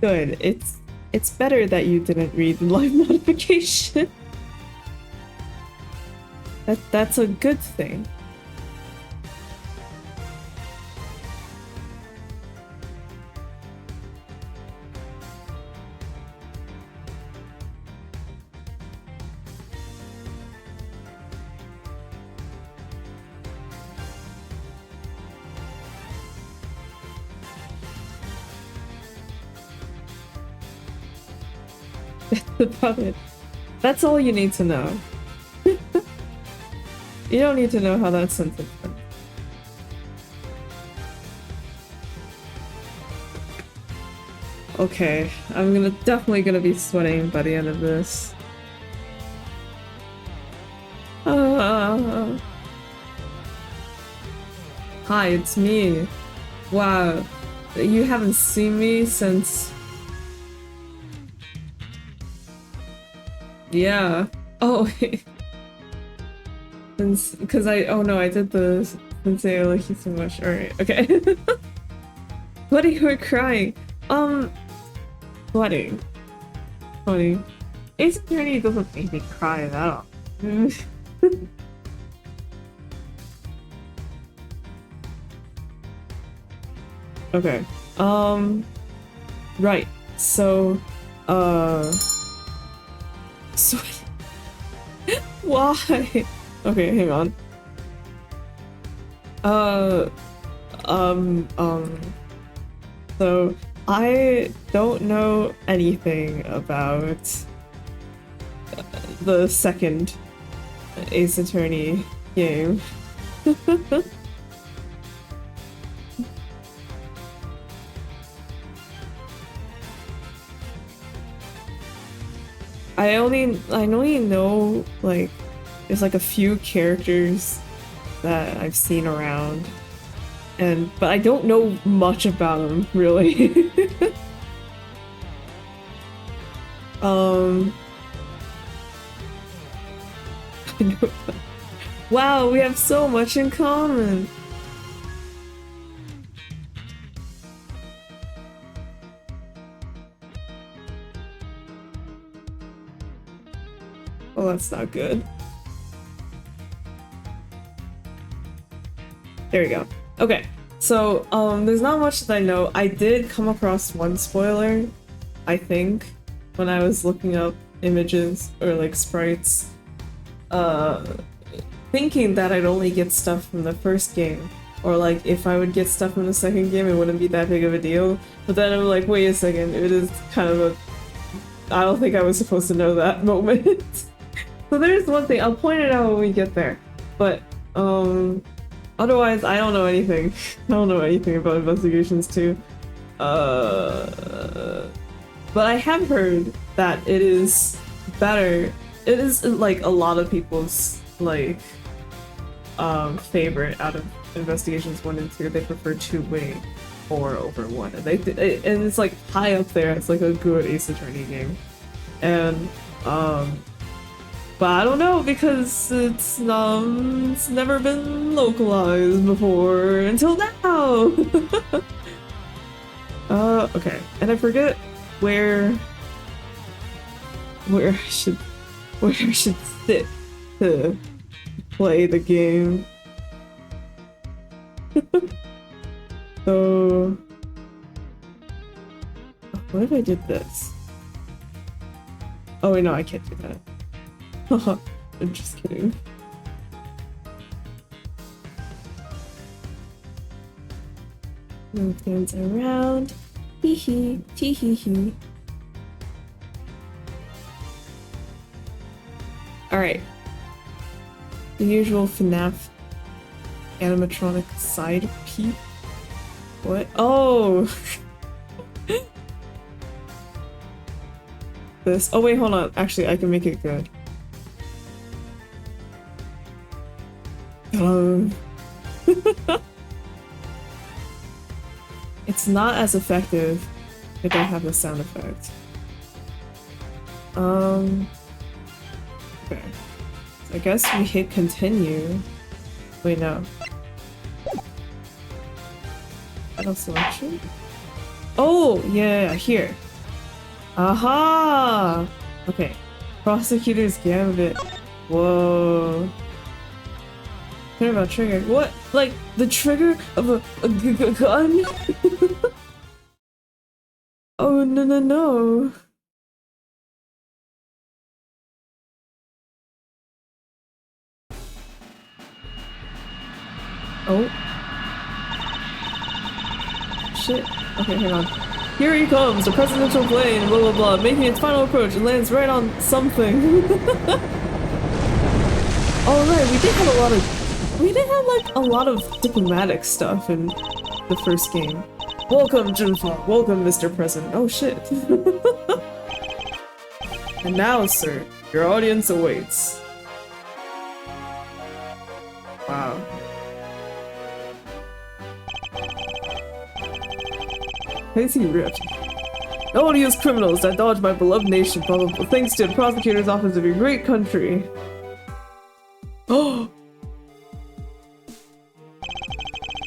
Good. It's better that you didn't read the live notification. That's a good thing. About it. That's all you need to know. You don't need to know how that sentence went. Okay, I'm definitely gonna be sweating by the end of this. Hi, it's me. Wow, you haven't seen me since... Yeah. Oh, because oh no, I did the Sensei, I like you so much. Alright, okay. What are you crying? Sweating. Funny. Ace Attorney doesn't make me cry at all. Okay. Right. So, sweat. Why? Okay, hang on. So I don't know anything about the second Ace Attorney game. I only know like there's like a few characters that I've seen around, but I don't know much about them really. Wow, we have so much in common. Well, that's not good. There we go. Okay, so there's not much that I know. I did come across one spoiler, I think, when I was looking up images or like sprites, thinking that I'd only get stuff from the first game, or like if I would get stuff from the second game, it wouldn't be that big of a deal. But then I'm like, wait a second, it is kind of a... I don't think I was supposed to know that moment. So there's one thing, I'll point it out when we get there. But, otherwise, I don't know anything. I don't know anything about Investigations 2. But I have heard that it is better. It is, like, a lot of people's, like, favorite out of Investigations 1 and 2. They prefer 2 way 4 over 1. And, and it's, like, high up there. It's, like, a good Ace Attorney game. And, but I don't know because it's never been localized before until now. Okay, and I forget where I should sit to play the game. So, what if I did this? Oh wait, no, I can't do that. I'm just kidding. Move things around. Hee hee, tee hee hee. Alright. The usual FNAF animatronic side peep. What? Oh! This. Oh wait, hold on. Actually, I can make it good. It's not as effective if I have the sound effect. Okay. So I guess we hit continue. Wait, no. Final selection? Oh, yeah, here. Aha! Okay. Prosecutor's Gambit. Whoa. Care about trigger. What? Like, the trigger of a gun? Oh, no, no, no. Oh. Shit. Okay, hang on. Here he comes, the presidential plane, blah blah blah, making its final approach. It lands right on something. Alright, we did have like a lot of diplomatic stuff in the first game. Welcome, Junfa. Welcome, Mr. President. Oh shit. And now, sir, your audience awaits. Wow. Crazy ripped. Odious criminals that dodge my beloved nation, blah, blah, blah, thanks to the prosecutor's office of your great country. Oh!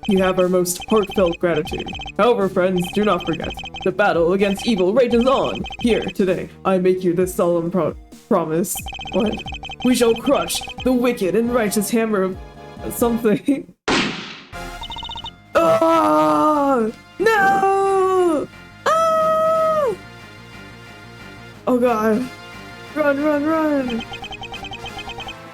You have our most heartfelt gratitude. However, friends, do not forget, the battle against evil rages on. Here, today, I make you this solemn promise. What? We shall crush the wicked and righteous hammer of something. Oh! No! Ah! Oh god. Run, run, run!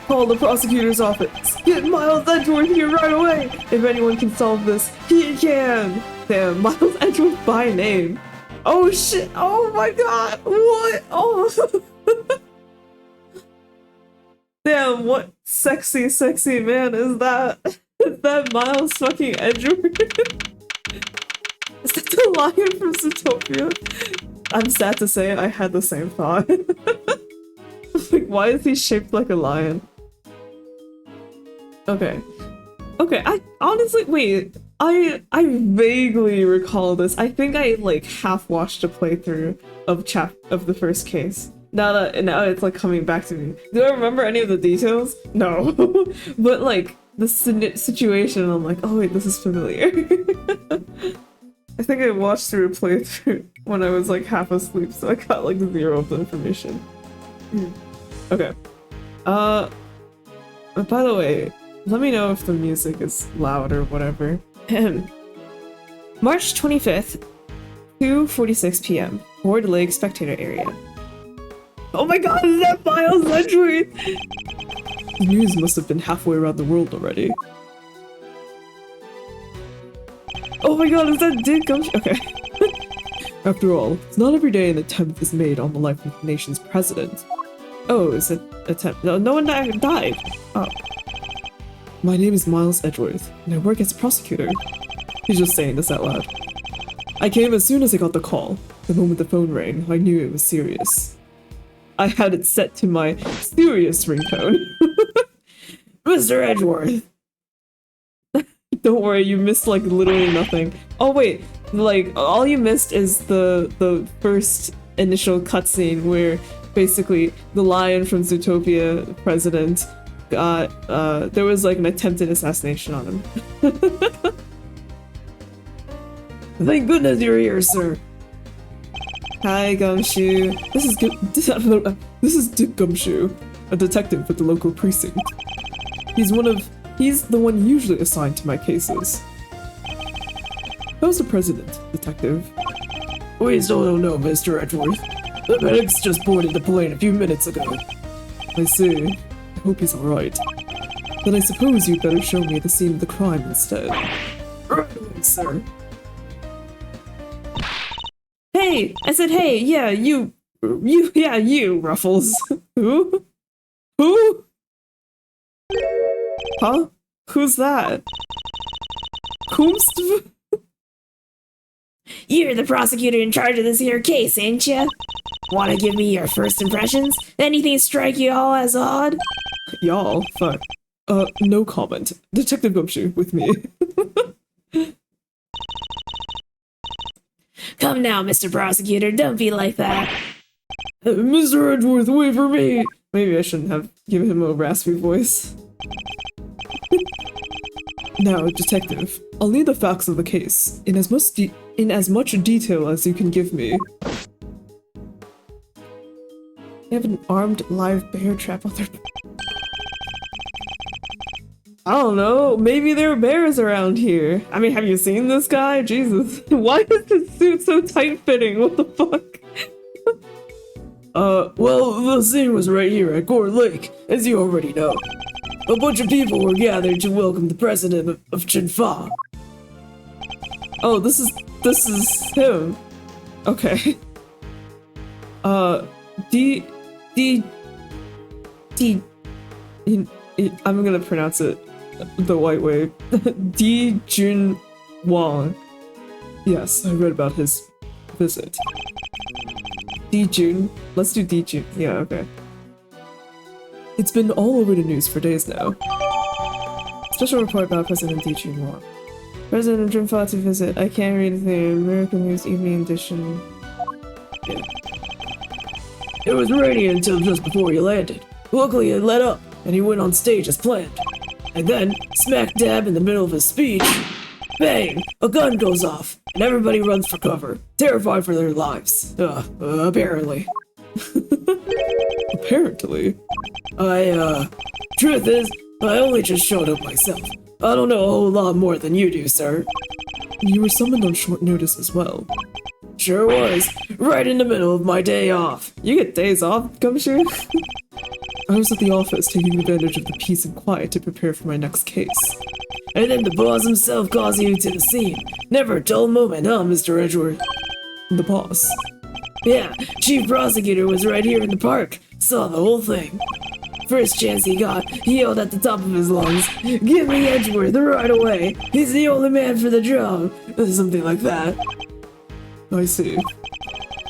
Call the prosecutor's office. Get Miles Edgeworth here right away! If anyone can solve this, he can! Damn, Miles Edgeworth by name. Oh shit! Oh my god! What? Oh! Damn, what sexy, sexy man is that? Is that Miles fucking Edgeworth? Is that the lion from Zootopia? I'm sad to say I had the same thought. Like, why is he shaped like a lion? Okay. Okay, I honestly, wait, I vaguely recall this. I think I like half watched a playthrough of the first case. Now it's like coming back to me. Do I remember any of the details? No. But like the situation, I'm like, oh wait, this is familiar. I think I watched through a playthrough when I was like half asleep, so I got like zero of the information. Okay. But by the way, let me know if the music is loud or whatever. March 25th, 2:46 p.m. Ward Lake Spectator Area. Oh my god, is that Miles Edgeworth? The news must have been halfway around the world already. Oh my god, is that Dick Gumshoe? Okay. After all, it's not every day an attempt is made on the life of the nation's president. Oh, it's an attempt. No one died. Oh. My name is Miles Edgeworth, and I work as a prosecutor. He's just saying this out loud. I came as soon as I got the call. The moment the phone rang, I knew it was serious. I had it set to my serious ringtone. Mr. Edgeworth! Don't worry, you missed like literally nothing. Oh wait, like all you missed is the first initial cutscene where basically the lion from Zootopia president got there was like an attempted assassination on him. Thank goodness you're here, sir. Hi, Gumshoe. This is Dick Gumshoe, a detective at the local precinct. He's the one usually assigned to my cases. How's the president, detective? We still don't know, Mr. Edgeworth. The medics just boarded the plane a few minutes ago. I see. I hope he's alright. Then I suppose you'd better show me the scene of the crime instead. Right away, sir. Hey! I said hey, yeah, you, Ruffles. Who? Who? Huh? Who's that? Kumst? You're the prosecutor in charge of this here case, ain't ya? Wanna give me your first impressions? Anything strike you all as odd? Y'all? Fuck. No comment. Detective Gumshoe with me. Come now, Mr. Prosecutor, don't be like that. Mr. Edgeworth, wait for me! Maybe I shouldn't have given him a raspy voice. Now, detective, I'll need the facts of the case, in as much detail as you can give me. They have an armed live bear trap on their... I don't know, maybe there are bears around here. I mean, have you seen this guy? Jesus. Why is his suit so tight-fitting? What the fuck? Well, the scene was right here at Gore Lake, as you already know. A bunch of people were gathered to welcome the president of Chinfa. Oh, this is him. Okay. I'm gonna pronounce it the white way. Di Jun Wang. Yes, I read about his visit. Di Jun. Let's do Di Jun. Yeah, okay. It's been all over the news for days now. Special report about President Di Jun Wang. President Junfa to visit. I can't read the American News Evening Edition. Yeah. It was raining until just before he landed. Luckily, it let up, and he went on stage as planned. And then, smack dab in the middle of his speech, bang! A gun goes off, and everybody runs for cover, terrified for their lives. Apparently. Apparently. Truth is, I only just showed up myself. I don't know a whole lot more than you do, sir. You were summoned on short notice as well. Sure was. Right in the middle of my day off. You get days off, Gumshoe? I was at the office taking advantage of the peace and quiet to prepare for my next case. And then the boss himself calls you to the scene. Never a dull moment, huh, Mr. Edgeworth? The boss? Yeah, chief prosecutor was right here in the park. Saw the whole thing. First chance he got, he yelled at the top of his lungs, "Give me Edgeworth right away! He's the only man for the job!" Something like that. I see.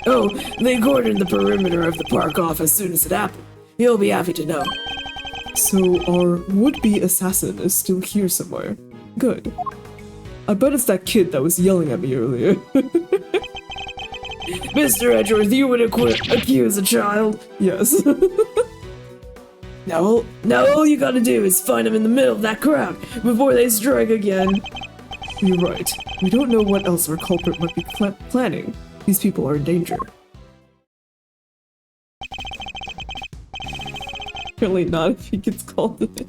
Oh, they cordoned the perimeter of the park off as soon as it happened. You'll be happy to know. So our would-be assassin is still here somewhere. Good. I bet it's that kid that was yelling at me earlier. Mr. Edgeworth, you would accuse a child? Yes. Now all you gotta do is find him in the middle of that crowd before they strike again. You're right. We don't know what else our culprit might be planning. These people are in danger. Apparently not if he gets called in.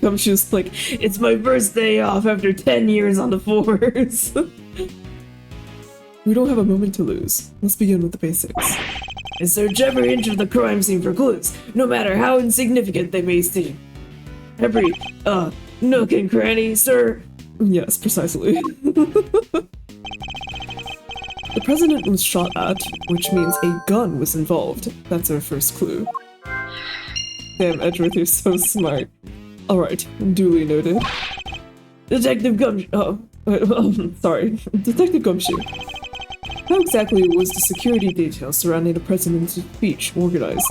Gumshoe's like, it's my first day off after 10 years on the force. We don't have a moment to lose. Let's begin with the basics. And search every inch of the crime scene for clues, no matter how insignificant they may seem. Every, nook and cranny, sir. Yes, precisely. The president was shot at, which means a gun was involved. That's our first clue. Damn, Edgeworth, you're so smart. Alright, duly noted. Detective Gumshoe. Sorry. Detective Gumshoe. How exactly was the security detail surrounding the president's speech organized?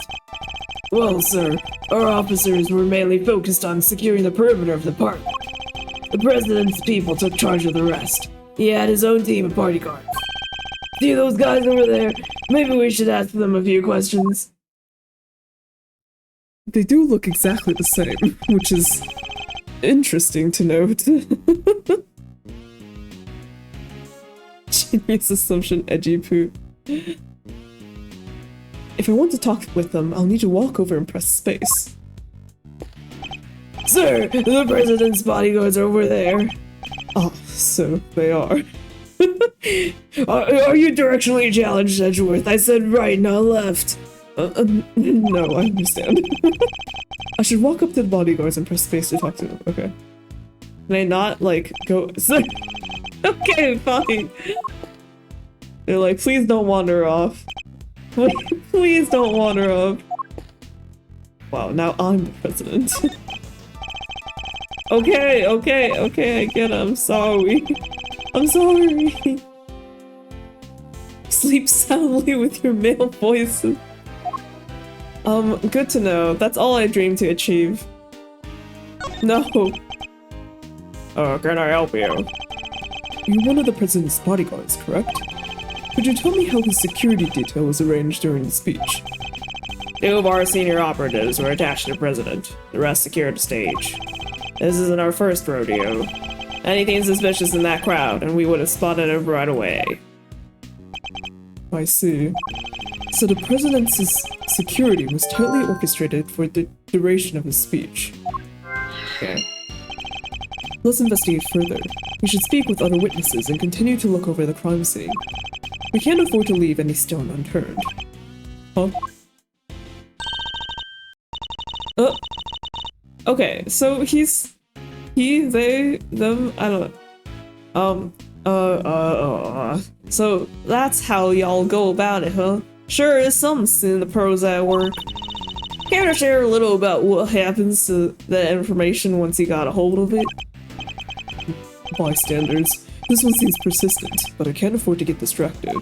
Well, sir, our officers were mainly focused on securing the perimeter of the park. The president's people took charge of the rest. He had his own team of bodyguards. See those guys over there? Maybe we should ask them a few questions. They do look exactly the same, which is interesting to note. Genius assumption, edgy poo. If I want to talk with them, I'll need to walk over and press space. Sir, the president's bodyguards are over there. Ah, so they are. Are you directionally challenged, Edgeworth? I said right, not left. No, I understand. I should walk up to the bodyguards and press space to talk to them. Okay. Can I not, like, go... Okay, fine. They're like, please don't wander off. Please don't wander off. Wow, now I'm the president. Okay, I get it. I'm sorry. I'm sorry. Sleep soundly with your male voices. Good to know. That's all I dreamed to achieve. No. Can I help you? You're one of the president's bodyguards, correct? Could you tell me how the security detail was arranged during the speech? 2 of our senior operatives were attached to the president. The rest secured the stage. This isn't our first rodeo. Anything suspicious in that crowd, and we would have spotted it right away. I see. said the president's security was tightly orchestrated for the duration of his speech. Okay. Let's investigate further. We should speak with other witnesses and continue to look over the crime scene. We can't afford to leave any stone unturned. Huh? Okay, so he, they, them, I don't know. So that's how y'all go about it, huh? Sure is some seeing the pros at work. Care to share a little about what happens to that information once you got a hold of it? Bystanders. This one seems persistent, but I can't afford to get distracted.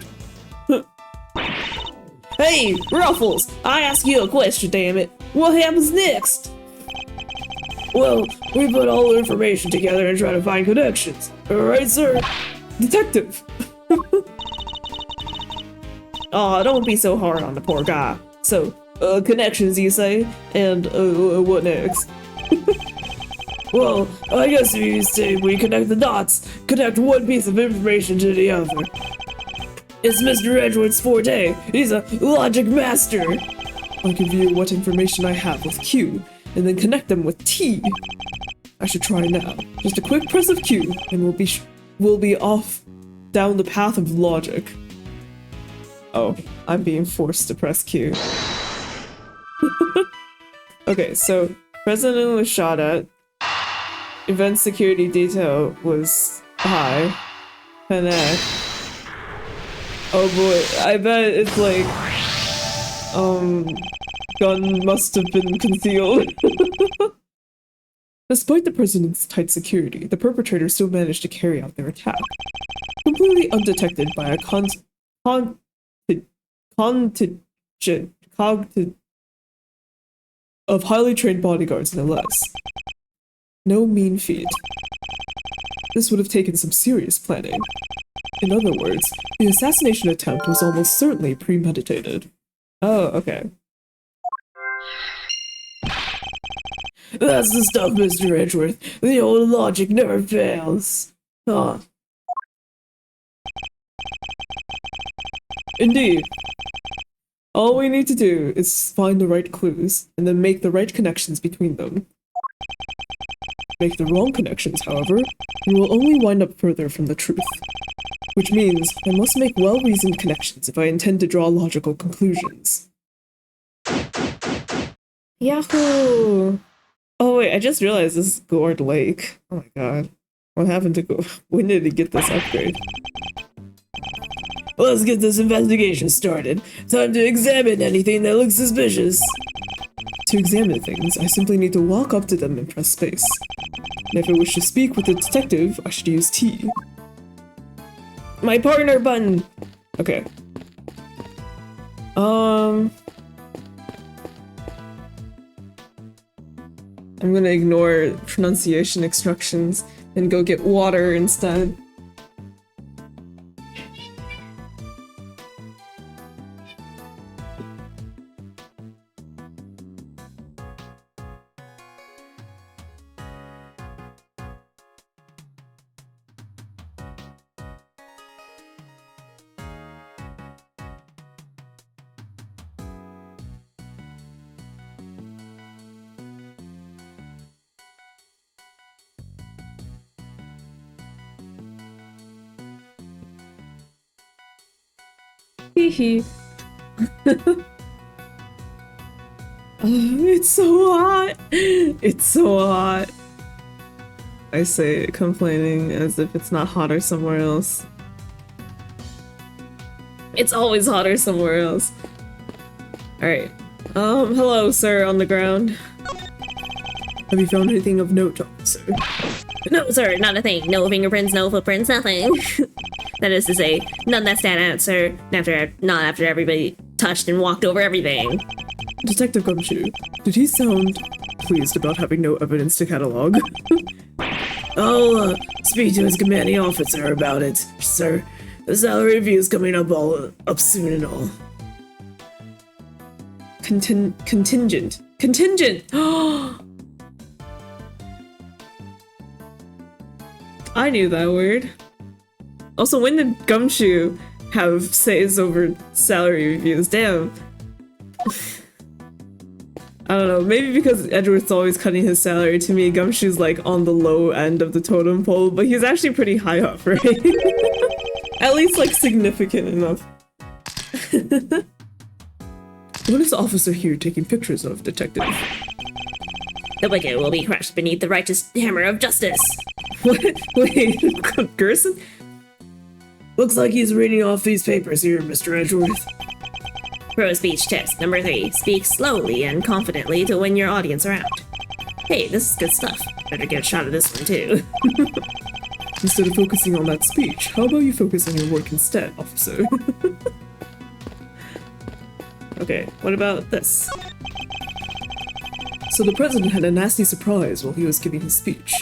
Hey, Ruffles! I ask you a question, damn it. What happens next? Well, we put all the information together and try to find connections. Alright, sir? Detective! Aw, don't be so hard on the poor guy. So, Connections, you say? And, what next? Well, I guess you say we connect the dots, connect one piece of information to the other. It's Mr. Edgewood's forte. He's a logic master. I can view what information I have with Q, and then connect them with T. I should try now. Just a quick press of Q, and we'll be off down the path of logic. Oh, I'm being forced to press Q. Okay, so President was shot at. Event security detail was high. Connect. Oh boy, I bet it's like, gun must have been concealed. Despite the president's tight security, the perpetrators still managed to carry out their attack, completely undetected by a contingent of highly trained bodyguards, no less. No mean feat. This would have taken some serious planning. In other words, the assassination attempt was almost certainly premeditated. Oh, okay. That's the stuff, Mr. Edgeworth. The old logic never fails. Huh. Indeed. All we need to do is find the right clues, and then make the right connections between them. Make the wrong connections, however, and we'll only wind up further from the truth. Which means I must make well-reasoned connections if I intend to draw logical conclusions. Yahoo! Oh wait, I just realized this is Gourd Lake. Oh my god. What happened to go? When did he get this upgrade? Let's get this investigation started. Time to examine anything that looks suspicious. To examine things, I simply need to walk up to them and press space. And if I wish to speak with the detective, I should use T. My partner button! Okay. I'm gonna ignore pronunciation instructions and go get water instead. Hee. It's so hot! It's so hot! I say it complaining as if it's not hotter somewhere else. It's always hotter somewhere else. Alright. Hello, sir, on the ground. Have you found anything of note, officer? No, sir, not a thing. No fingerprints, no footprints, nothing. That is to say, none that stand out, sir. Not after everybody touched and walked over everything. Detective Gumshoe, did he sound pleased about having no evidence to catalog? I'll speak to his commanding officer about it, sir. The salary review's coming up soon and all. Contingent. Contingent! I knew that word. Also, when did Gumshoe have says over salary reviews. Damn. I don't know, maybe because Edgeworth's always cutting his salary, to me Gumshoe's like on the low end of the totem pole, but he's actually pretty high up, right? At least like significant enough. What is the officer here taking pictures of, Detective? The wicked will be crushed beneath the righteous hammer of justice. What? Wait, Gerson? Looks like he's reading off these papers here, Mr. Edgeworth. Pro speech test number 3. Speak slowly and confidently to win your audience around. Hey, this is good stuff. Better get a shot of this one too. Instead of focusing on that speech, how about you focus on your work instead, officer? Okay, what about this? So the president had a nasty surprise while he was giving his speech.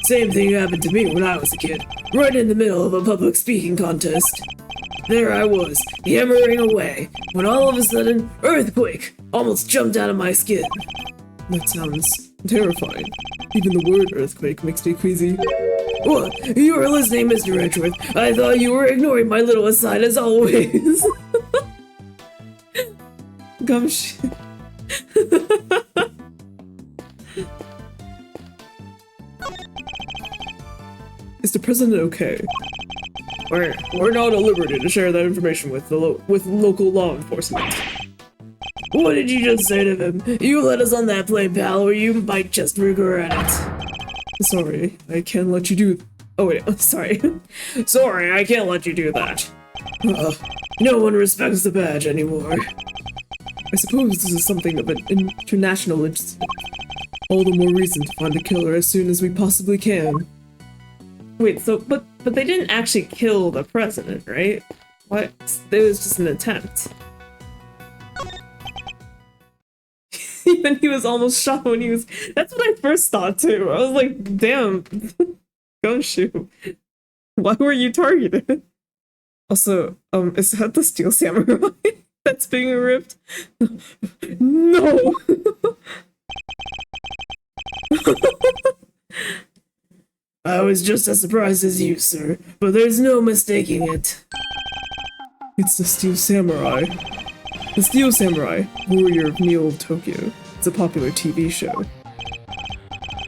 Same thing happened to me when I was a kid, right in the middle of a public speaking contest. There I was, yammering away, when all of a sudden, earthquake almost jumped out of my skin. That sounds terrifying. Even the word earthquake makes me queasy. What? You were listening, Mr. Edgeworth. I thought you were ignoring my little aside as always. Gumshoe. Is the president okay? We're not at liberty to share that information with local law enforcement. What did you just say to him? You let us on that plane, pal, or you might just regret it. Sorry, I can't let you do. Oh wait, sorry. Sorry, I can't let you do that. No one respects the badge anymore. I suppose this is something of an international incident. All the more reason to find the killer as soon as we possibly can. Wait, so, but they didn't actually kill the president, right? What? It was just an attempt. Even he was almost shot when he was. That's what I first thought too. I was like, damn, Gumshoe. Why were you targeted? Also, is that the Steel Samurai that's being ripped? No! I was just as surprised as you, sir, but there's no mistaking it. It's the Steel Samurai. The Steel Samurai, Warrior of Neo of Tokyo. It's a popular TV show.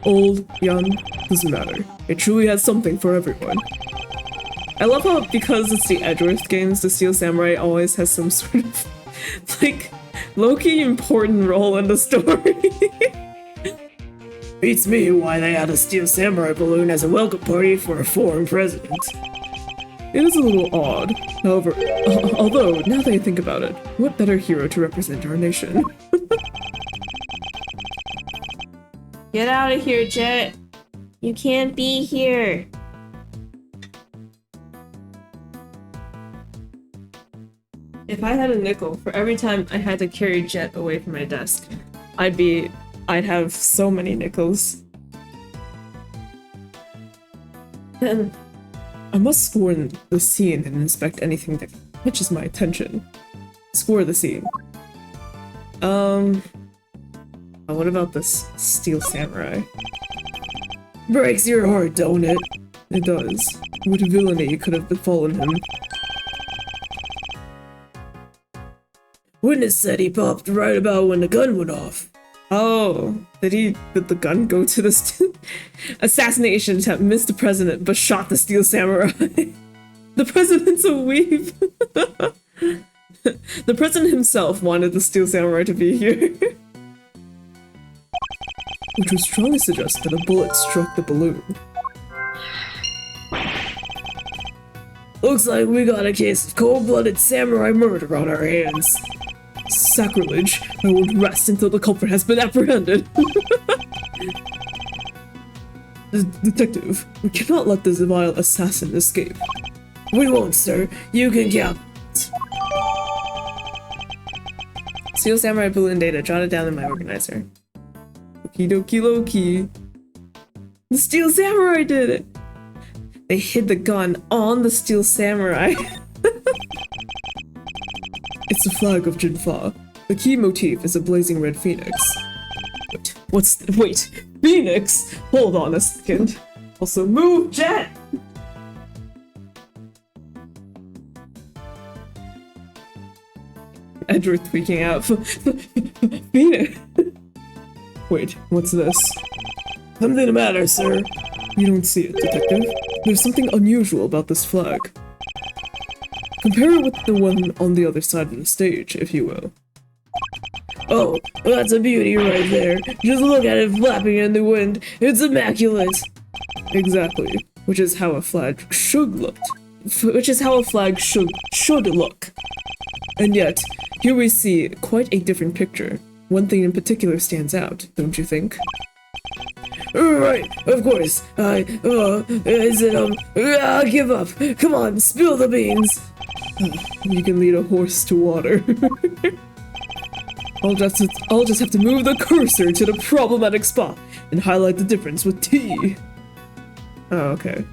Old, young, doesn't matter. It truly has something for everyone. I love how, because it's the Edgeworth games, the Steel Samurai always has some sort of, like, low-key important role in the story. Beats me why they had a Steel Samurai balloon as a welcome party for a foreign president. It is a little odd. However, although, now that I think about it, what better hero to represent our nation? Get out of here, Jet. You can't be here. If I had a nickel for every time I had to carry Jet away from my desk, I'd have so many nickels. Then I must score the scene and inspect anything that catches my attention. Score the scene. What about this Steel Samurai? Breaks your heart, don't it? It does. What villainy could have befallen him? Witness said he popped right about when the gun went off. Oh, did the gun go to the assassination attempt, missed the president, but shot the Steel Samurai? The president's a weeb. The president himself wanted the Steel Samurai to be here. Which would strongly suggest that a bullet struck the balloon. Looks like we got a case of cold-blooded samurai murder on our hands. Sacrilege! I won't rest until the culprit has been apprehended. Detective, we cannot let this vile assassin escape. We won't, sir. You can count. Steel Samurai balloon data, jot it down in my organizer. Okie dokie Loki. The Steel Samurai did it! They hid the gun on the Steel Samurai. It's the flag of Jinfa. The key motif is a blazing red phoenix. Wait, Phoenix? Hold on a second. Also, move, Jet! Edward freaking out. Beat it! Wait, what's this? Something the matter, sir? You don't see it, Detective. There's something unusual about this flag. Compare it with the one on the other side of the stage, if you will. Oh, well, that's a beauty right there. Just look at it flapping in the wind. It's immaculate. Exactly. Which is how a flag should look. Should look. And yet, here we see quite a different picture. One thing in particular stands out, don't you think? Right, of course. I'll give up. Come on, spill the beans. You can lead a horse to water. I'll just have to move the cursor to the problematic spot and highlight the difference with T. Oh, okay.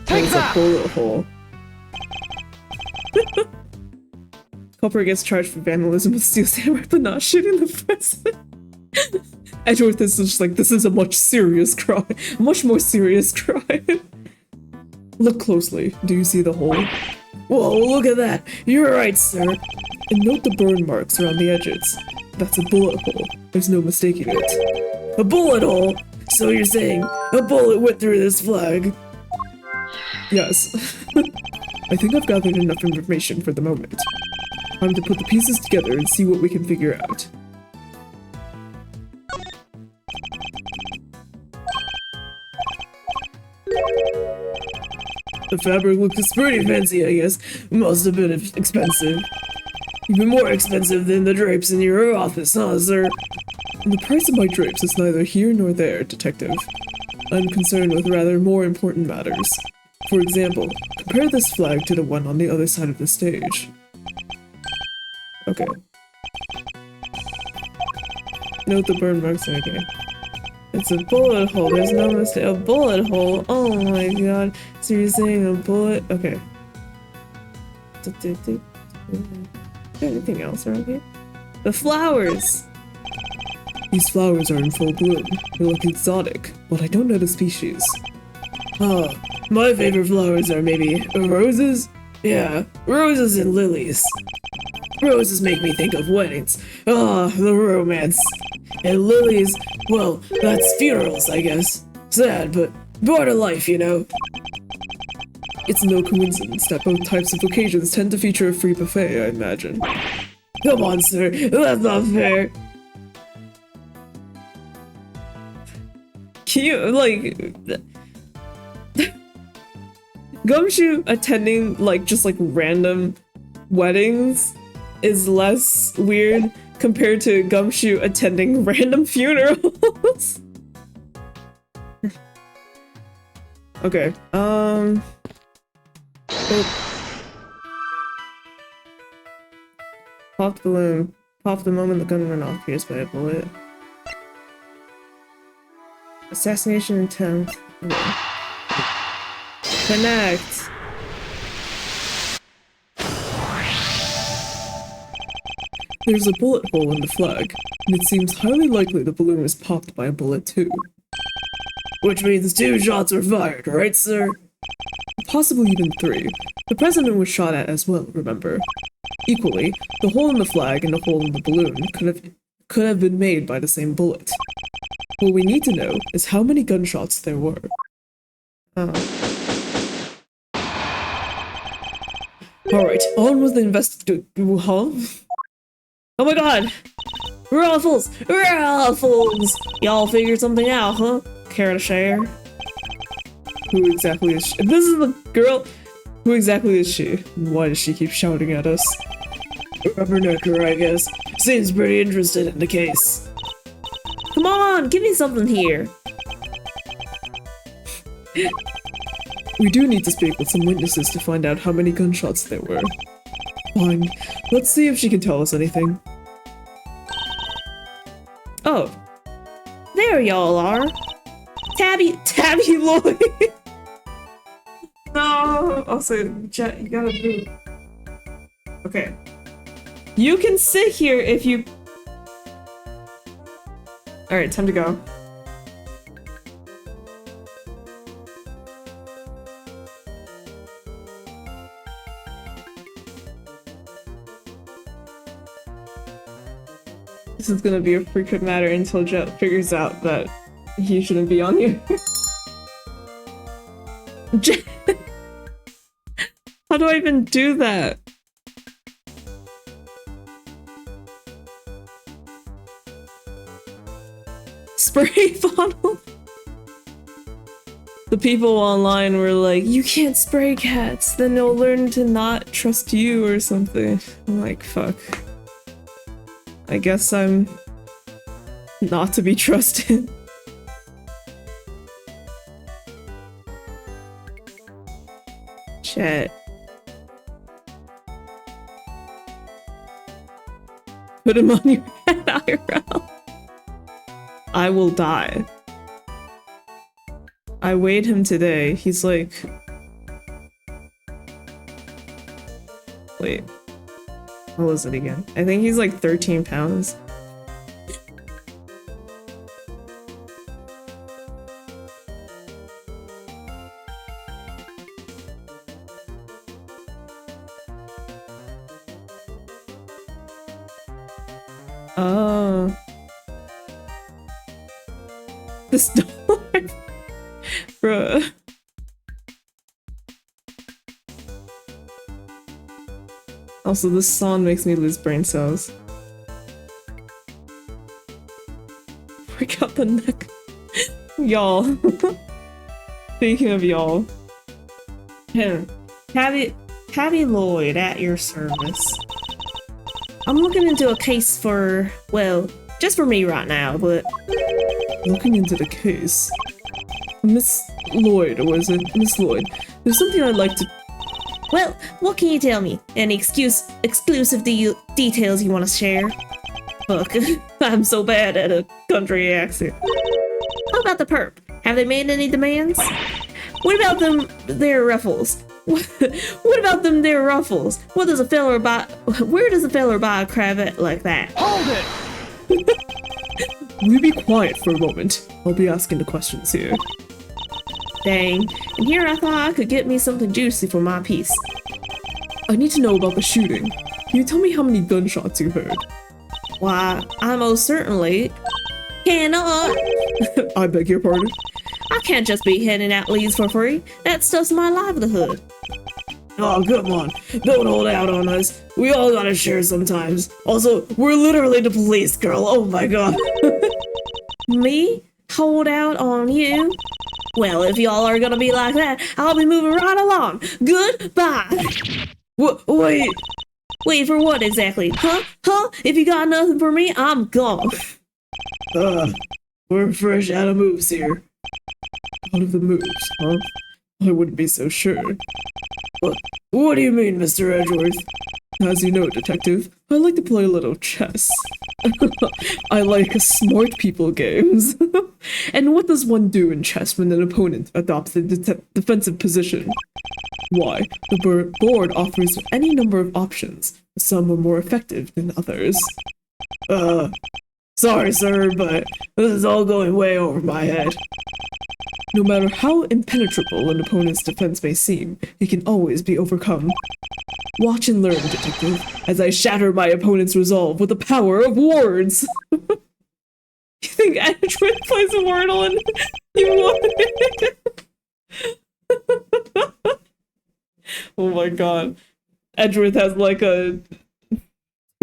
There's a bullet hole. Culprit gets charged for vandalism with steel samurai, but not shooting the president. Edgeworth is just like, this is a much more serious crime. Look closely. Do you see the hole? Whoa, look at that. You're right, sir. And note the burn marks around the edges. That's a bullet hole. There's no mistaking it. A bullet hole? So you're saying a bullet went through this flag? Yes. I think I've gathered enough information for the moment. Time to put the pieces together and see what we can figure out. The fabric looks pretty fancy, I guess. Must have been expensive. Even more expensive than the drapes in your office, huh, sir? The price of my drapes is neither here nor there, Detective. I'm concerned with rather more important matters. For example, compare this flag to the one on the other side of the stage. Okay. Note the burn marks are okay. It's a bullet hole, there's no mistake. A bullet hole? Oh my god. So you're saying a bullet? Okay. Is there anything else around here? The flowers! These flowers are in full bloom. They look exotic, but I don't know the species. Oh, my favorite flowers are maybe roses? Yeah, roses and lilies. Roses make me think of weddings. Ah, the romance. And lilies, well, that's funerals, I guess. Sad, but part of life, you know. It's no coincidence that both types of occasions tend to feature a free buffet, I imagine. Come on, sir, that's not fair. Can you, like... Gumshoe attending, like, just, like, random weddings is less weird compared to Gumshoe attending random funerals. Okay, oh. Popped balloon. Popped the moment the gun went off, pierced by a bullet. Assassination attempt. Connect! There's a bullet hole in the flag, and it seems highly likely the balloon was popped by a bullet too. Which means 2 shots were fired, right, sir? Possibly even 3. The president was shot at as well, remember? Equally, the hole in the flag and the hole in the balloon could have been made by the same bullet. What we need to know is how many gunshots there were. Alright, on with the huh? Oh my god! Ruffles! Ruffles! Y'all figured something out, huh? Care to share? Who exactly is she? This is the girl! Who exactly is she? Why does she keep shouting at us? Rubbernecker, I guess. Seems pretty interested in the case. Come on, give me something here. We do need to speak with some witnesses to find out how many gunshots there were. Fine, let's see if she can tell us anything. Oh. There y'all are. Tabby Lloyd! No! Also, Jet, you gotta move. Okay. You can sit here if you... Alright, time to go. This is gonna be a freaking matter until Jet figures out that he shouldn't be on here. Jet! How do I even do that? Spray bottle? The people online were like, you can't spray cats, then they'll learn to not trust you or something. I'm like, fuck. I guess I'm not to be trusted. Chat. Put him on your head, IRL. I will die. I weighed him today. He's like... Wait. What was it again? I think he's like 13 pounds. Oh. This dog. Bruh. Also, this song makes me lose brain cells. Break out the neck. Y'all. Speaking of y'all. Tabby Lloyd at your service. I'm looking into a case for, well, just for me right now, but... Looking into the case. Miss Lloyd, or was it? Miss Lloyd. There's something I'd like to... Well, what can you tell me? Any exclusive details you want to share? Fuck, I'm so bad at a country accent. How about the perp? Have they made any demands? What about their ruffles? What about their ruffles? Where does a feller buy a cravat like that? Hold it! Will you be quiet for a moment? I'll be asking the questions here. Dang, and here I thought I could get me something juicy for my piece. I need to know about the shooting. Can you tell me how many gunshots you heard? Why, I most certainly cannot. I beg your pardon? I can't just be handing out leads for free. That stuff's my livelihood. Oh, come on. Don't hold out on us. We all gotta share sometimes. Also, we're literally the police, girl. Oh my god. Me? Hold out on you? Well, if y'all are gonna be like that, I'll be moving right along. Goodbye! Wait. Wait for what exactly? Huh? Huh? If you got nothing for me, I'm gone. We're fresh out of moves here. Out of the moves, huh? I wouldn't be so sure. What do you mean, Mr. Edgeworth? As you know, detective, I like to play a little chess. I like smart people games. And what does one do in chess when an opponent adopts a defensive position? Why, the board offers any number of options. Some are more effective than others. Sorry, sir, but this is all going way over my head. No matter how impenetrable an opponent's defense may seem, he can always be overcome. Watch and learn, detective, as I shatter my opponent's resolve with the power of words! You think Edgeworth plays a Wordle and you won? Oh my god. Edgeworth has like a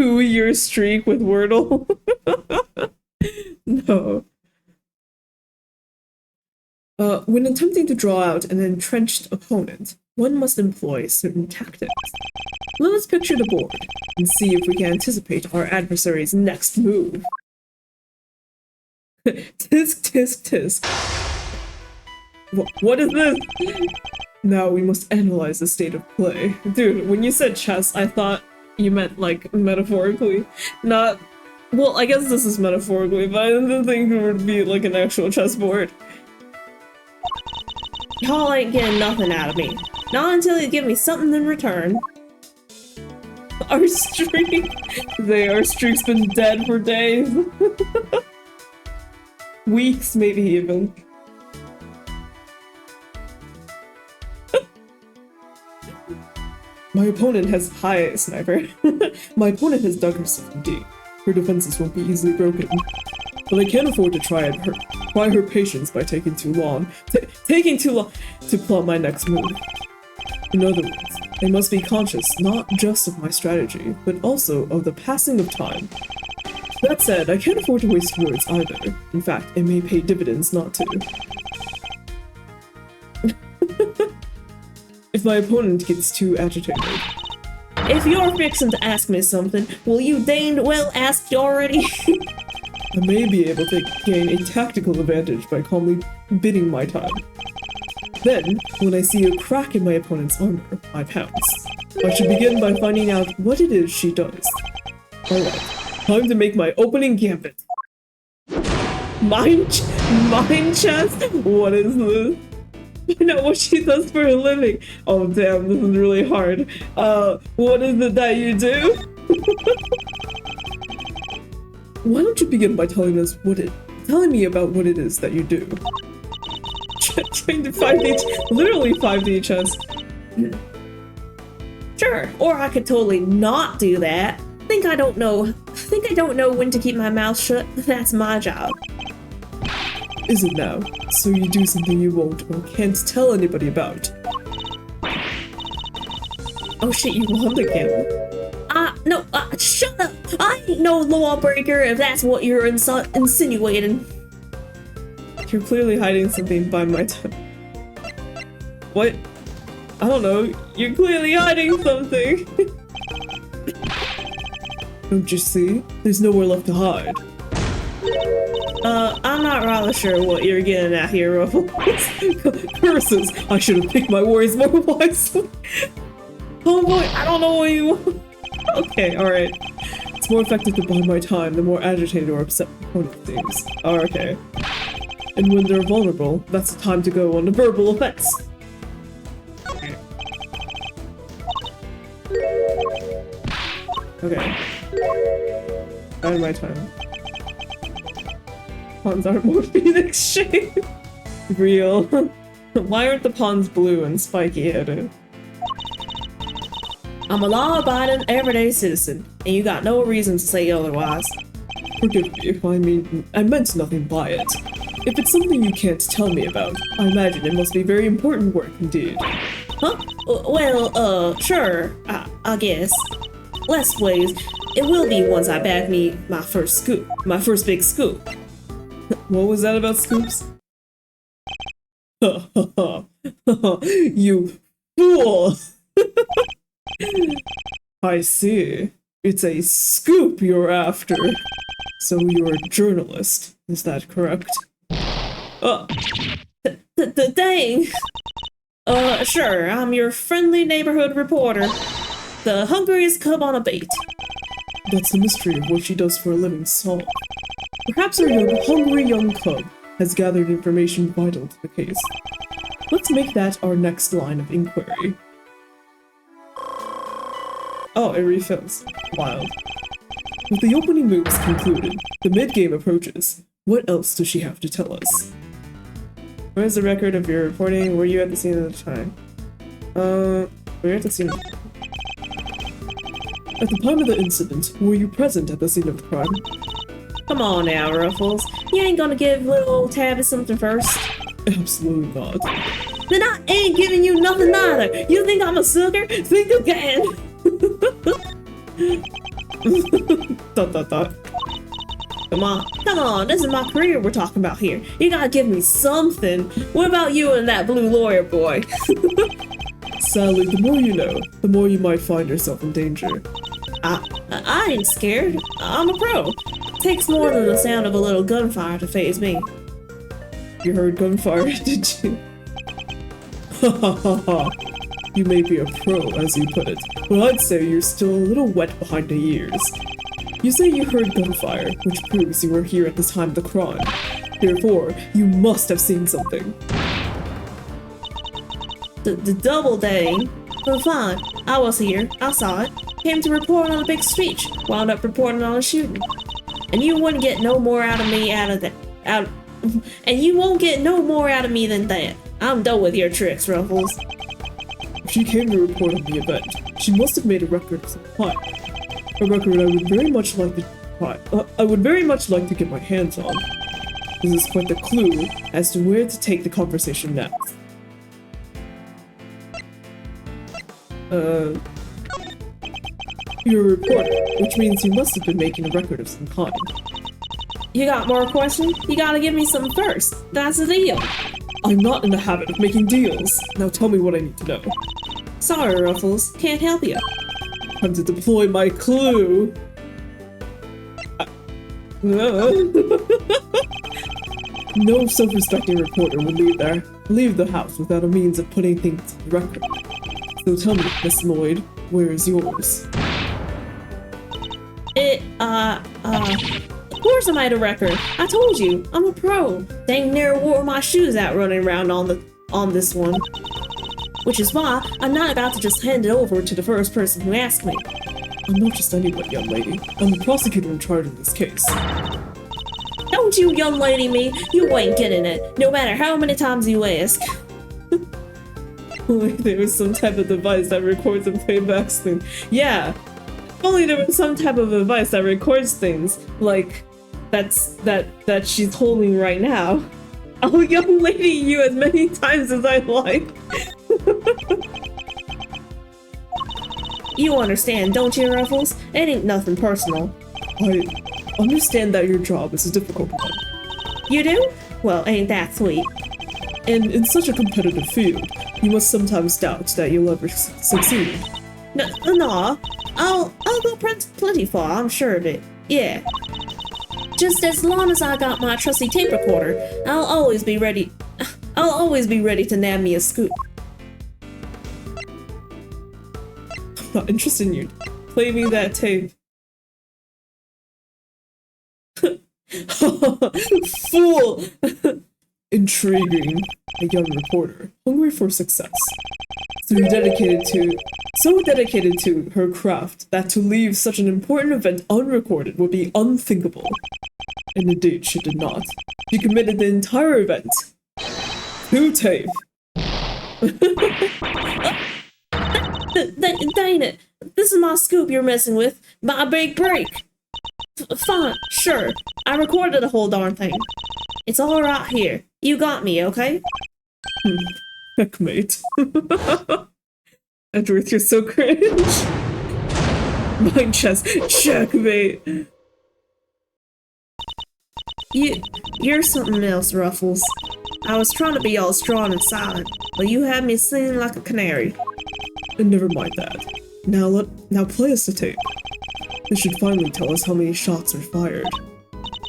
2-year streak with Wordle. No. When attempting to draw out an entrenched opponent, one must employ certain tactics. Let us picture the board and see if we can anticipate our adversary's next move. Tisk, tisk, tisk. What is this? Now we must analyze the state of play. Dude, when you said chess, I thought you meant, like, metaphorically. Not... Well, I guess this is metaphorically, but I didn't think it would be, like, an actual chessboard. Y'all ain't getting nothing out of me. Not until you give me something in return. Our streak? Our streak's been dead for days. Weeks, maybe even. My opponent has... Hi, sniper. My opponent has dug herself deep. her defenses won't be easily broken. But I can't afford to try her patience by taking too long to plot my next move. In other words, I must be conscious not just of my strategy, but also of the passing of time. That said, I can't afford to waste words either. In fact, it may pay dividends not to. If my opponent gets too agitated. If you're fixing to ask me something, will you deign well asked already? I may be able to gain a tactical advantage by calmly bidding my time. Then, when I see a crack in my opponent's armor, I pounce. I should begin by finding out what it is she does. Alright, time to make my opening gambit. Mind chest? What is this? I know what she does for a living. Oh damn, this is really hard. What is it that you do? Why don't you begin by telling me about what it is that you do? Trying to 5D, literally 5D chess. Sure, or I could totally not do that. Think I don't know when to keep my mouth shut. That's my job. Is it now? So you do something you won't or can't tell anybody about. Oh shit, you won the game. No, shut up! I ain't no lawbreaker if that's what you're insinuating. You're clearly hiding something by my time. What? I don't know. You're clearly hiding something. Don't you see? There's nowhere left to hide. I'm not rather sure what you're getting at here, Ruffles. Curses! I should have picked my words more wisely. Oh boy, I don't know what you want. Okay, alright. It's more effective to buy my time the more agitated or upset the opponent seems. Oh, okay. And when they're vulnerable, that's the time to go on a verbal offense. Okay. Out my time. Pawns aren't more phoenix shape. Real. Why aren't the pawns blue and spiky headed? I'm a law-abiding, everyday citizen, and you got no reason to say otherwise. Forgive me, I meant nothing by it. If it's something you can't tell me about, I imagine it must be very important work indeed. Huh? Well, sure, I guess. Less ways, it will be once I bag me my first big scoop. What was that about scoops? You fool! I see. It's a scoop you're after. So you're a journalist, is that correct? Dang! Sure, I'm your friendly neighborhood reporter. The hungriest cub on a bait. That's the mystery of what she does for a living solved. Perhaps our hungry young cub has gathered information vital to the case. Let's make that our next line of inquiry. Oh, it refills. Wild. With the opening moves concluded, the mid-game approaches. What else does she have to tell us? Where's the record of your reporting? Were you at the scene at the time? Were you at the scene? At the time of the incident, were you present at the scene of the crime? Come on now, Ruffles. You ain't gonna give little old Tabby something first? Absolutely not. Then I ain't giving you nothing either. You think I'm a sucker? Think again. Dot. Come on, this is my career we're talking about here. You gotta give me something. What about you and that blue lawyer boy? Sadly, the more you know, the more you might find yourself in danger. I ain't scared. I'm a pro. Takes more than the sound of a little gunfire to faze me. You heard gunfire, did you? Ha ha ha ha. You may be a pro, as you put it, but I'd say you're still a little wet behind the ears. You say you heard gunfire, which proves you were here at the time of the crime. Therefore, you must have seen something. The double dang. Well, fine. I was here. I saw it. Came to report on a big speech. Wound up reporting on a shooting. And you wouldn't get no more out of me and you won't get no more out of me than that. I'm done with your tricks, Ruffles. If she came to report on the event, she must have made a record of some kind. A record I would very much like Hi, I would very much like to get my hands on. This is quite the clue as to where to take the conversation next. You're a reporter, which means you must have been making a record of some kind. You got more questions? You gotta give me some first. That's the deal. I'm not in the habit of making deals. Now tell me what I need to know. Sorry, Ruffles. Can't help you. Time to deploy my clue. No self-respecting reporter would leave the house without a means of putting things on record. So tell me, Miss Lloyd, where is yours? Of course I made a record. I told you, I'm a pro. Dang near wore my shoes out running around on this one. Which is why I'm not about to just hand it over to the first person who asks me. I'm not just anyone, young lady. I'm the prosecutor in charge of this case. Don't you young lady me, you ain't getting it, no matter how many times you ask. Only there was some type of device that records and playbacks things. Yeah! If only there was some type of device that records things, like that she's holding right now. I'll young lady you as many times as I like. You understand, don't you, Ruffles? It ain't nothing personal. I understand that your job is a difficult one. You do? Well, ain't that sweet. And in such a competitive field, you must sometimes doubt that you'll ever succeed. No, I'll go plenty far, I'm sure of it. Yeah. Just as long as I got my trusty tape recorder, I'll always be ready to nab me a scoop. I'm not interested in you. Play me that tape. Fool! Intriguing. A young reporter, hungry for success. So dedicated to her craft that to leave such an important event unrecorded would be unthinkable. And indeed, she did not. She committed the entire event to tape. Dang it! This is my scoop you're messing with. My big break. Fine, sure. I recorded the whole darn thing. It's all right here. You got me, okay? Checkmate. Edward, you're so cringe. Mind chess. Checkmate. You're something else, Ruffles. I was trying to be all strong and silent, but you had me singing like a canary. And never mind that. Now play us the tape. This should finally tell us how many shots are fired.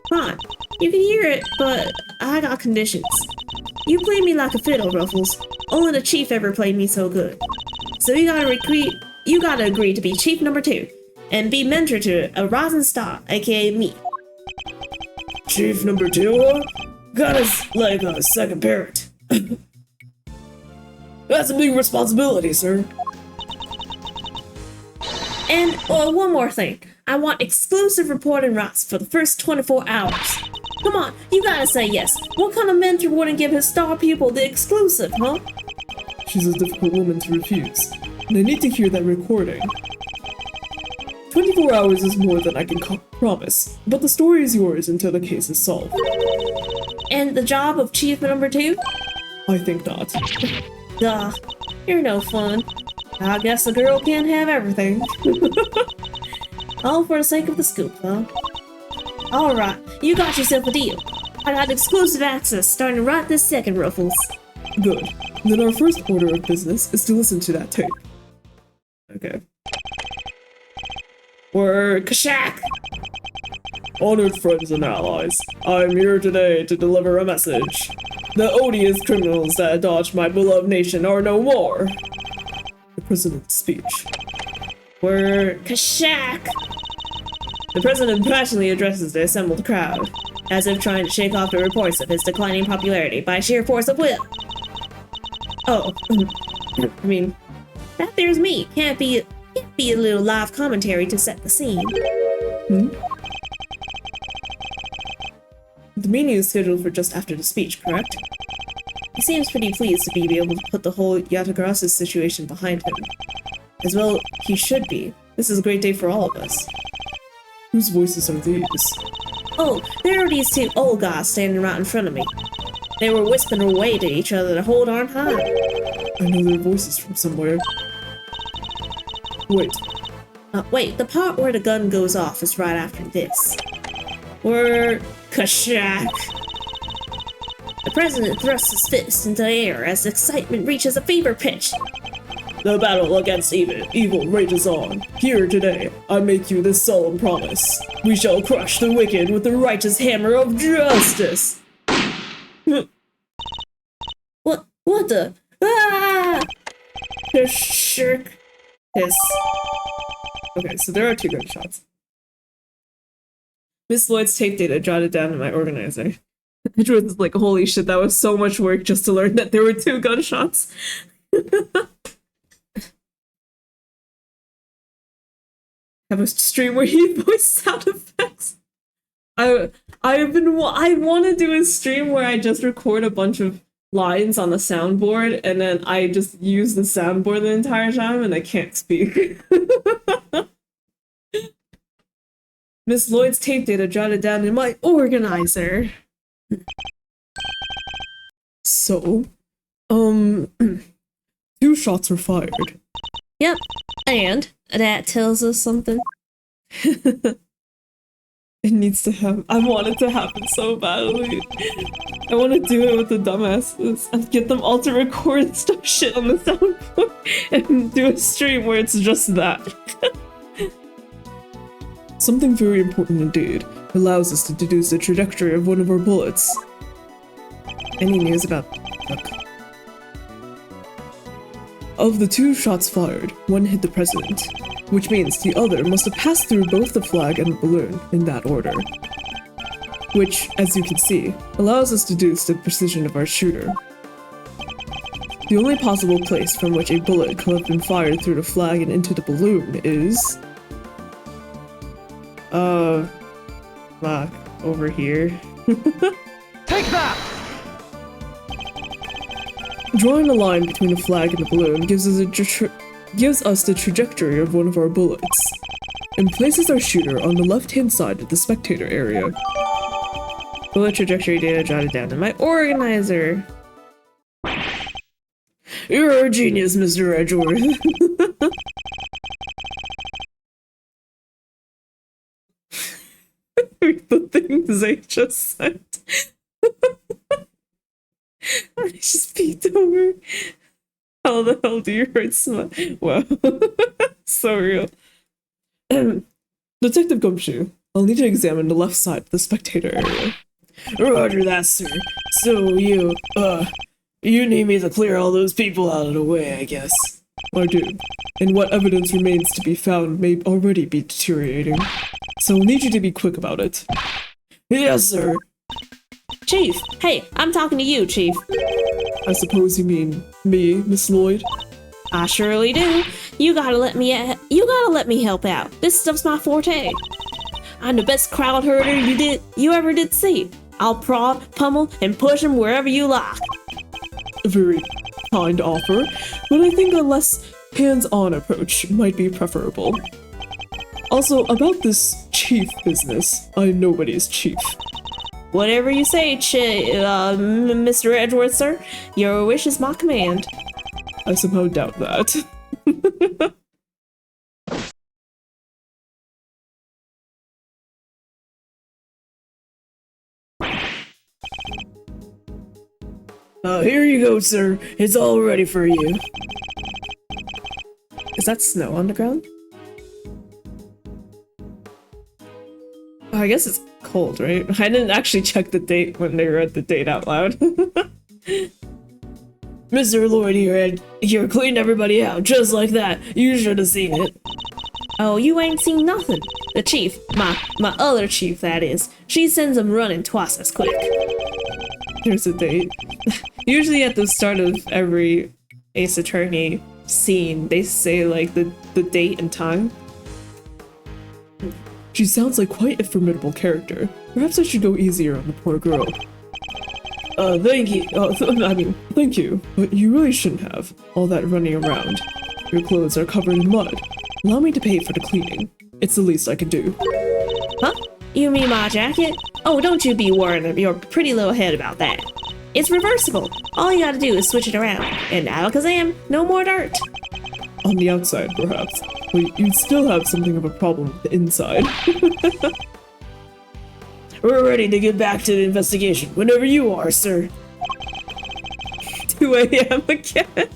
Fine. You can hear it, but I got conditions. You played me like a fiddle, Ruffles. Only the chief ever played me so good. So you gotta agree to be chief number 2, and be mentor to a rising star, aka me. Chief number 2, huh? Got us like a second parent. That's a big responsibility, sir. And one more thing. I want exclusive reporting rights for the first 24 hours. Come on, you gotta say yes. What kind of mentor wouldn't give his star pupil the exclusive, huh? She's a difficult woman to refuse, and I need to hear that recording. 24 hours is more than I can promise, but the story is yours until the case is solved. And the job of chief number 2? I think not. Duh, you're no fun. I guess a girl can't have everything. All for the sake of the scoop, huh? Alright, you got yourself a deal. I got exclusive access starting right this second, Ruffles. Good. Then our first order of business is to listen to that tape. Okay. We're Kashak! Honored friends and allies, I'm here today to deliver a message. The odious criminals that dodged my beloved nation are no more. The president's speech. We're Kashak! The president passionately addresses the assembled crowd, as if trying to shake off the reports of his declining popularity by sheer force of will. Oh, I mean, that there's me. Can't be a little live commentary to set the scene. The meeting is scheduled for just after the speech, correct? He seems pretty pleased to be able to put the whole Yatagrasa's situation behind him. As well, he should be. This is a great day for all of us. Whose voices are these? Oh, there are these two old guys standing right in front of me. They were whispering away to each other the whole darn time. I know their voices from somewhere. Wait, Wait, the part where the gun goes off is right after this. Word kashak. The president thrusts his fist into the air as excitement reaches a fever pitch. the battle against evil rages on. Here today, I make you this solemn promise. We shall crush the wicked with the righteous hammer of justice. What the? Ah! The shirk. Hiss. Okay, so there are 2 gunshots. Miss Lloyd's tape data jotted down in my organizer. Edgeworth is like, holy shit, that was so much work just to learn that there were 2 gunshots. Have a stream where you voice sound effects. I want to do a stream where I just record a bunch of lines on the soundboard and then I just use the soundboard the entire time and I can't speak. Miss Lloyd's tape data jotted down in my organizer. So, 2 shots were fired. Yep, and that tells us something. It needs to happen. I want it to happen so badly. I want to do it with the dumbasses and get them all to record stuff shit on the soundboard and do a stream where it's just that. Something very important indeed allows us to deduce the trajectory of one of our bullets. Any news about Nook? Of the 2 shots fired, one hit the president, which means the other must have passed through both the flag and the balloon in that order. Which, as you can see, allows us to deduce the precision of our shooter. The only possible place from which a bullet could have been fired through the flag and into the balloon is... fuck, over here. Take that! Drawing a line between the flag and the balloon gives us the trajectory of one of our bullets, and places our shooter on the left-hand side of the spectator area. Bullet trajectory data jotted down in my organizer. You're a genius, Mr. Edgeworth. The things I just said. I just peeked over. How the hell do you hurt someone? Wow. So real. Detective Gumshoe, I'll need to examine the left side of the spectator area. Roger that, sir. So you need me to clear all those people out of the way, I guess. I do. And what evidence remains to be found may already be deteriorating. So I'll need you to be quick about it. Yes, sir. Chief, hey, I'm talking to you, Chief. I suppose you mean me, Miss Lloyd? I surely do. You gotta let me help out. This stuff's my forte. I'm the best crowd herder you ever did see. I'll prod, pummel, and push him wherever you like. A very kind offer, but I think a less hands-on approach might be preferable. Also, about this chief business, I'm nobody's chief. Whatever you say, Mr. Edgeworth, sir. Your wish is my command. I somehow doubt that. Here you go, sir. It's all ready for you. Is that snow on the ground? Oh, I guess it's cold, right? I didn't actually check the date when they read the date out loud. Mr. Lloyd here cleaned everybody out, just like that. You should have seen it. Oh, you ain't seen nothing. The chief, my other chief, that is, she sends them running twice as quick. There's a date. Usually at the start of every Ace Attorney scene, they say like the date and time. She sounds like quite a formidable character. Perhaps I should go easier on the poor girl. Thank you. Thank you, but you really shouldn't have. All that running around. Your clothes are covered in mud. Allow me to pay for the cleaning. It's the least I can do. Huh? You mean my jacket? Oh, don't you be worrying your pretty little head about that. It's reversible. All you gotta do is switch it around. And alakazam, no more dirt. On the outside, perhaps. But you'd still have something of a problem with the inside. We're ready to get back to the investigation whenever you are, sir. 2 a.m. again.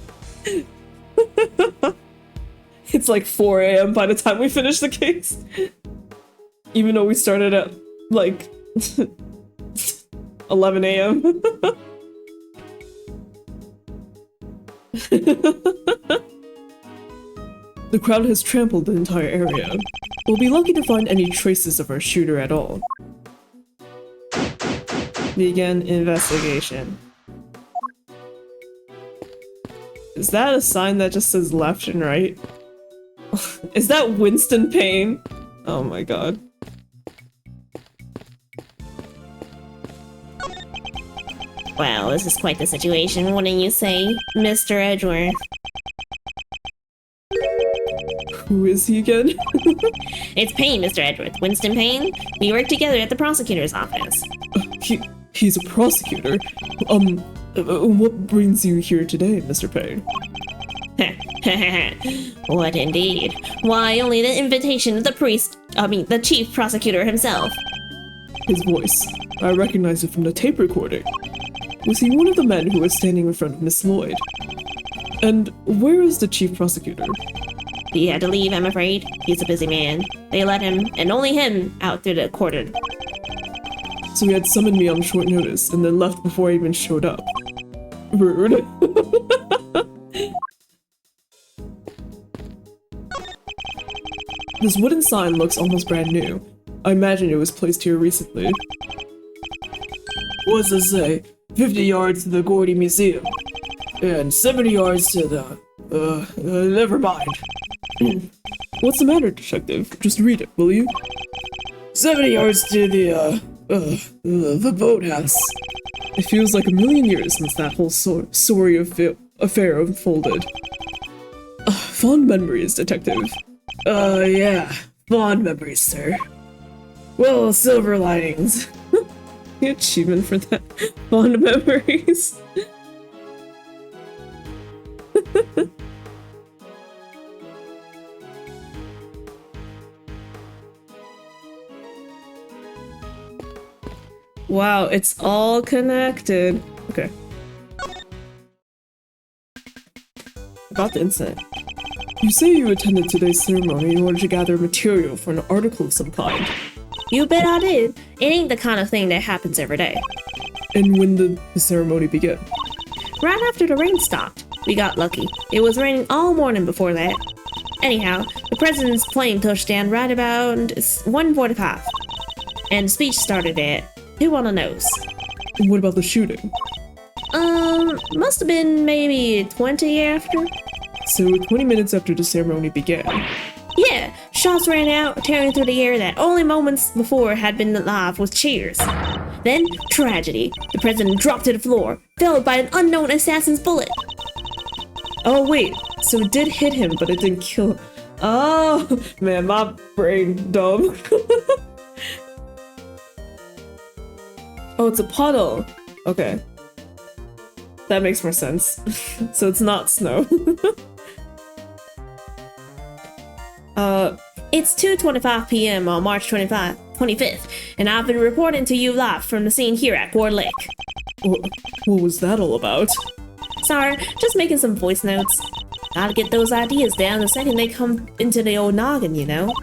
It's like 4 a.m. by the time we finish the case. Even though we started at like 11 a.m. The crowd has trampled the entire area. We'll be lucky to find any traces of our shooter at all. Begin investigation. Is that a sign that just says left and right? Is that Winston Payne? Oh my god. Well, this is quite the situation, wouldn't you say, Mr. Edgeworth? Who is he again? It's Payne, Mr. Edgeworth. Winston Payne. We work together at the prosecutor's office. He's a prosecutor. What brings you here today, Mr. Payne? What indeed? Why, only the invitation of the chief prosecutor himself. His voice. I recognize it from the tape recording. Was he one of the men who was standing in front of Miss Lloyd? And where is the chief prosecutor? He had to leave, I'm afraid. He's a busy man. They let him, and only him, out through the cordon. So he had summoned me on short notice and then left before I even showed up. Rude. This wooden sign looks almost brand new. I imagine it was placed here recently. What's it say? 50 yards to the Gordy Museum. And 70 yards to the... never mind. What's the matter, detective? Just read it, will you? 70 yards to the boathouse. It feels like a million years since that whole sorry affair unfolded. Fond memories, detective. Yeah. Fond memories, sir. Well, silver linings. The achievement for that. Fond memories. Wow, it's all connected. Okay. About the incident. You say you attended today's ceremony in order to gather material for an article of some kind. You bet I did. It ain't the kind of thing that happens every day. And when did the ceremony begin? Right after the rain stopped. We got lucky. It was raining all morning before that. Anyhow, the president's plane touched down right about 1:45. And the speech started at... Who wanna knows? And what about the shooting? Must have been maybe 20 after. So 20 minutes after the ceremony began. Yeah, shots ran out, tearing through the air that only moments before had been alive with cheers. Then, tragedy. The president dropped to the floor, felled by an unknown assassin's bullet. Oh wait, so it did hit him, but it didn't kill him. Oh, man, my brain dumb. Oh, it's a puddle. Okay. That makes more sense. So it's not snow. It's 2:25 p.m. on March 25th, and I've been reporting to you live from the scene here at Gore Lake. What was that all about? Sorry, just making some voice notes. Gotta get those ideas down the second they come into the old noggin, you know?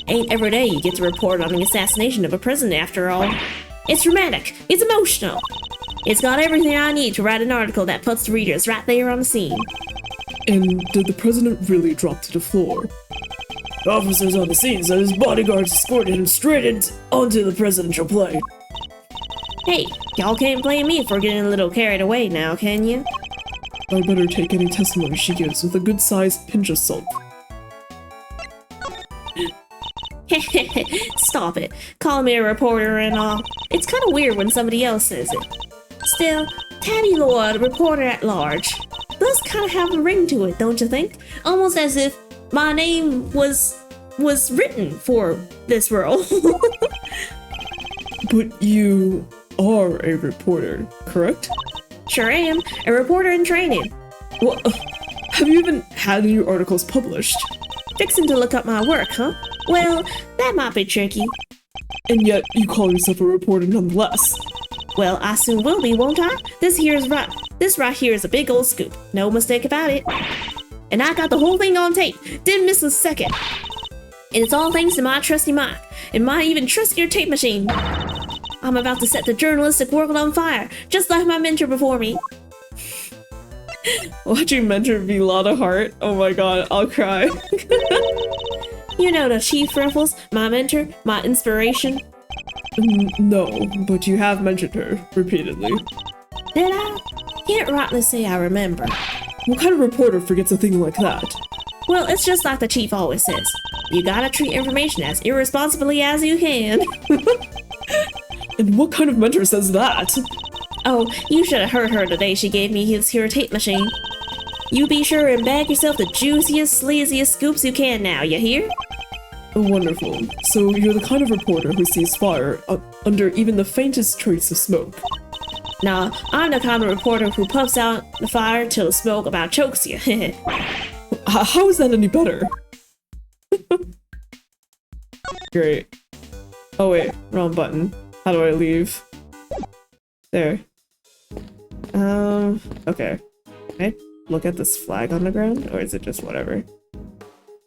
Ain't every day you get to report on the assassination of a president after all. It's dramatic, it's emotional. It's got everything I need to write an article that puts the readers right there on the scene. And did the president really drop to the floor? Officers on the scene said his bodyguards escorted him straight onto the presidential plane. Hey, y'all can't blame me for getting a little carried away now, can you? I'd better take any testimony she gives with a good-sized pinch of salt. Stop it. Call me a reporter and all. It's kind of weird when somebody else says it. Still, Tabby Lloyd, reporter at large. Does kind of have a ring to it, don't you think? Almost as if my name was was written for this role. But you are a reporter, correct? Sure am. A reporter in training. Well, have you even had your articles published? Fixing to look up my work, huh? Well, that might be tricky. And yet you call yourself a reporter nonetheless. Well, I soon will be, won't I? This right here is a big old scoop. No mistake about it. And I got the whole thing on tape. Didn't miss a second. And it's all thanks to my trusty mic and my even trustier tape machine. I'm about to set the journalistic world on fire, just like my mentor before me. Watching mentor be Lotta Hart, oh my god, I'll cry. You know the Chief Ruffles, my mentor, my inspiration. No, but you have mentioned her repeatedly. Did I? Can't rightly say I remember. What kind of reporter forgets a thing like that? Well, it's just like the Chief always says. You gotta treat information as irresponsibly as you can. And what kind of mentor says that? Oh, you should have heard her the day she gave me his here tape machine. You be sure and bag yourself the juiciest, sleaziest scoops you can now, you hear? Oh, wonderful. So you're the kind of reporter who sees fire under even the faintest trace of smoke. Nah, I'm the kind of reporter who puffs out the fire till the smoke about chokes you. How is that any better? Great. Oh wait, wrong button. How do I leave? There. Okay. Can I look at this flag on the ground? Or is it just whatever?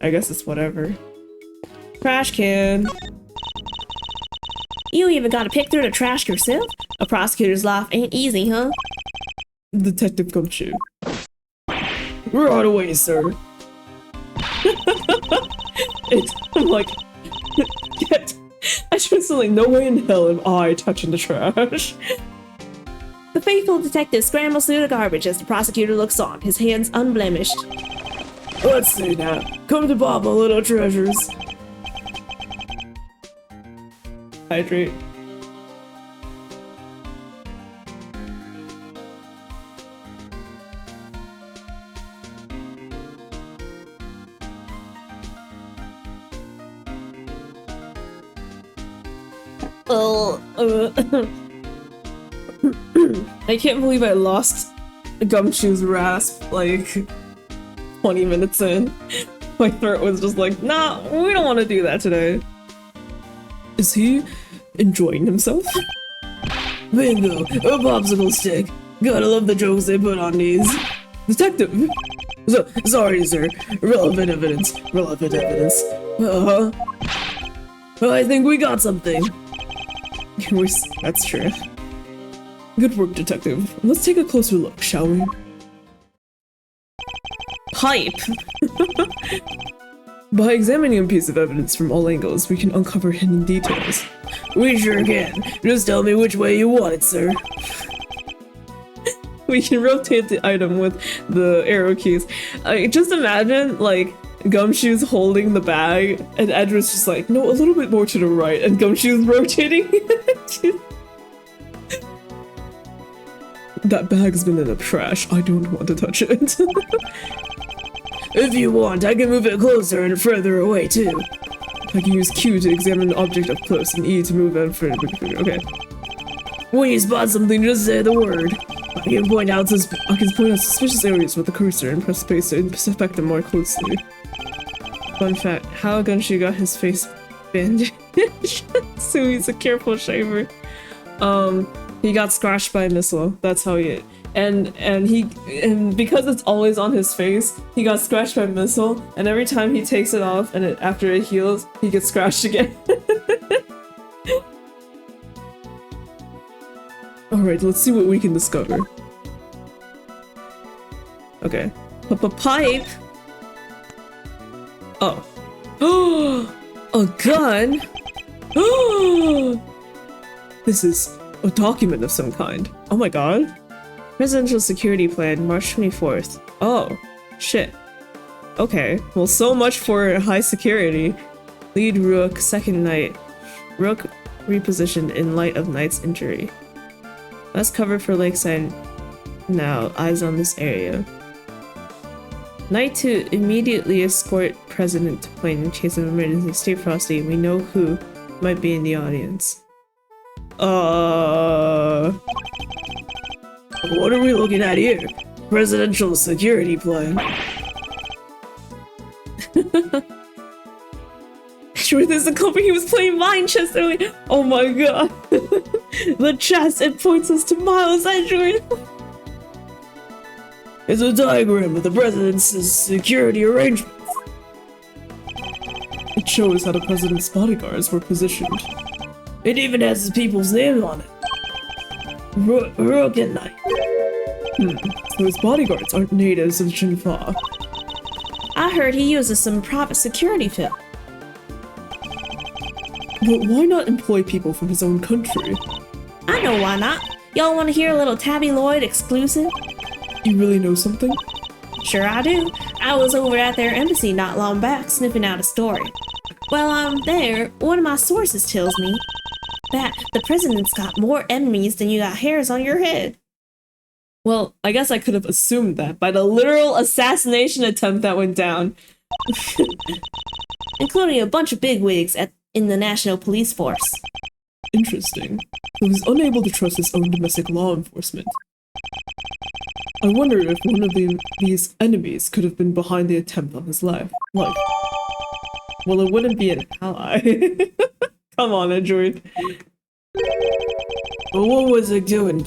I guess it's whatever. Trash can! You even gotta pick through the trash yourself? A prosecutor's life ain't easy, huh? Detective Gumshoe. Right away, sir. I'm like, I just like, no way in hell am I touching the trash. The faithful detective scrambles through the garbage as the prosecutor looks on, his hands unblemished. Let's see now. Come to Papa, little treasures. Hydrate. I can't believe I lost Gumshoe's rasp like 20 minutes in. My throat was just like, nah, we don't want to do that today. Is he enjoying himself? Bingo, a popsicle stick. Gotta love the jokes they put on these. Detective! Sorry, sir. Relevant evidence. Relevant evidence. I think we got something. That's true. Good work, detective. Let's take a closer look, shall we? Pipe! By examining a piece of evidence from all angles, we can uncover hidden details. We sure can. Just tell me which way you want it, sir. We can rotate the item with the arrow keys. Just imagine, like, Gumshoe's holding the bag, and Edward's just like, no, a little bit more to the right, and Gumshoe's rotating. That bag's been in the trash. I don't want to touch it. If you want, I can move it closer and further away, too. I can use Q to examine an object up close, and E to move it further. Okay. When you spot something, just say the word. I can point out suspicious areas with the cursor and press space to inspect them more closely. Fun fact, how Gumshoe got his face bandaged. So he's a careful shaver. He got scratched by a missile. That's how he. And because it's always on his face, he got scratched by a missile. And every time he takes it off, and after it heals, he gets scratched again. All right, let's see what we can discover. Okay, pipe. Oh, a gun. This is a document of some kind. Oh my god. Presidential Security Plan, March 24th. Oh, shit. Okay, well, so much for high security. Lead Rook, second Knight. Rook repositioned in light of Knight's injury. Let's cover for Lakeside now. Eyes on this area. Knight to immediately escort President to plane in case of emergency. Stay frosty. We know who might be in the audience. What are we looking at here? Presidential security plan. Sure, there's a couple he was playing mine chess earlier. Oh my god. The chess, it points us to Miles Edgeworth. It's a diagram of the president's security arrangements. It shows how the president's bodyguards were positioned. It even has his people's name on it. Rook and Knight. So his bodyguards aren't natives of Jinfa. I heard he uses some private security film. But why not employ people from his own country? I know why not. Y'all want to hear a little tabloid exclusive? You really know something? Sure I do. I was over at their embassy not long back sniffing out a story. While I'm there, one of my sources tells me that the president's got more enemies than you got hairs on your head. Well, I guess I could have assumed that by the literal assassination attempt that went down. Including a bunch of bigwigs in the National Police Force. Interesting. He was unable to trust his own domestic law enforcement. I wonder if one of these enemies could have been behind the attempt on his life. Well, it wouldn't be an ally. Come on, Edgeworth. But what was it doing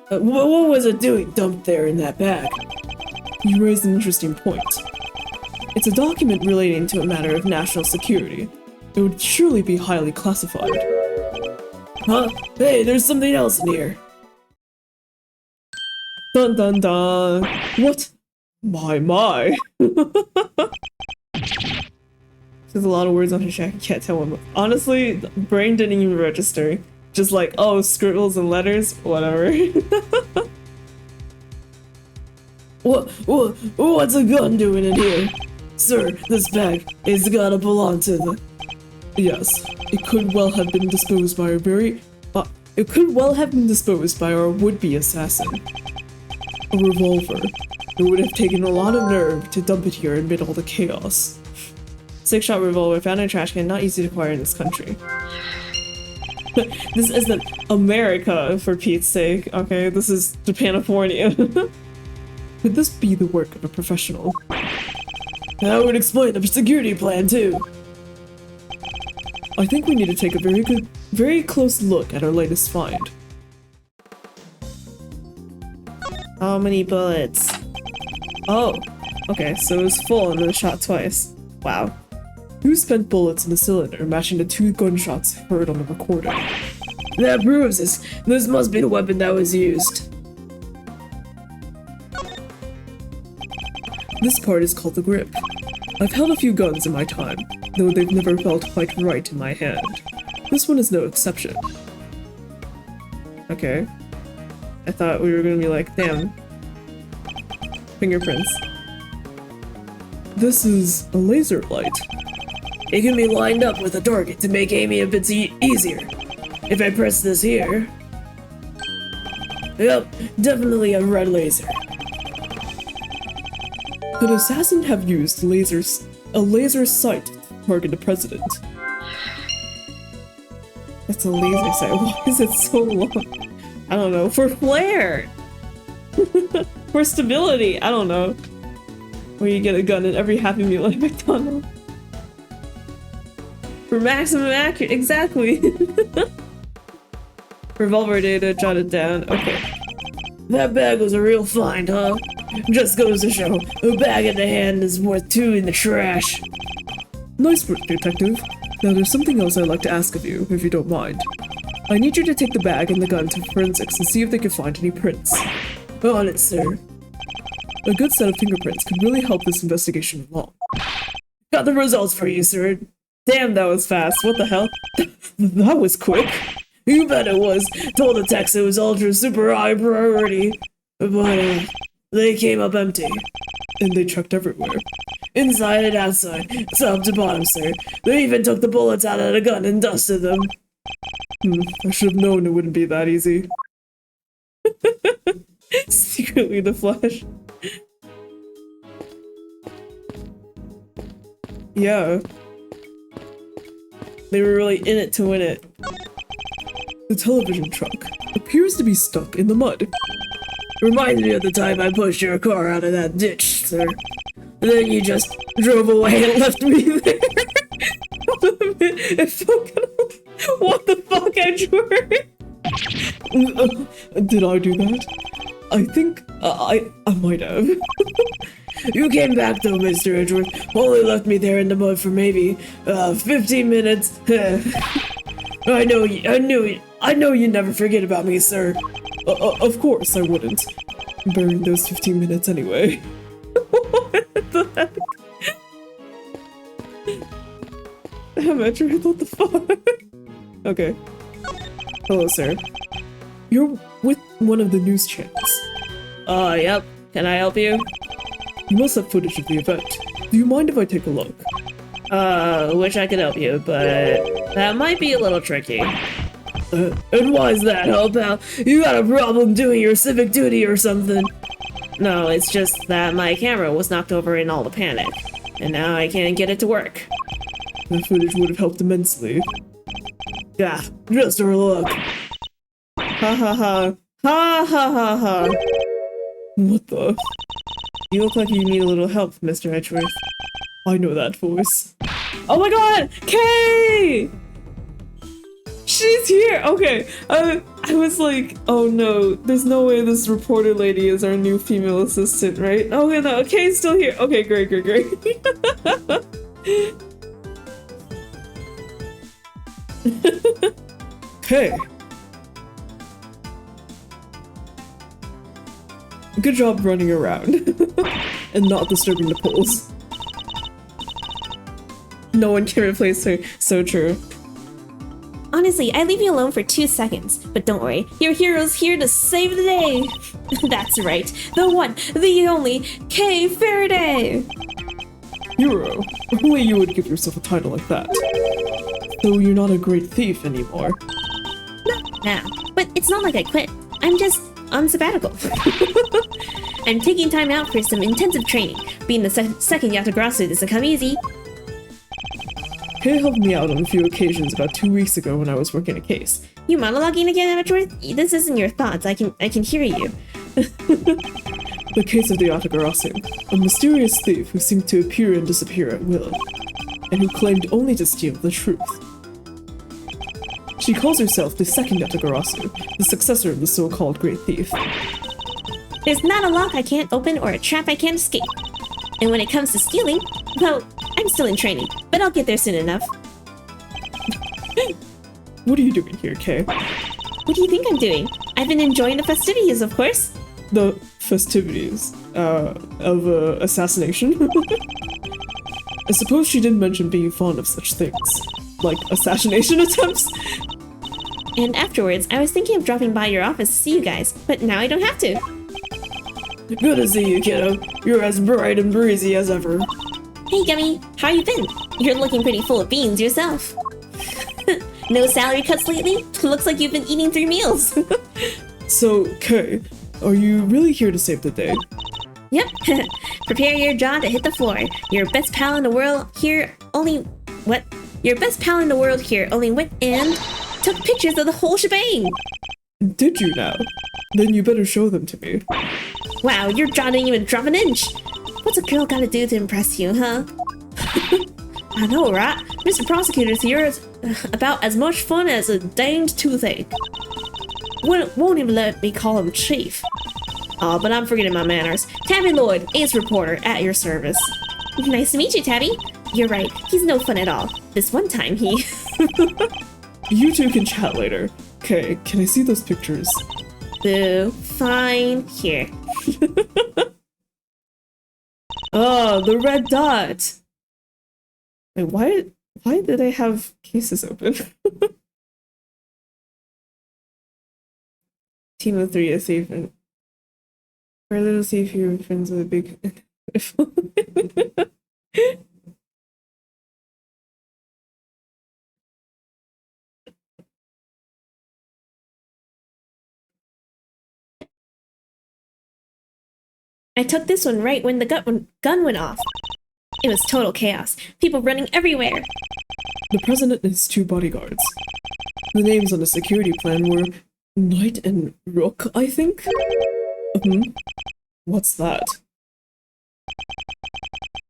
what was it doing dumped there in that bag? You raised an interesting point. It's a document relating to a matter of national security. It would surely be highly classified. Huh? Hey, there's something else in here. Dun dun dun! What? My. There's a lot of words on his jacket, can't tell him. Honestly, the brain didn't even register. Just like, oh, scribbles and letters, whatever. What's a gun doing in here? Sir, this bag is gotta belong to the... Yes, it could well have been disposed by our would-be assassin. A revolver. It would have taken a lot of nerve to dump it here amid all the chaos. 6-shot revolver found in a trash can, not easy to acquire in this country. This isn't America, for Pete's sake, okay? This is Japanifornia. Could this be the work of a professional? That would explain the security plan, too. I think we need to take a very close look at our latest find. How many bullets? Oh, okay, so it was full and then shot twice. Wow. Who spent bullets in the cylinder, matching the 2 gunshots heard on the recording? That proves this must be the weapon that was used. This part is called the grip. I've held a few guns in my time, though they've never felt quite right in my hand. This one is no exception. Okay. I thought we were gonna be like, damn. Fingerprints. This is a laser light. It can be lined up with a target to make aiming a bit easier. If I press this here... Yep, definitely a red laser. Could assassin have used a laser sight to target the president? That's a laser sight. Why is it so long? I don't know. For flair! For stability! I don't know. Where you get a gun in every Happy Meal at McDonald's. For maximum accuracy, exactly. Revolver data, jotted down. Okay. That bag was a real find, huh? Just goes to show, a bag in the hand is worth 2 in the trash. Nice work, detective. Now there's something else I'd like to ask of you, if you don't mind. I need you to take the bag and the gun to forensics and see if they can find any prints. On it, sir. A good set of fingerprints could really help this investigation along. Got the results for you, sir. Damn, that was fast. What the hell? That was quick. You bet it was. Told the techs it was ultra super high priority. But, they came up empty. And they checked everywhere. Inside and outside. Top to bottom, sir. They even took the bullets out of the gun and dusted them. I should have known it wouldn't be that easy. Secretly the Flash. Yeah. They were really in it to win it. The television truck appears to be stuck in the mud. Reminds me of the time I pushed your car out of that ditch, sir. And then you just drove away and left me there. It's so good. What the fuck, Edgeworth? Did I do that? I think I might have. You came back though, Mr. Edgeworth. Only left me there in the mud for maybe 15 minutes. I know you never forget about me, sir. Of course I wouldn't. I'm burying those 15 minutes anyway. What the heck? Damn, Edgeworth, what the fuck? Okay. Hello, sir. You're with one of the news channels. Yep. Can I help you? You must have footage of the event. Do you mind if I take a look? Wish I could help you, but that might be a little tricky. And why's that, huh, pal? You got a problem doing your civic duty or something? No, it's just that my camera was knocked over in all the panic, and now I can't get it to work. That footage would have helped immensely. Yeah, just her luck. Ha ha ha. Ha ha ha ha. What the? You look like you need a little help, Mr. Edgeworth. I know that voice. Oh my god! Kay! She's here! Okay, I was like, oh no, there's no way this reporter lady is our new female assistant, right? Oh no, Kay's still here. Okay, great. Kay! Good job running around and not disturbing the polls. No one can replace her. So true. Honestly, I leave you alone for 2 seconds, but don't worry, your hero's here to save the day! That's right, the one, the only, Kay Faraday! Hero? Only you would give yourself a title like that. Though you're not a great thief anymore. Not now, but it's not like I quit. I'm just on sabbatical. I'm taking time out for some intensive training. Being the second Yatagarasu doesn't come easy. Kay helped me out on a few occasions about 2 weeks ago when I was working a case. You monologuing again, Edgeworth? This isn't your thoughts. I can hear you. The case of the Yatagarasu, a mysterious thief who seemed to appear and disappear at will, and who claimed only to steal the truth. She calls herself the second Yatagarasu, the successor of the so-called Great Thief. There's not a lock I can't open or a trap I can't escape. And when it comes to stealing, well, I'm still in training, but I'll get there soon enough. What are you doing here, Kay? What do you think I'm doing? I've been enjoying the festivities, of course. The festivities, of, assassination? I suppose she didn't mention being fond of such things. Like, assassination attempts? And afterwards, I was thinking of dropping by your office to see you guys, but now I don't have to. Good to see you, kiddo. You're as bright and breezy as ever. Hey, Gummy, how you been? You're looking pretty full of beans yourself. No salary cuts lately? Looks like you've been eating 3 meals. So, Kay, are you really here to save the day? Yep. Prepare your jaw to hit the floor. Your best pal in the world here only... What? Your best pal in the world here only went and took pictures of the whole shebang. Did you now? Then you better show them to me. Wow, your jaw didn't even drop an inch. What's a girl gotta do to impress you, huh? I know, right? Mr. Prosecutor's here is about as much fun as a danged toothache. Won't even let me call him Chief. Oh, but I'm forgetting my manners. Tabby Lloyd, ace reporter, at your service. Nice to meet you, Tabby. You're right, he's no fun at all. This one time he... You two can chat later. Kay, can I see those pictures? Boo. Fine. Here. Ah, the red dot! Wait, why did I have cases open? Team of 3 is safe and... For a little safe here with friends with a big... I took this one right when the gun went off. It was total chaos. People running everywhere. The president and his 2 bodyguards. The names on the security plan were Knight and Rook, I think? What's that?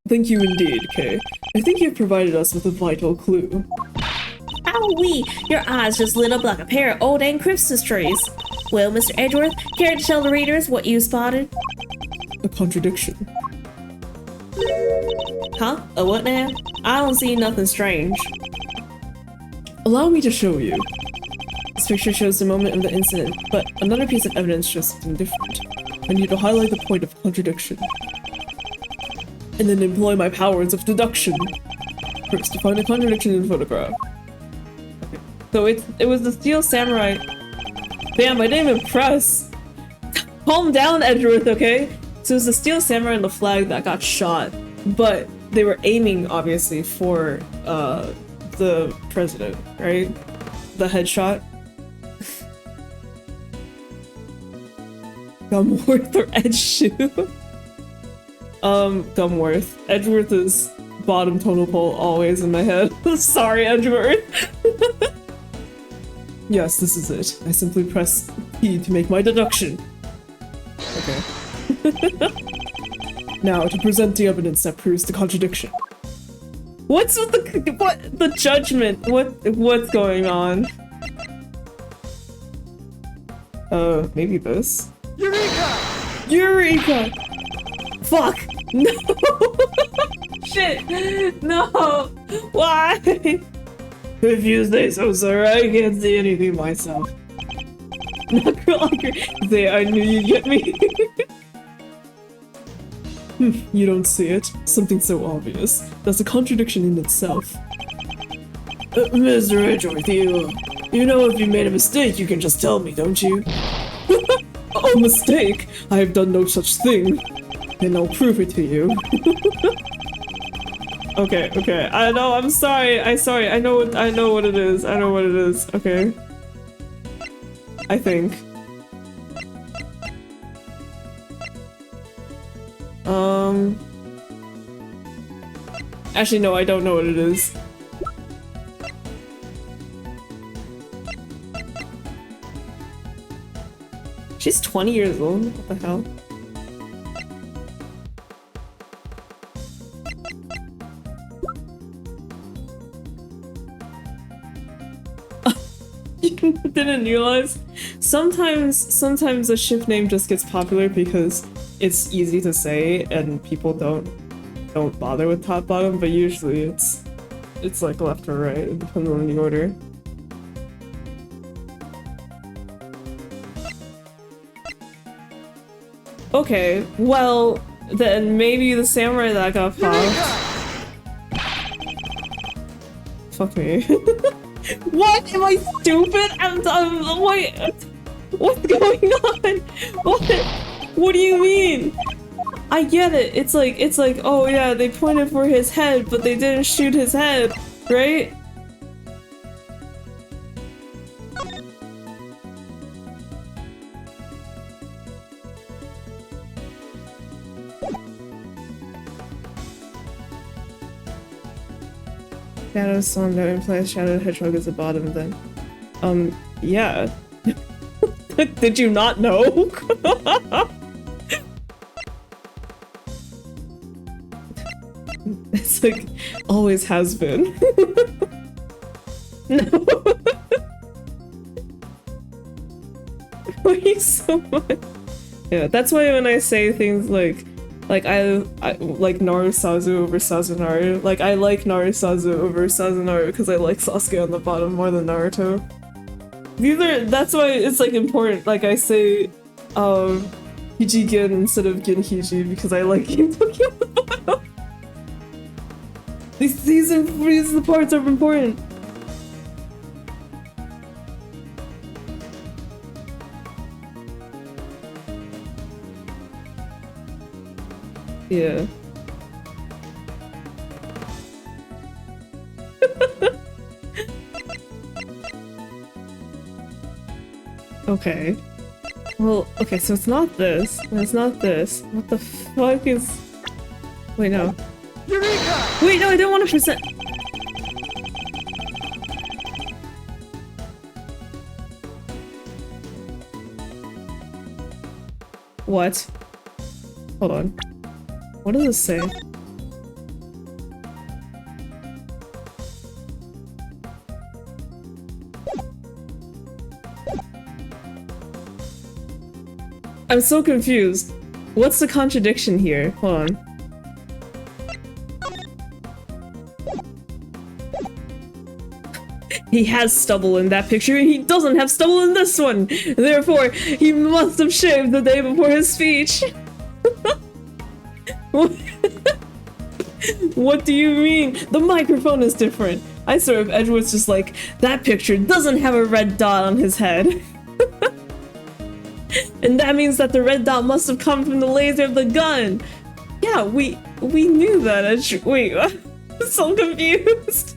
Thank you indeed, Kay. I think you've provided us with a vital clue. Owie! Your eyes just lit up like a pair of old dang Christmas trees. Well, Mr. Edgeworth, care to tell the readers what you spotted? A contradiction. Huh? A what now? I don't see nothing strange. Allow me to show you. This picture shows the moment of the incident, but another piece of evidence shows something different. I need to highlight the point of contradiction. And then employ my powers of deduction. First, to find a contradiction in the photograph. Okay. So it was the Steel Samurai. Damn, I didn't even press. Calm down, Edgeworth, okay? So it was the Steel Samurai and the flag that got shot, but they were aiming, obviously, for the president, right? The headshot. Gumworth or Edgeshoe? Gumworth. Edgeworth is bottom total pole always in my head. Sorry, Edgeworth. Yes, this is it. I simply press P to make my deduction. Okay. Now, to present the evidence that proves the contradiction. What's with the judgment? What's going on? Maybe this. Eureka! Eureka! Fuck! No! Shit! No! Why? If you say so, sir, I can't see anything myself. Not longer say I knew you'd get me. You don't see it. Something so obvious. That's a contradiction in itself. Mr. Edgeworth, you know if you made a mistake, you can just tell me, don't you? Oh, mistake! I have done no such thing. And I'll prove it to you. Okay. I know, I'm sorry. I know what it is. Okay. I think. Actually, no, I don't know what it is. She's 20 years old? What the hell? You didn't realize? Sometimes a ship name just gets popular because it's easy to say and people don't bother with top bottom, but usually it's like left or right. It depends on the order. Okay, well, then maybe the samurai that got popped. Fuck me. What? Am I stupid? Wait. What's going on? What do you mean? I get it. It's like, oh yeah, they pointed for his head, but they didn't shoot his head, right? Shadow song that implies Shadow Hedgehog is the bottom then. Yeah. Did you not know? It's like, always has been. No. Why are you so much? Yeah, that's why when I say things like I like Narusazu over Sasunaru. Like I like Narusazu over Sasunaru because I like Sasuke on the bottom more than Naruto. That's why it's like important. Like I say Hiji Gin instead of Gin Hiji because I like Gintoki on the bottom. These parts are important. Yeah. Okay. Well, okay, so it's not this. And it's not this. What the fuck is... Wait, no. Eureka! Wait, no, I don't want to present. What? Hold on. What does this say? I'm so confused. What's the contradiction here? Hold on. He has stubble in that picture, and he doesn't have stubble in this one! Therefore, he must have shaved the day before his speech! What do you mean? The microphone is different! I swear if Edgeworth's just like, that picture doesn't have a red dot on his head. And that means that the red dot must have come from the laser of the gun! Yeah, we knew that. Wait, I'm so confused.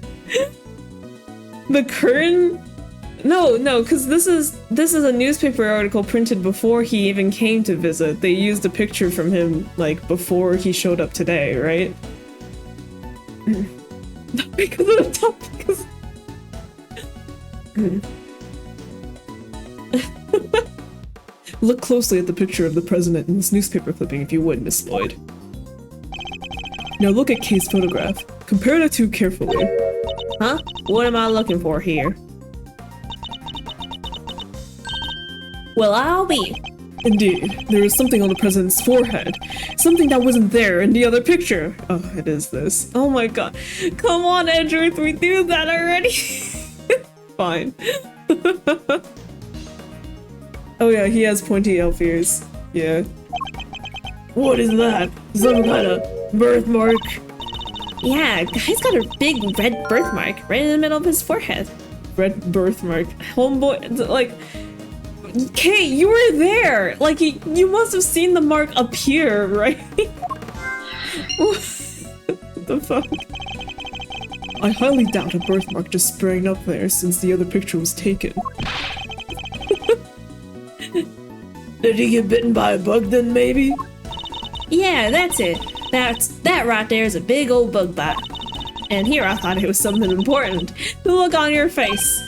The current? No, because this is a newspaper article printed before he even came to visit. They used a picture from him, like, before he showed up today, right? Not because of the top, because... Look closely at the picture of the president in this newspaper clipping if you would, Miss Lloyd. Now look at Kay's photograph. Compare the two carefully. Huh? What am I looking for here? Well, I'll be. Indeed, there is something on the president's forehead. Something that wasn't there in the other picture. Oh, it is this. Oh my god. Come on, Edgeworth, we knew that already. Fine. Oh yeah, he has pointy elf ears. Yeah. What is that? Some kind of birthmark? Yeah, guy's got a big red birthmark right in the middle of his forehead. Red birthmark. Homeboy, like... Kay, you were there! Like, you must have seen the mark appear, right? What the fuck? I highly doubt a birthmark just sprang up there since the other picture was taken. Did he get bitten by a bug then, maybe? Yeah, that's it. That right there is a big old bug bite. And here I thought it was something important. The look on your face.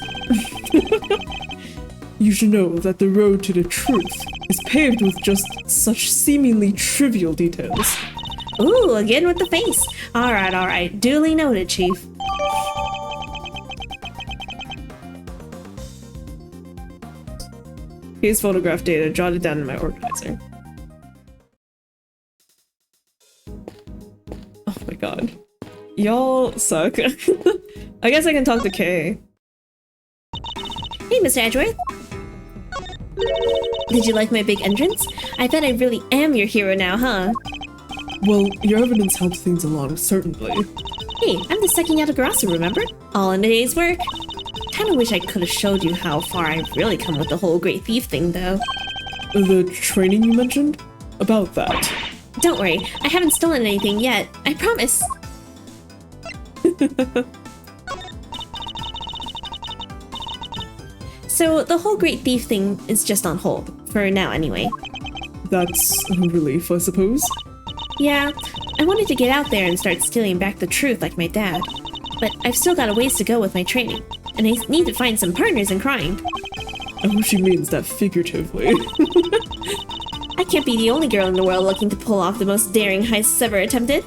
You should know that the road to the truth is paved with just such seemingly trivial details. Ooh, again with the face. Alright. Duly noted, Chief. Here's photograph data, jotted down in my organizer. Oh my god. Y'all suck. I guess I can talk to Kay. Hey, Mr. Edgeworth. Did you like my big entrance? I bet I really am your hero now, huh? Well, your evidence helps things along, certainly. Hey, I'm the second Yatagarasu, remember? All in a day's work. Kinda wish I could've showed you how far I've really come with the whole Great Thief thing, though. The training you mentioned? About that. Don't worry, I haven't stolen anything yet. I promise. So, the whole Great Thief thing is just on hold. For now, anyway. That's a relief, I suppose. Yeah, I wanted to get out there and start stealing back the truth like my dad. But I've still got a ways to go with my training, and I need to find some partners in crime. I hope she means that figuratively. I can't be the only girl in the world looking to pull off the most daring heists ever attempted.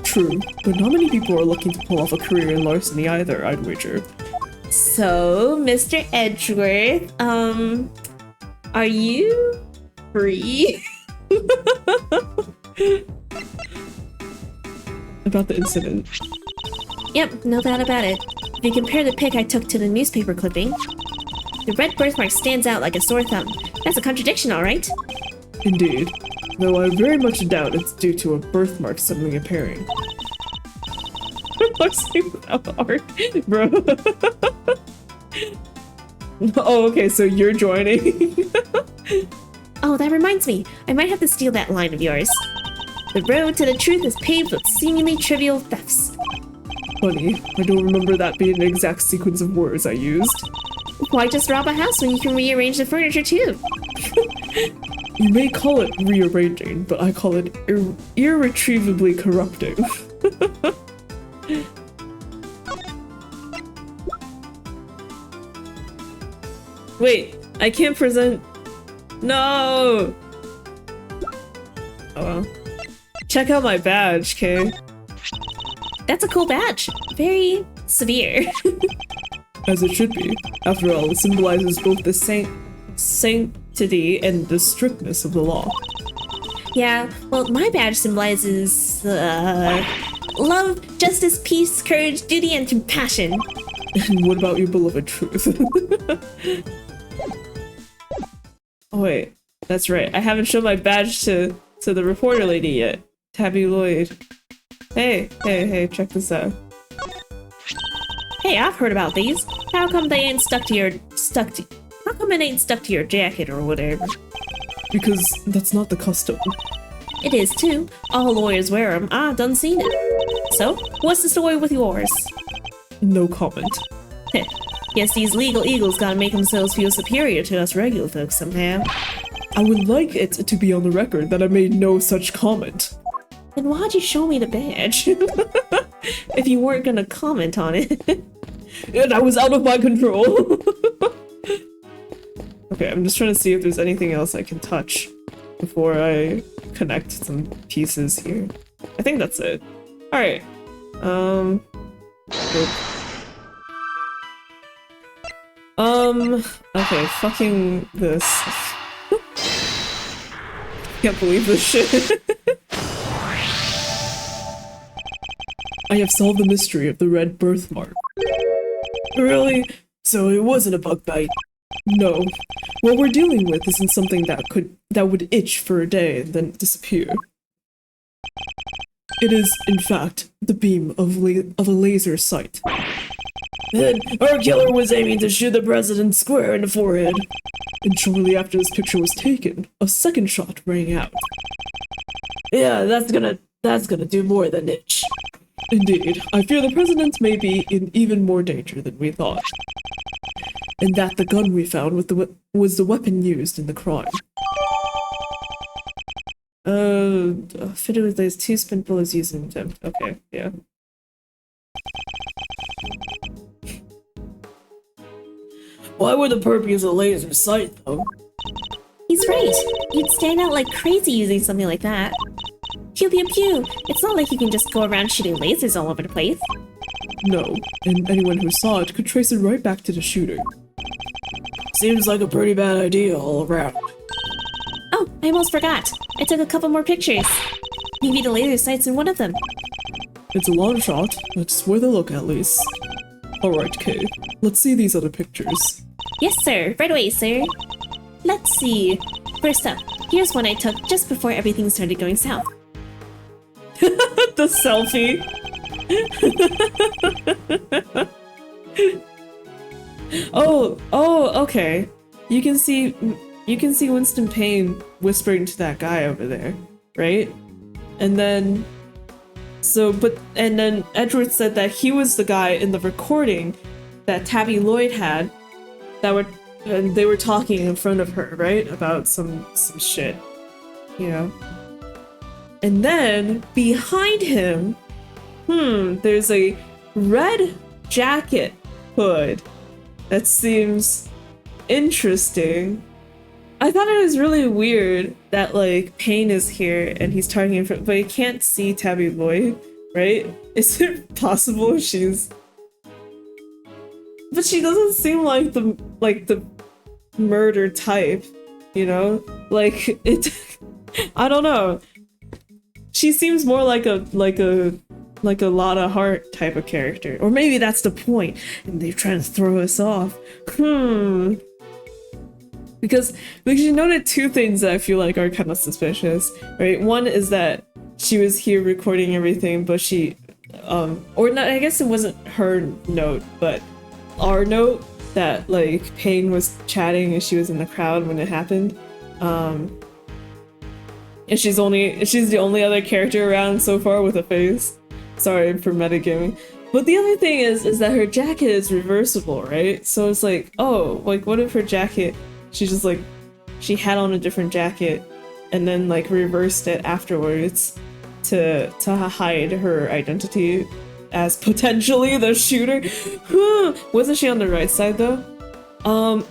True, but not many people are looking to pull off a career in larceny either, I'd wager. So, Mr. Edgeworth, are you free? About the incident. Yep, no doubt about it. If you compare the pic I took to the newspaper clipping, the red birthmark stands out like a sore thumb. That's a contradiction, alright? Indeed. Though I very much doubt it's due to a birthmark suddenly appearing. Art, bro. Oh, okay, so you're joining. Oh, that reminds me. I might have to steal that line of yours. The road to the truth is paved with seemingly trivial thefts. Funny, I don't remember that being an exact sequence of words I used. Why just rob a house when you can rearrange the furniture too? You may call it rearranging, but I call it irretrievably corrupting. Wait, I can't present. No! Oh well. Check out my badge, Kay. That's a cool badge. Very severe. As it should be. After all, it symbolizes both the sanctity and the strictness of the law. Yeah, well, my badge symbolizes love, justice, peace, courage, duty, and compassion. And what about your beloved truth? Oh wait, that's right. I haven't shown my badge to the reporter lady yet. Tabby Lloyd. Hey, check this out. Hey, I've heard about these. How come they ain't stuck to your How come it ain't stuck to your jacket or whatever? Because that's not the custom. It is too. All lawyers wear them. I done seen it. So, what's the story with yours? No comment. Heh. Guess these legal eagles gotta make themselves feel superior to us regular folks somehow. I would like it to be on the record that I made no such comment. Then why'd you show me the badge? If you weren't gonna comment on it. And I was out of my control. Okay, I'm just trying to see if there's anything else I can touch before I connect some pieces here. I think that's it. Alright. Nope. Okay, fucking this. Can't believe this shit. I have solved the mystery of the red birthmark. Really? So it wasn't a bug bite? No. What we're dealing with isn't something that would itch for a day and then disappear. It is, in fact, the beam of a laser sight. Then our killer was aiming to shoot the president square in the forehead. And shortly after this picture was taken, a second shot rang out. Yeah, that's gonna do more than itch. Indeed, I fear the president may be in even more danger than we thought. And that the gun we found was the weapon used in the crime. Fitted with those 2 spent bullets used in attempt. Okay, yeah. Why would the perp use a laser sight, though? He's right. You'd stand out like crazy using something like that. Pew pew pew. It's not like you can just go around shooting lasers all over the place. No, and anyone who saw it could trace it right back to the shooter. Seems like a pretty bad idea all around. Oh, I almost forgot. I took a couple more pictures. Maybe the laser sight's in one of them. It's a long shot, but it's worth a look at least. Alright, Kay, let's see these other pictures. Yes, sir. Right away, sir. Let's see. First up, here's one I took just before everything started going south. The selfie! Oh, okay. You can see Winston Payne whispering to that guy over there, right? And then then Edward said that he was the guy in the recording that Tabby Lloyd had and they were talking in front of her, right? About some shit, you know? And then behind him, there's a red jacket hood that seems interesting. I thought it was really weird that, like, Payne is here and he's talking in front, but you can't see Tabby Lloyd, right? Is it possible she's... But she doesn't seem like the murder type, you know? Like, it... I don't know. She seems more like a Lotta Hart type of character. Or maybe that's the point, and they're trying to throw us off. Because you noted 2 things that I feel like are kind of suspicious, right? One is that she was here recording everything, but she, or not, I guess it wasn't her note, but our note that, like, Payne was chatting and she was in the crowd when it happened. And she's the only other character around so far with a face. Sorry for metagaming. But the other thing is that her jacket is reversible, right? So it's like, oh, like, what if her jacket, she had on a different jacket and then, like, reversed it afterwards? to hide her identity as potentially the shooter. Wasn't she on the right side though?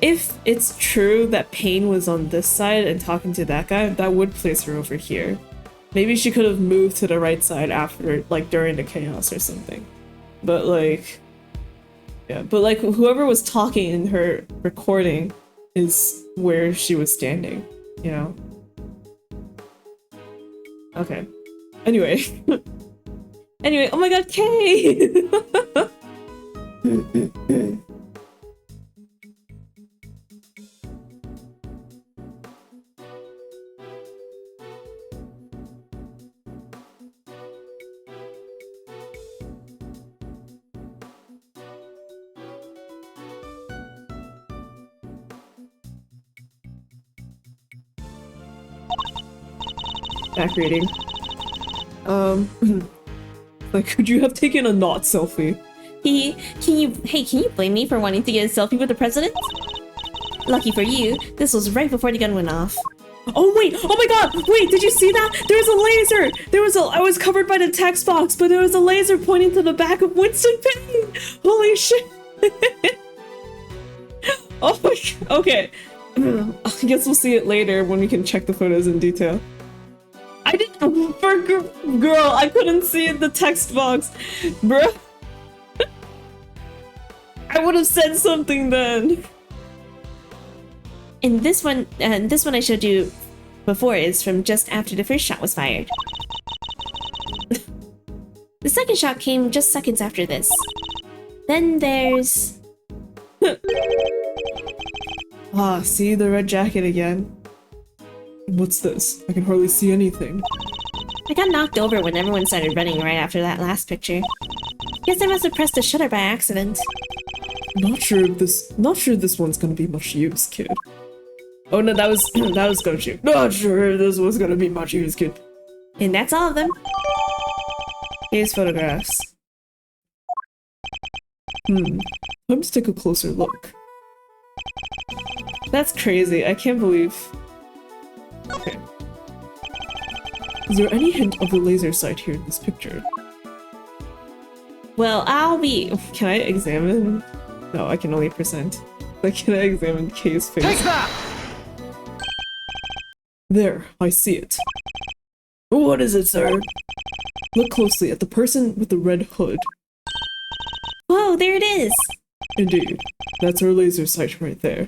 If it's true that Pain was on this side and talking to that guy, that would place her over here. Maybe she could have moved to the right side after, like, during the chaos or something. But, like... Yeah, but, like, whoever was talking in her recording is where she was standing, you know? Okay. Anyway. Anyway, oh my god, Kay! Back reading. Like, could you have taken a not selfie? Can you blame me for wanting to get a selfie with the president? Lucky for you, this was right before the gun went off. Oh wait! Oh my god! Wait, did you see that? There was a laser! I was covered by the text box, but there was a laser pointing to the back of Winston Payne! Holy shit! Oh my god. Okay. I guess we'll see it later when we can check the photos in detail. I didn't- for girl, I couldn't see in the text box. Bruh. I would have said something then. And this one I showed you before is from just after the first shot was fired. The second shot came just seconds after this. Then there's... Ah, see the red jacket again. What's this? I can hardly see anything. I got knocked over when everyone started running right after that last picture. Guess I must have pressed the shutter by accident. Not sure this one's gonna be much use, kid. Oh no, that was Gochu. Not sure this was gonna be much use, kid. And that's all of them. Here's photographs. Time to take a closer look. That's crazy. I can't believe. Okay. Is there any hint of the laser sight here in this picture? Well, Can I examine? No, I can only present. Like, can I examine Kay's face? Take that! There, I see it. What is it, sir? Look closely at the person with the red hood. Whoa, there it is! Indeed, that's our laser sight right there.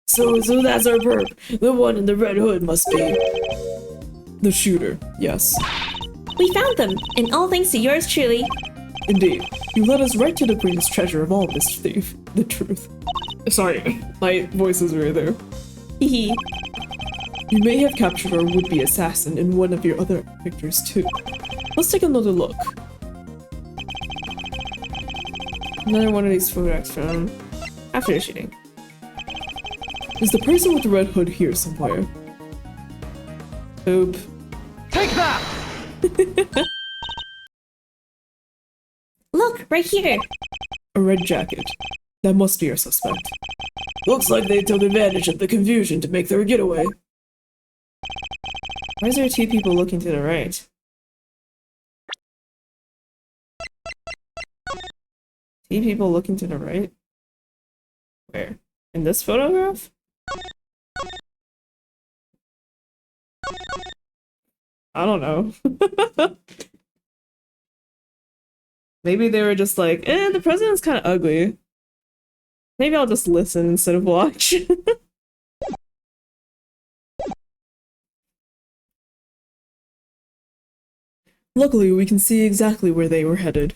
So that's our perp. The one in the red hood must be... The shooter, yes. We found them, and all thanks to yours truly. Indeed, you led us right to the greatest treasure of all, Mr. Thief, the truth. Sorry, my voice is weird there. Hehe. You may have captured our would-be assassin in one of your other pictures too. Let's take another look. Another one of these photographs from after the shooting. Is the person with the red hood here somewhere? Oop. Take that! Look, right here! A red jacket. That must be our suspect. Looks like they took advantage of the confusion to make their getaway. Why is there two people looking to the right? Two people looking to the right? Where? In this photograph? I don't know. Maybe they were just like, the president's kind of ugly. Maybe I'll just listen instead of watch. Luckily, we can see exactly where they were headed.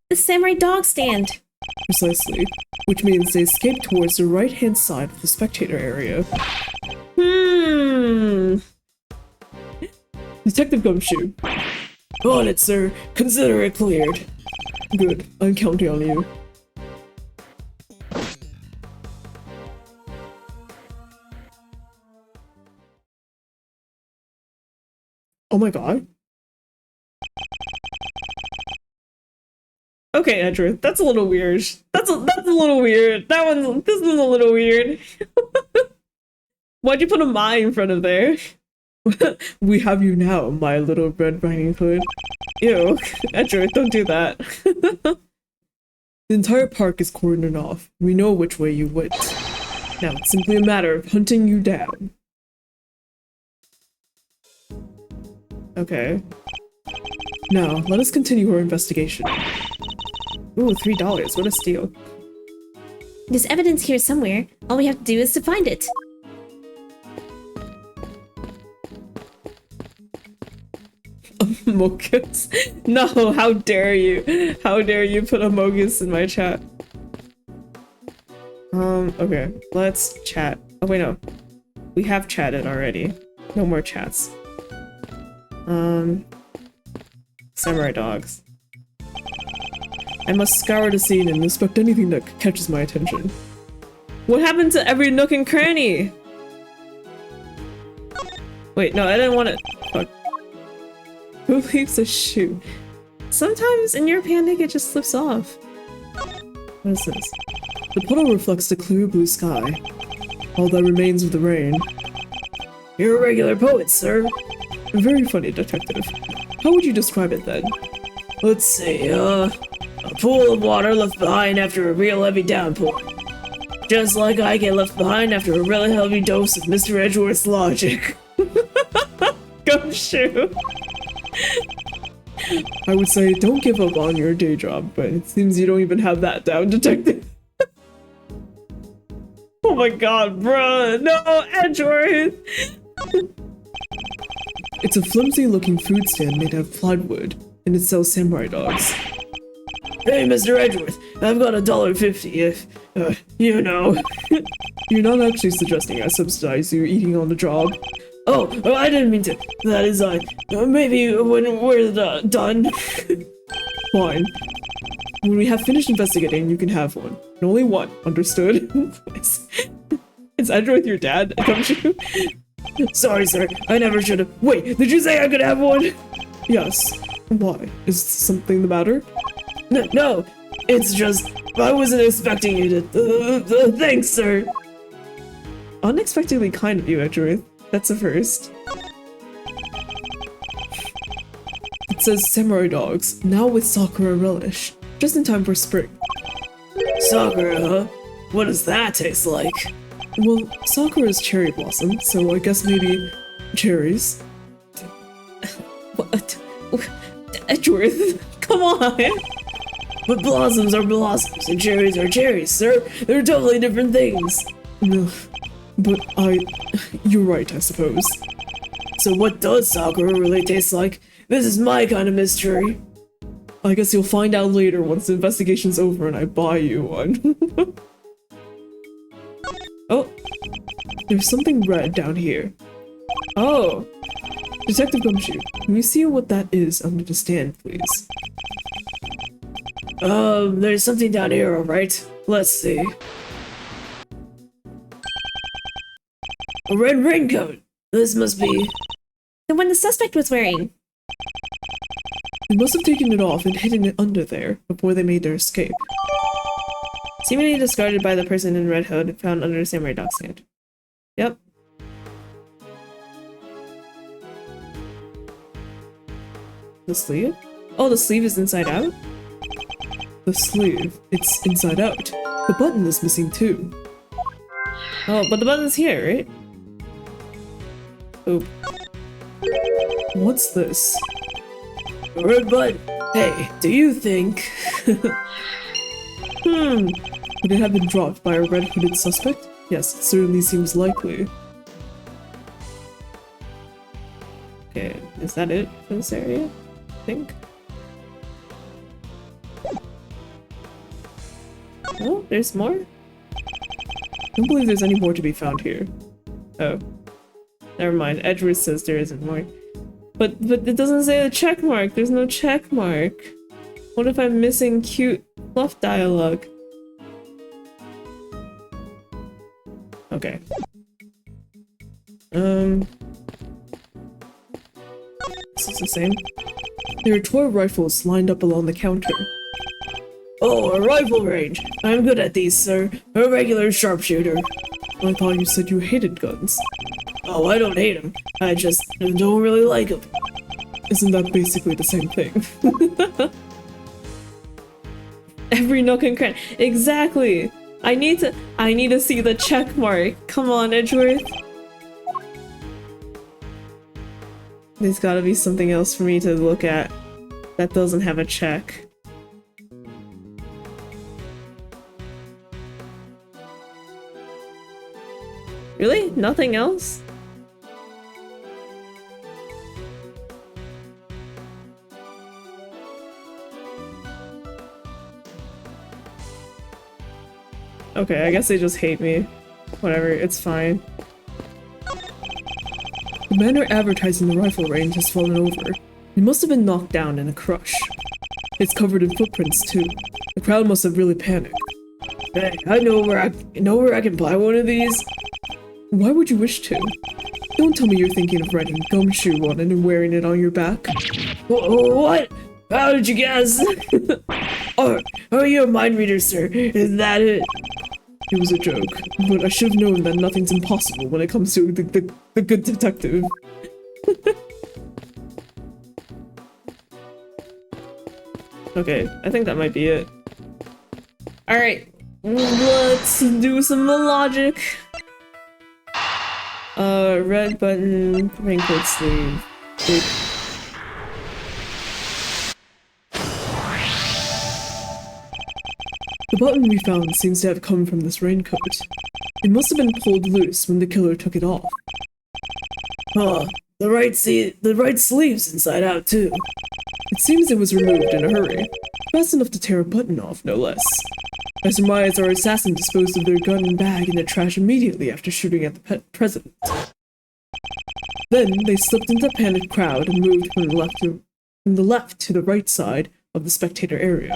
The samurai dog stand! Precisely. Which means they escaped towards the right-hand side of the spectator area. Detective Gumshoe. On it, sir. Consider it cleared. Good. I'm counting on you. Oh my god. Okay, Edward, that's a little weird. That's a little weird. This one's a little weird. Why'd you put a "my" in front of there? We have you now, my little Red Riding Hood. Ew, Edgeworth, don't do that. The entire park is cordoned off. We know which way you went. Now it's simply a matter of hunting you down. Okay. Now, let us continue our investigation. Ooh, $3. What a steal. There's evidence here somewhere. All we have to do is to find it. Mogus. No, how dare you? How dare you put a Mogus in my chat? Okay, let's chat. Oh wait, no. We have chatted already. No more chats. Samurai dogs. I must scour the scene and inspect anything that catches my attention. What happened to every nook and cranny? Wait, no, I didn't want to. Fuck. Who leaves a shoe? Sometimes in your panic it just slips off. What is this? The puddle reflects the clear blue sky. All that remains of the rain. You're a regular poet, sir. A very funny detective. How would you describe it then? Let's see, a pool of water left behind after a real heavy downpour. Just like I get left behind after a really heavy dose of Mr. Edgeworth's logic. Gumshoe! I would say don't give up on your day job, but it seems you don't even have that down, detective. Oh my god, bruh! No, Edgeworth! It's a flimsy-looking food stand made out of plywood, and it sells samurai dogs. Hey, Mr. Edgeworth, I've got $1.50 if, you know. You're not actually suggesting I subsidize you eating on the job? Oh, I didn't mean to. That is, maybe when we're done. Fine. When we have finished investigating, you can have one. And only one, understood? Is Edgeworth your dad? Don't you? Sorry, sir. I never should have. Wait, did you say I could have one? Yes. Why? Is something the matter? No. It's just, I wasn't expecting you to. Thanks, sir. Unexpectedly kind of you, Edgeworth. That's a first. It says samurai dogs, now with Sakura relish. Just in time for spring. Sakura, huh? What does that taste like? Well, Sakura is cherry blossom, so I guess maybe cherries. What? Edgeworth, come on! But blossoms are blossoms and cherries are cherries, sir. They're totally different things. No, but you're right, I suppose. So what does Sakura really taste like? This is my kind of mystery. I guess you'll find out later once the investigation's over and I buy you one. Oh, there's something red down here. Oh, Detective Gumshoe, can you see what that is under the stand, please? There's something down here, alright? Let's see. A red raincoat! This must be... The one the suspect was wearing. They must have taken it off and hidden it under there before they made their escape. Seemingly discarded by the person in red hood found under the samurai dog stand. Yep. The sleeve? Oh, the sleeve is inside out? The sleeve. It's inside out. The button is missing too. Oh, but the button's here, right? Oop. What's this? A red button. Hey, do you think... Would it have been dropped by a red-hooded suspect? Yes, it certainly seems likely. Okay, is that it for this area? I think. Oh, there's more? I don't believe there's any more to be found here. Oh. Never mind, Edgeworth says there isn't more. But it doesn't say a check mark. There's no check mark. What if I'm missing cute fluff dialogue? Okay. This is the same. There are 12 rifles lined up along the counter. Oh, a rifle range. I'm good at these, sir. A regular sharpshooter. I thought you said you hated guns. Oh, I don't hate him. I just don't really like him. Isn't that basically the same thing? Every nook and cranny. Exactly! I need to see the check mark. Come on, Edgeworth. There's gotta be something else for me to look at that doesn't have a check. Really? Nothing else? Okay, I guess they just hate me. Whatever, it's fine. The banner advertising the rifle range has fallen over. It must have been knocked down in a crush. It's covered in footprints too. The crowd must have really panicked. Hey, I know where I can buy one of these. Why would you wish to? Don't tell me you're thinking of writing gumshoe on it and wearing it on your back. What? How did you guess? Oh, you're a mind reader, sir. Is that it? It was a joke, but I should have known that nothing's impossible when it comes to the good detective. Okay, I think that might be it. Alright, let's do some logic. Red button, raincoat sleeve. Wait. The button we found seems to have come from this raincoat. It must have been pulled loose when the killer took it off. Huh. The right sleeve's inside out too. It seems it was removed in a hurry. Fast enough to tear a button off, no less. I surmise our assassin disposed of their gun and bag in the trash immediately after shooting at the president. Then they slipped into a panicked crowd and moved from the left to the right side of the spectator area.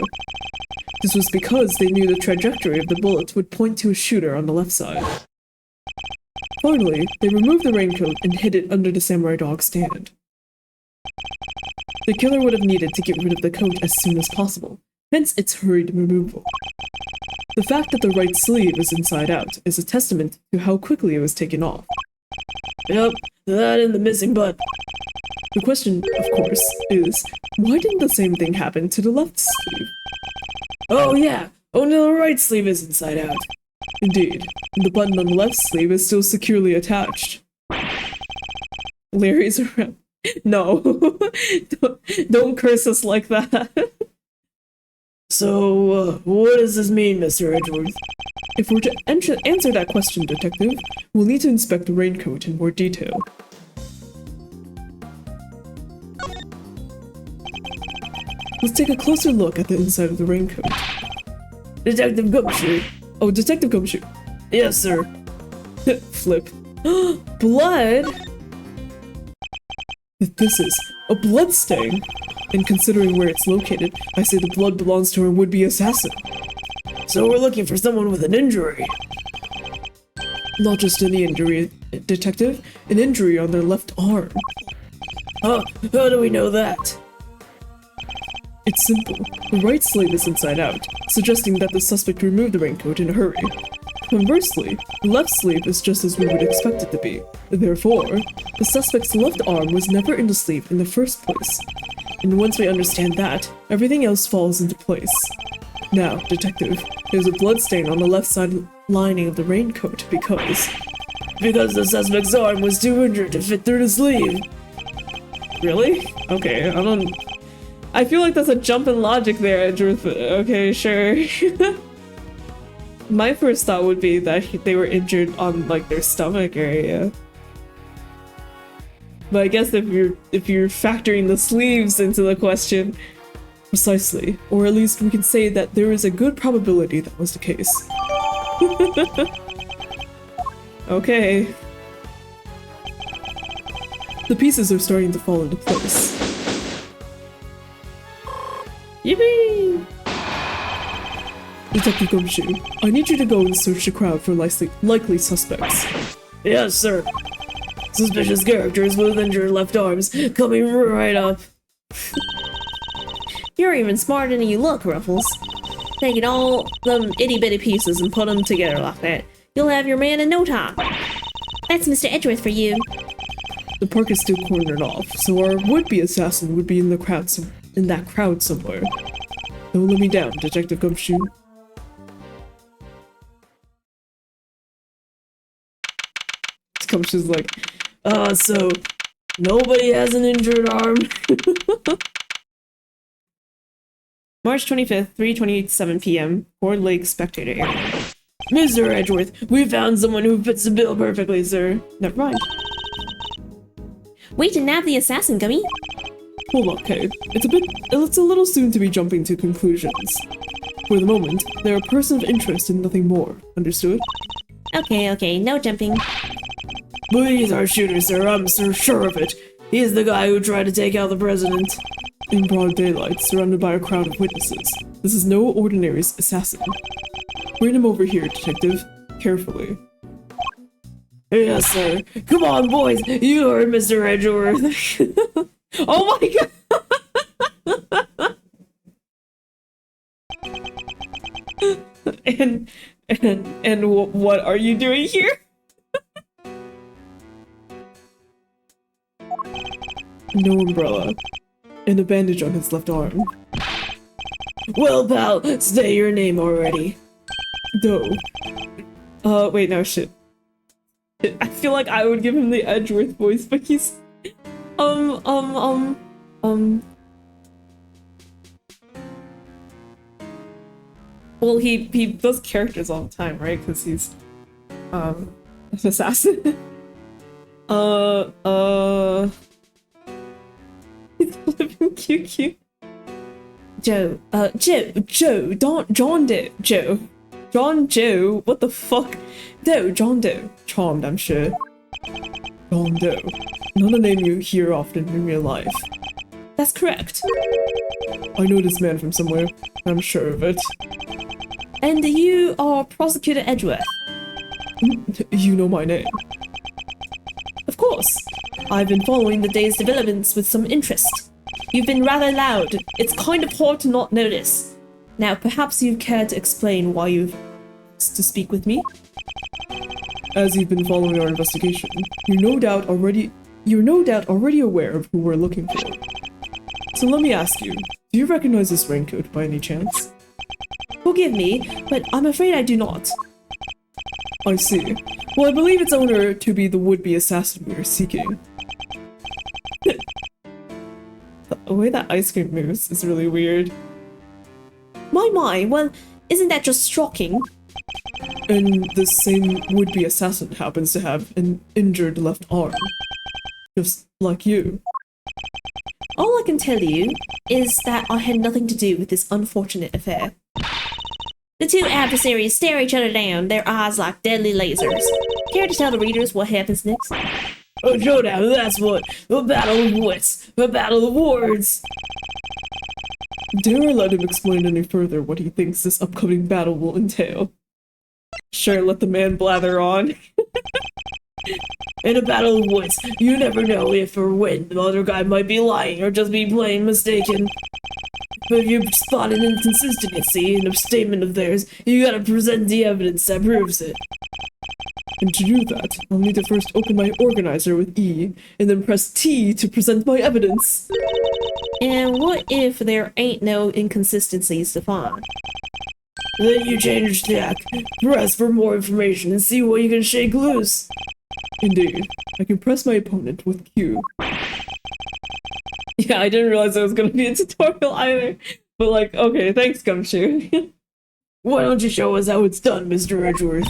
This was because they knew the trajectory of the bullet would point to a shooter on the left side. Finally, they removed the raincoat and hid it under the samurai dog stand. The killer would have needed to get rid of the coat as soon as possible, hence its hurried removal. The fact that the right sleeve is inside out is a testament to how quickly it was taken off. Yep, that and the missing button. The question, of course, is why didn't the same thing happen to the left sleeve? Oh yeah, only the right sleeve is inside out. Indeed, and the button on the left sleeve is still securely attached. Larry's around. No, don't curse us like that. So, what does this mean, Mr. Edgeworth? If we're to answer that question, Detective, we'll need to inspect the raincoat in more detail. Let's take a closer look at the inside of the raincoat. Detective Gumshoe. Oh, Detective Gumshoe. Yes, sir. Flip. Blood? This is a blood stain. And considering where it's located, I say the blood belongs to our would-be assassin. So we're looking for someone with an injury. Not just any injury, Detective. An injury on their left arm. Huh? How do we know that? It's simple. The right sleeve is inside out, suggesting that the suspect removed the raincoat in a hurry. Conversely, the left sleeve is just as we would expect it to be. Therefore, the suspect's left arm was never in the sleeve in the first place. And once we understand that, everything else falls into place. Now, Detective, there's a blood stain on the left side lining of the raincoat because the suspect's arm was too injured to fit through the sleeve. Really? Okay, I feel like that's a jump in logic there, Edgeworth. Okay, sure. My first thought would be that they were injured on, like, their stomach area. But I guess if you're factoring the sleeves into the question, precisely, or at least we can say that there is a good probability that was the case. Okay. The pieces are starting to fall into place. Yippee! Detective Gumshoe, I need you to go and search the crowd for likely suspects. Yes, sir. Suspicious characters with injured left arms coming right up. You're even smarter than you look, Ruffles. Taking all them itty-bitty pieces and put them together like that. You'll have your man in no time. That's Mr. Edgeworth for you. The park is still cornered off, so our would-be assassin would be in the crowd in that crowd somewhere. Don't let me down, Detective Gumshoe. Gumshoe's like, So nobody has an injured arm? March 25th, 3:27 p.m. Ford Lake Spectator Area. Mr. Edgeworth, we found someone who fits the bill perfectly, sir. Never mind. Way to nab the assassin, Gummy. Hold on, Kay. It's a little soon to be jumping to conclusions. For the moment, they're a person of interest and nothing more. Understood? Okay, no jumping. But he's our shooter, sir. I'm so sure of it. He's the guy who tried to take out the president. In broad daylight, surrounded by a crowd of witnesses. This is no ordinary assassin. Bring him over here, detective. Carefully. Yes, sir. Come on, boys. You heard Mr. Edgeworth. Oh my god! and what are you doing here? No umbrella. And a bandage on his left arm. Well, pal, say your name already. Doe. Wait, no, shit. I feel like I would give him the Edgeworth voice, but he's... Well, he does characters all the time, right? Because he's, an assassin. He's living cute. Joe, John Joe, what the fuck? John Doe. Charmed, I'm sure. John Doe. Not a name you hear often in real life. That's correct. I know this man from somewhere. I'm sure of it. And you are Prosecutor Edgeworth. You know my name. Of course. I've been following the day's developments with some interest. You've been rather loud. It's kind of hard to not notice. Now, perhaps you care to explain why you've asked to speak with me? As you've been following our investigation, you're no doubt already aware of who we're looking for. So let me ask you, do you recognize this raincoat by any chance? Forgive me, but I'm afraid I do not. I see. Well, I believe its owner to be the would-be assassin we are seeking. The way that ice cream moves is really weird. My, well, isn't that just shocking? And this same would-be assassin happens to have an injured left arm. Just like you. All I can tell you is that I had nothing to do with this unfortunate affair. The two adversaries stare each other down, their eyes like deadly lasers. Care to tell the readers what happens next? Oh, showdown, that's what. A battle of wits. A battle of words. Dare I let him explain any further what he thinks this upcoming battle will entail? Sure, let the man blather on. In a battle of wits, you never know if or when the other guy might be lying or just be plain mistaken. But if you spot an inconsistency in a statement of theirs, you gotta present the evidence that proves it. And to do that, I'll need to first open my organizer with E, and then press T to present my evidence. And what if there ain't no inconsistencies to find? Then you change tack, press for more information, and see what you can shake loose. Indeed, I can press my opponent with Q. Yeah, I didn't realize it was gonna be a tutorial either. But like, okay, thanks, Gumshoe. Why don't you show us how it's done, Mr. Edgeworth?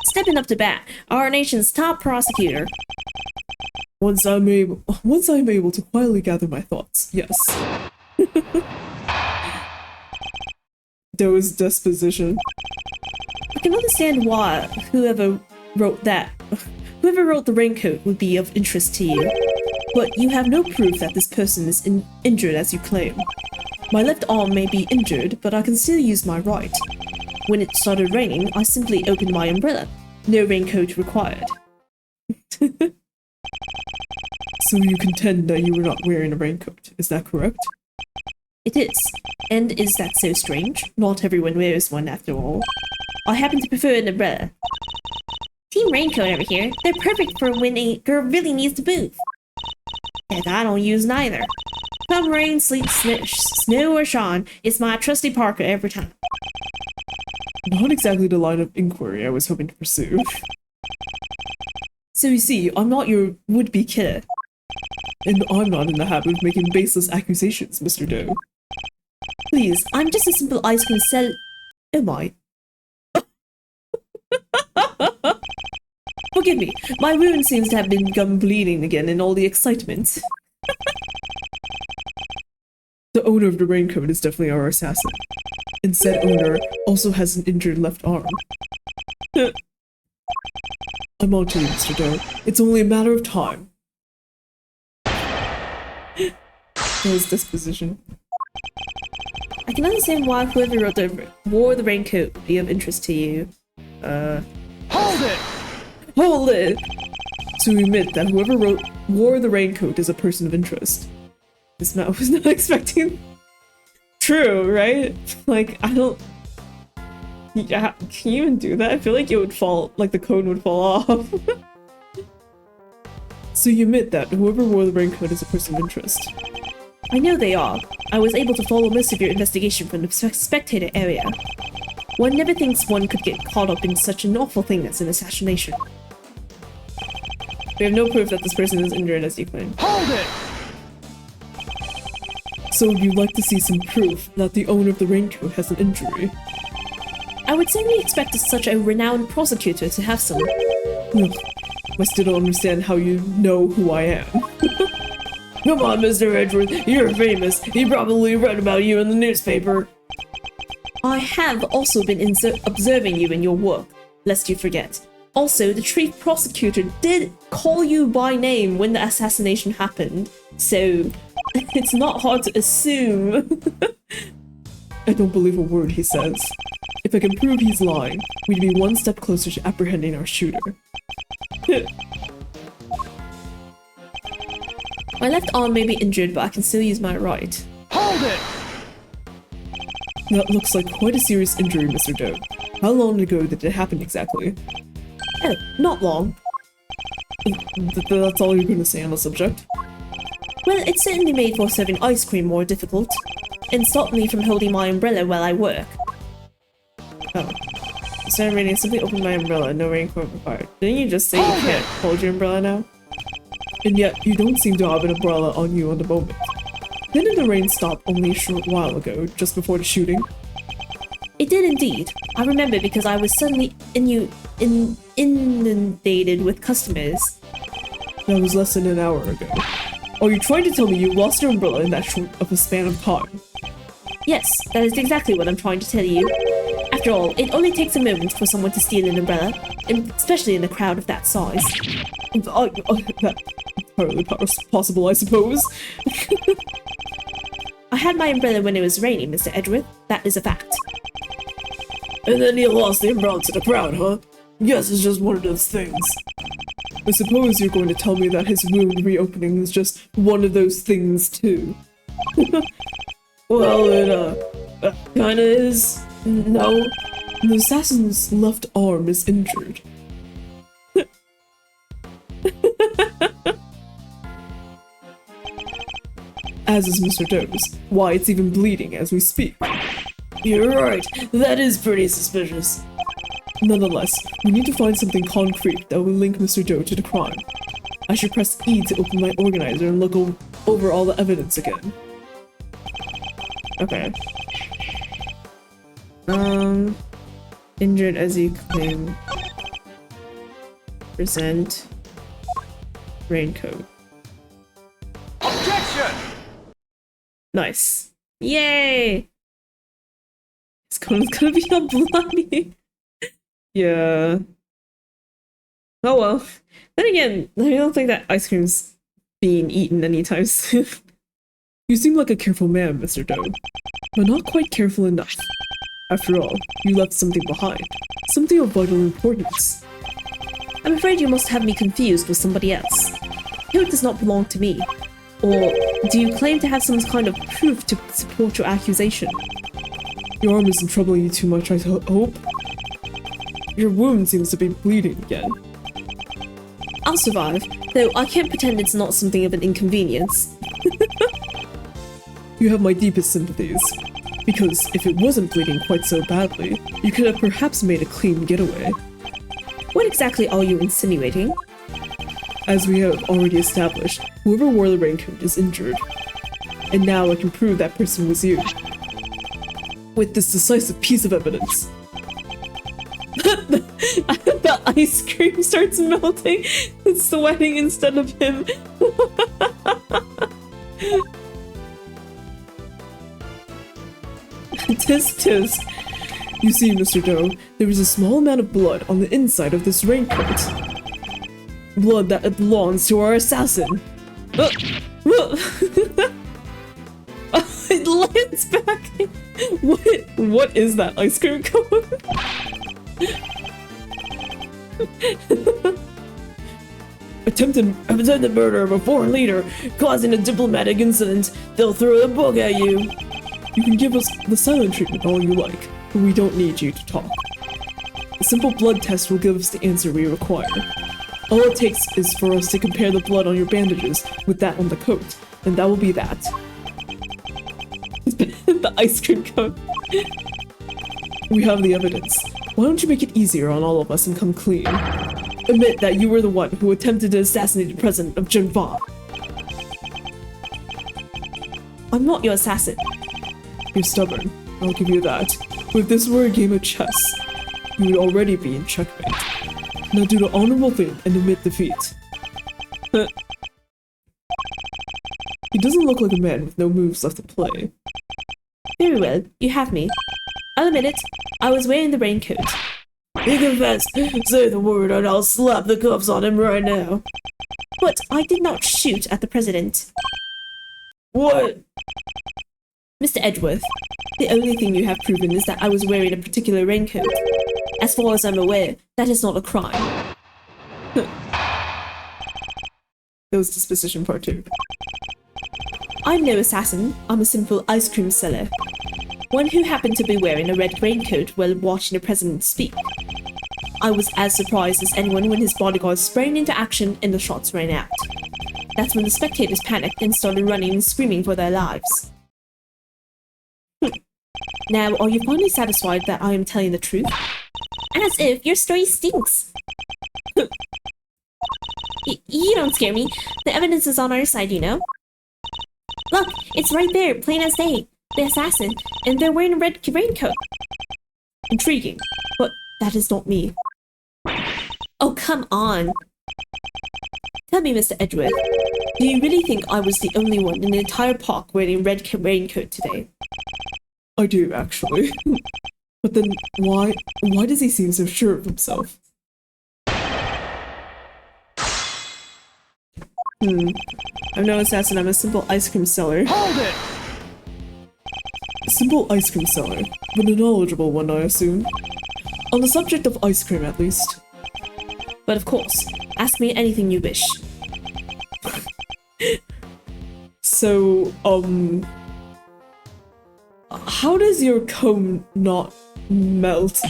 Stepping up to bat, our nation's top prosecutor. Once I'm able to quietly gather my thoughts, yes. Doe's disposition. I can understand why whoever wrote the raincoat would be of interest to you. But you have no proof that this person is injured as you claim. My left arm may be injured, but I can still use my right. When it started raining, I simply opened my umbrella. No raincoat required. So you contend that you were not wearing a raincoat, is that correct? It is. And is that so strange? Not everyone wears one after all. I happen to prefer an umbrella. Team Raincoat over here. They're perfect for when a girl really needs to move. Heck, I don't use neither. Come rain, sleet, snow, or shine, it's my trusty Parker every time. Not exactly the line of inquiry I was hoping to pursue. So you see, I'm not your would-be killer. And I'm not in the habit of making baseless accusations, Mr. Doe. Please, I'm just a simple ice cream sell. Oh my. Forgive me, my wound seems to have begun bleeding again in all the excitement. The owner of the raincoat is definitely our assassin. And said owner also has an injured left arm. I'm on to you, Mr. Doe. It's only a matter of time. His disposition. I can understand why whoever wore the raincoat would be of interest to you. Hold it! Hold it! To admit that whoever wore the raincoat is a person of interest. This man was not expecting. True, right? Like, I don't. Yeah, can you even do that? I feel like it would fall, like the cone would fall off. So you admit that whoever wore the raincoat is a person of interest. I know they are. I was able to follow most of your investigation from the spectator area. One never thinks one could get caught up in such an awful thing as an assassination. We have no proof that this person is injured as you claim. Hold it! So would you like to see some proof that the owner of the raincoat has an injury? I would certainly expect such a renowned prosecutor to have some. Ugh. I still don't understand how you know who I am. Come on, Mr. Edgeworth, you're famous. He probably read about you in the newspaper. I have also been observing you in your work, lest you forget. Also, the chief prosecutor did call you by name when the assassination happened, so it's not hard to assume. I don't believe a word he says. If I can prove he's lying, we'd be one step closer to apprehending our shooter. My left arm may be injured, but I can still use my right. Hold it! That looks like quite a serious injury, Mr. Doe. How long ago did it happen exactly? Oh, not long. That's all you're going to say on the subject? Well, it certainly made for serving ice cream more difficult, and stopped me from holding my umbrella while I work. Oh. Instead of raining, simply open my umbrella, no raincoat required. Didn't you just say you can't hold your umbrella now? And yet, you don't seem to have an umbrella on you at the moment. Didn't the rain stop only a short while ago, just before the shooting? It did indeed. I remember because I was suddenly inundated with customers. That was less than an hour ago. Are you trying to tell me you lost your umbrella in that short of a span of time? Yes, that is exactly what I'm trying to tell you. After all, it only takes a moment for someone to steal an umbrella, and especially in a crowd of that size. That's entirely possible, I suppose. I had my umbrella when it was raining, Mr. Edgeworth. That is a fact. And then you lost the umbrella to the crowd, huh? Yes, it's just one of those things. I suppose you're going to tell me that his wound reopening is just one of those things, too. Well, it, kinda is. No. The assassin's left arm is injured. As is Mr. Doe's. Why, it's even bleeding as we speak. You're right. That is pretty suspicious. Nonetheless, we need to find something concrete that will link Mr. Doe to the crime. I should press E to open my organizer and look over all the evidence again. Okay. Injured as you claim. Present. Raincoat. Objection! Nice. Yay! It's gonna be all bloody. Yeah. Oh well. Then again, I don't think that ice cream's being eaten anytime soon. You seem like a careful man, Mr. Doe, but not quite careful enough. After all, you left something behind. Something of vital importance. I'm afraid you must have me confused with somebody else. Hill does not belong to me. Or do you claim to have some kind of proof to support your accusation? Your arm isn't troubling you too much, I hope? Your wound seems to be bleeding again. I'll survive, though I can't pretend it's not something of an inconvenience. You have my deepest sympathies. Because if it wasn't bleeding quite so badly, you could have perhaps made a clean getaway. What exactly are you insinuating? As we have already established, whoever wore the raincoat is injured. And now I can prove that person was you. With this decisive piece of evidence. The ice cream starts melting. It's sweating instead of him. Tisk tisk. You see, Mr. Doe, there is a small amount of blood on the inside of this raincoat. Blood that belongs to our assassin. It lands back. What is that ice cream cone? Attempted murder of a foreign leader, causing a diplomatic incident. They'll throw a book at you. You can give us the silent treatment all you like, but we don't need you to talk. A simple blood test will give us the answer we require. All it takes is for us to compare the blood on your bandages with that on the coat, and that will be that. The ice cream cone. We have the evidence. Why don't you make it easier on all of us and come clean? Admit that you were the one who attempted to assassinate the president of Genva. I'm not your assassin. You're stubborn, I'll give you that. But if this were a game of chess, you would already be in checkmate. Now do the honorable thing and admit defeat. He doesn't look like a man with no moves left to play. Very well, you have me. I'll admit it. I was wearing the raincoat. He confessed. Say the word and I'll slap the cuffs on him right now. But I did not shoot at the president. What? Mr. Edgeworth, the only thing you have proven is that I was wearing a particular raincoat. As far as I'm aware, that is not a crime. That was disposition part 2. I'm no assassin. I'm a simple ice cream seller. One who happened to be wearing a red raincoat while watching the president speak. I was as surprised as anyone when his bodyguards sprang into action and the shots rang out. That's when the spectators panicked and started running and screaming for their lives. Now, are you finally satisfied that I am telling the truth? As if your story stinks. You don't scare me. The evidence is on our side, you know. Look, it's right there, plain as day. The assassin, and they're wearing a red raincoat. Intriguing, but that is not me. Oh, come on. Tell me, Mr. Edgeworth, do you really think I was the only one in the entire park wearing a red raincoat today? I do, actually. But then, why does he seem so sure of himself? I'm no assassin, I'm a simple ice cream seller. Hold it! A simple ice cream seller, but a knowledgeable one, I assume. On the subject of ice cream, at least. But of course, ask me anything you wish. So, how does your cone not melt?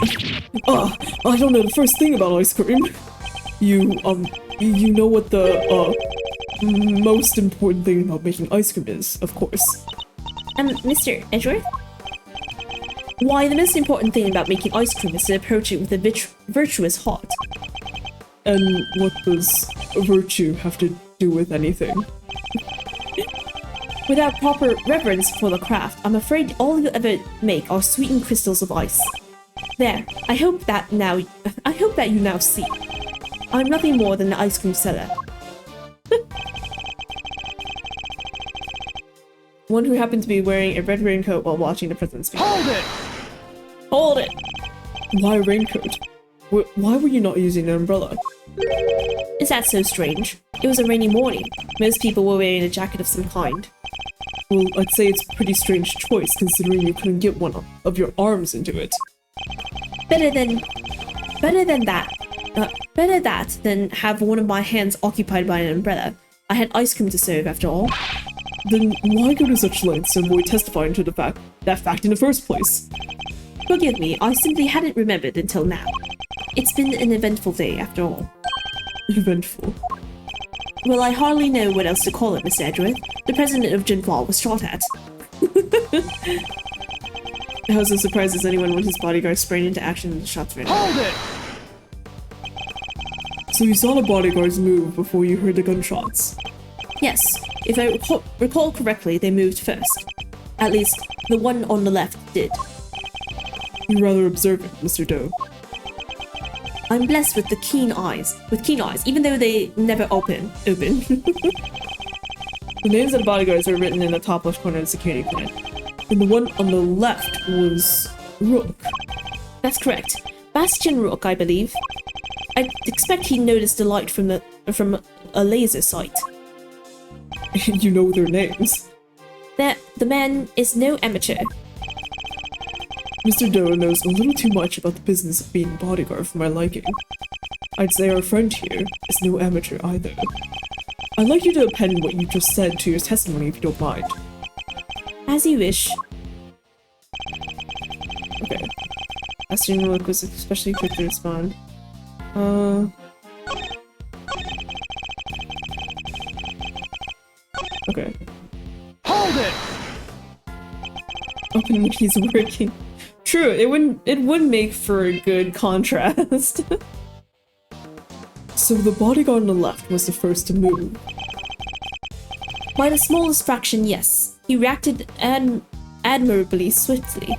I don't know the first thing about ice cream. You know what the, most important thing about making ice cream is, of course. Mr. Edgeworth? Why, the most important thing about making ice cream is to approach it with a virtuous heart. And what does virtue have to do with anything? Without proper reverence for the craft, I'm afraid all you'll ever make are sweetened crystals of ice. There, I hope that you now see. I'm nothing more than an ice cream seller. One who happened to be wearing a red raincoat while watching the president speak. Hold it! Hold it! Why a raincoat? Why were you not using an umbrella? Is that so strange? It was a rainy morning. Most people were wearing a jacket of some kind. Well, I'd say it's a pretty strange choice considering you couldn't get one of your arms into it. Better that than have one of my hands occupied by an umbrella. I had ice cream to serve after all. Then why go to such lengths to avoid testifying to that fact in the first place? Forgive me, I simply hadn't remembered until now. It's been an eventful day after all. Eventful. Well, I hardly know what else to call it, Mr. Edgeworth. The president of Jinfall was shot at. How so surprises anyone when his bodyguard sprang into action and the shots ran out. Hold it! So you saw the bodyguards move before you heard the gunshots? Yes, if I recall correctly, they moved first. At least, the one on the left did. You're rather observant, Mr. Doe. I'm blessed with keen eyes, even though they never open. The names of the bodyguards were written in the top left corner of the security plan. And the one on the left was Rook. That's correct. Bastion Rook, I believe. I'd expect he noticed the light from a laser sight. You know their names. The man is no amateur. Mr. Doe knows a little too much about the business of being a bodyguard for my liking. I'd say our friend here is no amateur either. I'd like you to append what you just said to your testimony if you don't mind. As you wish. Okay. Bastion Rook was especially quick to respond. Okay. Hold it! Open when he's working. True, it would make for a good contrast. So the bodyguard on the left was the first to move. By the smallest fraction, yes. He reacted admirably swiftly.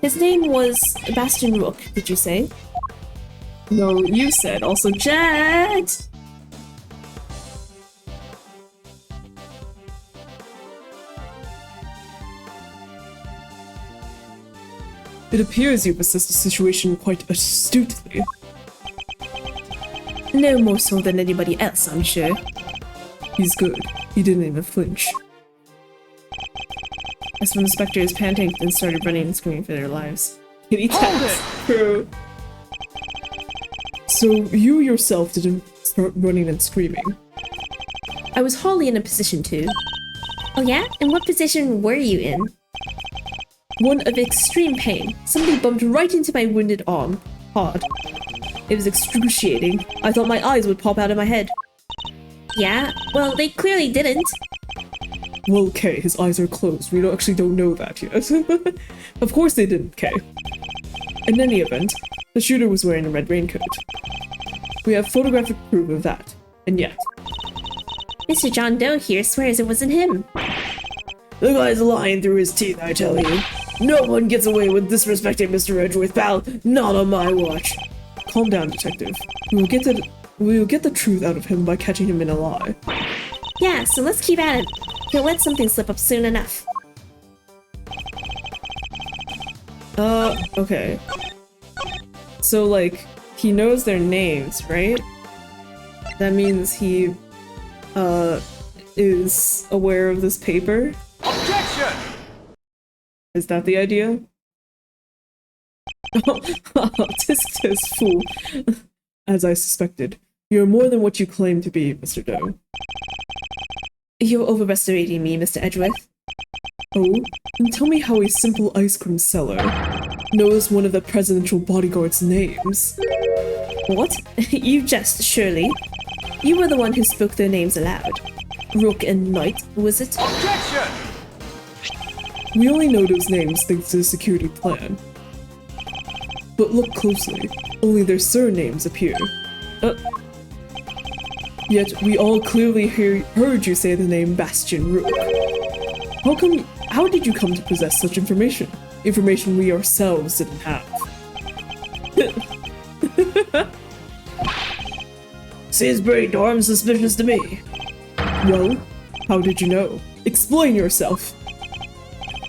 His name was Bastion Rook, did you say? No, you said also Jet! It appears you've assessed the situation quite astutely. No more so than anybody else, I'm sure. He's good. He didn't even flinch. As when the specters panicked and started running and screaming for their lives. Kitty taps. True. So you yourself didn't start running and screaming? I was hardly in a position to. Oh yeah? And what position were you in? One of extreme pain. Somebody bumped right into my wounded arm. Hard. It was excruciating. I thought my eyes would pop out of my head. Yeah? Well, they clearly didn't. Well, Kay, his eyes are closed. We actually don't know that yet. Of course they didn't, Kay. In any event, the shooter was wearing a red raincoat. We have photographic proof of that, and yet... Mr. John Doe here swears it wasn't him. The guy's lying through his teeth, I tell you. No one gets away with disrespecting Mr. Edgeworth, pal. Not on my watch. Calm down, detective. We will get the truth out of him by catching him in a lie. Yeah, so let's keep at it. He'll let something slip up soon enough. Okay. So, like, he knows their names, right? That means he, is aware of this paper? Objection! Is that the idea? Tisk tisk, fool. As I suspected, you're more than what you claim to be, Mr. Doe. You're overestimating me, Mr. Edgeworth. Oh? Then tell me how a simple ice cream seller knows one of the presidential bodyguard's names. What? You jest, surely. You were the one who spoke their names aloud. Rook and Knight, was it? Objection! We only know those names thanks to the security plan. But look closely, only their surnames appear. Yet we all clearly heard you say the name Bastion Rook. How did you come to possess such information? Information we ourselves didn't have. Seems pretty darn suspicious to me. Well, how did you know? Explain yourself.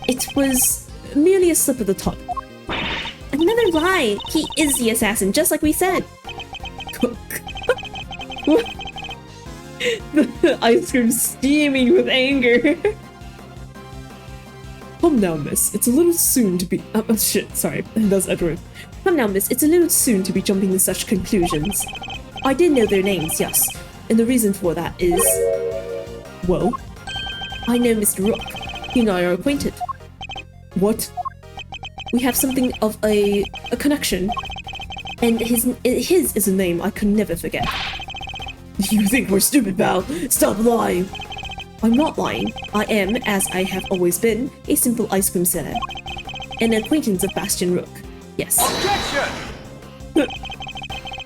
It was merely a slip of the tongue. Another lie! He is the assassin, just like we said. The ice cream steaming with anger. Come now, miss. It's a little soon to be. Shit, sorry. That's Edward. Come now, miss. It's a little soon to be jumping to such conclusions. I did know their names, yes. And the reason for that is... Well? I know Mr. Rook. He and I are acquainted. What? We have something of a connection. And his is a name I could never forget. You think we're stupid, pal? Stop lying. I'm not lying. I am, as I have always been, a simple ice cream seller. An acquaintance of Bastion Rook. Yes. Objection!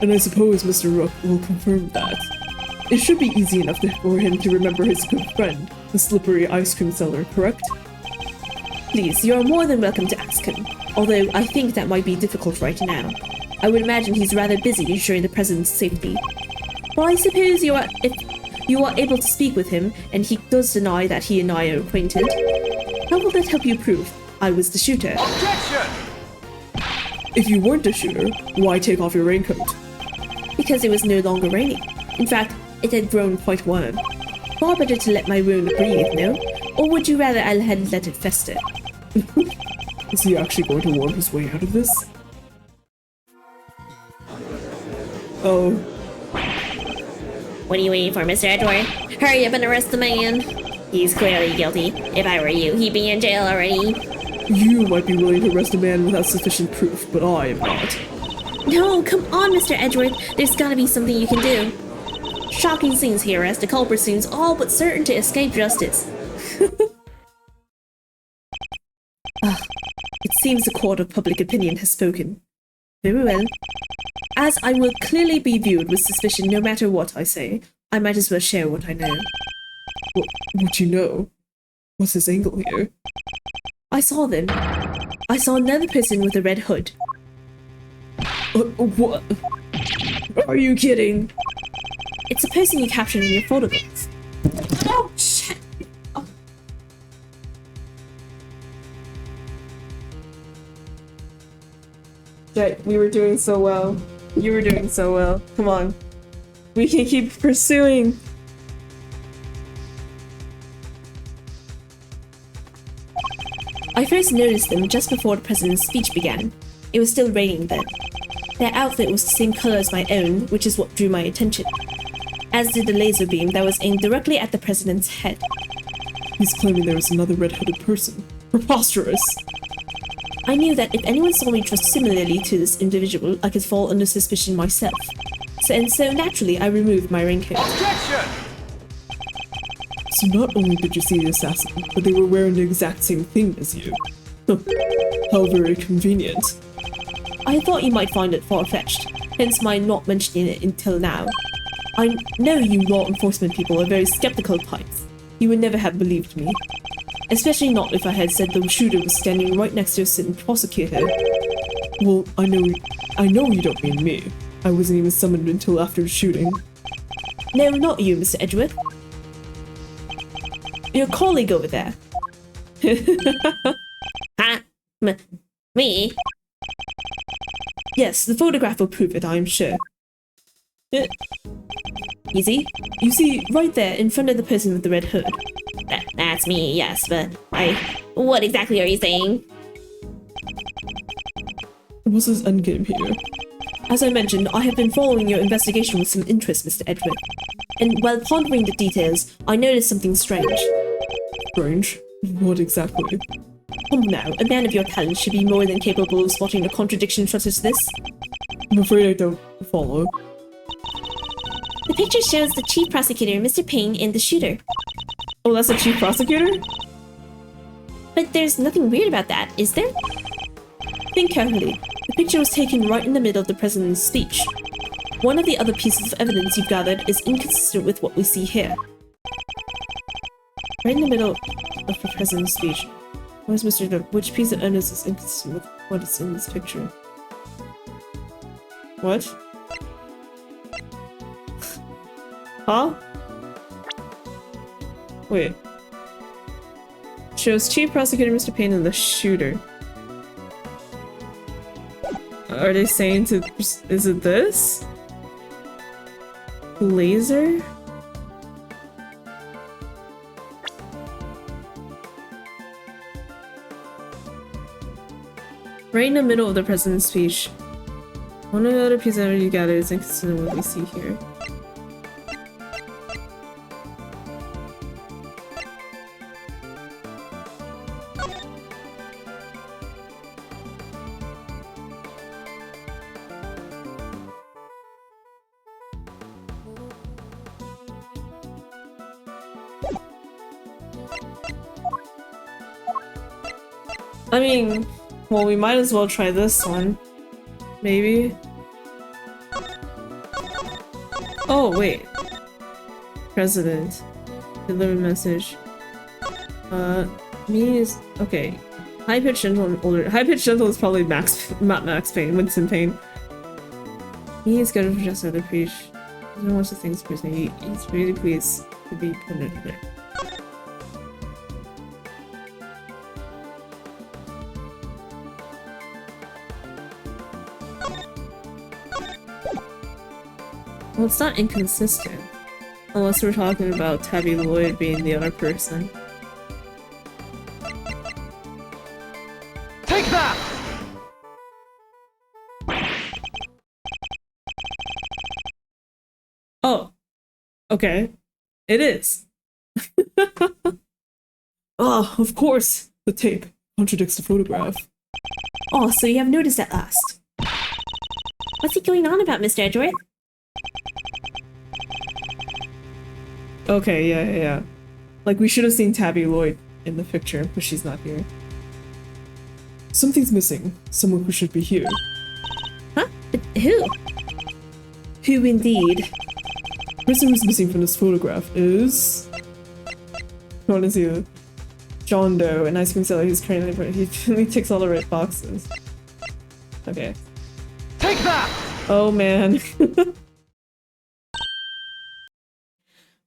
And I suppose Mr. Rook will confirm that. It should be easy enough for him to remember his good friend, the slippery ice cream seller, correct? Please, you are more than welcome to ask him. Although I think that might be difficult right now. I would imagine he's rather busy ensuring the president's safety. But I suppose if you are able to speak with him, and he does deny that he and I are acquainted, how will that help you prove I was the shooter? Objection! If you weren't a shooter, why take off your raincoat? Because it was no longer raining. In fact, it had grown quite warm. Far better to let my wound breathe, no? Or would you rather I had let it fester? Is he actually going to worm his way out of this? Oh, What are you waiting for, Mr. Edward? Hurry up and arrest the man. He's clearly guilty. If I were you, he'd be in jail already. you might be willing to arrest a man without sufficient proof, but I am not. No, come on, Mr. Edward. There's gotta be something you can do. Shocking scenes here as the culprit seems all but certain to escape justice. It seems the court of public opinion has spoken. Very well. As I will clearly be viewed with suspicion no matter what I say, I might as well share what I know. What you know? What's his angle here? I saw them. I saw another person with a red hood. What? Are you kidding? It's a person you captured in your photographs. Oh, shit! Oh. Jet, we were doing so well. You were doing so well. Come on. We can keep pursuing. I first noticed them just before the president's speech began. It was still raining then. Their outfit was the same color as my own, which is what drew my attention. As did the laser beam that was aimed directly at the president's head. He's claiming there was another red-hooded person. Preposterous. I knew that if anyone saw me dressed similarly to this individual, I could fall under suspicion myself. So naturally, I removed my raincoat. Objection! So not only did you see the assassin, but they were wearing the exact same thing as you. How very convenient. I thought you might find it far-fetched, hence my not mentioning it until now. I know you law enforcement people are very skeptical types. You would never have believed me. Especially not if I had said the shooter was standing right next to a sitting prosecutor. Well, I know you don't mean me. I wasn't even summoned until after the shooting. No, not you, Mr. Edgeworth. Your colleague over there. Huh? Me? Yes, the photograph will prove it, I am sure. Easy? You see, right there, in front of the person with the red hood. That's me, yes, but what exactly are you saying? What's his endgame here? As I mentioned, I have been following your investigation with some interest, Mr. Edward. And while pondering the details, I noticed something strange. Strange? What exactly? Come now, a man of your talent should be more than capable of spotting a contradiction such as this. I'm afraid I don't follow. The picture shows the chief prosecutor, Mr. Payne, and the shooter. Oh, that's a chief prosecutor? But there's nothing weird about that, is there? Think carefully. The picture was taken right in the middle of the president's speech. One of the other pieces of evidence you've gathered is inconsistent with what we see here. Right in the middle of the president's speech. Where's Mr. Duck? Which piece of evidence is inconsistent with what is in this picture? What? Huh? Wait. Shows Chief Prosecutor Mr. Payne and the shooter. Are they saying to... Is it this? Laser? Right in the middle of the president's speech. One of the other pieces that you gathered is inconsistent with what we see here. I mean, well, we might as well try this one. Maybe. Oh, wait. President. Deliver message. Me is... Okay. High-pitched gentle and older. High-pitched gentle is probably not Max Payne, Winston Payne. Me is good for just other preach. I don't want to things please me. He's really pleased to be connected. Well, it's not inconsistent. Unless we're talking about Tabby Lloyd being the other person. Take that! Oh. Okay. It is. Ah, of course! The tape contradicts the photograph. Oh, so you have noticed at last. What's he going on about, Mr. Edgeworth? Okay, yeah. Like, we should have seen Tabby Lloyd in the picture, but she's not here. Something's missing. Someone who should be here. Huh? But who? Who indeed? The person who's missing from this photograph is... I want to see the John Doe, an ice cream seller who's currently... He ticks all the right boxes. Okay. Take that! Oh, man.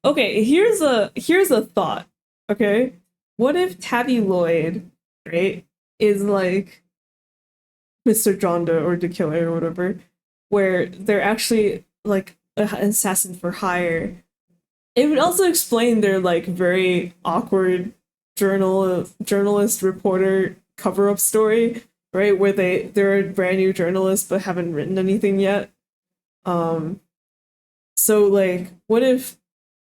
Okay, here's a thought, okay? What if Tabby Lloyd, right, is like Mr. John Doe or the killer or whatever, where they're actually like an assassin for hire? It would also explain their like very awkward journalist reporter cover-up story, right? Where they're a brand new journalist but haven't written anything yet. So like, what if...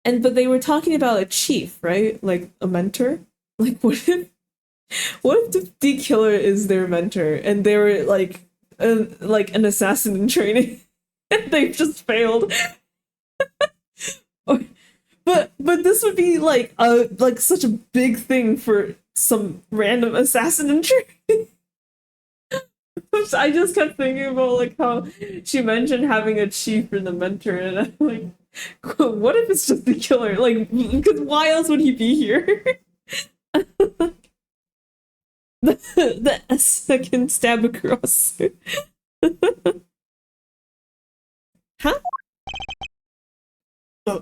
but they were talking about a chief, right? Like a mentor. Like what if the killer is their mentor and they were like an assassin in training and they just failed. But this would be like such a big thing for some random assassin in training. I just kept thinking about like how she mentioned having a chief and a mentor, and I'm like, what if it's just the killer? Like, because why else would he be here? the second stab across. Huh?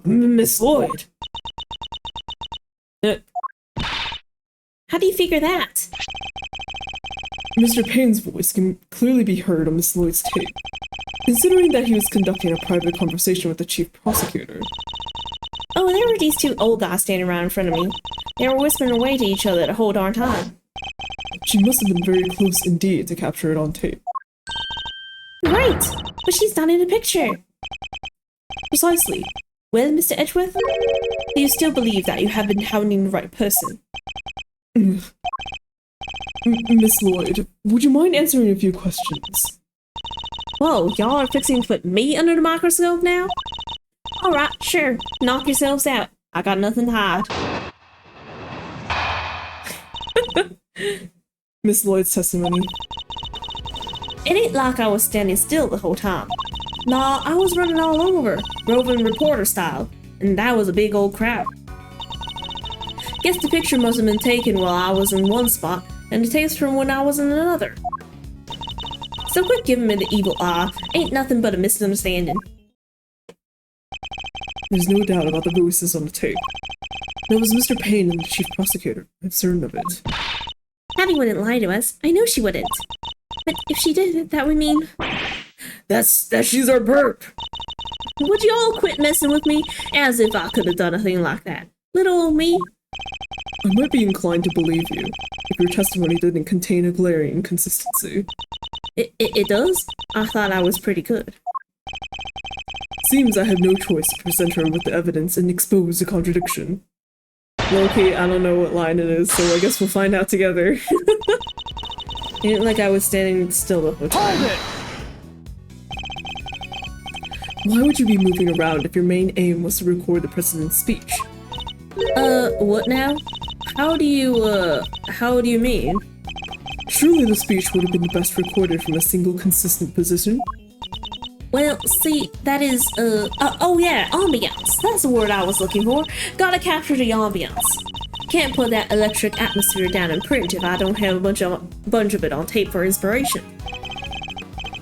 Miss Lloyd. How do you figure that? Mr. Payne's voice can clearly be heard on Miss Lloyd's tape. Considering that he was conducting a private conversation with the chief prosecutor. Oh, there were these two old guys standing around in front of me. They were whispering away to each other the whole darn time. She must have been very close indeed to capture it on tape. Right! But she's not in the picture! Precisely. Well, Mr. Edgeworth, do you still believe that you have been hounding the right person? Miss Lloyd, would you mind answering a few questions? Whoa, y'all are fixing to put me under the microscope now? Alright, sure. Knock yourselves out. I got nothing to hide. Miss Lloyd's testimony. It ain't like I was standing still the whole time. Nah, I was running all over, roving reporter style, and that was a big old crowd. Guess the picture must have been taken while I was in one spot, and the tapes from when I was in another. So quit giving me the evil eye. Ain't nothing but a misunderstanding. There's no doubt about the voices on the tape. That was Mr. Payne and the chief prosecutor. I'm certain of it. Tabby wouldn't lie to us. I know she wouldn't. But if she did, that would mean... That she's our perp! Would you all quit messing with me? As if I could have done a thing like that. Little old me. I might be inclined to believe you, if your testimony didn't contain a glaring inconsistency. It does? I thought I was pretty good. Seems I have no choice to present her with the evidence and expose the contradiction. Low-key, I don't know what line it is, so I guess we'll find out together. Ain't like I was standing still the whole time. Hold it! Why would you be moving around if your main aim was to record the president's speech? What now? How do you mean? Surely the speech would have been best recorded from a single consistent position. Well, see, that is, oh yeah, ambiance. That's the word I was looking for. Gotta capture the ambiance. Can't put that electric atmosphere down in print if I don't have a bunch of it on tape for inspiration.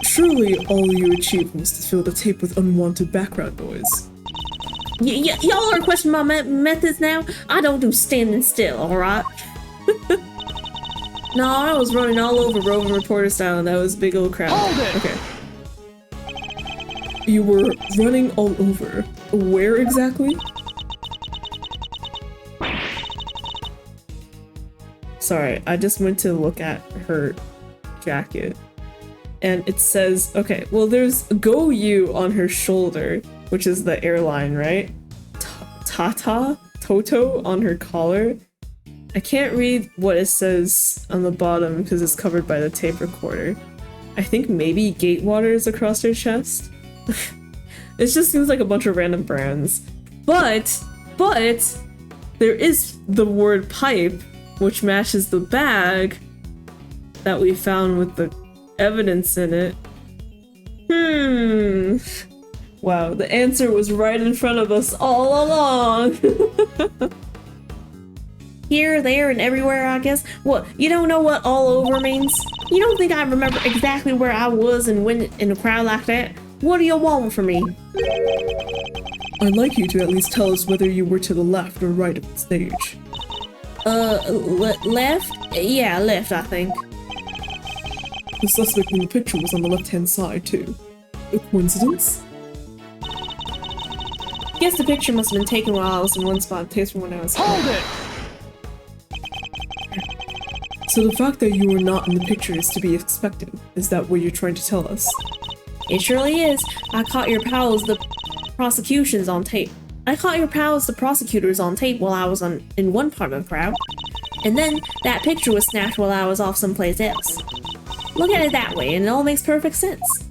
Surely all you achieved was to fill the tape with unwanted background noise. Y'all are questioning my methods now? I don't do standing still, alright? No, I was running all over roving reporter style and that was a big old crowd. Hold it! Okay. You were running all over. Where exactly? Sorry, I just went to look at her jacket. And it says, okay, well there's Go You on her shoulder, which is the airline, right? Toto on her collar. I can't read what it says on the bottom because it's covered by the tape recorder. I think maybe Gatewater is across her chest. It just seems like a bunch of random brands. But there is the word pipe, which matches the bag that we found with the evidence in it. Wow, the answer was right in front of us all along. Here, there, and everywhere, I guess. What, you don't know what all over means? You don't think I remember exactly where I was and when in a crowd like that? What do you want from me? I'd like you to at least tell us whether you were to the left or right of the stage. Left? Yeah, left, I think. The suspect in the picture was on the left-hand side, too. A coincidence? Guess the picture must have been taken while I was in one spot, takes from when I was here. Hold it! So the fact that you were not in the picture is to be expected. Is that what you're trying to tell us? It surely is. I caught your pals, the prosecutors on tape while I was in one part of the crowd. And then that picture was snapped while I was off someplace else. Look at it that way, and it all makes perfect sense.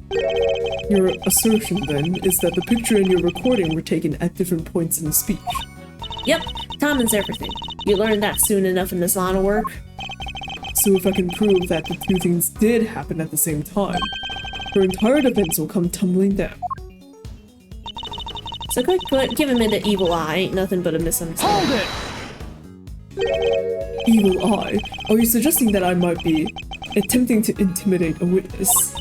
Your assertion, then, is that the picture and your recording were taken at different points in the speech. Yep, timing's everything. You learn that soon enough in this line of work. So if I can prove that the two things did happen at the same time, her entire defense will come tumbling down. So good, giving me the evil eye ain't nothing but a misunderstanding. Hold it! Evil eye? Are you suggesting that I might be attempting to intimidate a witness?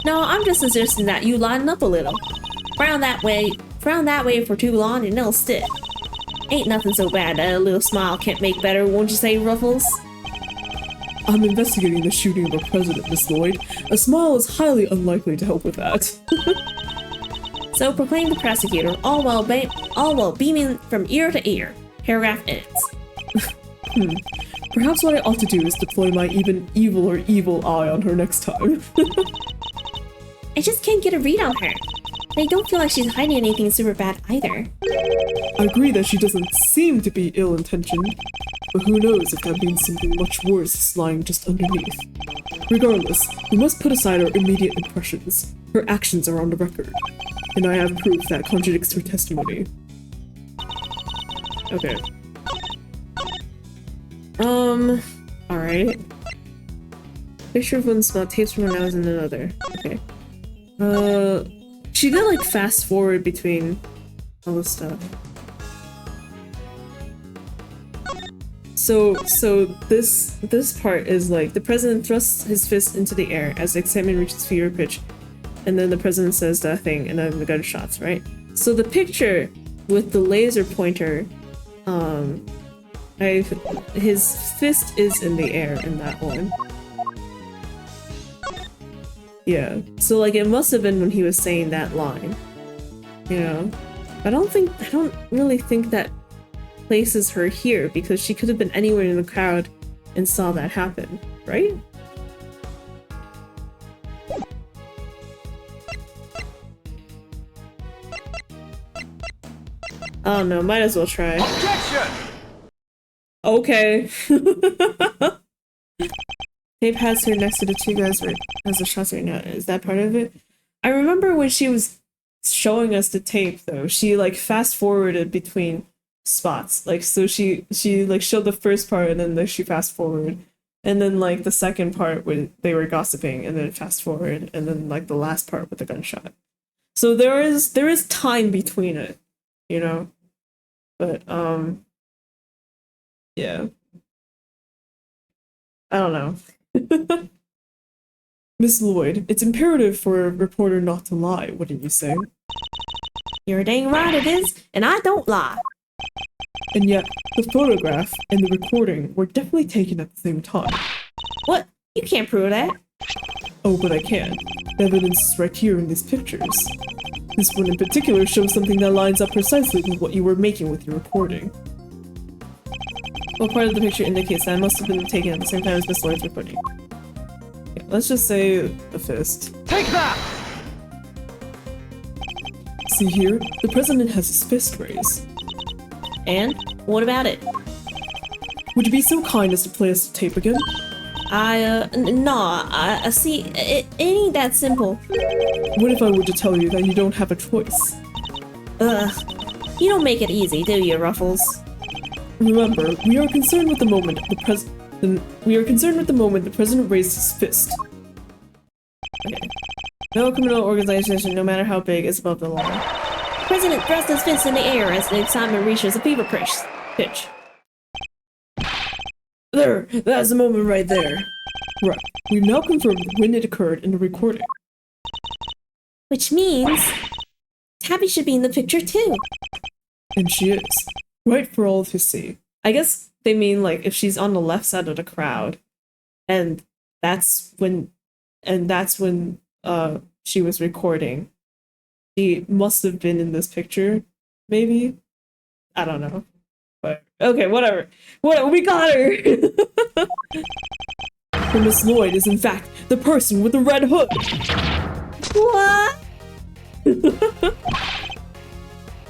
No, I'm just suggesting that you lighten up a little. Frown that way for too long and it'll stick. Ain't nothing so bad that a little smile can't make better, won't you say, Ruffles? I'm investigating the shooting of a president, Miss Lloyd. A smile is highly unlikely to help with that. So proclaim the prosecutor, all while beaming from ear to ear. Paragraph ends. Perhaps what I ought to do is deploy my even evil or evil eye on her next time. I just can't get a read on her. I don't feel like she's hiding anything super bad either. I agree that she doesn't seem to be ill-intentioned, but who knows if that means something much worse is lying just underneath. Regardless, we must put aside our immediate impressions. Her actions are on the record, and I have proof that contradicts her testimony. Okay. Alright. Picture of one spot, tapes from when I was in another. Okay. She did like fast forward between all this stuff. So this part is like the president thrusts his fist into the air as the excitement reaches fever pitch, and then the president says that thing, and then the gunshots, right? So the picture with the laser pointer, his fist is in the air in that one. Yeah, so like it must have been when he was saying that line, you know? I don't really think that places her here because she could have been anywhere in the crowd and saw that happen, right? I don't know, might as well try. Objection! Okay. Tape has her next to the two guys right as the shots right now. Is that part of it? I remember when she was showing us the tape though, she like fast forwarded between spots. Like so she like showed the first part and then she fast forward and then like the second part when they were gossiping, and then fast forward, and then like the last part with the gunshot. So there is time between it, you know? But yeah. I don't know. Miss Lloyd, it's imperative for a reporter not to lie, wouldn't you say? You're dang right it is, and I don't lie. And yet, the photograph and the recording were definitely taken at the same time. What? You can't prove that. Oh, but I can. The evidence is right here in these pictures. This one in particular shows something that lines up precisely with what you were making with your recording. What part of the picture indicates that it must have been taken at the same time as Miss Lloyd's recording? Okay, let's just say a fist. Take that! See here? The president has his fist raised. And what about it? Would you be so kind as to play us the tape again? I see, it ain't that simple. What if I were to tell you that you don't have a choice? You don't make it easy, do you, Ruffles? Remember, we are concerned with the moment the president raised his fist. Okay. No criminal organization, no matter how big, is above the law. The president thrust his fist in the air as the excitement reaches a fever pitch. There, that's the moment right there. Right. We've now confirmed when it occurred in the recording. Which means Tabby should be in the picture too. And she is. Right for all to see. I guess they mean like if she's on the left side of the crowd, and that's when she was recording. She must have been in this picture, maybe? I don't know. But okay, whatever. We got her! For Miss Lloyd is in fact the person with the red hood! What?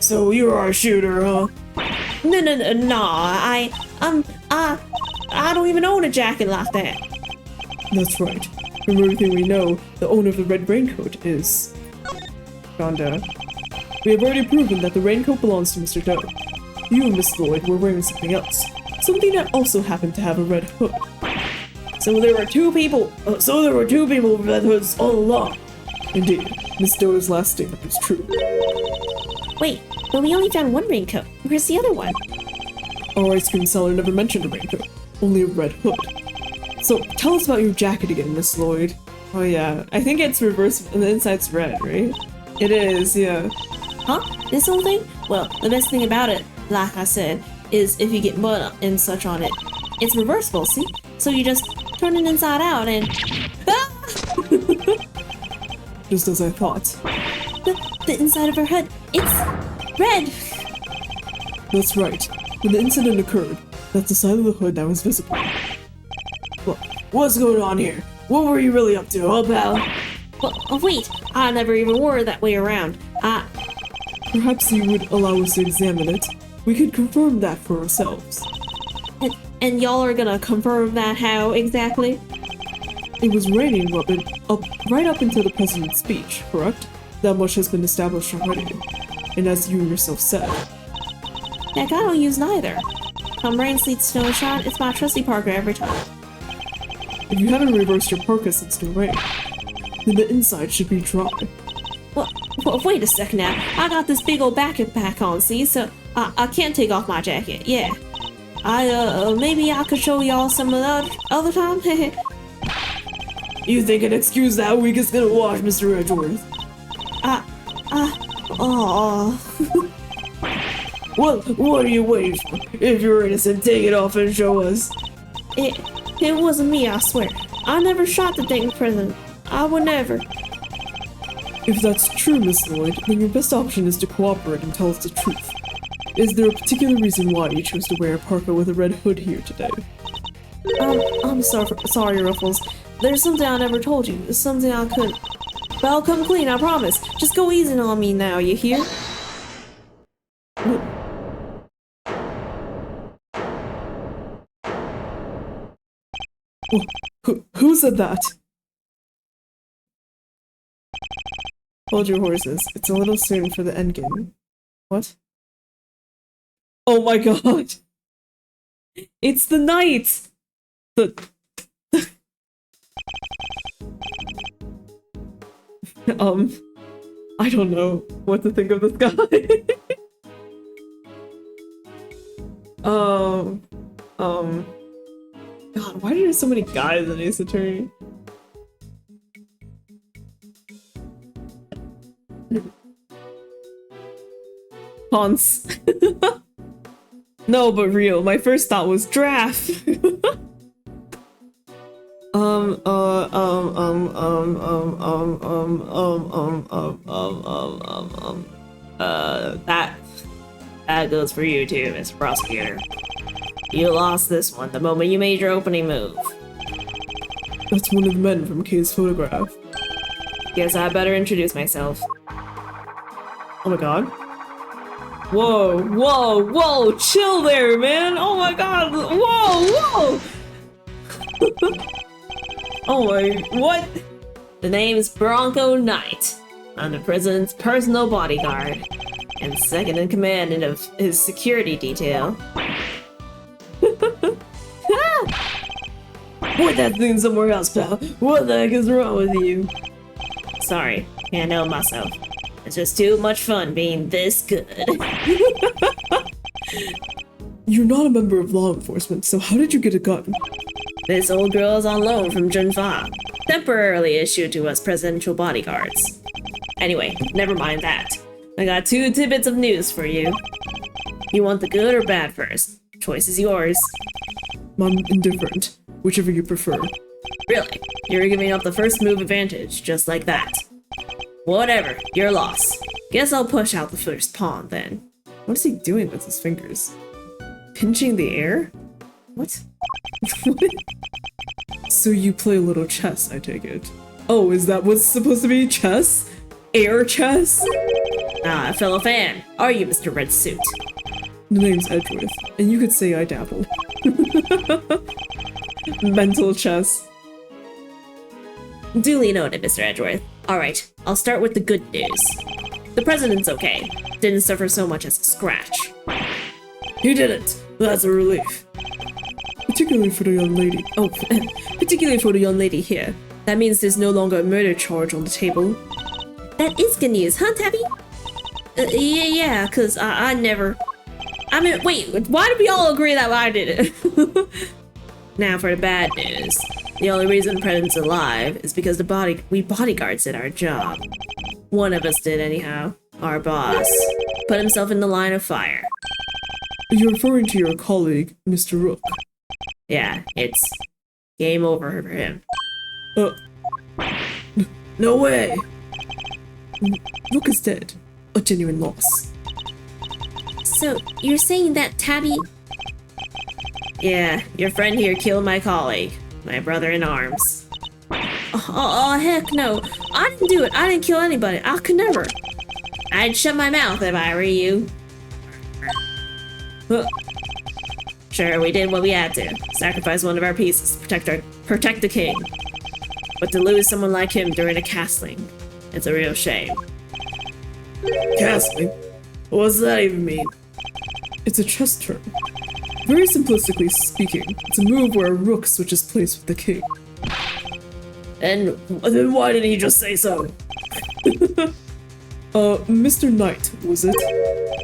So you're our shooter, huh? No, I don't even own a jacket like that. That's right. From everything we know, the owner of the red raincoat is... Gonda. We have already proven that the raincoat belongs to Mr. Doe. You, Miss Lloyd, were wearing something else. Something that also happened to have a red hood. So there were two people with red hoods all along. Indeed, Miss Doe's last statement is true. Wait, but we only found one raincoat. Where's the other one? Our ice cream seller never mentioned a raincoat, only a red hood. So, tell us about your jacket again, Miss Lloyd. Oh yeah, I think it's reversed and the inside's red, right? It is, yeah. Huh? This whole thing? Well, the best thing about it, like I said, is if you get mud and such on it, it's reversible, see? So you just turn it inside out and... Ah! Just as I thought. The inside of her hood, it's red! That's right. When the incident occurred, that's the side of the hood that was visible. What's going on here? What were you really up to, huh, pal? Well, oh, wait, I never even wore it that way around. Perhaps you would allow us to examine it. We could confirm that for ourselves. And y'all are gonna confirm that how exactly? It was raining right up until the president's speech, correct? That much has been established already. And as you yourself said. Heck, I don't use neither. Come rain, sleet, snow, and shine, it's my trusty Parker every time. If you haven't reversed your parka since the rain, then the inside should be dry. Well, wait a second now. I got this big old backpack on, see? So I can't take off my jacket, yeah. Maybe I could show y'all some of the other time? You think an excuse that weak is gonna wash, Mr. Edgeworth? What are you waiting for? If you're innocent, take it off and show us. It wasn't me, I swear. I never shot the dang president. I would never. If that's true, Miss Lloyd, then your best option is to cooperate and tell us the truth. Is there a particular reason why you chose to wear a parka with a red hood here today? I'm sorry, Ruffles. There's something I never told you. It's something I couldn't. But I'll come clean, I promise. Just go easy on me now, you hear? Who said that? Hold your horses. It's a little soon for the endgame. What? Oh my god! It's the knight! I don't know what to think of this guy. God, why are there so many guys in Ace Attorney? Hans. No, but real. My first thought was Draft. That goes for you too, Mr. Prosecutor. You lost this one the moment you made your opening move. That's one of the men from Kay's photograph. Guess I better introduce myself. Oh my god. Whoa, whoa, whoa, chill there, man! Oh my god, whoa, whoa! Oh my, what? The name's Bronco Knight. I'm the president's personal bodyguard and second in command of his security detail. Put that thing somewhere else, pal. What the heck is wrong with you? Sorry, can't help myself. It's just too much fun being this good. You're not a member of law enforcement, so how did you get a gun? This old girl is on loan from Junfa, temporarily issued to us presidential bodyguards. Anyway, never mind that. I got 2 tidbits of news for you. You want the good or bad first? Choice is yours. I'm indifferent. Whichever you prefer. Really? You're giving up the first move advantage, just like that. Whatever, your loss. Guess I'll push out the first pawn then. What is he doing with his fingers? Pinching the air? What? So you play a little chess, I take it. Oh, is that what's supposed to be chess? Air chess? Ah, fellow fan. Are you Mr. Red Suit? The name's Edgeworth, and you could say I dabble. Mental chess. Duly noted, Mr. Edgeworth. Alright, I'll start with the good news. The president's okay. Didn't suffer so much as a scratch. He didn't! That's a relief. Particularly for the young lady. Oh, particularly for the young lady here. That means there's no longer a murder charge on the table. That is good news, huh, Tabby? Yeah, cause I never... I mean, wait, why did we all agree that I did it? Now for the bad news. The only reason the president's alive is because we bodyguards did our job. One of us did anyhow. Our boss. Put himself in the line of fire. You're referring to your colleague, Mr. Rook. Yeah, it's game over for him. No way! Rook is dead. A genuine loss. So, you're saying that Tabby... Yeah, your friend here killed my colleague. My brother in arms. Oh, heck no. I didn't do it. I didn't kill anybody. I could never. I'd shut my mouth if I were you. Sure, we did what we had to. Sacrifice one of our pieces to protect the king. But to lose someone like him during a castling, it's a real shame. Castling? What does that even mean? It's a chess term. Very simplistically speaking, it's a move where a rook switches place with the king. And then why didn't he just say so? Mr. Knight, was it?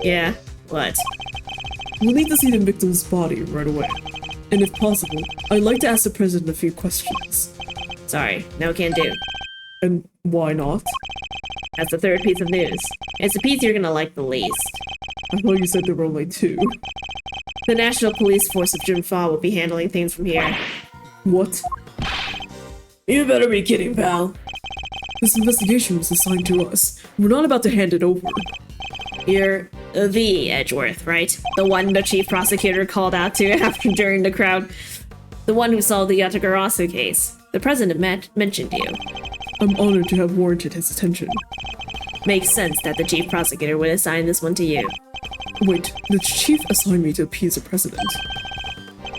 Yeah, what? We'll need to see the victim's body right away. And if possible, I'd like to ask the president a few questions. Sorry, no can do. And why not? That's the third piece of news. It's the piece you're gonna like the least. I thought you said there were only 2. The National Police Force of Junfa will be handling things from here. What? You better be kidding, pal. This investigation was assigned to us. We're not about to hand it over. You're the Edgeworth, right? The one the chief prosecutor called out to after during the crowd. The one who solved the Yatagarasu case. The president mentioned you. I'm honored to have warranted his attention. Makes sense that the chief prosecutor would assign this one to you. Wait, the chief assigned me to appease the president.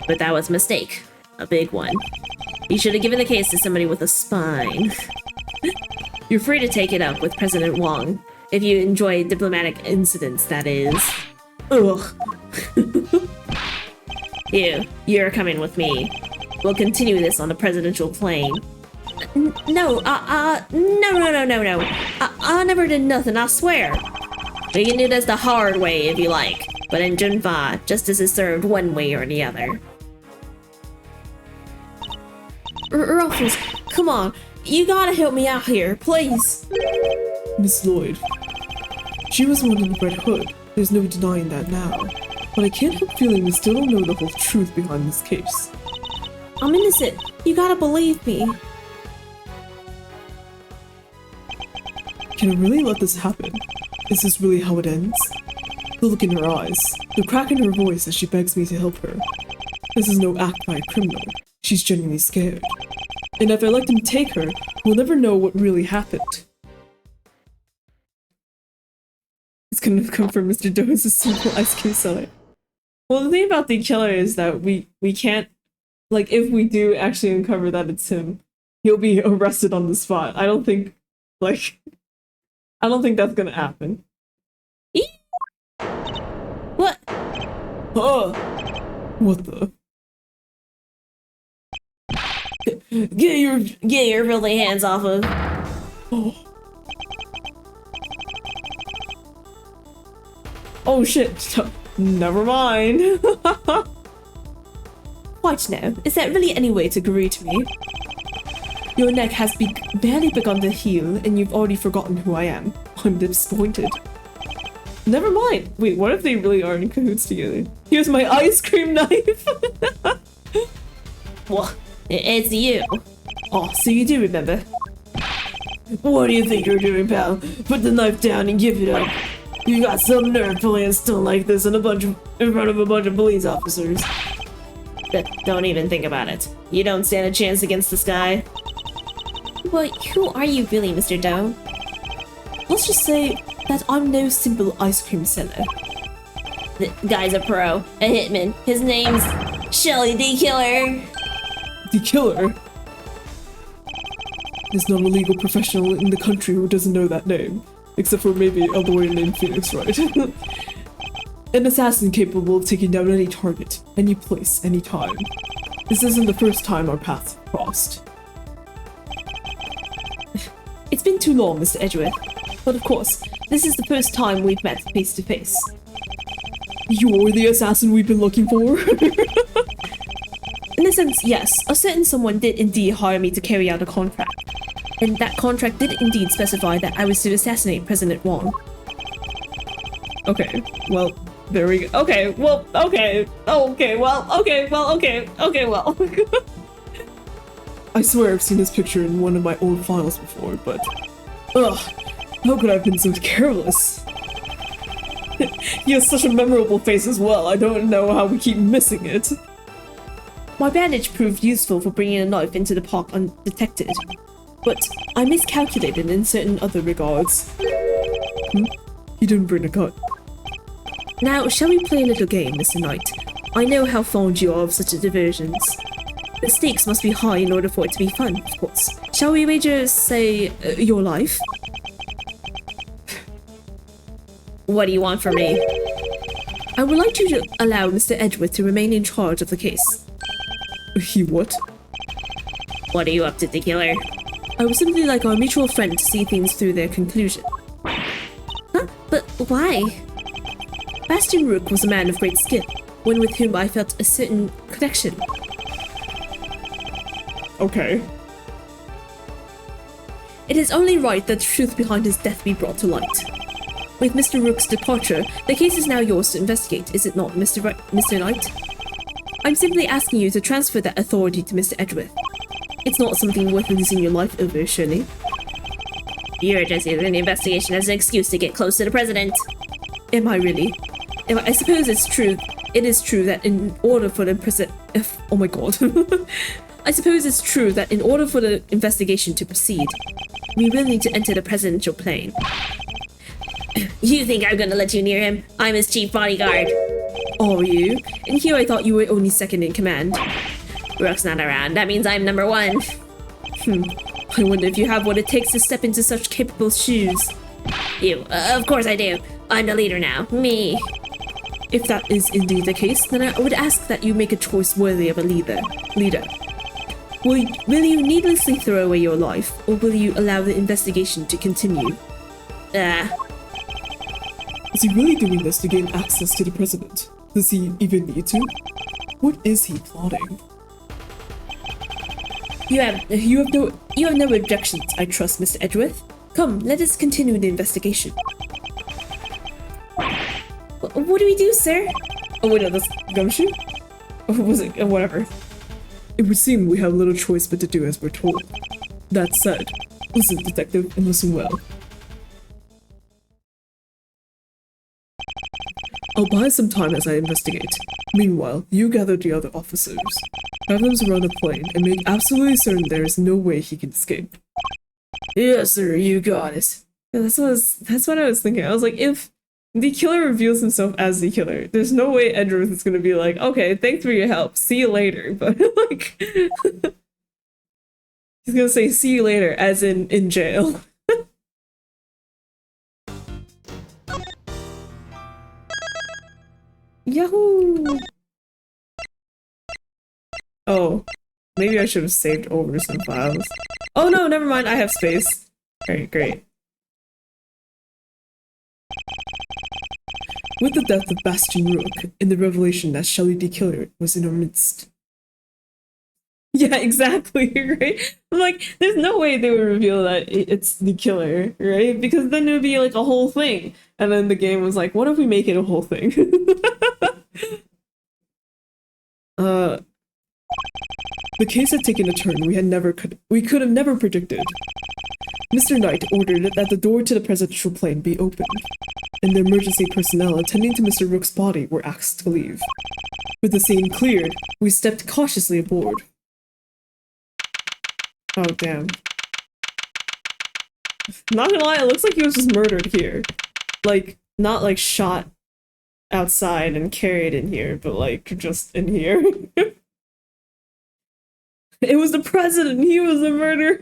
But that was a mistake. A big one. You should have given the case to somebody with a spine. You're free to take it up with President Wong. If you enjoy diplomatic incidents, that is. Ugh. You're coming with me. We'll continue this on the presidential plane. No, no. I never did nothing, I swear. We can do this the hard way if you like, but in Junfa, justice is served one way or the other. Ruffles, come on, you gotta help me out here, please. Miss Lloyd. She was one in the Red Hood. There's no denying that now. But I can't help feeling we still don't know the whole truth behind this case. I'm innocent. You gotta believe me. Can I really let this happen? Is this really how it ends? The look in her eyes, the crack in her voice as she begs me to help her. This is no act by a criminal. She's genuinely scared. And if I let them take her, we'll never know what really happened. It's gonna come from Mr. Doe as a simple ice cream seller. Well, the thing about the killer is that we can't, like, if we do actually uncover that it's him, he'll be arrested on the spot. I don't think that's gonna happen. What? Oh! What the? Get your filthy hands off of. Oh. Oh shit. Never mind. What now? Is that really any way to greet me? Your neck has barely begun to heal, and you've already forgotten who I am. I'm disappointed. Never mind. Wait, what if they really are in cahoots together? Here's my ice cream knife. What? It's you. Oh, so you do remember. What do you think you're doing, pal? Put the knife down and give it up. You got some nerve pulling a stunt like this in front of a bunch of police officers. Don't even think about it. You don't stand a chance against this guy. But who are you really, Mr. Doe? Let's just say that I'm no simple ice cream seller. The guy's a pro, a hitman. His name's Shelly the Killer. The killer? There's not a legal professional in the country who doesn't know that name. Except for maybe a lawyer named Phoenix, right? An assassin capable of taking down any target, any place, any time. This isn't the first time our paths have crossed. It's been too long, Mr. Edgeworth. But of course, this is the first time we've met face to face. You're the assassin we've been looking for? In a sense, yes. A certain someone did indeed hire me to carry out a contract. And that contract did indeed specify that I was to assassinate President Wong. Okay, well, there we go. Okay, well, okay. I swear I've seen this picture in one of my old files before, but... Ugh, how could I have been so careless? He has such a memorable face as well, I don't know how we keep missing it. My bandage proved useful for bringing a knife into the park undetected. But I miscalculated in certain other regards. You didn't bring a gun. Now, shall we play a little game, Mr. Knight? I know how fond you are of such diversions. The stakes must be high in order for it to be fun, of course. Shall we wager, say, your life? What do you want from me? I would like you to allow Mr. Edgeworth to remain in charge of the case. He what? What are you up to, the killer? I would simply like our mutual friend to see things through their conclusion. Huh? But why? Bastion Rook was a man of great skill, one with whom I felt a certain connection. Okay. It is only right that the truth behind his death be brought to light. With Mr. Rook's departure, the case is now yours to investigate, is it not, Mr. Knight? I'm simply asking you to transfer that authority to Mr. Edgeworth. It's not something worth losing your life over, surely. You're just using the investigation as an excuse to get close to the president. Am I really? I suppose it's true. It is true that in order for the oh my god. I suppose it's true that in order for the investigation to proceed, we will need to enter the presidential plane. You think I'm gonna let you near him? I'm his chief bodyguard. Are you? And here I thought you were only second in command. Rook's not around. That means I'm number one. I wonder if you have what it takes to step into such capable shoes. You. Of course I do. I'm the leader now. Me. If that is indeed the case, then I would ask that you make a choice worthy of a leader. Will you needlessly throw away your life, or will you allow the investigation to continue? Is he really doing this to gain access to the president? Does he even need to? What is he plotting? You have no objections, I trust, Mr. Edgeworth. Come, let us continue the investigation. What do we do, sir? Oh wait, no, that's Gumshoe? Or was it? Whatever. It would seem we have little choice but to do as we're told. That said, listen, detective, and listen well. I'll buy some time as I investigate. Meanwhile, you gather the other officers. Have them surround the plane and make absolutely certain there is no way he can escape. Yes, sir, you got it. Yeah, that's what I was thinking. I was like, if the killer reveals himself as the killer, there's no way Edgeworth is gonna be like, okay, thanks for your help, see you later. But like, he's gonna say see you later, as in jail. Yahoo! Oh, maybe I should have saved over some files. Oh no, never mind, I have space. Great, great. With the death of Bastion Rook and the revelation that Shelley the Killer was in our midst. Yeah, exactly, right? I'm like, there's no way they would reveal that it's the killer, right? Because then it would be like a whole thing. And then the game was like, what if we make it a whole thing? The case had taken a turn we could have never predicted. Mr. Knight ordered that the door to the presidential plane be opened, and the emergency personnel attending to Mr. Rook's body were asked to leave. With the scene cleared, we stepped cautiously aboard. Oh, damn. Not gonna lie, it looks like he was just murdered here. Like, not like shot outside and carried in here, but like just in here. It was the president, he was the murderer.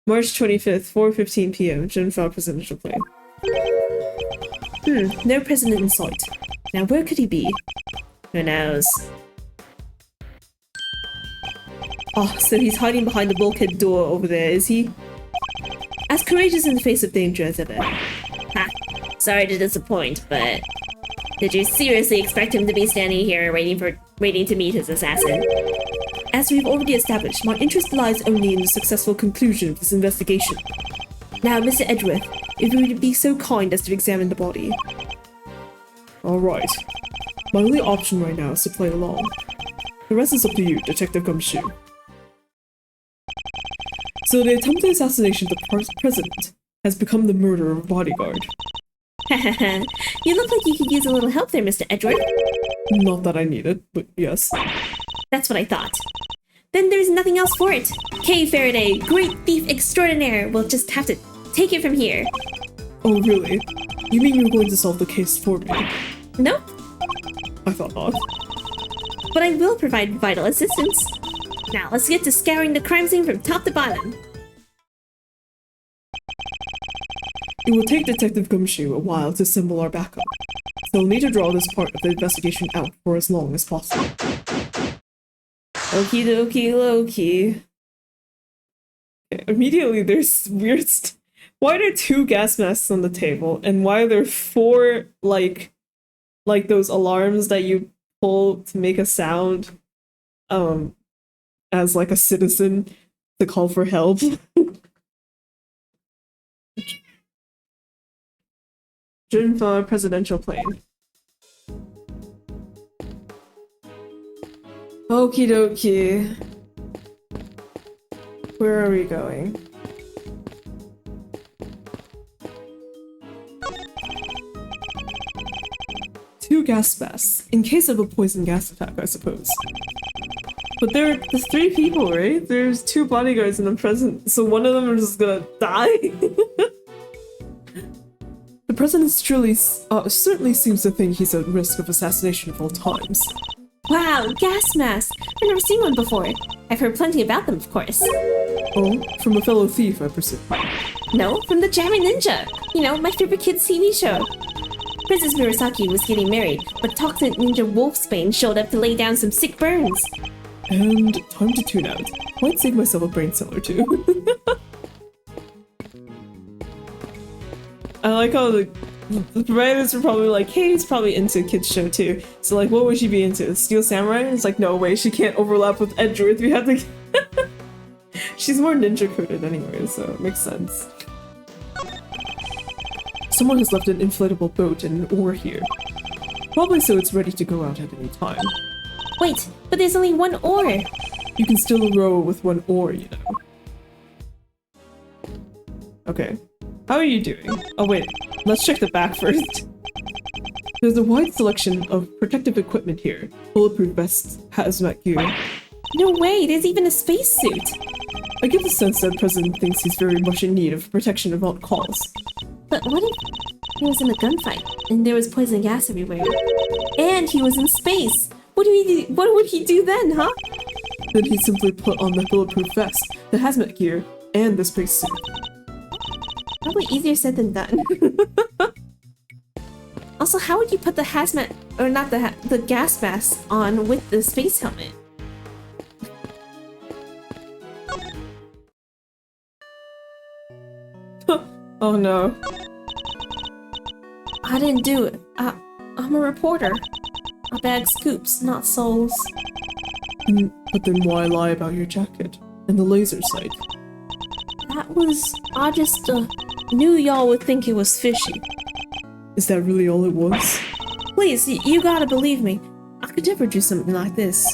March 25th, 4:15 p.m., Jinfao presidential plane. No president in sight. Now where could he be? Who knows? Oh, so he's hiding behind the bulkhead door over there, is he? As courageous in the face of danger as ever. Ha! Sorry to disappoint, but did you seriously expect him to be standing here waiting to meet his assassin? As we've already established, my interest lies only in the successful conclusion of this investigation. Now, Mr. Edgeworth, if you would be so kind as to examine the body. Alright. My only option right now is to play along. The rest is up to you, Detective Gumshoe. So the attempted assassination of the president has become the murder of a bodyguard. You look like you could use a little help there, Mr. Edgeworth. Not that I need it, but yes. That's what I thought. Then there's nothing else for it. Kay Faraday, great thief extraordinaire, will just have to take it from here. Oh, really? You mean you're going to solve the case for me? Nope. I thought not. But I will provide vital assistance. Now let's get to scouring the crime scene from top to bottom. It will take Detective Gumshoe a while to assemble our backup, so we'll need to draw this part of the investigation out for as long as possible. Okie dokie Loki. Okay, immediately there's weird why are there 2 gas masks on the table, and why are there 4 like those alarms that you pull to make a sound as like a citizen to call for help? Jinfa presidential plane. Okie dokie. Where are we going? Two gas masks, in case of a poison gas attack, I suppose. But there's 3 people, right? There's 2 bodyguards in the present, so one of them is just gonna die? The president certainly seems to think he's at risk of assassination at all times. Wow, gas mask! I've never seen one before. I've heard plenty about them, of course. Oh, from a fellow thief, I presume. No, from the Jammy Ninja. You know, my favorite kids' TV show. Princess Murasaki was getting married, but toxic ninja Wolfsbane showed up to lay down some sick burns. And time to tune out. Might save myself a brain cell or two. I like how the providers were probably like, hey, he's probably into kids show too. So like, what would she be into? Steel Samurai? It's like, no way, she can't overlap with Edgeworth. We have to. She's more ninja coded anyway, so it makes sense. Someone has left an inflatable boat and an oar here. Probably so it's ready to go out at any time. Wait, but there's only one oar. You can still row with one oar, you know. Okay. How are you doing? Oh wait, let's check the back first. There's a wide selection of protective equipment here. Bulletproof vests, hazmat gear. No way, there's even a spacesuit. I get the sense that the president thinks he's very much in need of protection at all costs. But what if he was in a gunfight and there was poison gas everywhere? And he was in space? What would he do then, huh? Then he'd simply put on the bulletproof vest, the hazmat gear, and the spacesuit. Probably easier said than done. Also, how would you put the hazmat, or not the gas mask on with the space helmet? Oh no. I didn't do it. I'm a reporter. I bag scoops, not souls. But then why lie about your jacket and the laser sight? I just knew y'all would think it was fishy. Is that really all it was? Please, you gotta believe me. I could never do something like this.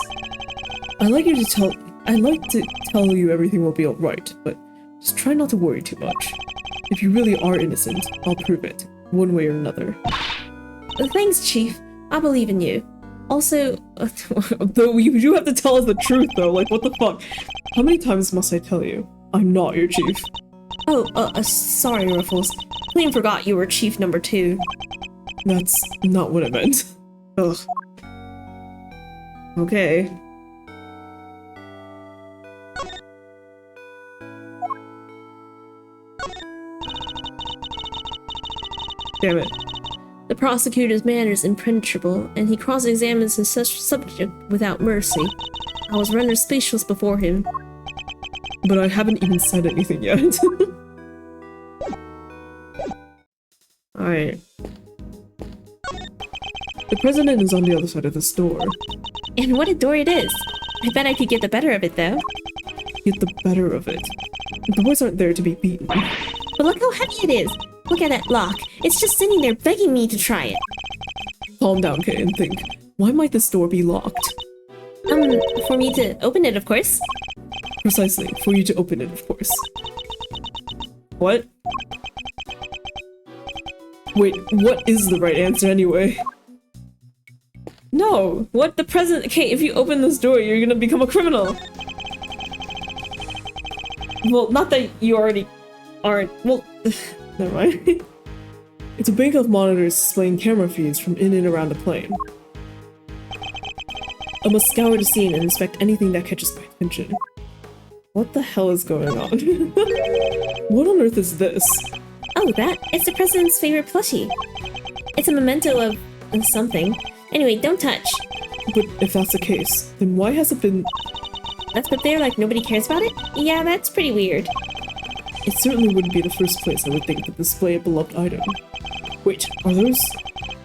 I'd like to tell you everything will be alright, but just try not to worry too much. If you really are innocent, I'll prove it, one way or another. Thanks, Chief. I believe in you. Also, though you do have to tell us the truth though, like what the fuck? How many times must I tell you? I'm not your chief. Oh, sorry, Ruffles. Clean forgot you were Chief number 2. That's not what I meant. Ugh. Okay. Damn it. The prosecutor's manner is impenetrable, and he cross-examines his subject without mercy. I was rendered speechless before him. But I haven't even said anything yet. Alright. The president is on the other side of this door. And what a door it is! I bet I could get the better of it, though. Get the better of it. The boys aren't there to be beaten. But look how heavy it is! Look at that lock. It's just sitting there begging me to try it. Calm down, Kay, and think. Why might this door be locked? For me to open it, of course. Precisely, for you to open it, of course. What? Wait, what is the right answer anyway? No! What the president- Okay, if you open this door, you're gonna become a criminal! Well, not that you already aren't- well, never mind. It's a bank of monitors displaying camera feeds from in and around the plane. I must scour the scene and inspect anything that catches my attention. What the hell is going on? What on earth is this? Oh, it's the president's favorite plushie. It's a memento of something. Anyway, don't touch. But if that's the case, then why has it been- That's put there like nobody cares about it? Yeah, that's pretty weird. It certainly wouldn't be the first place I would think to display a beloved item. Wait, are those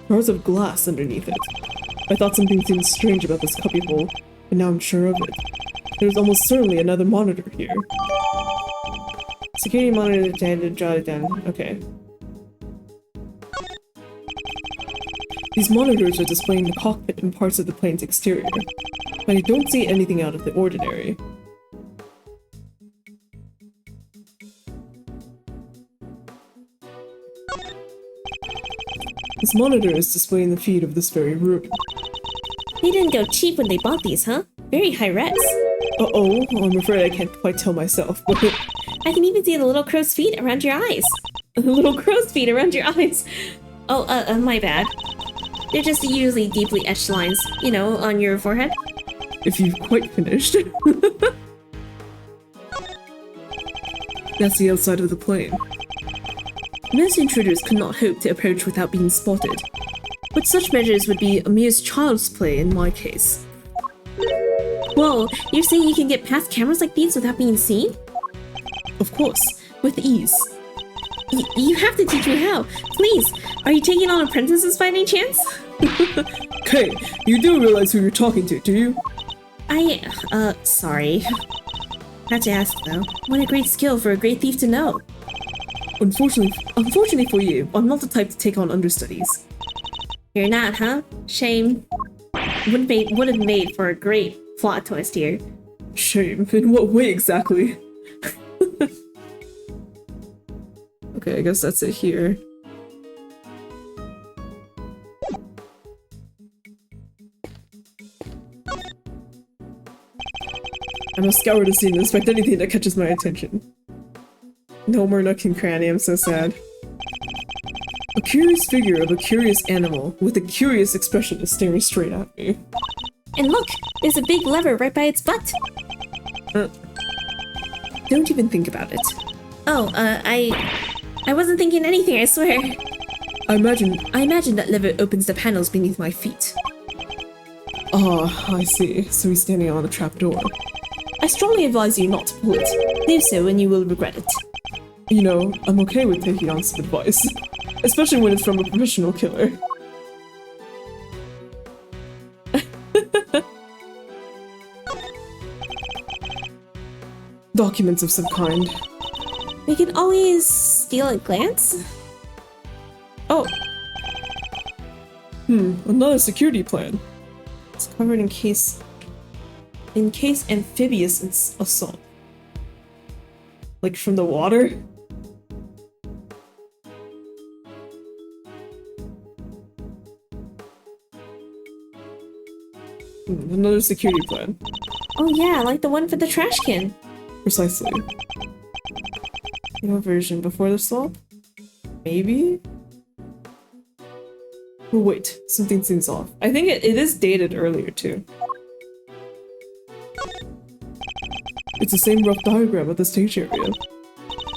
bars of glass underneath it? I thought something seemed strange about this cubbyhole, but now I'm sure of it. There's almost certainly another monitor here. Security monitor to jot it down. Okay. These monitors are displaying the cockpit and parts of the plane's exterior, but I don't see anything out of the ordinary. This monitor is displaying the feed of this very room. They didn't go cheap when they bought these, huh? Very high res. Uh-oh, I'm afraid I can't quite tell myself, but... I can even see the little crow's feet around your eyes. The little crow's feet around your eyes! Oh, my bad. They're just usually deeply etched lines, you know, on your forehead. If you've quite finished. That's the outside of the plane. Most intruders could not hope to approach without being spotted. But such measures would be a mere child's play in my case. Whoa, you're saying you can get past cameras like these without being seen? Of course, with ease. You have to teach me how. Please, are you taking on apprentices by any chance? Okay, you do realize who you're talking to, do you? Sorry. Had to ask though. What a great skill for a great thief to know. Unfortunately for you, I'm not the type to take on understudies. You're not, huh? Shame. Would have made for a great plot twist here. Shame? In what way exactly? Okay, I guess that's it here. I must scour the scene and inspect anything that catches my attention. No more nook and cranny, I'm so sad. A curious figure of a curious animal with a curious expression is staring straight at me. And look, there's a big lever right by its butt. Don't even think about it. Oh, I wasn't thinking anything, I swear. I imagine that lever opens the panels beneath my feet. Ah, I see. So he's standing on the trapdoor. I strongly advise you not to pull it. Do so and you will regret it. You know, I'm okay with taking on some advice. Especially when it's from a professional killer. Documents of some kind. We can always steal a glance? Oh! Another security plan. It's covered in case amphibious assault. Like from the water? Another security plan. Oh yeah, like the one for the trash can. Precisely. What version? Before the swap? Maybe? Oh wait, something seems off. I think it is dated earlier too. It's the same rough diagram of the stage area.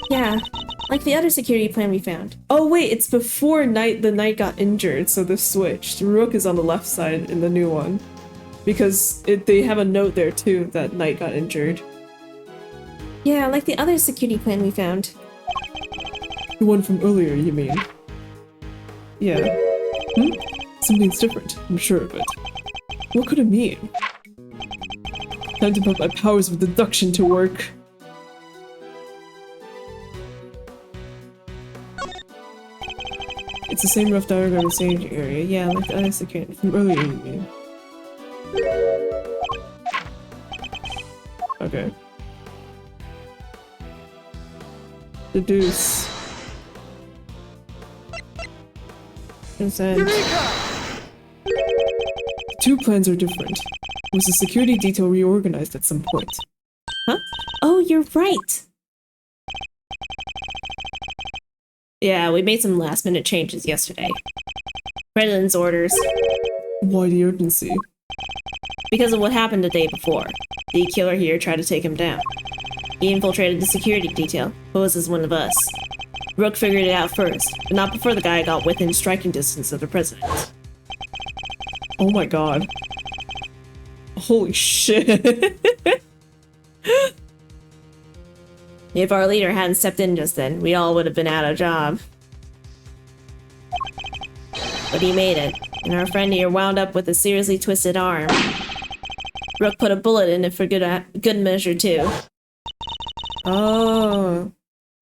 Yeah, like the other security plan we found. Oh wait, it's before the knight got injured, so this switched. Rook is on the left side in the new one. Because they have a note there too that knight got injured. Yeah, like the other security plan we found. The one from earlier, you mean? Yeah. Something's different, I'm sure of it. What could it mean? Time to put my powers of deduction to work. It's the same rough diagram of the same area. Yeah, like the other security from earlier, you mean? Okay. Deduce. Consent. Two plans are different. Was the security detail reorganized at some point? Huh? Oh, you're right! Yeah, we made some last-minute changes yesterday. President's orders. Why the urgency? Because of what happened the day before. The killer here tried to take him down. He infiltrated the security detail, posed as one of us. Rook figured it out first, but not before the guy got within striking distance of the president. Oh my god. Holy shit. If our leader hadn't stepped in just then, we all would have been out of job. But he made it, and our friend here wound up with a seriously twisted arm. Rook put a bullet in it for good measure, too. Oh.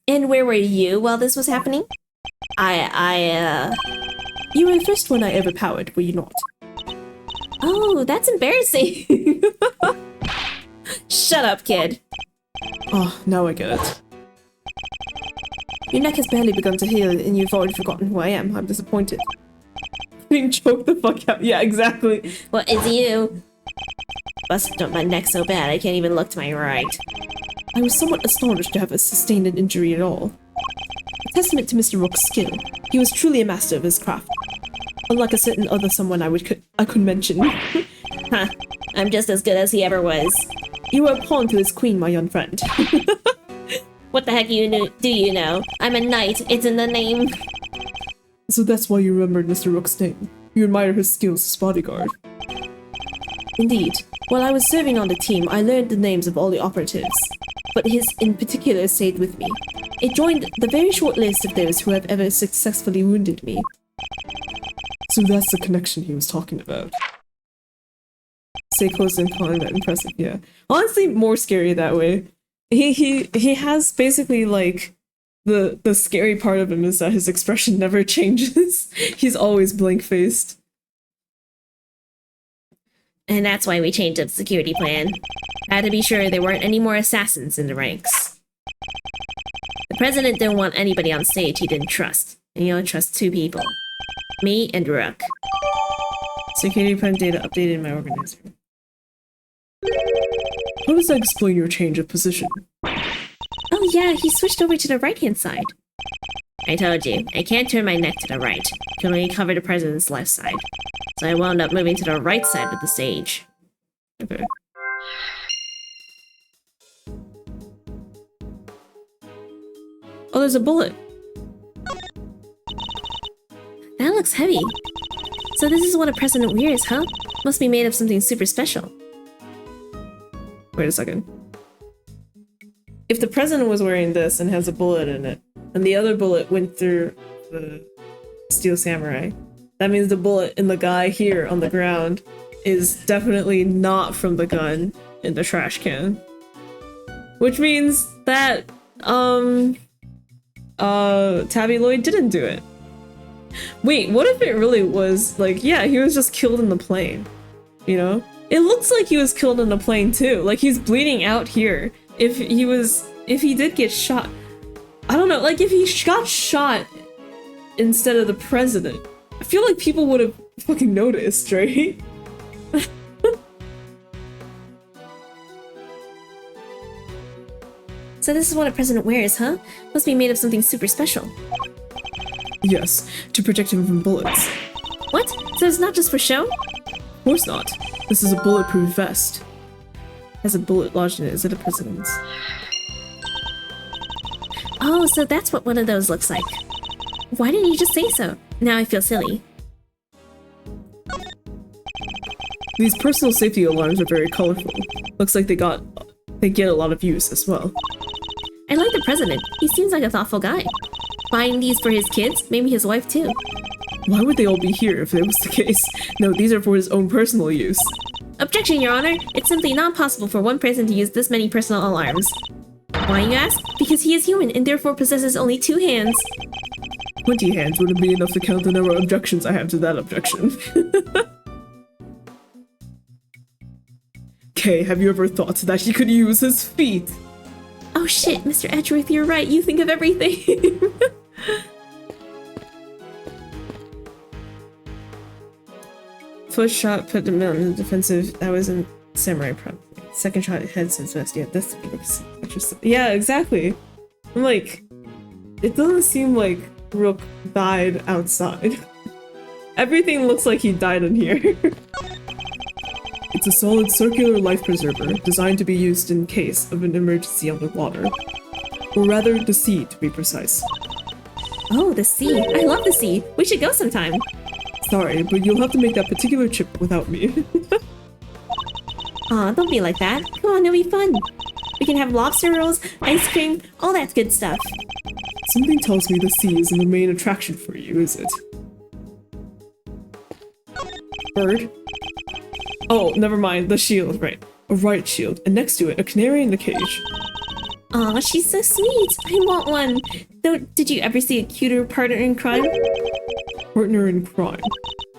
And where were you while this was happening? You were the first one I ever powered, were you not? Oh, that's embarrassing. Shut up, kid. Oh, now I get it. Your neck has barely begun to heal, and you've already forgotten who I am. I'm disappointed. Being choked the fuck out. Yeah, exactly. What is you? Busted up my neck so bad I can't even look to my right. I was somewhat astonished to have sustained an injury at all. A testament to Mr. Rook's skill. He was truly a master of his craft. Unlike a certain other someone I could mention. Huh. I'm just as good as he ever was. You were a pawn to his queen, my young friend. What the heck do you know? I'm a knight. It's in the name. So that's why you remembered Mr. Rook's name. You admire his skills as bodyguard. Indeed. While I was serving on the team, I learned the names of all the operatives, but his in particular stayed with me. It joined the very short list of those who have ever successfully wounded me. So that's the connection he was talking about. Stay close and combat, impressive, yeah. Honestly, more scary that way. He has basically like the scary part of him is that his expression never changes. He's always blank-faced. And that's why we changed up the security plan. Had to be sure there weren't any more assassins in the ranks. The president didn't want anybody on stage he didn't trust, and he only trusts 2 people. Me and Rook. Security plan data updated in my organizer. How does that explain your change of position? Oh yeah, he switched over to the right-hand side. I told you, I can't turn my neck to the right. I can only cover the president's left side. So I wound up moving to the right side of the stage. Okay. Oh, there's a bullet. That looks heavy. So this is what a president wears, huh? Must be made of something super special. Wait a second. If the president was wearing this and has a bullet in it, and the other bullet went through the steel samurai, that means the bullet in the guy here on the ground is definitely not from the gun in the trash can. Which means that, Tabby Lloyd didn't do it. Wait, what if it really was, like, yeah, he was just killed in the plane, you know? It looks like he was killed in the plane too, like he's bleeding out here. If he did get shot, I don't know, like if he got shot instead of the president, I feel like people would have fucking noticed, right? So this is what a president wears, huh? Must be made of something super special. Yes, to protect him from bullets. What? So it's not just for show? Of course not. This is a bulletproof vest. Has a bullet lodged in it. Is it a president's? Oh, so that's what one of those looks like. Why didn't you just say so? Now I feel silly. These personal safety alarms are very colorful. Looks like they get a lot of use as well. I like the president. He seems like a thoughtful guy. Buying these for his kids, maybe his wife too. Why would they all be here if that was the case? No, these are for his own personal use. Objection, Your Honor! It's simply not possible for one person to use this many personal alarms. Why, you ask? Because he is human and therefore possesses only 2 hands. 20 hands wouldn't be enough to count the number of objections I have to that objection. Okay, have you ever thought that he could use his feet? Oh shit, Mr. Edgeworth, you're right. You think of everything. First shot put him on the defensive. That was in samurai probably. Second shot head since west. Yeah, that's interesting. Yeah, exactly. I'm like, it doesn't seem like Rook died outside. Everything looks like he died in here. It's a solid circular life preserver designed to be used in case of an emergency underwater. Or rather, the sea to be precise. Oh, the sea. I love the sea. We should go sometime. Sorry, but you'll have to make that particular chip without me. Aw, don't be like that. Come on, it'll be fun. We can have lobster rolls, ice cream, all that good stuff. Something tells me the sea isn't the main attraction for you, is it? Bird? Oh, never mind. The shield, right. A riot shield, and next to it, a canary in a cage. Aw, she's so sweet. I want one. Though, did you ever see a cuter partner in crime? Partner in crime.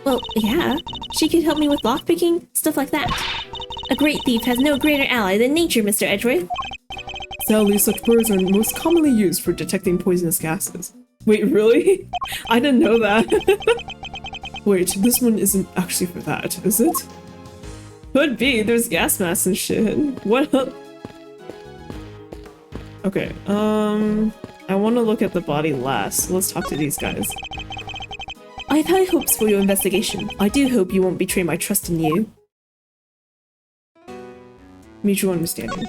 Well, yeah. She could help me with lockpicking, stuff like that. A great thief has no greater ally than nature, Mr. Edgeworth. Sadly, such birds are most commonly used for detecting poisonous gases. Wait, really? I didn't know that. Wait, this one isn't actually for that, is it? Could be, there's gas masks and shit. What up? Okay, I want to look at the body last. Let's talk to these guys. I have high hopes for your investigation. I do hope you won't betray my trust in you. Mutual understanding.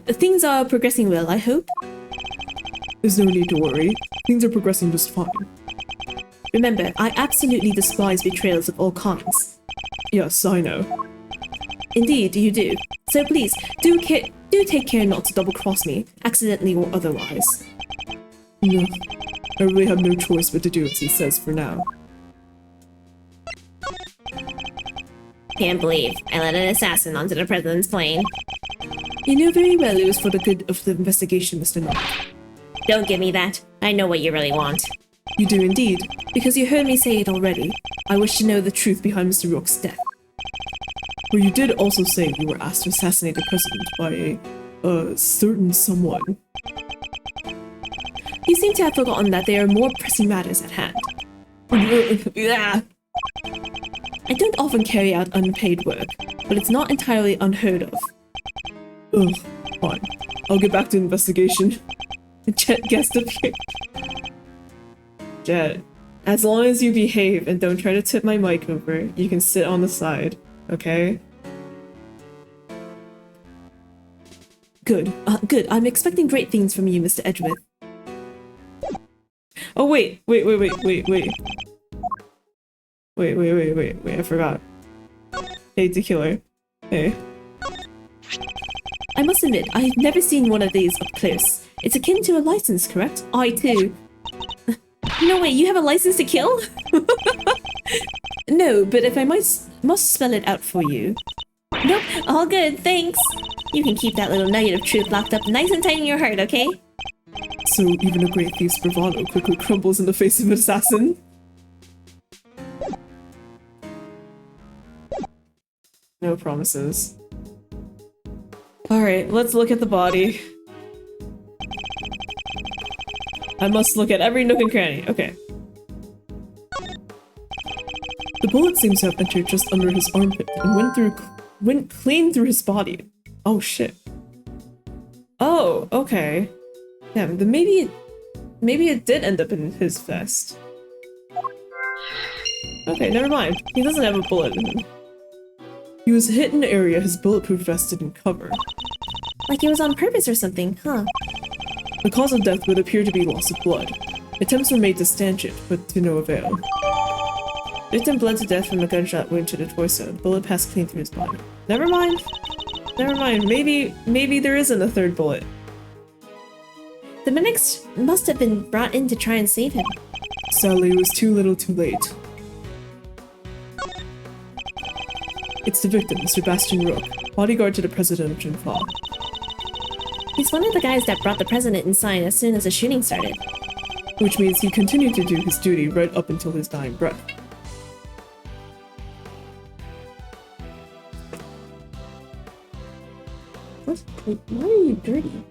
Things are progressing well, I hope. There's no need to worry. Things are progressing just fine. Remember, I absolutely despise betrayals of all kinds. Yes, I know. Indeed, you do. So please, do take care not to double-cross me, accidentally or otherwise. No, I really have no choice but to do as he says for now. Can't believe I let an assassin onto the president's plane. You know very well it was for the good of the investigation, Mr. Nook. Don't give me that. I know what you really want. You do indeed, because you heard me say it already. I wish to know the truth behind Mr. Rook's death. Well, you did also say you were asked to assassinate the president by a certain someone. You seem to have forgotten that there are more pressing matters at hand. Yeah. I don't often carry out unpaid work, but it's not entirely unheard of. Ugh, fine. I'll get back to investigation. Jet guest appeared. Jet, as long as you behave and don't try to tip my mic over, you can sit on the side, okay? Good. Good. I'm expecting great things from you, Mr. Edgeworth. Oh, wait, I forgot. Hey, Tequila. Hey. I must admit, I've never seen one of these up close. It's akin to a license, correct? I too. No, wait, you have a license to kill? No, but if I must spell it out for you. Nope, all good, thanks. You can keep that little nugget of truth locked up nice and tight in your heart, okay? So even a great thief's bravado quickly crumbles in the face of an assassin? No promises. Alright, let's look at the body. I must look at every nook and cranny. Okay. The bullet seems to have entered just under his armpit and went clean through his body. Oh shit. Oh, okay. Yeah, then maybe it did end up in his vest. Okay, never mind. He doesn't have a bullet in him. He was hit in an area his bulletproof vest didn't cover. Like it was on purpose or something, huh? The cause of death would appear to be loss of blood. Attempts were made to stanch it, but to no avail. Victim bled to death from a gunshot wound to the torso. The bullet passed clean through his body. Never mind. Never mind. Maybe there isn't a third bullet. The medics must have been brought in to try and save him. Sadly, it was too little too late. It's the victim, Mr. Bastian Rook, bodyguard to the president of Jinfa. He's one of the guys that brought the president inside as soon as the shooting started. Which means he continued to do his duty right up until his dying breath. What? Wait, why are you dirty?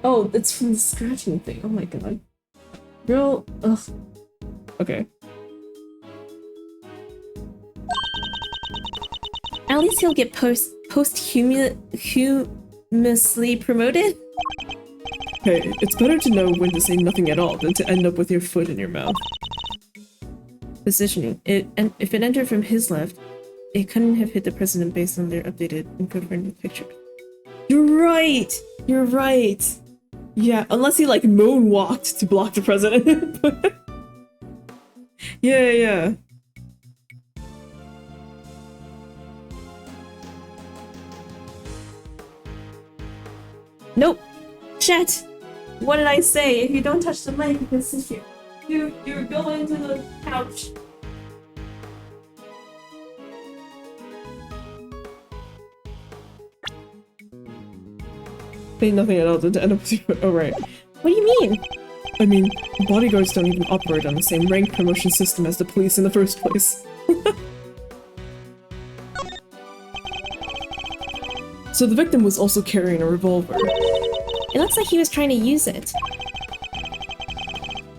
Oh, it's from the scratching thing. Oh my god. Girl, ugh. Okay. At least he'll get posthumously promoted. Hey, it's better to know when to say nothing at all than to end up with your foot in your mouth. Positioning. If it entered from his left, it couldn't have hit the president based on their updated and confirmed picture. You're right! You're right! Yeah, unless he like moonwalked to block the president. Yeah. Nope. Shit. What did I say? If you don't touch the mic, you can sit here. You're going to the couch. Ain't nothing at all to end up with you. Oh, right. What do you mean? I mean, bodyguards don't even operate on the same rank promotion system as the police in the first place. So the victim was also carrying a revolver. It looks like he was trying to use it.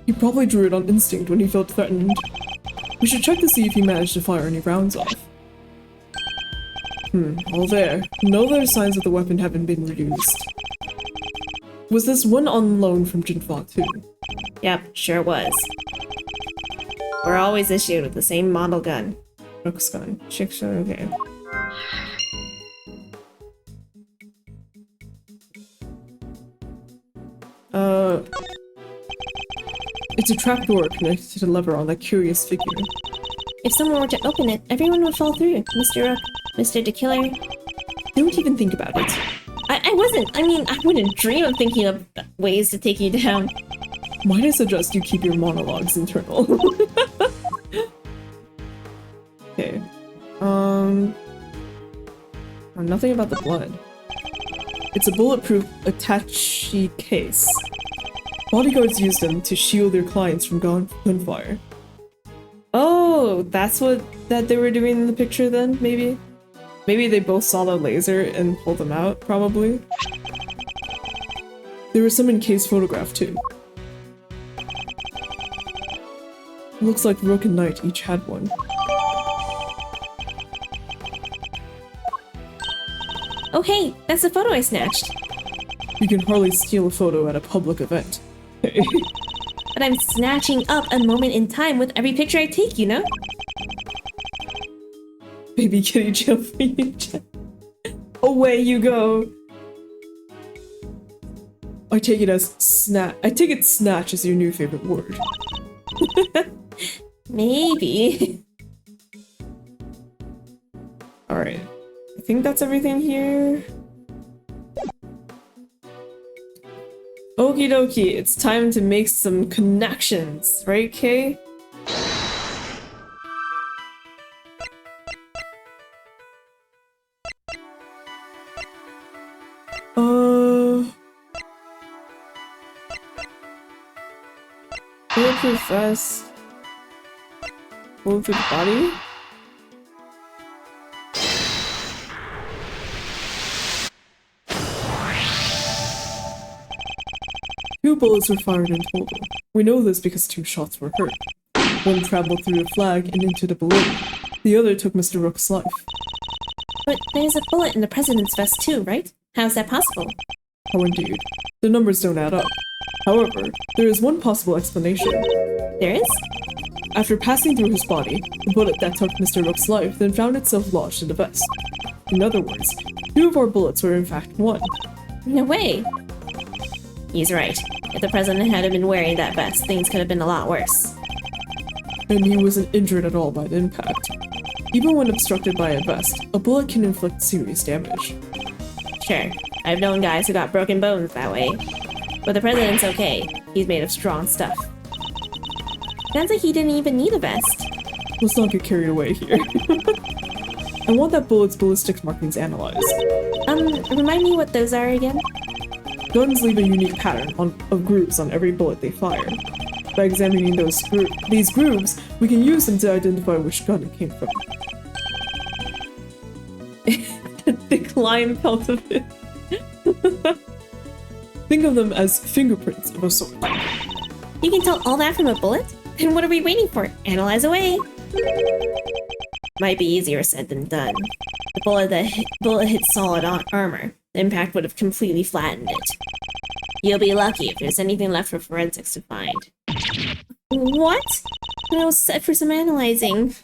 He probably drew it on instinct when he felt threatened. We should check to see if he managed to fire any rounds off. All there. No other signs of the weapon haven't been reused. Was this one on loan from Jinfa too? Yep, sure was. We're always issued with the same model gun. Rook's gun. Okay. It's a trapdoor connected to the lever on that curious figure. If someone were to open it, everyone would fall through. Mr. Rook, Mr. the Killer. Don't even think about it. I wasn't. I mean, I wouldn't dream of thinking of ways to take you down. Might I suggest you keep your monologues internal? Okay. Nothing about the blood. It's a bulletproof attaché case. Bodyguards use them to shield their clients from gunfire. Oh, that's what they were doing in the picture then, maybe? Maybe they both saw the laser and pulled them out, probably. There was some encased photograph too. Looks like Rook and Knight each had one. Oh hey, that's the photo I snatched. You can hardly steal a photo at a public event. But I'm snatching up a moment in time with every picture I take, you know? Baby kitty jail for you. Away you go. I take it snatch is your new favorite word. Maybe. Alright. I think that's everything here. Okie dokie, it's time to make some connections, right, Kay? Bulletproof vest. Bulletproof body? Two bullets were fired in total. We know this because 2 shots were hurt. One traveled through the flag and into the balloon. The other took Mr. Rook's life. But there's a bullet in the president's vest too, right? How's that possible? Oh indeed. The numbers don't add up. However, there is one possible explanation. There is? After passing through his body, the bullet that took Mr. Rook's life then found itself lodged in the vest. In other words, 2 of our bullets were in fact 1. No way. He's right. If the president hadn't been wearing that vest, things could have been a lot worse. And he wasn't injured at all by the impact. Even when obstructed by a vest, a bullet can inflict serious damage. Sure, I've known guys who got broken bones that way. But the president's okay. He's made of strong stuff. Sounds like he didn't even need a vest. Let's not get carried away here. I want that bullet's ballistics markings analyzed. Remind me what those are again? Guns leave a unique pattern of grooves on every bullet they fire. By examining these grooves, we can use them to identify which gun it came from. The climb felt of it. Think of them as fingerprints of a sort. You can tell all that from a bullet? Then what are we waiting for? Analyze away! Might be easier said than done. The bullet hit solid armor. The impact would have completely flattened it. You'll be lucky if there's anything left for forensics to find. What? I was set for some analyzing.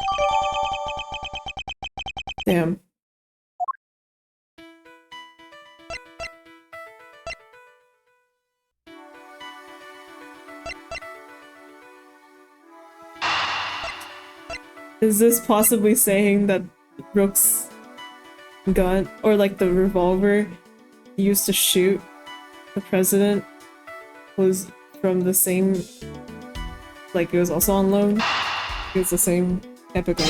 Damn. Is this possibly saying that Rook's gun, or like the revolver he used to shoot the president, was from the same, like it was also on loan? It was the same type of gun.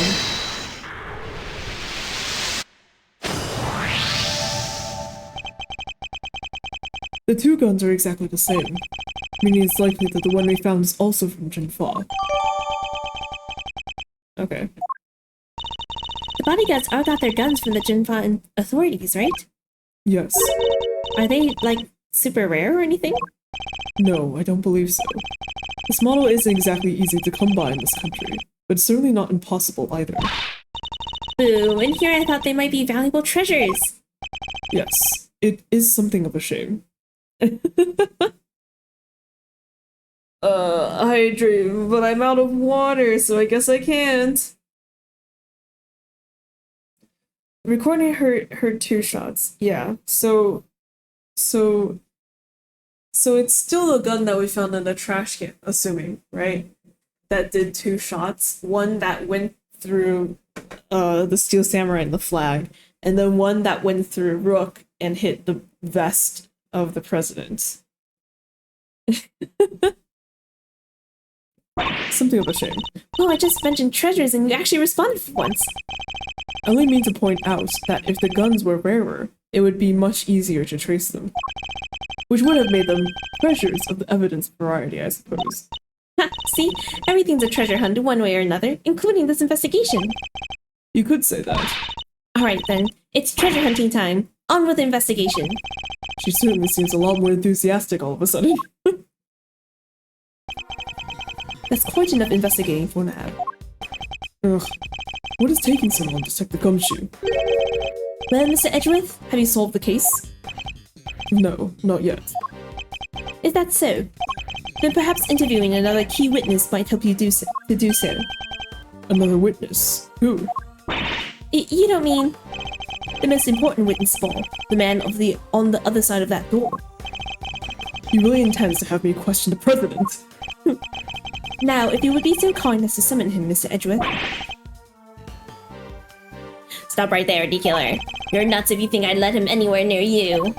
The 2 guns are exactly the same, meaning it's likely that the one we found is also from Jinfa. Okay. The bodyguards all got their guns from the Jinfa authorities, right? Yes. Are they, like, super rare or anything? No, I don't believe so. This model isn't exactly easy to come by in this country, but it's certainly not impossible either. Boo, in here I thought they might be valuable treasures. Yes, it is something of a shame. Hydrate, but I'm out of water, so I guess I can't. Recording heard 2 shots. Yeah, so it's still a gun that we found in the trash can, assuming, right? That did 2 shots. One that went through the Steel Samurai and the flag, and then one that went through Rook and hit the vest of the president. Something of a shame. Oh, I just mentioned treasures and you actually responded for once. I only mean to point out that if the guns were rarer, it would be much easier to trace them. Which would have made them treasures of the evidence variety, I suppose. Ha, see? Everything's a treasure hunt one way or another, including this investigation. You could say that. Alright then, it's treasure hunting time. On with the investigation. She certainly seems a lot more enthusiastic all of a sudden. That's quite enough investigating for now. Ugh. What is taking so long to check the gumshoe? Well, Mr. Edgeworth, have you solved the case? No, not yet. Is that so? Then perhaps interviewing another key witness might help you do so. Another witness? Who? You don't mean the most important witness of all, the man on the other side of that door. He really intends to have me question the president. Now, if you would be so kind as to summon him, Mr. Edgeworth. Stop right there, D-Killer. You're nuts if you think I'd let him anywhere near you.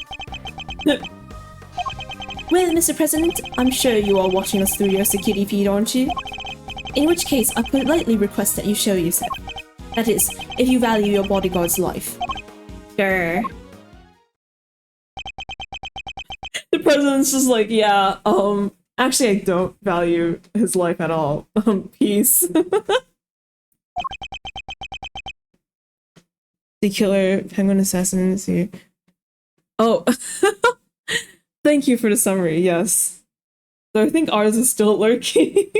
Well, Mr. President, I'm sure you are watching us through your security feed, aren't you? In which case, I politely request that you show yourself. That is, if you value your bodyguard's life. Grr. The president's just like, yeah, actually I don't value his life at all. Peace. The killer, penguin assassin, see. Oh. Thank you for the summary, yes. So I think ours is still lurking.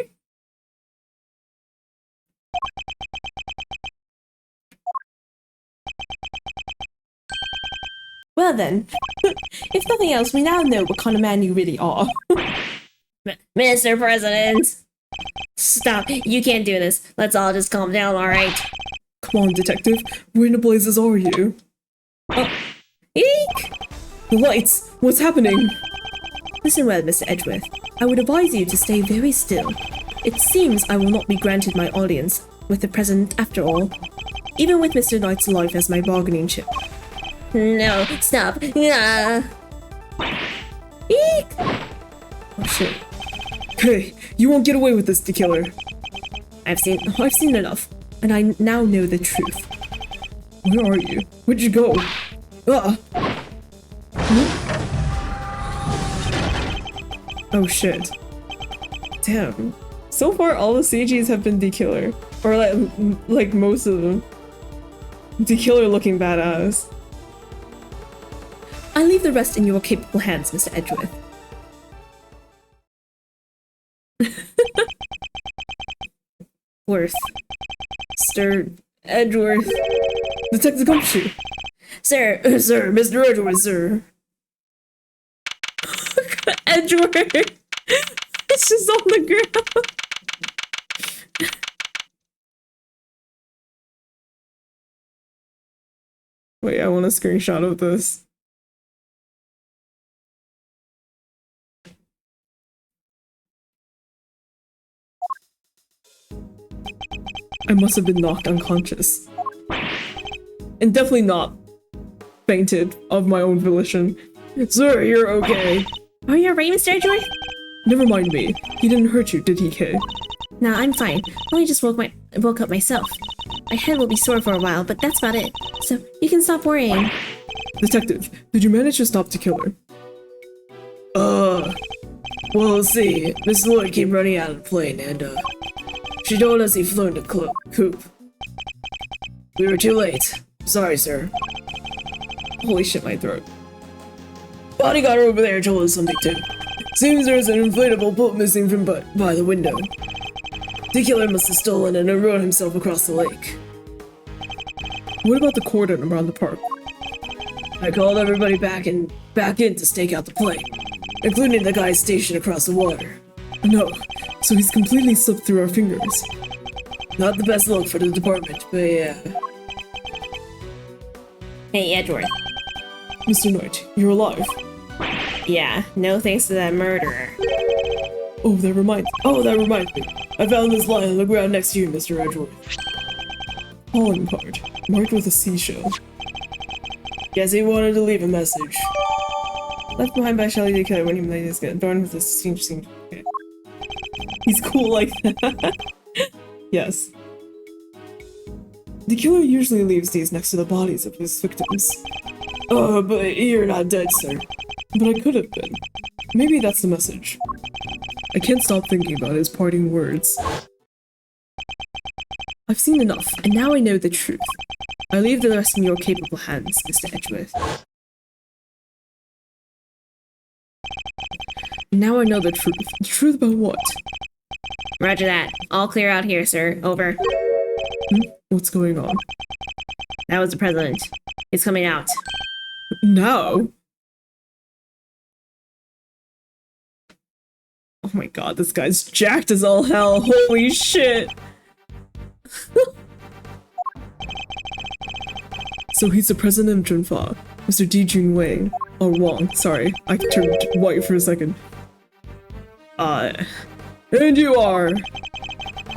Well then, if nothing else, we now know what kind of man you really are. Mr. President! Stop, you can't do this. Let's all just calm down, alright? Come on, detective. Where in the blazes are you? Eek! The lights! What's happening? Listen well, Mr. Edgeworth. I would advise you to stay very still. It seems I will not be granted my audience with the president after all, even with Mr. Knight's life as my bargaining chip. No, stop. Ah. Eek! Oh shit. Hey, you won't get away with this, the killer. I've seen enough, and I now know the truth. Where are you? Where'd you go? Ah! Oh shit. Damn. So far all the CGs have been D-Killer. Or like most of them. D-Killer looking badass. I leave the rest in your capable hands, Mr. Edgeworth. Worth. Sir Edgeworth. Detective Gumshoe! Sir, Sir, Mr. Edgeworth, sir. Edgeworth! It's just on the ground. Wait, I want a screenshot of this. I must have been knocked unconscious. And definitely not fainted of my own volition. Sir, you're okay. Are you alright, Mr. Edgeworth? Never mind me. He didn't hurt you, did he, Kay? Nah, I'm fine. Only just woke up myself. My head will be sore for a while, but that's about it. So, you can stop worrying. Detective, did you manage to stop the killer? Well, see, Miss Lloyd came running out of the plane and, she told us he flew in the coop. We were too late. Sorry, sir. Holy shit, my throat. Bodyguard over there told us something too. Seems there's an inflatable boat missing from by the window. The killer must have stolen it and rowed himself across the lake. What about the cordon around the park? I called everybody back in to stake out the plane, including the guy stationed across the water. No, so he's completely slipped through our fingers. Not the best look for the department, but yeah. Hey, Edgeworth. Mr. Knight, you're alive. Yeah, no thanks to that murderer. Oh, that reminds me. I found this line on the ground next to you, Mr. Edgeworth. calling card, marked with a seashell. Guess he wanted to leave a message. Left behind by Shelly the killer when he made his gun. Adorned with a scene. Okay. He's cool like that. Yes. The killer usually leaves these next to the bodies of his victims. But you're not dead, sir. But I could have been. Maybe that's the message. I can't stop thinking about his parting words. I've seen enough, and now I know the truth. I leave the rest in your capable hands, Mr. Edgeworth. Now I know the truth. The truth about what? Roger that. All clear out here, sir. Over. What's going on? That was the president. He's coming out. Now? Oh my god, this guy's jacked as all hell. Holy shit! So he's the president of Junfa, Mr. Di Jun Wang. Oh, Wang, sorry. I turned white for a second. And you are!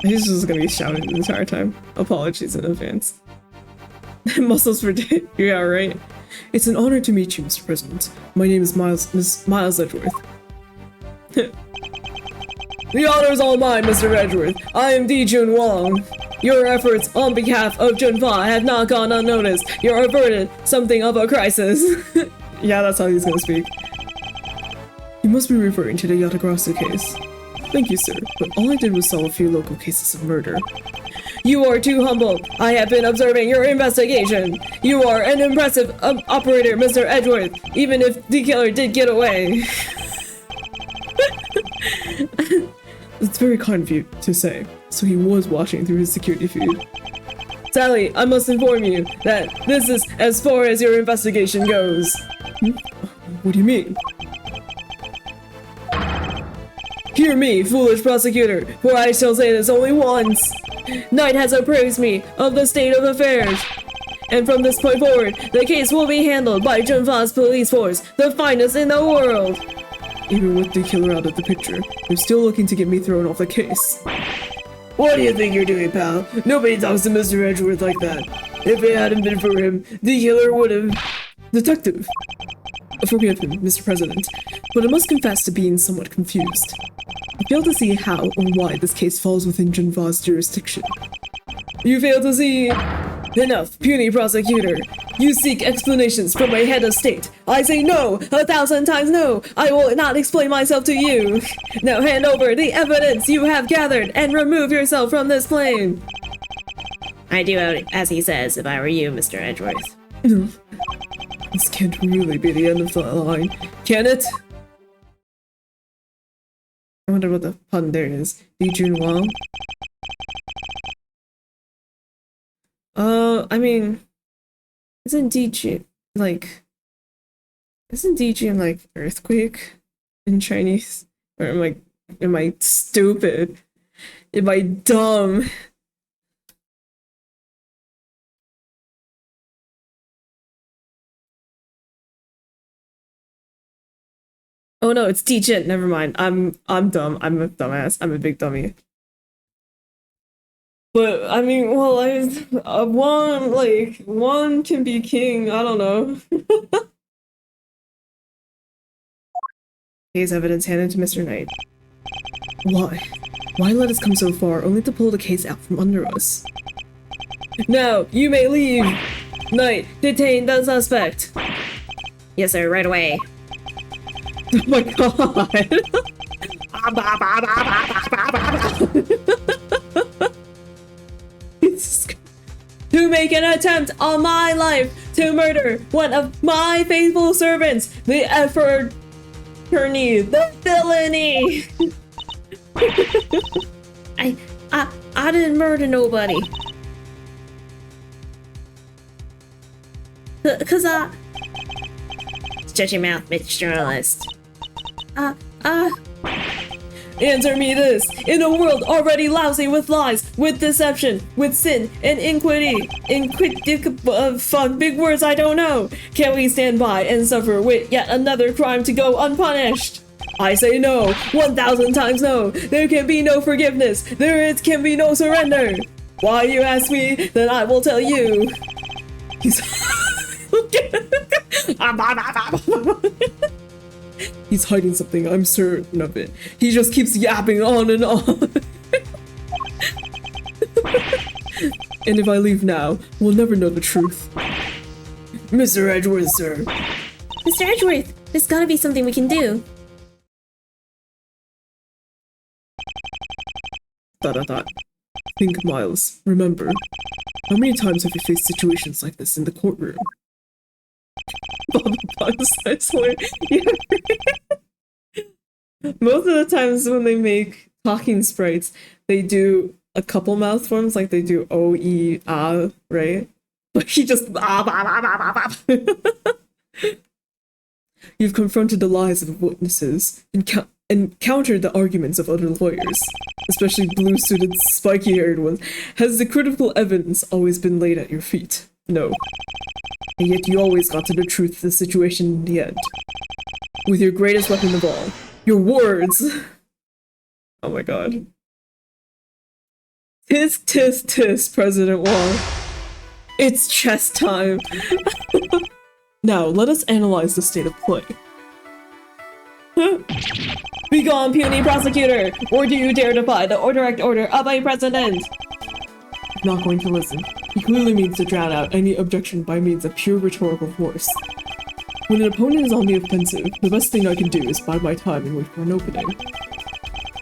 He's just gonna be shouting the entire time. Apologies in advance. Muscles for day. Yeah, right. It's an honor to meet you, Mr. President. My name is Miles Edgeworth. The honor is all mine, Mr. Edgeworth. I am Di Jun Wang. Your efforts on behalf of Junfa have not gone unnoticed. You averted something of a crisis. Yeah, that's how he's gonna speak. You must be referring to the Yatagrasu case. Thank you, sir, but all I did was solve a few local cases of murder. You are too humble. I have been observing your investigation. You are an impressive operator, Mr. Edgeworth, even if the killer did get away. It's very kind of you to say. So he was watching through his security feed. Sally, I must inform you that this is as far as your investigation goes. What do you mean? Hear me, foolish prosecutor, for I shall say this only once. Knight has appraised me of the state of affairs. And from this point forward, the case will be handled by Junfa's police force, the finest in the world. Even with the killer out of the picture, they're still looking to get me thrown off the case. What do you think you're doing, pal? Nobody talks to Mr. Edgeworth like that. If it hadn't been for him, the killer would have... Detective! Forgive him, Mr. President, but I must confess to being somewhat confused. I fail to see how or why this case falls within Junfa's jurisdiction. You fail to see... Enough, puny prosecutor. You seek explanations from a head of state. I say no, 1,000 times no. I will not explain myself to you. Now hand over the evidence you have gathered and remove yourself from this plane. I'd do as he says if I were you, Mr. Edgeworth. This can't really be the end of the line, can it? I wonder what the pun there is. Di Jun Wang? I mean, isn't Di Jun like earthquake in Chinese? Or am I stupid? Am I dumb? Oh no, it's Di Jin. Never mind. I'm dumb. I'm a dumbass. I'm a big dummy. But I mean, well, one can be king. I don't know. Case evidence handed to Mr. Knight. Why? Why let us come so far only to pull the case out from under us? Now, you may leave. Knight, detain the suspect. Yes, sir, right away. Oh my god. To make an attempt on my life to murder one of my faithful servants, the effort attorney, the villainy. I didn't murder nobody. Cause shut your mouth, Mr. Journalist. Answer me this. In a world already lousy with lies, with deception, with sin, and iniquity, fuck, big words I don't know. Can we stand by and suffer with yet another crime to go unpunished? I say no, 1,000 times no. There can be no forgiveness. Can be no surrender. Why you ask me, then I will tell you. He's He's hiding something, I'm certain of it. He just keeps yapping on and on. And if I leave now, we'll never know the truth. Mr. Edgeworth, sir. Mr. Edgeworth, there's gotta be something we can do. Dot dot dot. Think, Miles. Remember. How many times have you faced situations like this in the courtroom? I swear. Most of the times when they make talking sprites, they do a couple mouth forms, like they do O, E, ah, right? But he just You've confronted the lies of witnesses and countered the arguments of other lawyers, especially blue-suited, spiky-haired ones. Has the critical evidence always been laid at your feet? No. And yet you always got to the truth of the situation in the end. With your greatest weapon of all, your words! Oh my god. Tis, tis, tis, President Wong. It's chess time! Now, let us analyze the state of play. Begone, puny prosecutor! Or do you dare defy the direct order of a president? Not going to listen. He clearly means to drown out any objection by means of pure rhetorical force. When an opponent is on the offensive, the best thing I can do is bide my time and wait for an opening.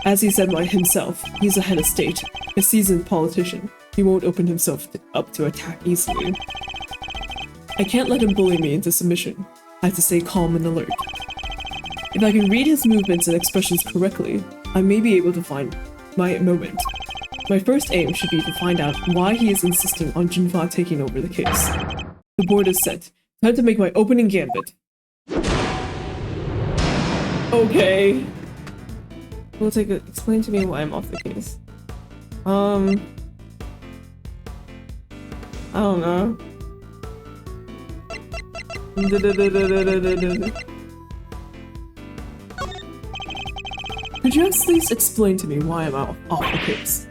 As he said himself, he's a head of state, a seasoned politician. He won't open himself up to attack easily. I can't let him bully me into submission. I have to stay calm and alert. If I can read his movements and expressions correctly, I may be able to find my moment. My first aim should be to find out why he is insisting on Junfa taking over the case. The board is set. Time to make my opening gambit. Okay. We'll take it. Explain to me why I'm off the case. I don't know. Could you at least explain to me why I'm off the case?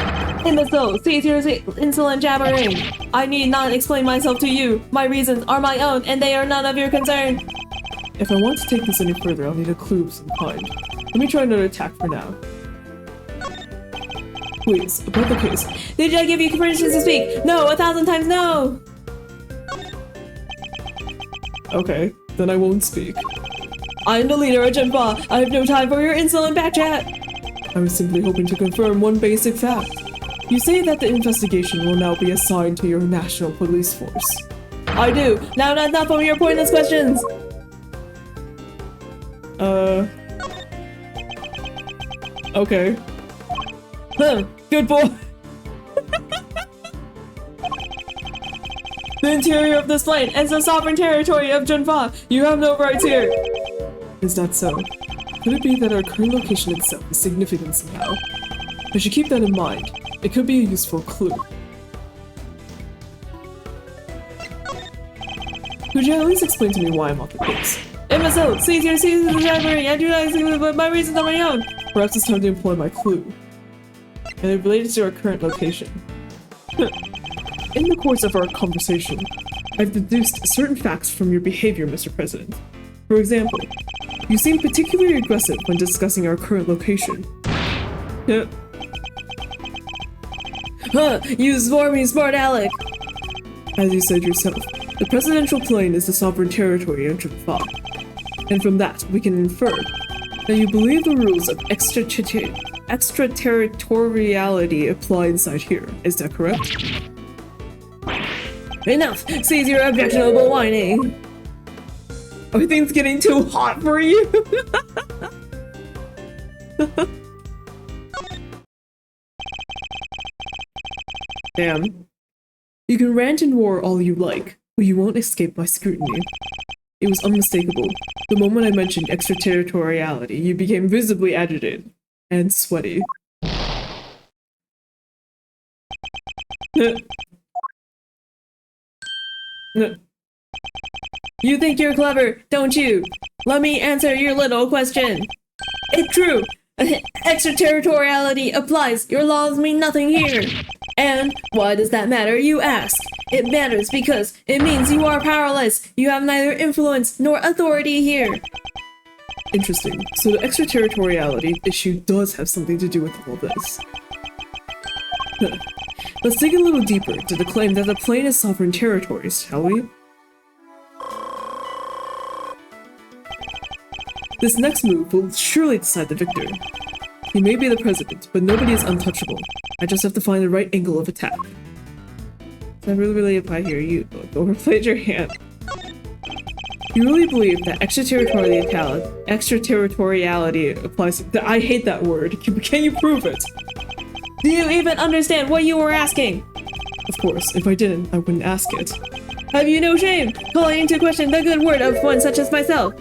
Imbecile, cease your insolent jabbering! I need not explain myself to you. My reasons are my own, and they are none of your concern. If I want to take this any further, I'll need a clue of some kind. Let me try another attack for now. Please, about the case. Did I give you permission to speak? No, 1,000 times no! Okay, then I won't speak. I'm the leader of Junfa. I have no time for your insolent backchat. I was simply hoping to confirm one basic fact. You say that the investigation will now be assigned to your national police force. I do. Now not enough of your pointless questions. Okay. Huh, good boy. The interior of this plane is the sovereign territory of Junfa. You have no rights here. Is that so? Could it be that our current location itself is significant somehow? I should keep that in mind. It could be a useful clue. Could you at least explain to me why I'm off the case? Imbecile, cease your jabbering. I do not explain my reasons on my own. Perhaps it's time to employ my clue. And it relates to our current location. In the course of our conversation, I've deduced certain facts from your behavior, Mr. President. For example, you seem particularly aggressive when discussing our current location. Huh, you swarmy smart aleck! As you said yourself, the presidential plane is the sovereign territory of Junfa. And from that, we can infer that you believe the rules of extraterritoriality apply inside here. Is that correct? Enough! Cease your objectionable whining! Are things getting too hot for you? Damn. You can rant and roar all you like, but you won't escape my scrutiny. It was unmistakable. The moment I mentioned extraterritoriality, you became visibly agitated and sweaty. You think you're clever, don't you? Let me answer your little question. It's true. Extraterritoriality applies. Your laws mean nothing here. And why does that matter, you ask? It matters because it means you are powerless. You have neither influence nor authority here. Interesting. So the extraterritoriality issue does have something to do with all this. Let's dig a little deeper to the claim that the plane is sovereign territories, shall we? This next move will surely decide the victor. He may be the president, but nobody is untouchable. I just have to find the right angle of attack. So I really apply here. You overplayed your hand. You really believe that extraterritoriality applies to— I hate that word. Can you prove it? Do you even understand what you were asking? Of course, if I didn't, I wouldn't ask it. Have you no shame, calling into question the good word of one such as myself?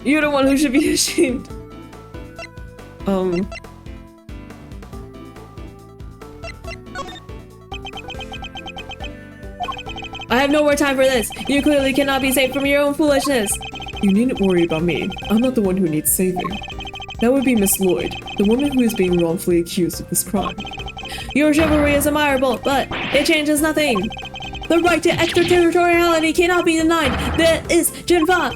You're the one who should be ashamed. I have no more time for this. You clearly cannot be saved from your own foolishness. You needn't worry about me. I'm not the one who needs saving. That would be Miss Lloyd, the woman who is being wrongfully accused of this crime. Your chivalry is admirable, but it changes nothing. The right to extraterritoriality cannot be denied. That is Geneva.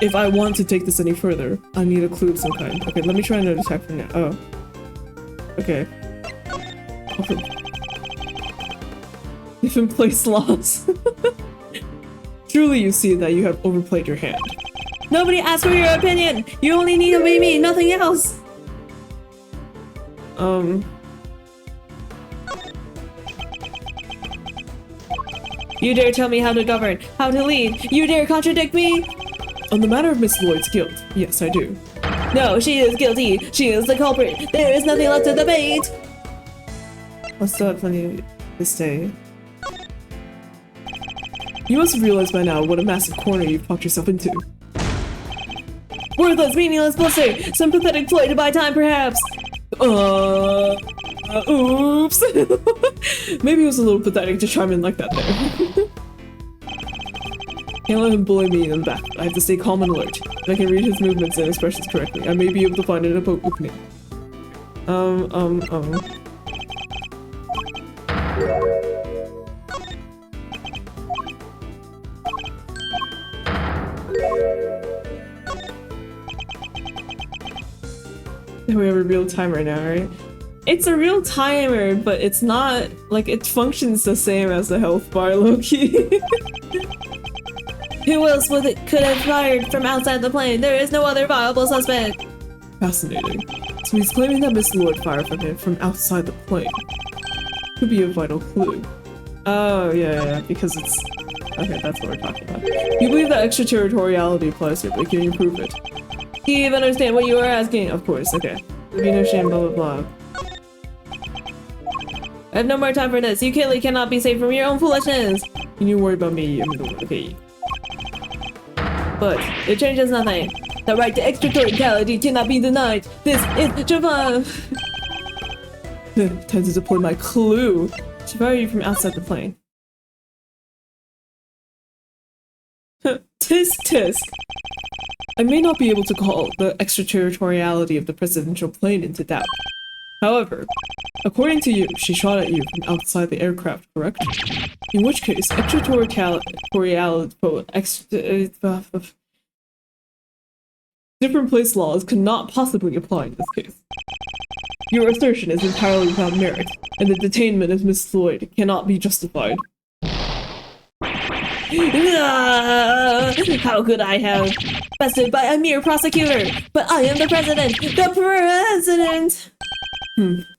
If I want to take this any further, I need a clue of some kind. Okay, let me try another attack for now. Oh. Okay. Different place laws. Truly you see that you have overplayed your hand. Nobody asked for your opinion. You only need to be me, nothing else. You dare tell me how to govern, how to lead. You dare contradict me? On the matter of Miss Lloyd's guilt, yes, I do. No, she is guilty. She is the culprit. There is nothing left to debate. I'll still have plenty to say. You must have realized by now what a massive corner you've popped yourself into. Worthless, meaningless bluster. Some pathetic ploy to buy time, perhaps. Oops. Maybe it was a little pathetic to chime in like that there. Can't let him bully me in the back. I have to stay calm and alert. If I can read his movements and expressions correctly, I may be able to find an opening. We have a real timer now, right? It's a real timer, but it's not, like, it functions the same as the health bar, low-key. Who else could have fired from outside the plane? There is no other viable suspect. Fascinating. So he's claiming that Miss Lloyd fired from him from outside the plane. Could be a vital clue. Oh, yeah, because it's... Okay, that's what we're talking about. You believe that extraterritoriality applies here, but can you prove it? Do you even understand what you are asking? Of course, okay. There'll be no shame, blah blah blah. I have no more time for this. You clearly cannot be saved from your own foolishness. Can you worry about me? I'm the one, okay. But it changes nothing. The right to extraterritoriality cannot be denied. This is Java. Time to deploy my clue. She fired you from outside the plane. Tisk tisk. I may not be able to call the extraterritoriality of the presidential plane into doubt. However, according to you, she shot at you from outside the aircraft, correct? In which case, different place laws could not possibly apply in this case. Your assertion is entirely without merit, and the detainment of Miss Lloyd cannot be justified. How could I have bested by a mere prosecutor? But I am the president! The president!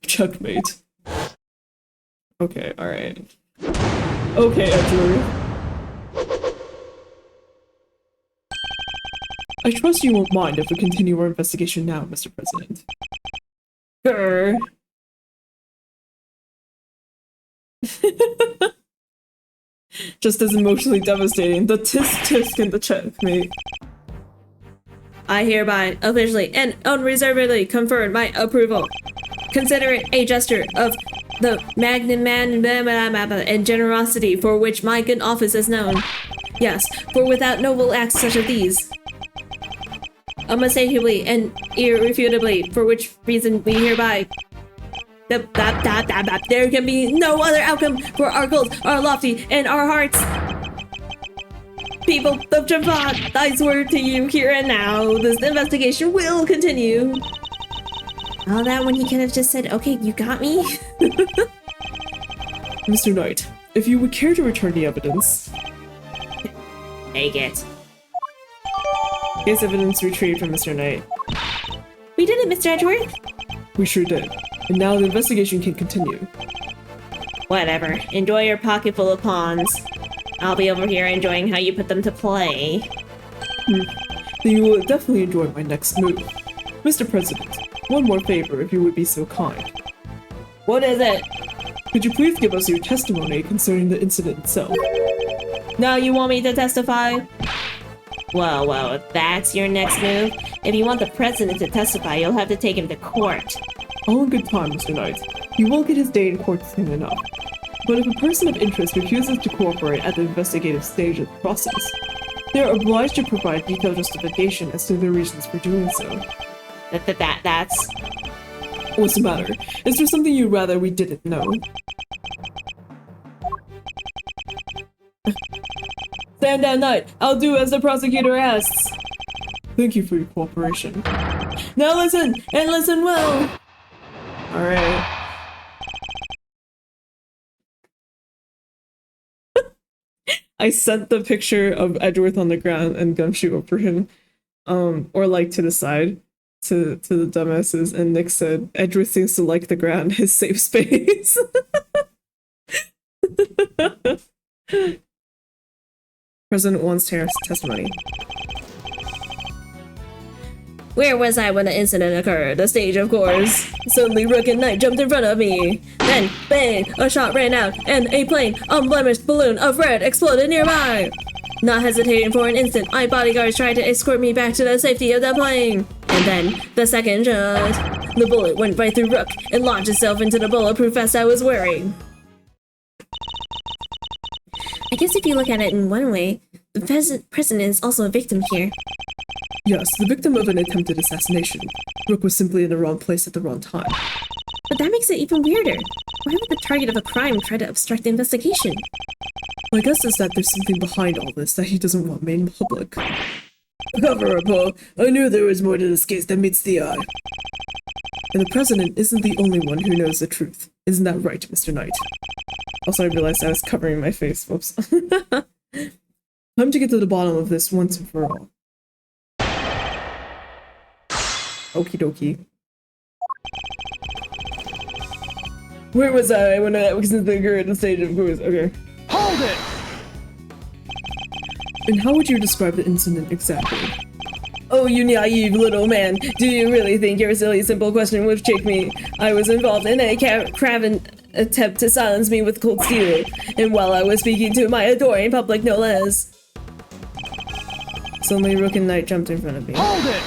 Checkmate. Okay, alright. Okay, Edgery. I trust you won't mind if we continue our investigation now, Mr. President. Grr. Just as emotionally devastating, the tisk-tisk and the checkmate. I hereby, officially, and unreservedly confer my approval. Consider it a gesture of the magnanimity and generosity for which my good office is known. Yes, for without noble acts such as these, unmistakably and irrefutably, for which reason we hereby. There can be no other outcome, for our goals are lofty and our hearts. People of Javat, I swear to you here and now, this investigation will continue. All that when he could have just said, okay, you got me? Mr. Knight, if you would care to return the evidence. Take it. Case evidence retrieved from Mr. Knight. We did it, Mr. Edgeworth. We sure did. And now the investigation can continue. Whatever. Enjoy your pocket full of pawns. I'll be over here enjoying how you put them to play. Then you will definitely enjoy my next move. Mr. President, one more favor if you would be so kind. What is it? Could you please give us your testimony concerning the incident itself? Now you want me to testify? Whoa, if that's your next move? If you want the president to testify, you'll have to take him to court. All in good time, Mr. Knight. He will get his day in court soon enough. But if a person of interest refuses to cooperate at the investigative stage of the process, they are obliged to provide detailed justification as to their reasons for doing so. That's... What's the matter? Is there something you'd rather we didn't know? Stand down, Knight. I'll do as the prosecutor asks. Thank you for your cooperation. Now listen, and listen well. Alright. I sent the picture of Edgeworth on the ground and Gumshoe over him. Or like to the side. To the dumbasses, and Nick said, Edgeworth seems to like the ground, his safe space. President wants testimony. Where was I when the incident occurred? The stage, of course. Suddenly, Rook and Knight jumped in front of me. Then, bang! A shot ran out, and a plain, unblemished balloon of red exploded nearby. Not hesitating for an instant, my bodyguards tried to escort me back to the safety of the plane. And then, the second shot. The bullet went right through Rook and launched itself into the bulletproof vest I was wearing. I guess if you look at it in one way, the president is also a victim here. Yes, the victim of an attempted assassination. Rook was simply in the wrong place at the wrong time. But that makes it even weirder. Why would the target of a crime try to obstruct the investigation? My guess is that there's something behind all this that he doesn't want made public. Cover up, Paul. I knew there was more to this case than meets the eye. And the president isn't the only one who knows the truth. Isn't that right, Mr. Knight? Also, I realized I was covering my face. Whoops. Time to get to the bottom of this once and for all. Okie dokie. Where was I when I was in the stage of course? Okay. Hold it! And how would you describe the incident exactly? Oh, you naive little man. Do you really think your silly simple question would shake me? I was involved in a craven attempt to silence me with cold steel, and while I was speaking to my adoring public, no less. Suddenly, Rook and Knight jumped in front of me. Hold it!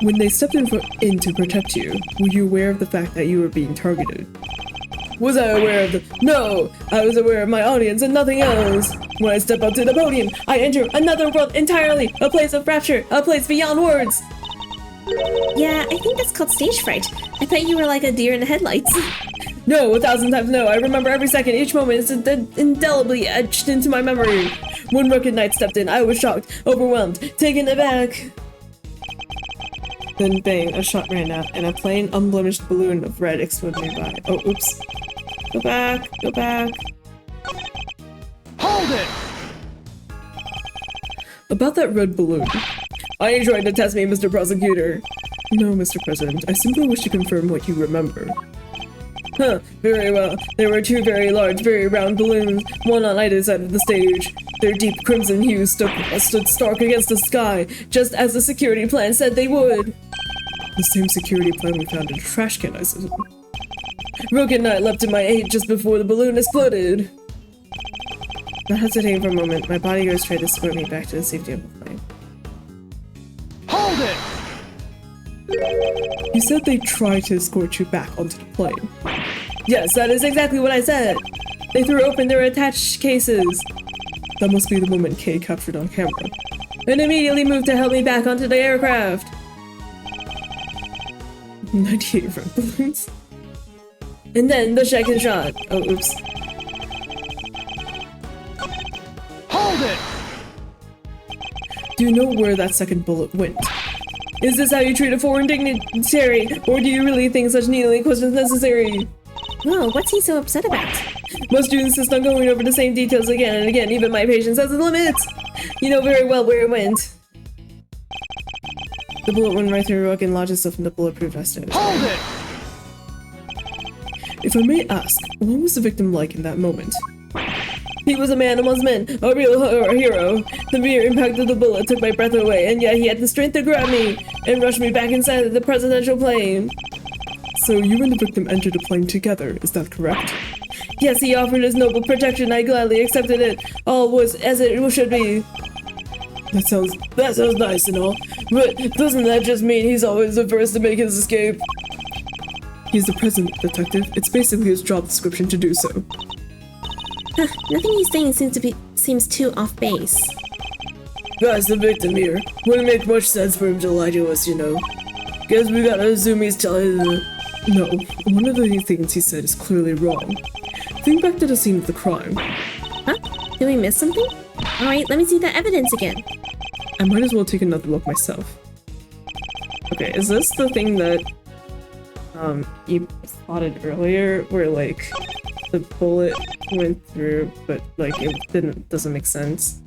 When they stepped in to protect you, were you aware of the fact that you were being targeted? Was I aware of the— No! I was aware of my audience and nothing else! When I step up to the podium, I enter another world entirely! A place of rapture! A place beyond words! Yeah, I think that's called stage fright. I thought you were like a deer in the headlights. No, 1,000 times no. I remember every second, each moment is indelibly etched into my memory. When Rook and Knight stepped in, I was shocked, overwhelmed, taken aback. Then bang, a shot ran out, and a plain, unblemished balloon of red exploded nearby. Oh, oops. Go back, go back. Hold it! About that red balloon. Are you trying to test me, Mr. Prosecutor? No, Mr. President. I simply wish to confirm what you remember. Huh, very well. There were two very large, very round balloons, one on either side of the stage. Their deep crimson hues stood stark against the sky, just as the security plan said they would. The same security plan we found in a trash can, I suppose. Rook and Knight leapt to my aid just before the balloon exploded. Not hesitating for a moment, my bodyguards tried to escort me back to the safety of the plane. Hold it! You said they tried to escort you back onto the plane. Yes, that is exactly what I said. They threw open their attached cases. That must be the moment Kay captured on camera. and immediately moved to help me back onto the aircraft. 98 red balloons. And then the second shot. Oh, oops. Hold it! Do you know where that second bullet went? Is this how you treat a foreign dignitary, or do you really think such needling questions necessary? Whoa, what's he so upset about? Must you insist on going over the same details again and again? Even my patience has its limits. You know very well where it went. The bullet went right through the rug and lodged itself in the bulletproof vest. Hold it! If I may ask, what was the victim like in that moment? He was a man amongst men, a real hero. The mere impact of the bullet took my breath away, and yet he had the strength to grab me and rush me back inside the presidential plane. So you and the victim entered the plane together, is that correct? Yes, he offered his noble protection. I gladly accepted it. All was as it should be. That sounds nice and all, but doesn't that just mean he's always the first to make his escape? He's the president, detective. It's basically his job description to do so. Nothing he's saying seems too off base. Guy's the victim here. Wouldn't make much sense for him to lie to us, you know. Guess we gotta assume he's telling the... No, one of the things he said is clearly wrong. Think back to the scene of the crime. Huh? Did we miss something? Alright, let me see the evidence again. I might as well take another look myself. Okay, is this the thing that you spotted earlier where like the bullet went through but like it doesn't make sense?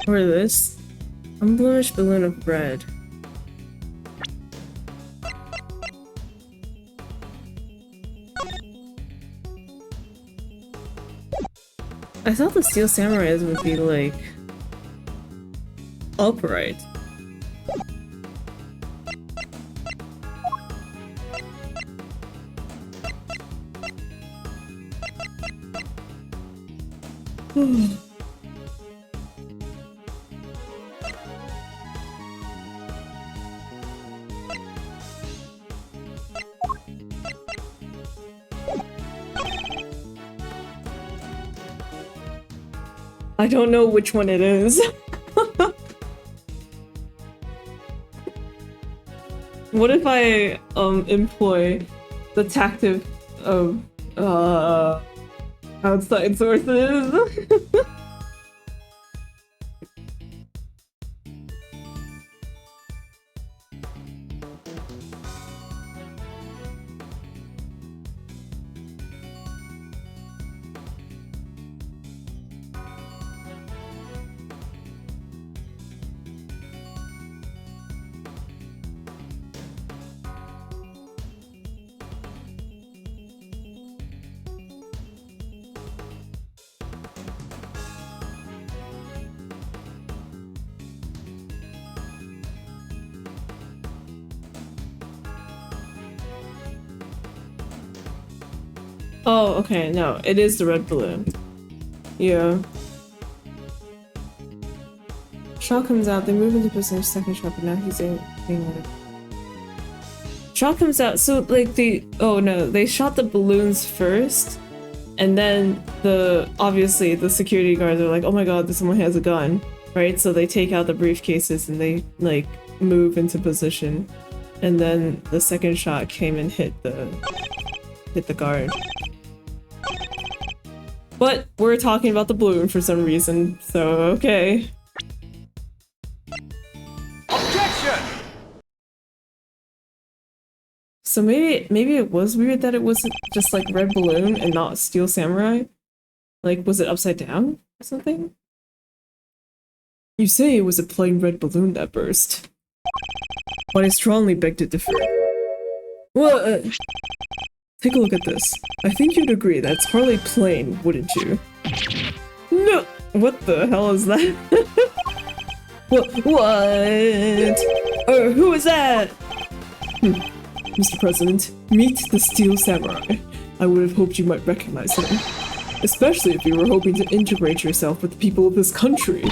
Or this unblemished balloon of red. I thought the steel samurais would be like upright. I don't know which one it is. What if I employ the tactic of outside sources? Oh, okay, no, it is the red balloon. Yeah. Shaw comes out, they move into prisoner's second shot, but now he's being ordered. Shaw comes out, so like oh no, they shot the balloons first, and then obviously the security guards are like, oh my god, someone has a gun, right? So they take out the briefcases and they like move into position, and then the second shot came and hit the guard. But we're talking about the balloon for some reason, so okay. Objection! So maybe it was weird that it wasn't just like red balloon and not steel samurai? Like, was it upside down or something? You say it was a plain red balloon that burst, but I strongly beg to differ. Well, take a look at this. I think you'd agree that it's hardly plain, wouldn't you? No! What the hell is that? What? Who is that? Mr. President, meet the Steel Samurai. I would have hoped you might recognize him. Especially if you were hoping to integrate yourself with the people of this country.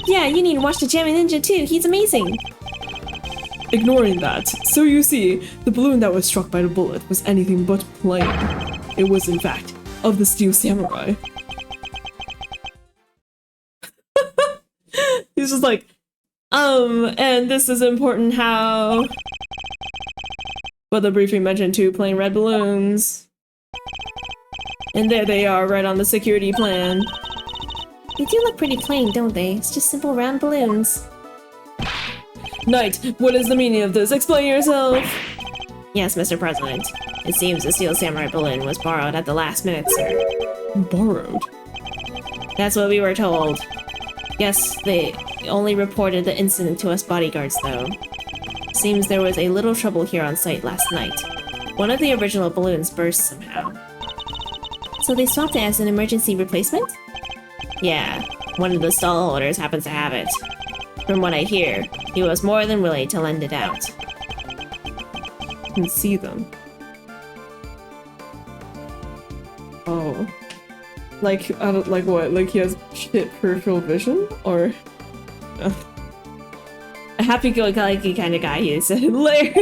Yeah, you need to watch the Jammy Ninja too. He's amazing. Ignoring that, so you see, the balloon that was struck by the bullet was anything but plain. It was, in fact, of the Steel Samurai. He's just like, and this is important how... But the briefing mentioned 2 plain red balloons. And there they are, right on the security plan. They do look pretty plain, don't they? It's just simple round balloons. Knight, what is the meaning of this? Explain yourself! Yes, Mr. President. It seems the Steel Samurai balloon was borrowed at the last minute, sir. Borrowed? That's what we were told. Yes, they only reported the incident to us bodyguards, though. Seems there was a little trouble here on site last night. One of the original balloons burst somehow. So they swapped it as an emergency replacement? Yeah, one of the stall holders happens to have it. From what I hear, he was more than willing to lend it out. You can see them. Oh. Like, I don't, like what? Like he has shit peripheral vision? Or... A happy-go-lucky kind of guy, he said. Lair.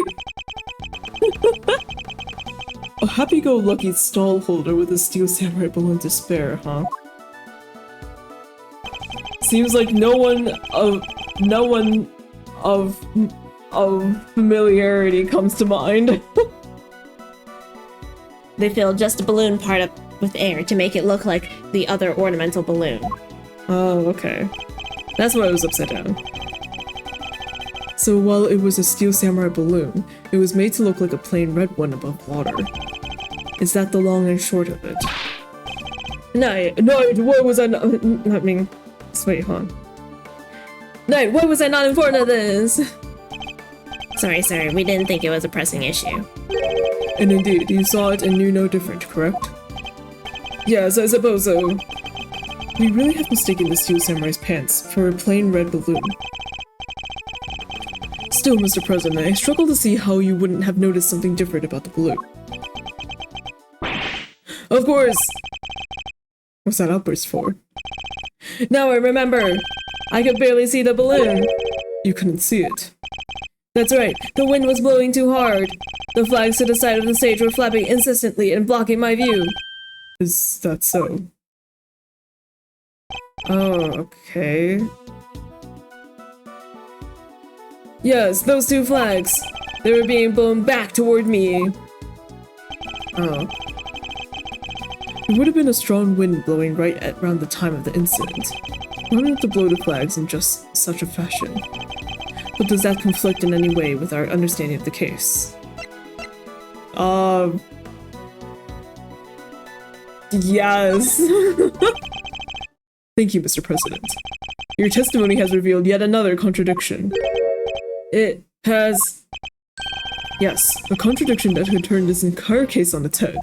A happy-go-lucky stall holder with a Steel Samurai balloon to spare, huh? Seems like no one of familiarity comes to mind. They filled just a balloon part up with air to make it look like the other ornamental balloon. Oh, okay. That's why it was upside down. So while it was a Steel Samurai balloon, it was made to look like a plain red one above water. Is that the long and short of it? Knight, what was I not- I mean, wait, hold on. Knight, why was I not informed of this? Sorry, sir, we didn't think it was a pressing issue. And indeed, you saw it and knew no different, correct? Yes, I suppose so. We really have mistaken the Steel Samurai's pants for a plain red balloon. Still, Mr. President, I struggle to see how you wouldn't have noticed something different about the balloon. Of course! What's that outburst for? Now I remember! I could barely see the balloon! You couldn't see it. That's right, the wind was blowing too hard. The flags to the side of the stage were flapping insistently and blocking my view. Is that so? Oh, okay. Yes, those 2 flags. They were being blown back toward me. Oh. It would have been a strong wind blowing right at around the time of the incident. Why not to blow the flags in just such a fashion? But does that conflict in any way with our understanding of the case? Yes. Thank you, Mr. President. Your testimony has revealed yet another contradiction. It has... Yes, a contradiction that could turn this entire case on its head.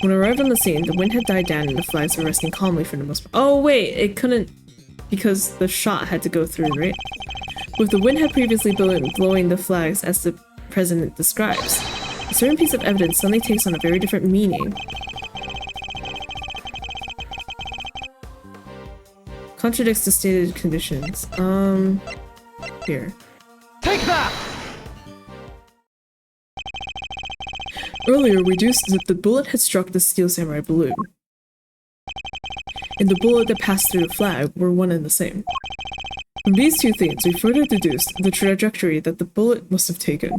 When I arrived on the scene, the wind had died down and the flags were resting calmly for the most part. Oh wait, it couldn't... because the shot had to go through, right? But if the wind had previously been blowing the flags as the president describes, a certain piece of evidence suddenly takes on a very different meaning. Contradicts the stated conditions. Here. Take that! Earlier, we deduced that the bullet had struck the Steel Samurai balloon, and the bullet that passed through the flag were one and the same. From these 2 things, we further deduced the trajectory that the bullet must have taken.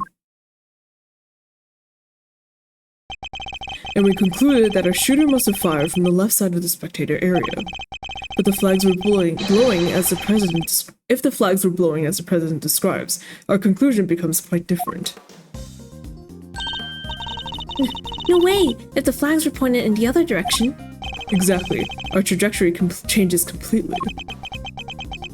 And we concluded that our shooter must have fired from the left side of the spectator area. But the flags were blowing as the president. If the flags were blowing as the president describes, our conclusion becomes quite different. No way! If the flags were pointed in the other direction. Exactly. Our trajectory changes completely.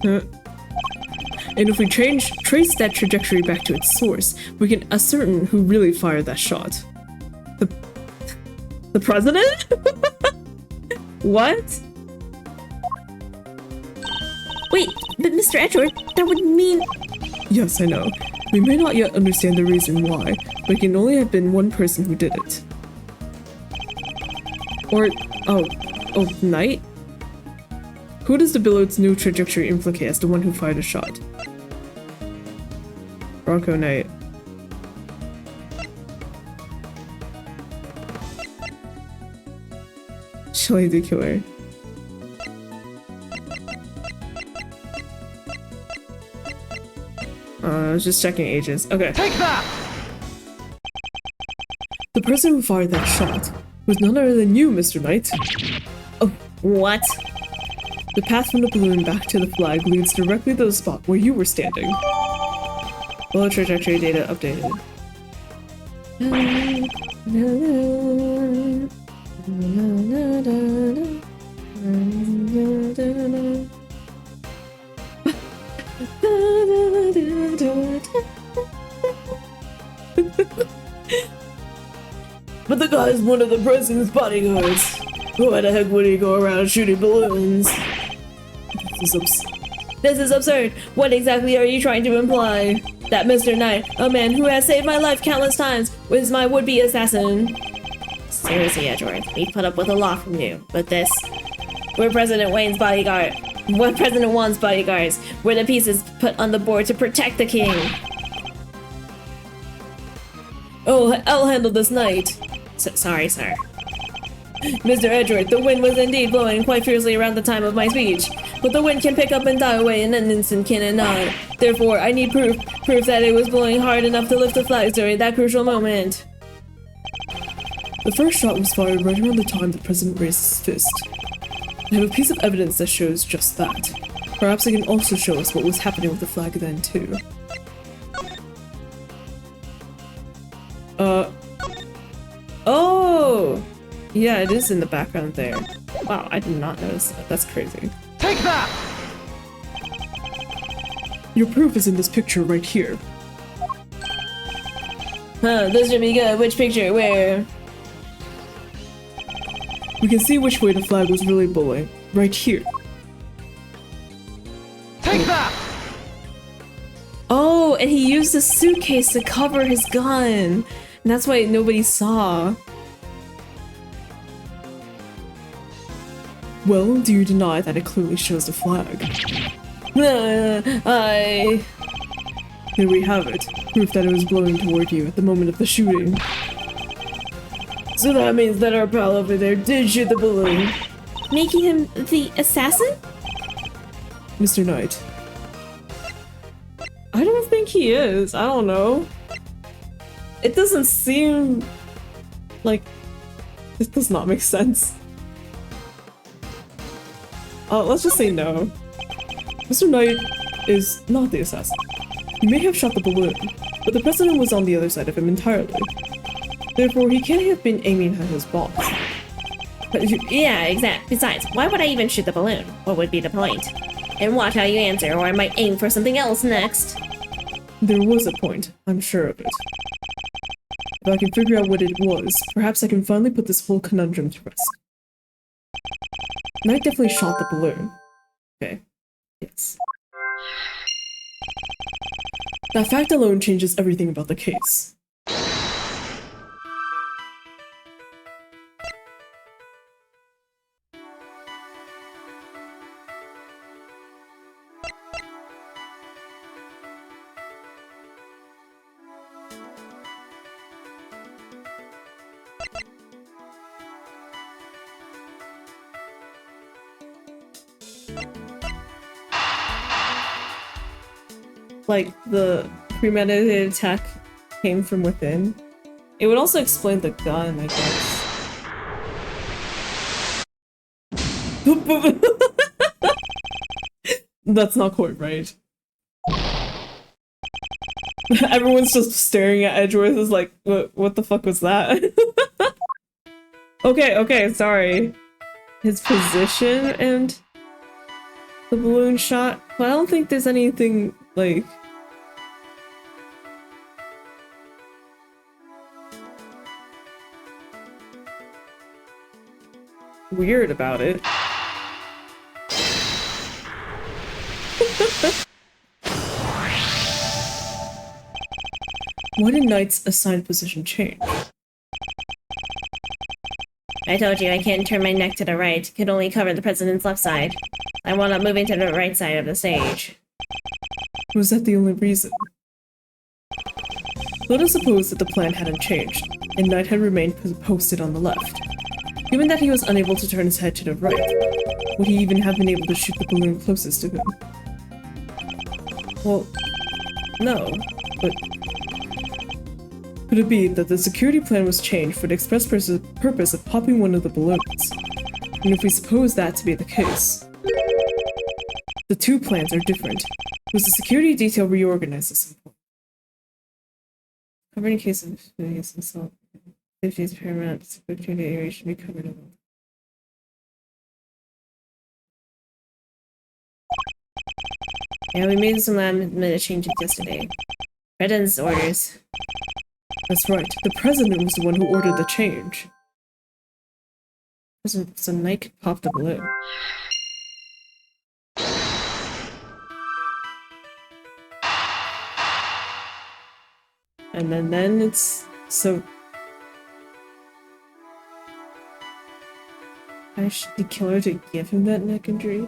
And if we trace that trajectory back to its source, we can ascertain who really fired that shot. The president? What? Wait, but Mr. Edward, that would mean... Yes, I know. We may not yet understand the reason why, but it can only have been one person who did it. Or, oh, Knight? Who does the billet's new trajectory implicate as the one who fired a shot? Bronco Knight. Chili the Killer. I was just checking ages. Okay. Take that! The person who fired that shot was none other than you, Mr. Knight. Oh, what? The path from the balloon back to the flag leads directly to the spot where you were standing. Bullet trajectory data updated. But the guy's one of the president's bodyguards. Why the heck would he go around shooting balloons? This is absurd. What exactly are you trying to imply? That Mr. Knight, a man who has saved my life countless times, was my would-be assassin. Seriously, Edward, we put up with a lot from you, but this... We're President Wayne's bodyguard. We're President Juan's bodyguards. We're the pieces put on the board to protect the king. Oh, I'll handle this, Knight. Sorry, sir. Mr. Edward, the wind was indeed blowing quite fiercely around the time of my speech. But the wind can pick up and die away in an instant, can it not? Therefore, I need proof that it was blowing hard enough to lift the flags during that crucial moment. The first shot was fired right around the time the president raised his fist. I have a piece of evidence that shows just that. Perhaps it can also show us what was happening with the flag then, too. Oh! Yeah, it is in the background there. Wow, I did not notice that. That's crazy. Take that! Your proof is in this picture right here. Huh, this should be good. Which picture? Where? We can see which way the flag was really blowing. Right here. Take that! Oh, and he used the suitcase to cover his gun. And that's why nobody saw. Well, do you deny that it clearly shows the flag? Here we have it. Proof that it was blowing toward you at the moment of the shooting. So that means that our pal over there did shoot the balloon. Making him the assassin? Mr. Knight. I don't think he is. I don't know. It doesn't seem like... This does not make sense. Let's just say no. Mr. Knight is not the assassin. He may have shot the balloon, but the president was on the other side of him entirely. Therefore, he can't have been aiming at his boss. Yeah, exactly. Besides, why would I even shoot the balloon? What would be the point? And watch how you answer, or I might aim for something else next. There was a point, I'm sure of it. If I can figure out what it was, perhaps I can finally put this whole conundrum to rest. Knight definitely shot the balloon. Okay. Yes. That fact alone changes everything about the case. Like, the premeditated attack came from within. It would also explain the gun, I guess. That's not quite right. Everyone's just staring at Edgeworth is like, what the fuck was that? Okay, sorry. His position and the balloon shot, but I don't think there's anything, like... weird about it. Why did Knight's assigned position change? I told you I can't turn my neck to the right. Could only cover the president's left side. I wound up moving to the right side of the stage. Was that the only reason? Let us suppose that the plan hadn't changed, and Knight had remained posted on the left. Given that he was unable to turn his head to the right, would he even have been able to shoot the balloon closest to him? Well, no, but could it be that the security plan was changed for the express purpose of popping one of the balloons? And if we suppose that to be the case, the two plans are different. Was the security detail reorganized at some point? Covered in case of assault. Safety is paramount. Security area should be covered up. Yeah, we made some last-minute changes yesterday. President's orders. That's right. The president was the one who ordered the change. So Knight could pop the balloon. And then it's so. I should the killer to give him that neck injury.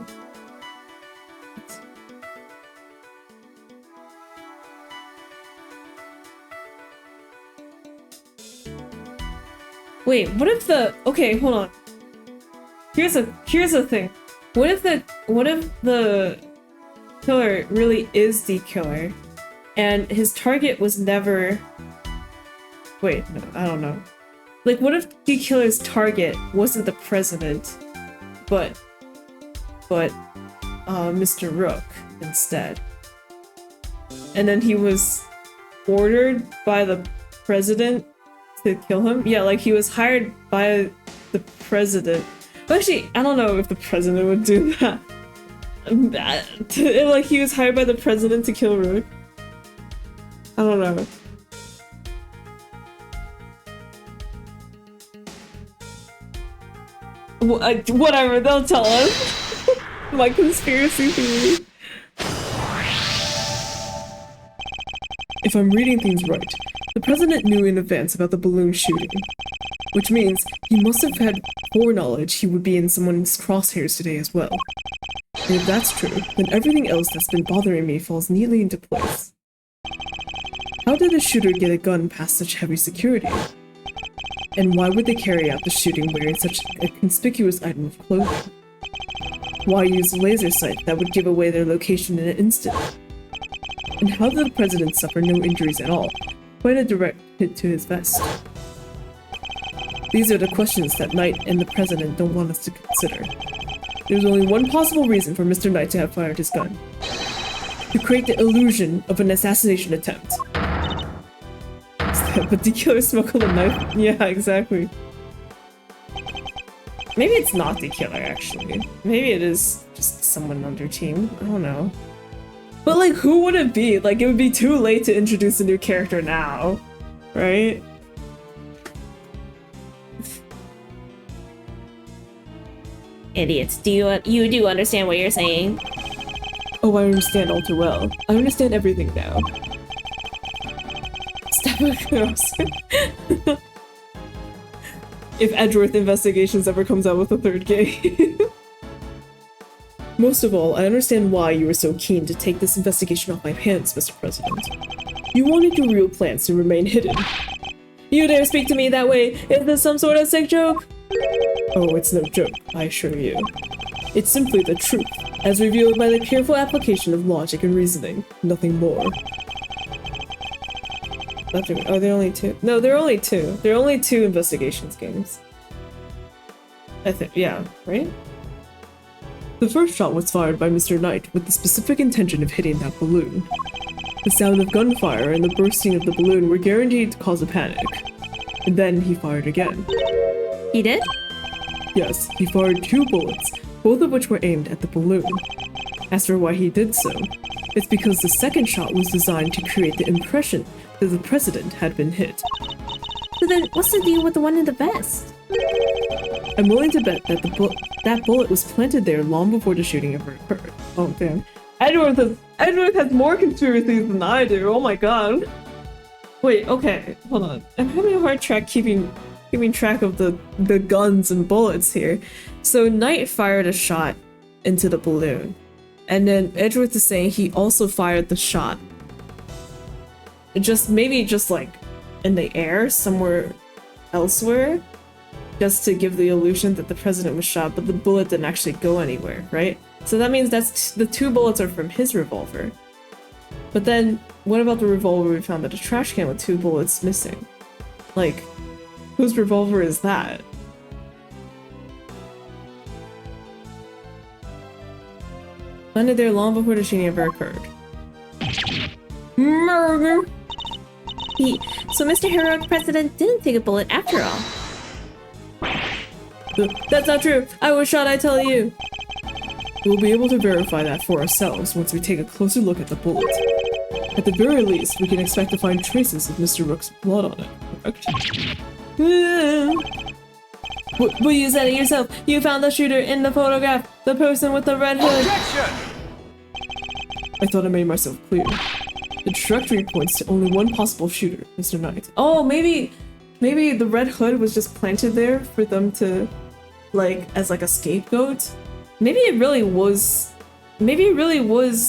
Wait, what if the okay, hold on. Here's the thing. What if the killer really is the killer and his target was never wait, no, I don't know. Like what if the killer's target wasn't the president, but Mr. Rook instead. And then he was ordered by the president to kill him? Yeah, like he was hired by the president. Actually, I don't know if the president would do that. Like he was hired by the president to kill Rook. I don't know. Whatever, they'll tell us. My conspiracy theory. If I'm reading things right, the president knew in advance about the balloon shooting, which means he must have had foreknowledge he would be in someone's crosshairs today as well. And if that's true, then everything else that's been bothering me falls neatly into place. How did a shooter get a gun past such heavy security? And why would they carry out the shooting wearing such a conspicuous item of clothing? Why use a laser sight that would give away their location in an instant? And how did the president suffer no injuries at all, quite a direct hit to his vest? These are the questions that Knight and the president don't want us to consider. There's only one possible reason for Mr. Knight to have fired his gun. To create the illusion of an assassination attempt. But the killer smuggled a knife? Yeah, exactly. Maybe it's not the killer, actually. Maybe it is just someone on their team. I don't know. But, like, who would it be? Like, it would be too late to introduce a new character now. Right? Idiots. You do understand what you're saying? Oh, I understand all too well. I understand everything now. If Edgeworth Investigations ever comes out with a third game. Most of all, I understand why you were so keen to take this investigation off my hands, Mr. President. You wanted your real plans to remain hidden. You dare speak to me that way? Is this some sort of sick joke? Oh, it's no joke, I assure you. It's simply the truth, as revealed by the careful application of logic and reasoning, nothing more. Oh, there are only two? No, there are only two. There are only two investigations games. I think, yeah, right? The first shot was fired by Mr. Knight with the specific intention of hitting that balloon. The sound of gunfire and the bursting of the balloon were guaranteed to cause a panic. And then he fired again. He did? Yes, he fired 2 bullets, both of which were aimed at the balloon. As for why he did so, it's because the second shot was designed to create the impression that the president had been hit. So then, what's the deal with the one in the vest? I'm willing to bet that that bullet was planted there long before the shooting ever occurred. Oh damn. Edward has more conspiracies than I do, oh my god. Wait, okay, hold on. I'm having a hard track keeping keeping track of the guns and bullets here. So Knight fired a shot into the balloon, and then Edgeworth is saying he also fired the shot. Maybe just like in the air somewhere elsewhere, just to give the illusion that the president was shot, but the bullet didn't actually go anywhere, right? So that means the 2 bullets are from his revolver. But then, what about the revolver we found at a trash can with 2 bullets missing? Like, whose revolver is that? Landed there long before the shooting ever occurred. Murder! So Mr. Heroic President didn't take a bullet after all. That's not true! I was shot, I tell you! We'll be able to verify that for ourselves once we take a closer look at the bullet. At the very least, we can expect to find traces of Mr. Rook's blood on it, correct? But you said it yourself! You found the shooter in the photograph! The person with the red hood! Objection! I thought I made myself clear. The trajectory points to only one possible shooter, Mr. Knight. Oh, maybe the red hood was just planted there for them to, like, as like a scapegoat? Maybe it really was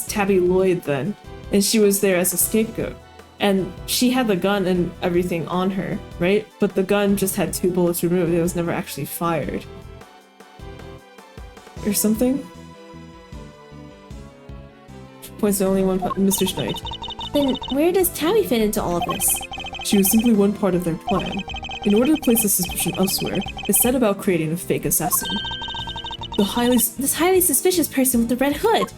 Tabby Lloyd then, and she was there as a scapegoat. And she had the gun and everything on her, right? But the gun just had 2 bullets removed. It was never actually fired. Or something? Points to only one Mr. Schneid. Then where does Tabby fit into all of this? She was simply one part of their plan. In order to place the suspicion elsewhere, they set about creating a fake assassin. This highly suspicious person with the red hood!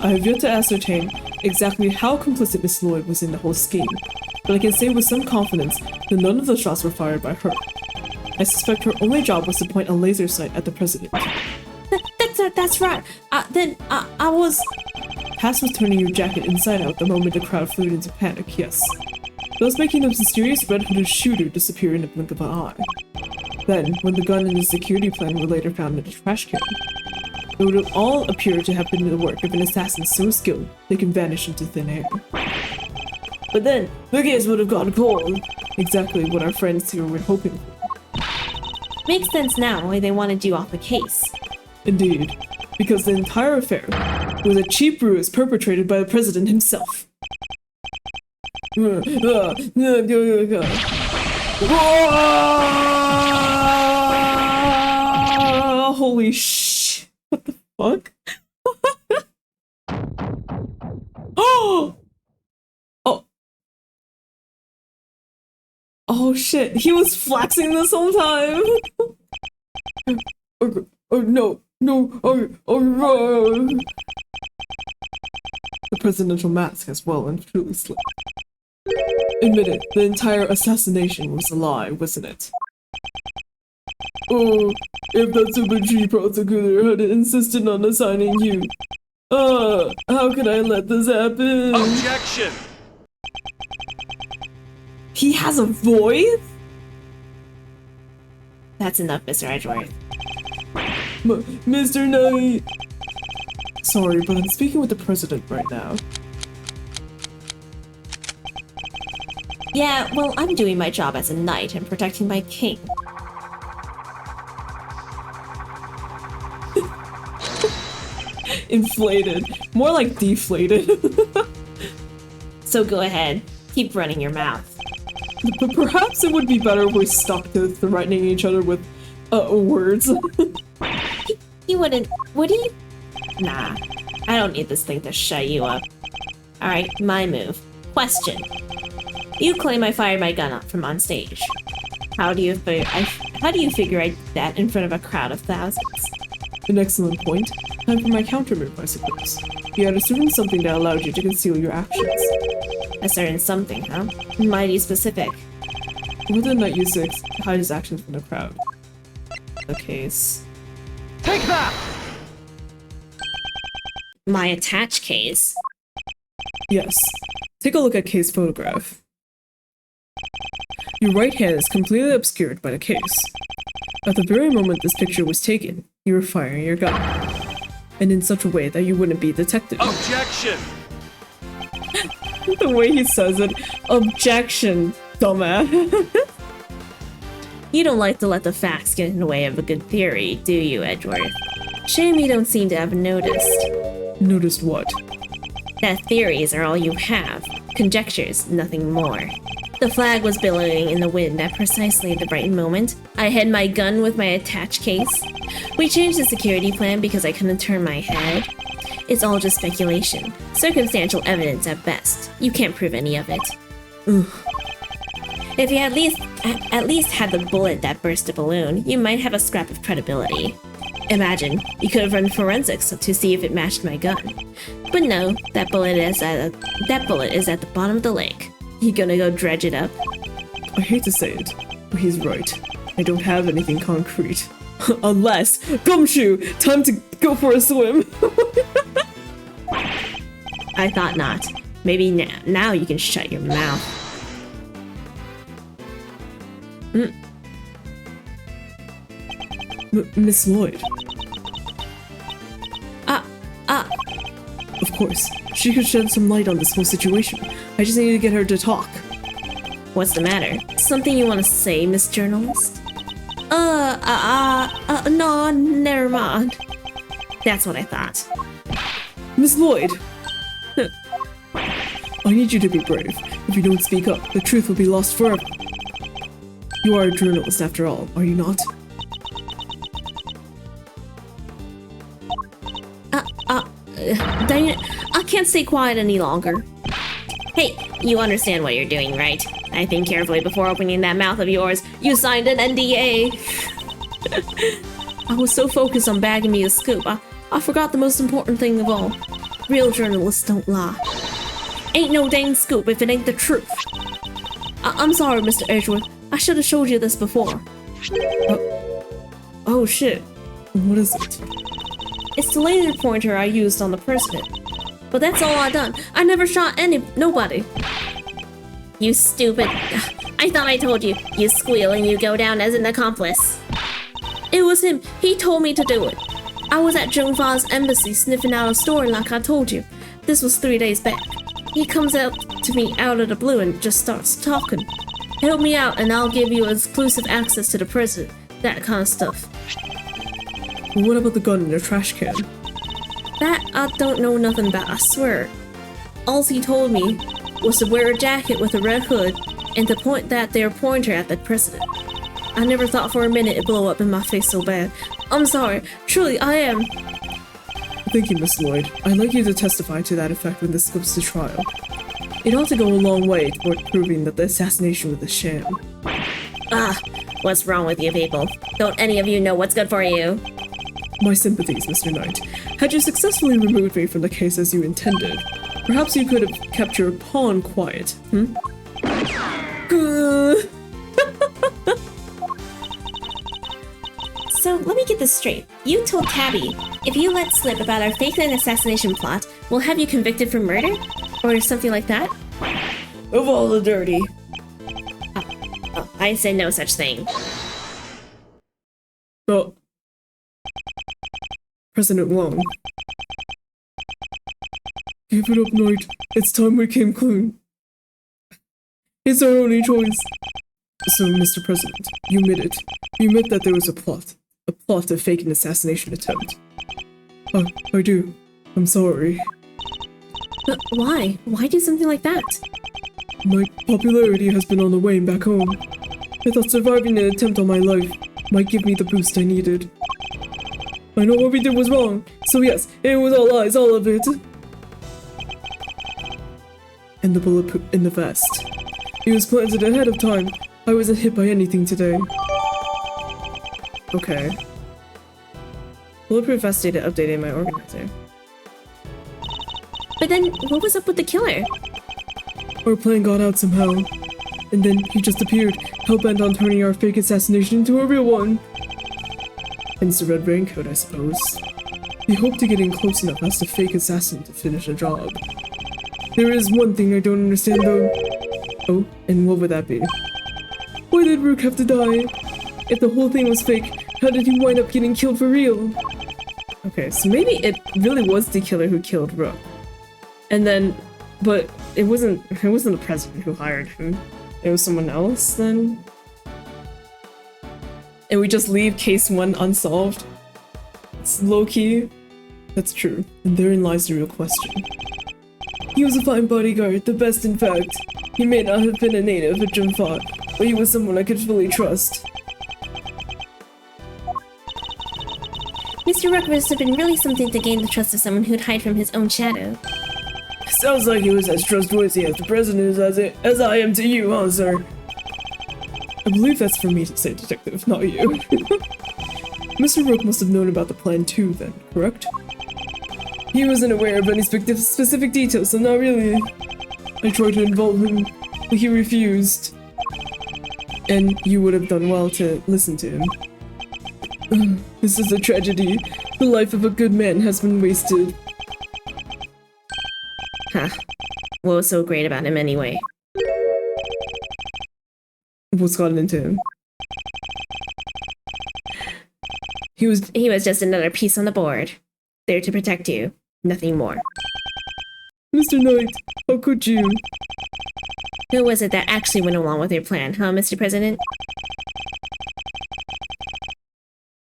I have yet to ascertain exactly how complicit Miss Lloyd was in the whole scheme, but I can say with some confidence that none of the shots were fired by her. I suspect her only job was to point a laser sight at the president. That's right. I was... Cass was turning your jacket inside out the moment the crowd flew into panic, yes. Thus making the mysterious red-hooded shooter disappear in a blink of an eye. Then, when the gun and the security plan were later found in a trash can, it would all appear to have been the work of an assassin so skilled they can vanish into thin air. But then, the case would have gone cold. Exactly what our friends here were hoping for. Makes sense now why they wanted you off the case. Indeed, because the entire affair was a cheap ruse perpetrated by the president himself. Holy sh! What the fuck? Oh! Oh shit! He was flexing this whole time. Oh no! No! Oh! The presidential mask has well and truly slipped. Admit it, the entire assassination was a lie, wasn't it? Oh, if that Super Tree prosecutor had insisted on assigning you. How could I let this happen? Objection! He has a voice? That's enough, Mr. Edgeworth. Mr. Knight! Sorry, but I'm speaking with the president right now. Yeah, well, I'm doing my job as a knight and protecting my king. Inflated. More like deflated. So go ahead, keep running your mouth. But perhaps it would be better if we stuck to threatening each other with words. He wouldn't, would he? Nah, I don't need this thing to shut you up. Alright, my move. Question. You claim I fired my gun from on stage. How do you figure I did that in front of a crowd of thousands? An excellent point. Time for my countermove, I suppose. You had a certain something that allowed you to conceal your actions. A certain something, huh? Mighty specific. Whether or not use to hide his actions from the crowd. The case. Take that! My attach case? Yes. Take a look at Kay's photograph. Your right hand is completely obscured by the case. At the very moment this picture was taken, you were firing your gun. And in such a way that you wouldn't be detected. Objection! The way he says it. Objection, dumbass. You don't like to let the facts get in the way of a good theory, do you, Edgeworth? Shame you don't seem to have noticed. Noticed what? That theories are all you have. Conjectures, nothing more. The flag was billowing in the wind at precisely the right moment. I had my gun with my attached case. We changed the security plan because I couldn't turn my head. It's all just speculation. Circumstantial evidence at best. You can't prove any of it. Ugh. If you at least had the bullet that burst the balloon, you might have a scrap of credibility. Imagine, you could have run forensics to see if it matched my gun. But no, that bullet is at the bottom of the lake. You gonna go dredge it up? I hate to say it, but he's right. I don't have anything concrete. Unless, Gumshoe, time to go for a swim. I thought not. Maybe now you can shut your mouth. Miss Lloyd. Of Of course, she could shed some light on this whole situation. I just need to get her to talk. What's the matter? Something you want to say, Miss Journalist? No, never mind. That's what I thought. Miss Lloyd! I need you to be brave. If you don't speak up, the truth will be lost forever. You are a journalist after all, are you not? Dang it, I can't stay quiet any longer. Hey, you understand what you're doing, right? I think carefully before opening that mouth of yours. You signed an NDA. I was so focused on bagging me a scoop, I forgot the most important thing of all. Real journalists don't lie. Ain't no dang scoop if it ain't the truth. I'm sorry, Mr. Edgeworth. I should have showed you this before. Oh shit. What is it? It's the laser pointer I used on the president. But that's all I done. I never shot nobody. You stupid. I thought I told you. You squeal and you go down as an accomplice. It was him. He told me to do it. I was at Jungfa's embassy sniffing out a story like I told you. This was 3 days back. He comes out to me out of the blue and just starts talking. Help me out and I'll give you exclusive access to the president. That kind of stuff. Well, what about the gun in the trash can? That I don't know nothing about, I swear. All he told me was to wear a jacket with a red hood and to point that there pointer at the president. I never thought for a minute it'd blow up in my face so bad. I'm sorry, truly I am. Thank you, Miss Lloyd. I'd like you to testify to that effect when this goes to trial. It ought to go a long way toward proving that the assassination was a sham. What's wrong with you people? Don't any of you know what's good for you? My sympathies, Mr. Knight. Had you successfully removed me from the case as you intended, perhaps you could have kept your pawn quiet, So let me get this straight. You told Tabby, if you let slip about our fake assassination plot, we'll have you convicted for murder? Or something like that? Of all the dirty. Oh, I said no such thing. Oh. President Wong. Give it up, Knight. It's time we came clean. It's our only choice. So, Mr. President, you admit it. You admit that there was a plot to fake an assassination attempt. I do. I'm sorry. But why? Why do something like that? My popularity has been on the wane back home. I thought surviving an attempt on my life might give me the boost I needed. I know what we did was wrong, so yes, it was all lies, all of it. And the bullet in the vest. It was planted ahead of time. I wasn't hit by anything today. Okay. Bulletproof vest data updated my organizer. But then, what was up with the killer? Our plan got out somehow. And then he just appeared, hell-bent on turning our fake assassination into a real one. Hence the red raincoat, I suppose. He hoped to get in close enough as the fake assassin to finish the job. There is one thing I don't understand though. Oh, and what would that be? Why did Rook have to die? If the whole thing was fake, how did he wind up getting killed for real? Okay, so maybe it really was the killer who killed Rook. And then, but it wasn't the president who hired him. It was someone else then? and we just leave case 1 unsolved. It's low-key. That's true, and therein lies the real question. He was a fine bodyguard, the best in fact. He may not have been a native at Jumfa, but he was someone I could fully trust. Mr. Rook must have been really something to gain the trust of someone who'd hide from his own shadow. Sounds like he was as trustworthy as the president as I am to you, huh, sir? I believe that's for me to say, Detective, not you. Mr. Rook must have known about the plan too, then, correct? He wasn't aware of any specific details, so not really. I tried to involve him, but he refused. And you would have done well to listen to him. This is a tragedy. The life of a good man has been wasted. Huh. What was so great about him anyway? What's gotten into him? He was just another piece on the board. There to protect you. Nothing more. Mr. Knight, how could you? Who was it that actually went along with your plan, huh, Mr. President?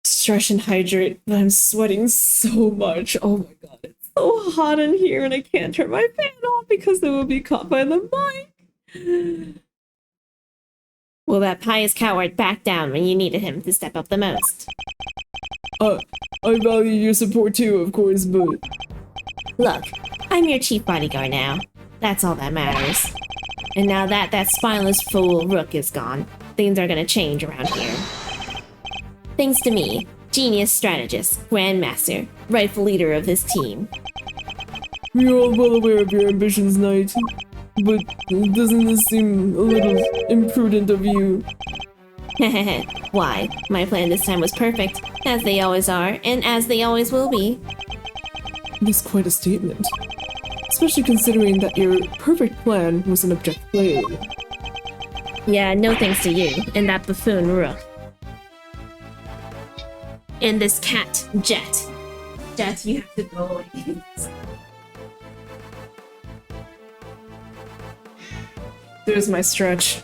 Stretch and hydrate, but I'm sweating so much. Oh my god, it's so hot in here and I can't turn my fan on because it will be caught by the mic. Well, that pious coward backed down when you needed him to step up the most. I value your support too, of course, but... Look, I'm your chief bodyguard now. That's all that matters. And now that spineless fool Rook is gone, things are gonna change around here. Thanks to me, genius strategist, grandmaster, rightful leader of this team. We're all well aware of your ambitions, Knight. But doesn't this seem a little imprudent of you? Why? My plan this time was perfect, as they always are, and as they always will be. That's quite a statement. Especially considering that your perfect plan was an abject failure. Yeah, no thanks to you, and that buffoon Rook. And this cat, Jet. Jet, you have to go away. There's my stretch.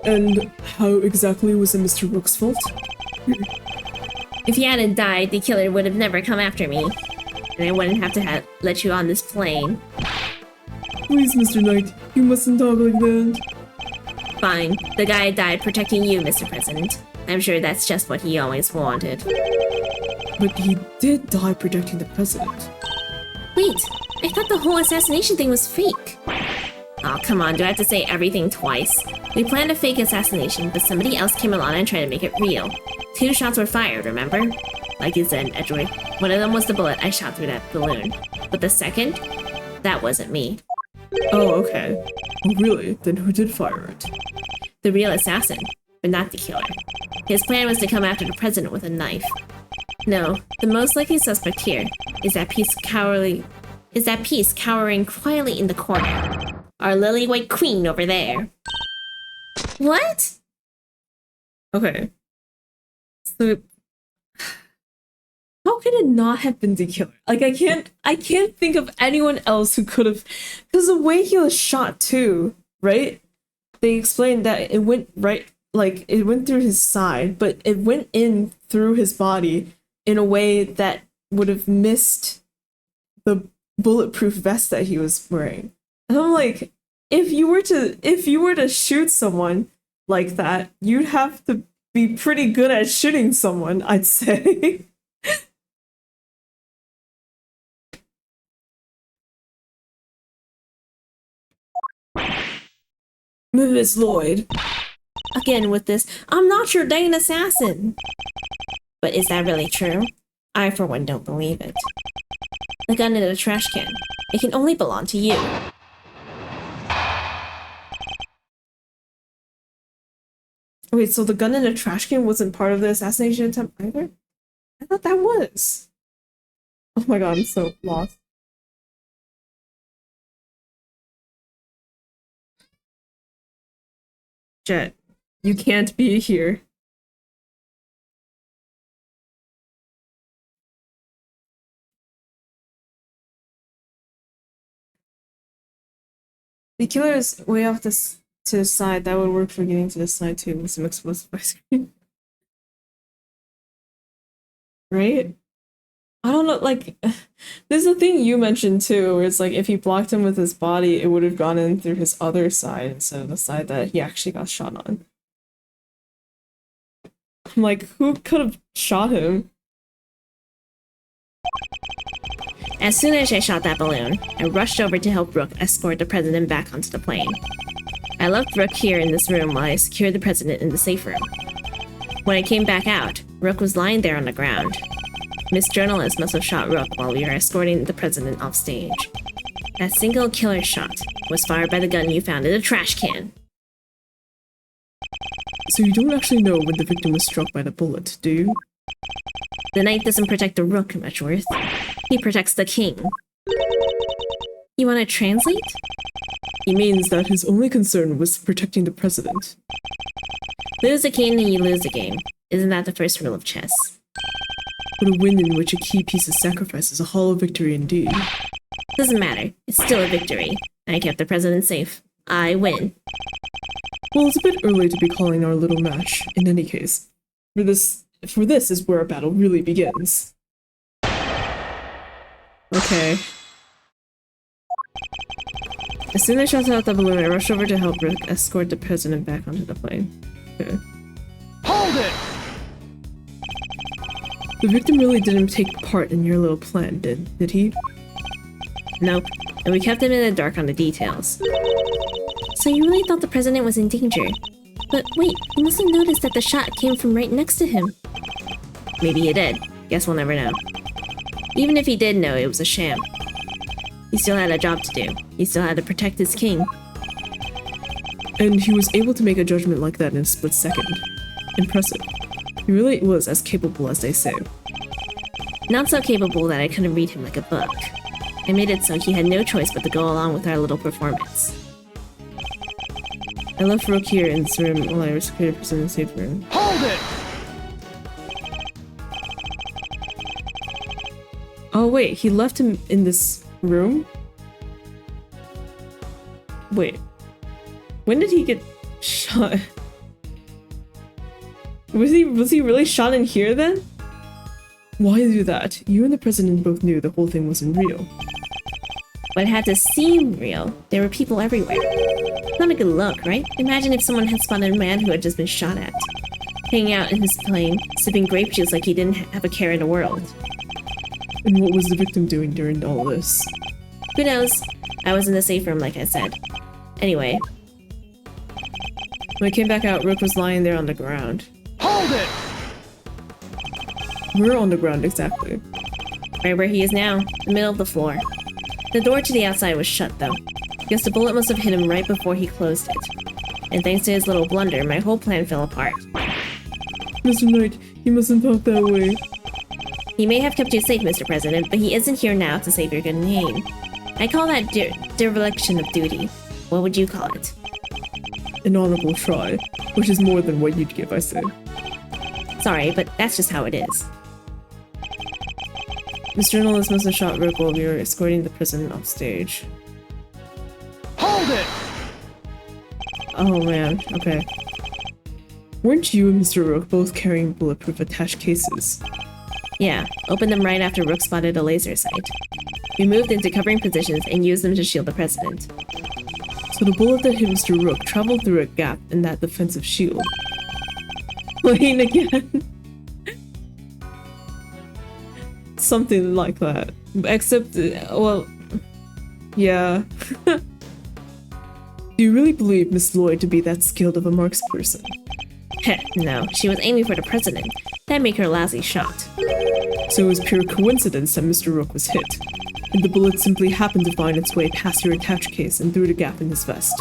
And how exactly was it Mr. Rook's fault? If he hadn't died, the killer would have never come after me. And I wouldn't have to let you on this plane. Please, Mr. Knight, you mustn't talk like that. Fine. The guy died protecting you, Mr. President. I'm sure that's just what he always wanted. But he did die protecting the president. Wait, I thought the whole assassination thing was fake. Oh, come on, do I have to say everything twice? We planned a fake assassination, but somebody else came along and tried to make it real. 2 shots were fired, remember? Like you said, Edgeworth. One of them was the bullet I shot through that balloon. But the second? That wasn't me. Oh, okay. Oh, really? Then who did fire it? The real assassin, but not the killer. His plan was to come after the president with a knife. No, the most likely suspect here is that piece cowering quietly in the corner. Our lily white queen over there. What? Okay. So how could it not have been the killer? Like I can't think of anyone else who could have, because the way he was shot too, right? They explained that it went right, like it went through his side, but it went in through his body in a way that would have missed the bulletproof vest that he was wearing. And I'm like, if you were to shoot someone like that, you'd have to be pretty good at shooting someone, I'd say. Miss Lloyd. Again with this, I'm not your dang assassin. But is that really true? I, for one, don't believe it. The gun in the trash can. It can only belong to you. Wait, so the gun in the trash can wasn't part of the assassination attempt either? I thought that was. Oh my god, I'm so lost. Jet, you can't be here. The killer is way off the to the side. That would work for getting to the side too with some explosive ice cream. Right? I don't know, like, there's a thing you mentioned too, where it's like if he blocked him with his body, it would have gone in through his other side instead of the side that he actually got shot on. I'm like, who could have shot him? As soon as I shot that balloon, I rushed over to help Rook escort the president back onto the plane. I left Rook here in this room while I secured the president in the safe room. When I came back out, Rook was lying there on the ground. Miss Journalist must have shot Rook while we were escorting the president off stage. That single killer shot was fired by the gun you found in a trash can. So you don't actually know when the victim was struck by the bullet, do you? The knight doesn't protect the rook, Muchworth. He protects the king. You want to translate? He means that his only concern was protecting the president. Lose a king and you lose a game. Isn't that the first rule of chess? But a win in which a key piece is sacrificed is a hollow victory indeed. Doesn't matter. It's still a victory. I kept the president safe. I win. Well, it's a bit early to be calling our little match, in any case. For this is where our battle really begins. Okay. As soon as I shot out the balloon, I rushed over to help Rick escort the president back onto the plane. Okay. Hold it! The victim really didn't take part in your little plan, did he? Nope. And we kept him in the dark on the details. So you really thought the president was in danger? But wait, you must have noticed that the shot came from right next to him. Maybe he did. Guess we'll never know. Even if he did know, it was a sham. He still had a job to do. He still had to protect his king. And he was able to make a judgment like that in a split second. Impressive. He really was as capable as they say. Not so capable that I couldn't read him like a book. I made it so he had no choice but to go along with our little performance. I left Rook here in this room while I was secure the president's safe room. Hold it! Oh wait, he left him in this room? Wait. When did he get shot? Was he really shot in here then? Why do that? You and the president both knew the whole thing wasn't real. But it had to seem real. There were people everywhere. Not a good look, right? Imagine if someone had spotted a man who had just been shot at. Hanging out in his plane, sipping grape juice like he didn't have a care in the world. And what was the victim doing during all this? Who knows? I was in the safe room, like I said. Anyway. When I came back out, Rook was lying there on the ground. Hold it! Where on the ground exactly? Right where he is now, the middle of the floor. The door to the outside was shut, though. Guess the bullet must have hit him right before he closed it. And thanks to his little blunder, my whole plan fell apart. Mr. Knight, he mustn't talk that way. He may have kept you safe, Mr. President, but he isn't here now to save your good name. I call that dereliction of duty. What would you call it? An honorable try, which is more than what you'd give, I say. Sorry, but that's just how it is. Mr. Journalist must have shot Rook while we were escorting the president off stage. Hold it! Oh man, okay. Weren't you and Mr. Rook both carrying bulletproof attached cases? Yeah, opened them right after Rook spotted a laser sight. We moved into covering positions and used them to shield the president. So the bullet that hit Mr. Rook traveled through a gap in that defensive shield. Playing again. Something like that. Except, well, yeah. Do you really believe Miss Lloyd to be that skilled of a marksperson? Heh, no, she was aiming for the president. That'd make her a lousy shot. So it was pure coincidence that Mr. Rook was hit, and the bullet simply happened to find its way past your attached case and through the gap in his vest.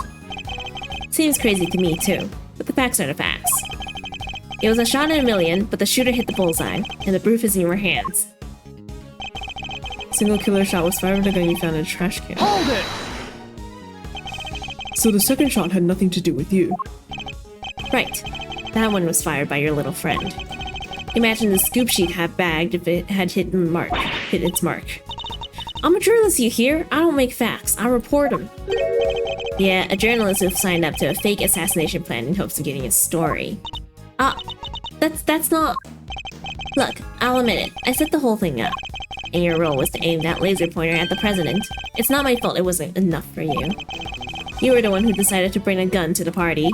Seems crazy to me too, but the facts are the facts. It was a shot in a million, but the shooter hit the bullseye, and the proof is in your hands. Single killer shot was fired with a gun you found in a trash can. Hold it! So the second shot had nothing to do with you. Right. That one was fired by your little friend. Imagine the scoop she'd have bagged if it had hit its mark. I'm a journalist, you hear? I don't make facts, I report them. Yeah, a journalist who signed up to a fake assassination plan in hopes of getting a story. Ah, that's not... Look, I'll admit it, I set the whole thing up. And your role was to aim that laser pointer at the president. It's not my fault it wasn't enough for you. You were the one who decided to bring a gun to the party.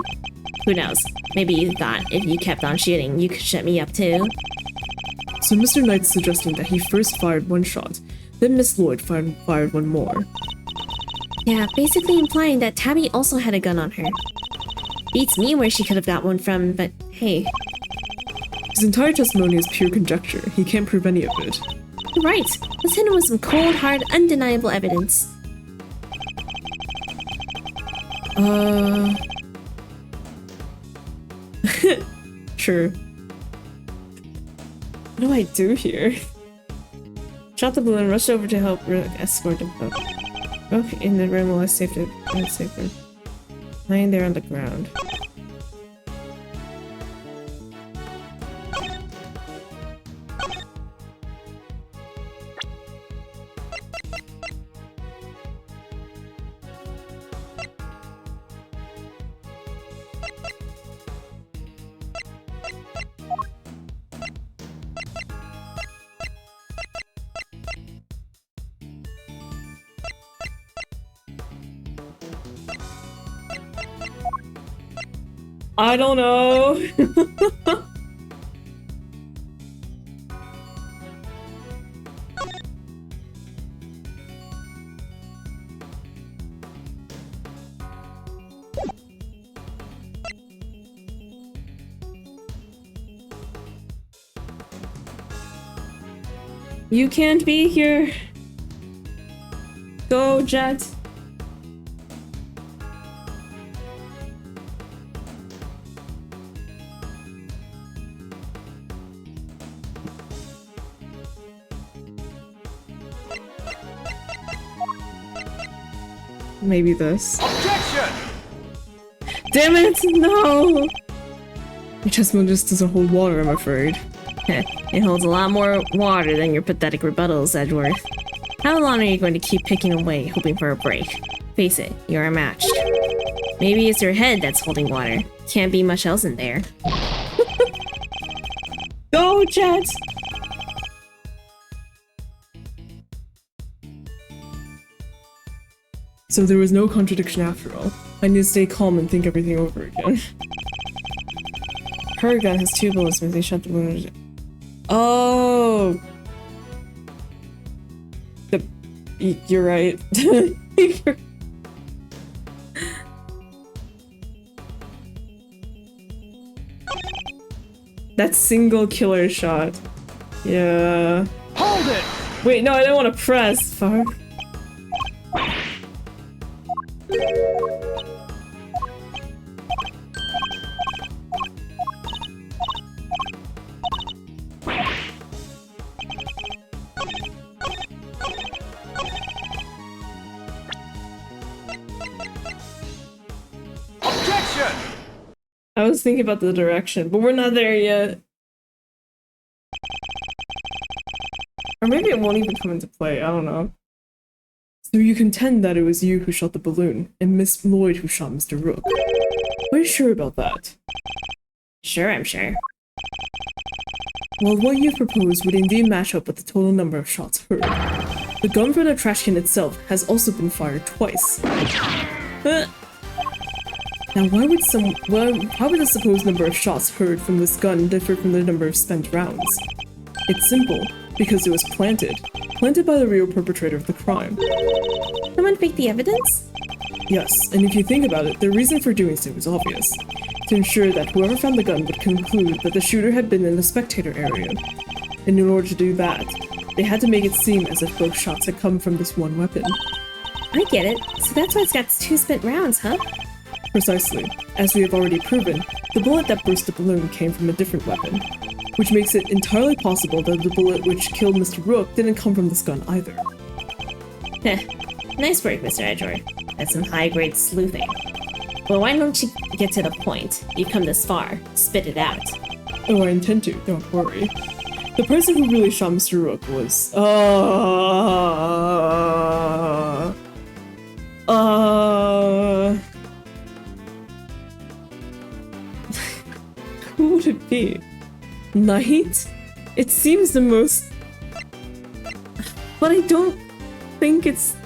Who knows, maybe you thought if you kept on shooting, you could shut me up too. So Mr. Knight's suggesting that he first fired one shot, then Miss Lloyd fired one more. Yeah, basically implying that Tabby also had a gun on her. Beats me where she could have got one from, but hey. His entire testimony is pure conjecture. He can't prove any of it. You're right. Let's hit him with some cold, hard, undeniable evidence. Sure. What do I do here? Shot the balloon, rushed over to help Rook escort him out. Rook in the room while I saved it. Lying there on the ground. I don't know. You can't be here. Go, Jet. Maybe this. Objection! Damn it! No! Your chestnut just doesn't hold water, I'm afraid. It holds a lot more water than your pathetic rebuttals, Edgeworth. How long are you going to keep picking away, hoping for a break? Face it, you're unmatched. Maybe it's your head that's holding water. Can't be much else in there. Go, Jet! So there was no contradiction after all. I need to stay calm and think everything over again. Her gun has 2 bullets missing. Shot the balloon. Oh! You're right. That single killer shot. Yeah. Hold it! Wait, no, I don't want to press. Fuck. Objection! I was thinking about the direction, but we're not there yet. Or maybe it won't even come into play, I don't know. So you contend that it was you who shot the balloon, and Miss Lloyd who shot Mr. Rook. Are you sure about that? Sure, I'm sure. Well, what you propose would indeed match up with the total number of shots heard. The gun from the trash can itself has also been fired twice. Now, why would the supposed number of shots heard from this gun differ from the number of spent rounds? It's simple, because it was planted. Planted by the real perpetrator of the crime. Someone faked the evidence? Yes, and if you think about it, the reason for doing so is obvious. To ensure that whoever found the gun would conclude that the shooter had been in the spectator area. And in order to do that, they had to make it seem as if both shots had come from this one weapon. I get it. So that's why it's got 2 spent rounds, huh? Precisely. As we have already proven, the bullet that burst the balloon came from a different weapon, which makes it entirely possible that the bullet which killed Mr. Rook didn't come from this gun either. Heh. Nice work, Mr. Edgeworth. That's some high-grade sleuthing. Well, why don't you get to the point? You've come this far. Spit it out. Oh, I intend to, don't worry. The person who really shot Mr. Rook was... it be? Night? It seems the most... But I don't think it's...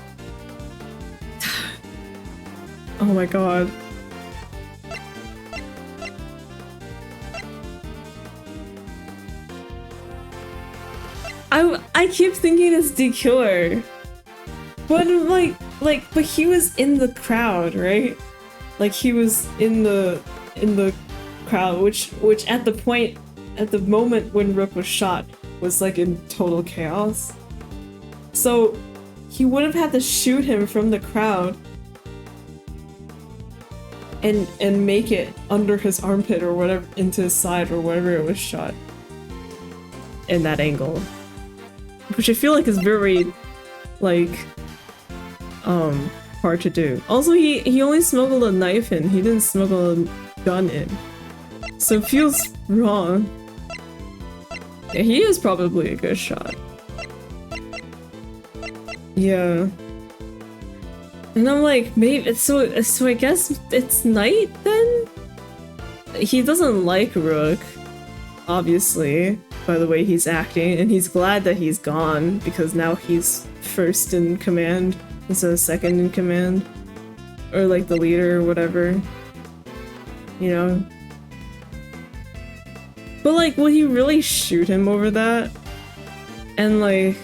Oh my god. I keep thinking it's the killer. But but he was in the crowd, right? Like he was in the crowd, which at the moment when Rook was shot was like in total chaos. So he would have had to shoot him from the crowd and make it under his armpit or whatever, into his side or wherever it was shot. In that angle. Which I feel like is very like hard to do. Also he only smuggled a knife in, he didn't smuggle a gun in. So it feels wrong. Yeah, he is probably a good shot. Yeah. And I'm like, maybe so I guess it's night then? He doesn't like Rook, obviously, by the way he's acting, and he's glad that he's gone because now he's first in command instead of second in command. Or like the leader or whatever. You know? But like, will he really shoot him over that? And like...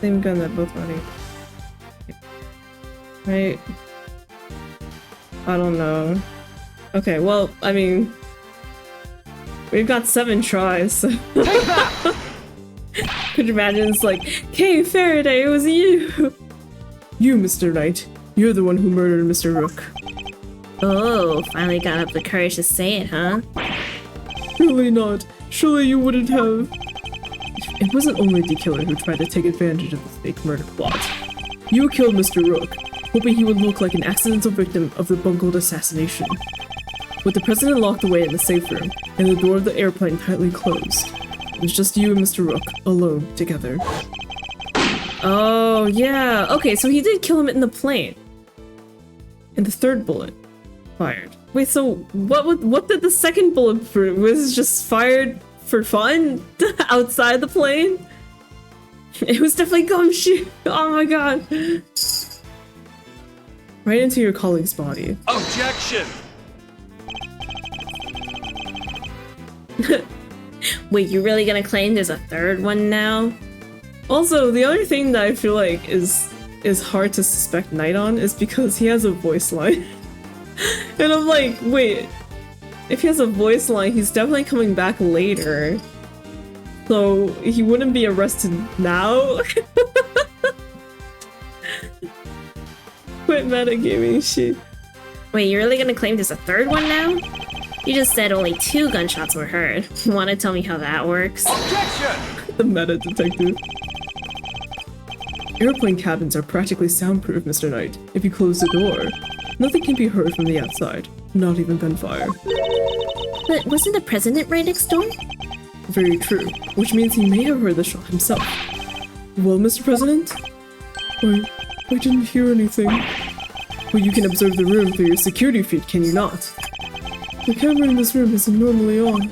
Same gun that both body. Right? I don't know. Okay, well, I mean... We've got 7 tries, so... Could you imagine it's like, hey Faraday, it was you! You, Mr. Knight. You're the one who murdered Mr. Rook. Oh, finally got up the courage to say it, huh? Surely not. Surely you wouldn't have... It wasn't only the killer who tried to take advantage of the fake murder plot. You killed Mr. Rook, hoping he would look like an accidental victim of the bungled assassination. With the president locked away in the safe room, and the door of the airplane tightly closed, it was just you and Mr. Rook, alone, together. Oh, yeah. Okay, so he did kill him in the plane. And the third bullet fired. Wait, so what did the second bullet prove? Was it just fired for fun outside the plane? It was definitely gumshoe. Oh my god. Right into your colleague's body. Objection! Wait, you really gonna claim there's a third one now? Also, the other thing that I feel like is hard to suspect Knight on is because he has a voice line. And I'm like, wait, if he has a voice line, he's definitely coming back later. So he wouldn't be arrested now? Quit metagaming shit. Wait, you're really gonna claim there's a third one now? You just said only 2 gunshots were heard. Wanna tell me how that works? Objection! The meta detective. Airplane cabins are practically soundproof, Mr. Knight. If you close the door, nothing can be heard from the outside, not even gunfire. But wasn't the president right next door? Very true, which means he may have heard the shot himself. Well, Mr. President? I didn't hear anything. Well, you can observe the room through your security feed, can you not? The camera in this room isn't normally on.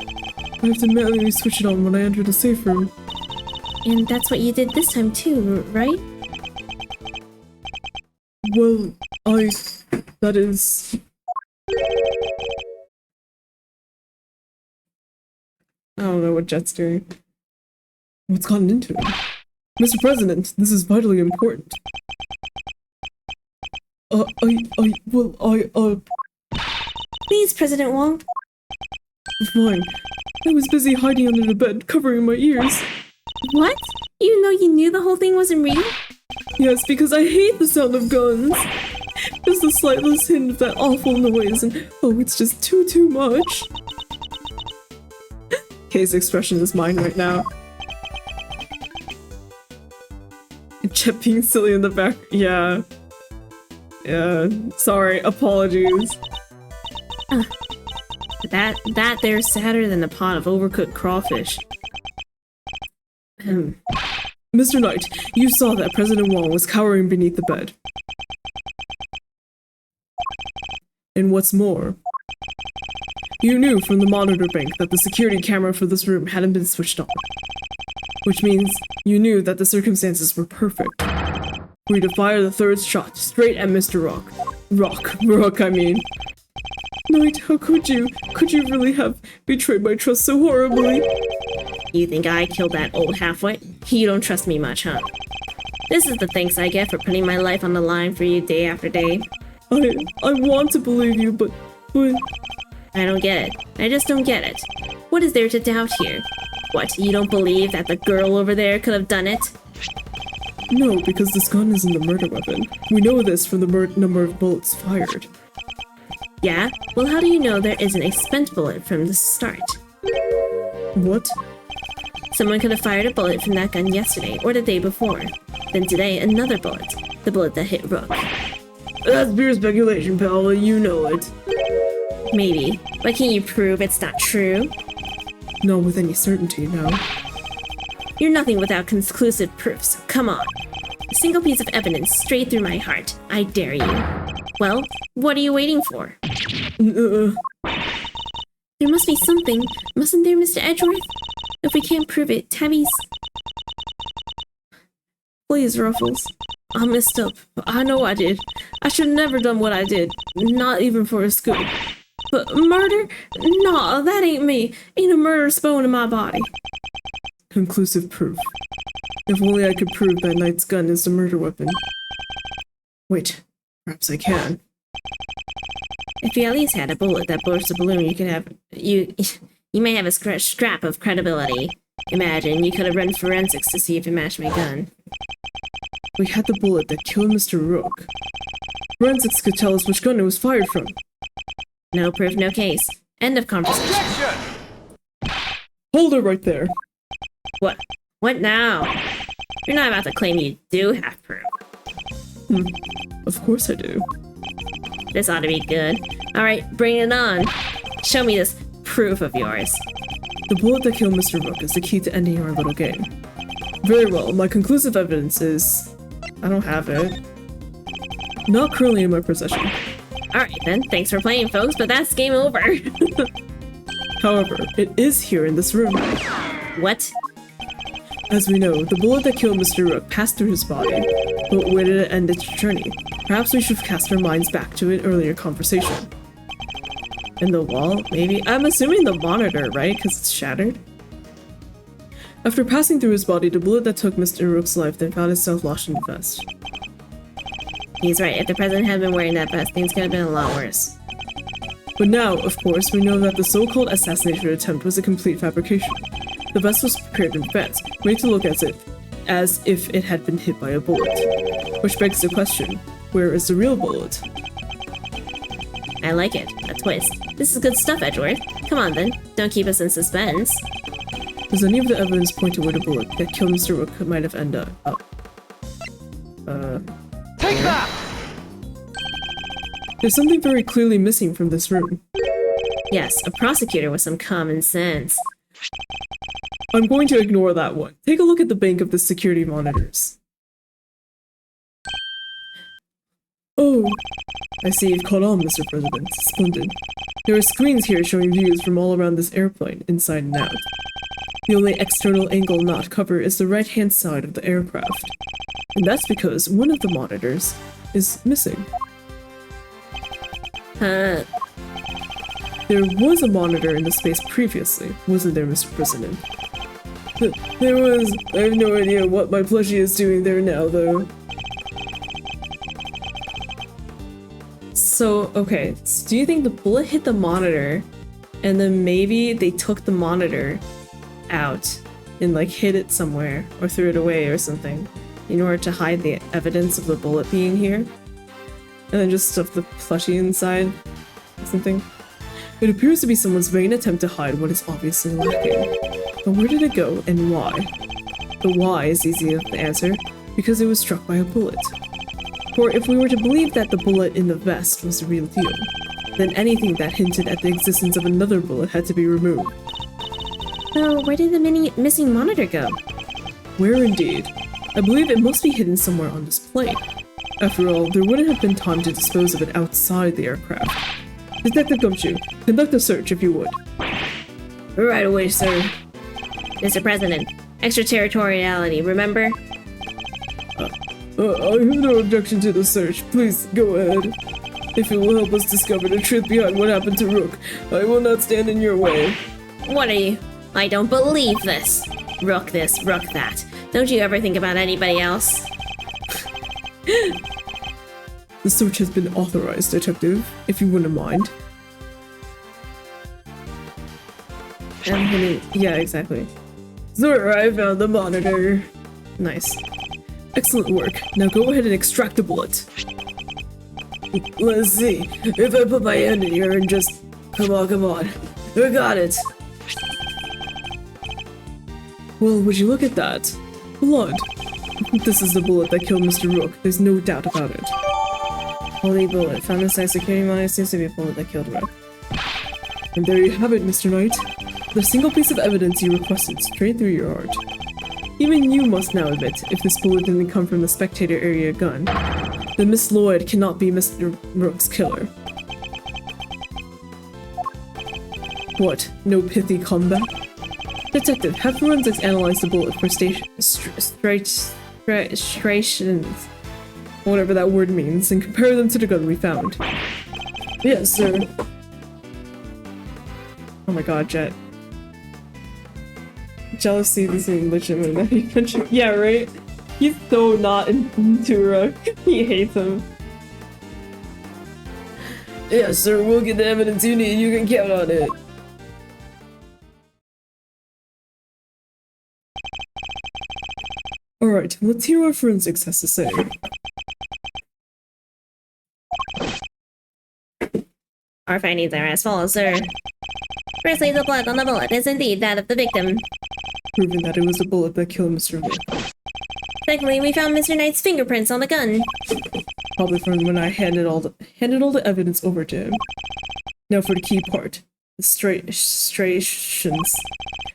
I have to manually switch it on when I enter the safe room. And that's what you did this time too, right? Well, that is... I don't know what Jet's doing. What's gotten into him? Mr. President, this is vitally important. Please, President Wong. Fine. I was busy hiding under the bed, covering my ears. What? Even though you knew the whole thing wasn't real? Yes, because I hate the sound of guns. Just the slightest hint of that awful noise, and oh, it's just too much. Kay's expression is mine right now. Jet being silly in the back. Yeah. Yeah. Sorry. Apologies. That there's sadder than a pot of overcooked crawfish. Mr. Knight, you saw that President Wong was cowering beneath the bed. And what's more, you knew from the monitor bank that the security camera for this room hadn't been switched on. Which means you knew that the circumstances were perfect. For you to fire the third shot straight at Mr. Rook, I mean. Knight, how could you? Could you really have betrayed my trust so horribly? You think I killed that old halfwit? You don't trust me much, huh? This is the thanks I get for putting my life on the line for you day after day. I want to believe you, but... I don't get it. I just don't get it. What is there to doubt here? What, you don't believe that the girl over there could have done it? No, because this gun isn't a murder weapon. We know this from the number of bullets fired. Yeah? Well, how do you know there isn't a spent bullet from the start? What? Someone could have fired a bullet from that gun yesterday or the day before. Then today, another bullet. The bullet that hit Rook. That's pure speculation, pal. You know it. Maybe. But can you prove it's not true? Not with any certainty, no. You're nothing without conclusive proof, so come on. A single piece of evidence straight through my heart. I dare you. Well, what are you waiting for? There must be something, mustn't there, Mr. Edgeworth? If we can't prove it, Tabby's... Please, Ruffles. I messed up. I know I did. I should have never done what I did. Not even for a scoop. But murder? Nah, that ain't me. Ain't a murderous bone in my body. Conclusive proof. If only I could prove that Knight's gun is a murder weapon. Wait, perhaps I can. If you at least had a bullet that bursts a balloon, you could have... You may have a scrap of credibility. Imagine, you could have run forensics to see if it matched my gun. We had the bullet that killed Mr. Rook. Forensics could tell us which gun it was fired from. No proof, no case. End of conversation. Objection! Hold her right there. What? What now? You're not about to claim you do have proof. Of course I do. This ought to be good. Alright, bring it on. Show me this proof of yours. The bullet that killed Mr. Rook is the key to ending our little game. Very well, my conclusive evidence is... I don't have it. Not currently in my possession. Alright then, thanks for playing, folks, but that's game over. However, it is here in this room. What? As we know, the bullet that killed Mr. Rook passed through his body, but where did it end its journey? Perhaps we should cast our minds back to an earlier conversation. In the wall, maybe? I'm assuming the monitor, right? Because it's shattered? After passing through his body, the bullet that took Mr. Rook's life then found itself lodged in the vest. He's right, if the president had been wearing that vest, things could have been a lot worse. But now, of course, we know that the so-called assassination attempt was a complete fabrication. The vest was prepared in advance, made to look as if it had been hit by a bullet. Which begs the question, where is the real bullet? I like it. A twist. This is good stuff, Edgeworth. Come on then, don't keep us in suspense. Does any of the evidence point to where the bullet that killed Mr. Rook might have ended up? Take that! There's something very clearly missing from this room. Yes, a prosecutor with some common sense. I'm going to ignore that one. Take a look at the bank of the security monitors. Oh, I see you've caught on, Mr. President. Splendid. There are screens here showing views from all around this airplane, inside and out. The only external angle not covered is the right-hand side of the aircraft. And that's because one of the monitors is missing. Huh. There was a monitor in the space previously, wasn't there, Mr. President? There was. I have no idea what my plushie is doing there now, though. So, okay, so do you think the bullet hit the monitor, and then maybe they took the monitor out and like hid it somewhere, or threw it away or something, in order to hide the evidence of the bullet being here? And then just stuff the plushie inside, or something? It appears to be someone's vain attempt to hide what is obviously lacking. But where did it go, and why? The why is easy to answer, because it was struck by a bullet. For if we were to believe that the bullet in the vest was the real deal, then anything that hinted at the existence of another bullet had to be removed. So, where did the missing monitor go? Where indeed? I believe it must be hidden somewhere on this plane. After all, there wouldn't have been time to dispose of it outside the aircraft. Detective Gumshoe, conduct a search if you would. Right away, sir. Mr. President, extraterritoriality, remember? I have no objection to the search. Please, go ahead. If it will help us discover the truth behind what happened to Rook, I will not stand in your way. What are you? I don't believe this. Rook this, rook that. Don't you ever think about anybody else? The search has been authorized, Detective, if you wouldn't mind. Yeah, exactly. Sir, I found the monitor. Nice. Excellent work. Now go ahead and extract the bullet. Let's see. If I put my hand in here and just... Come on. I got it. Well, would you look at that? Blood. This is the bullet that killed Mr. Rook. There's no doubt about it. Holy bullet. Found inside security monitor seems to be a bullet that killed Rook. And there you have it, Mr. Knight. The single piece of evidence you requested straight through your heart. Even you must now admit, if this bullet didn't come from the spectator area gun, then Miss Lloyd cannot be Mr. Rook's killer. What? No pithy comeback? Detective, have forensics analyze the bullet for striations, whatever that word means, and compare them to the gun we found. Yes, sir. Oh my god, Jet. Jealousy is legitimate that he mentioned. Yeah, right? He's so not into Rook. He hates him. Yes, sir, we'll get the evidence you need. You can count on it. Alright, let's hear what forensics has to say. Our findings are as follows, sir. Firstly, the blood on the bullet is indeed that of the victim. Proving that it was the bullet that killed Mr. Rook. Secondly, we found Mr. Knight's fingerprints on the gun. Probably from when I handed all the evidence over to him. Now for the key part. The striations.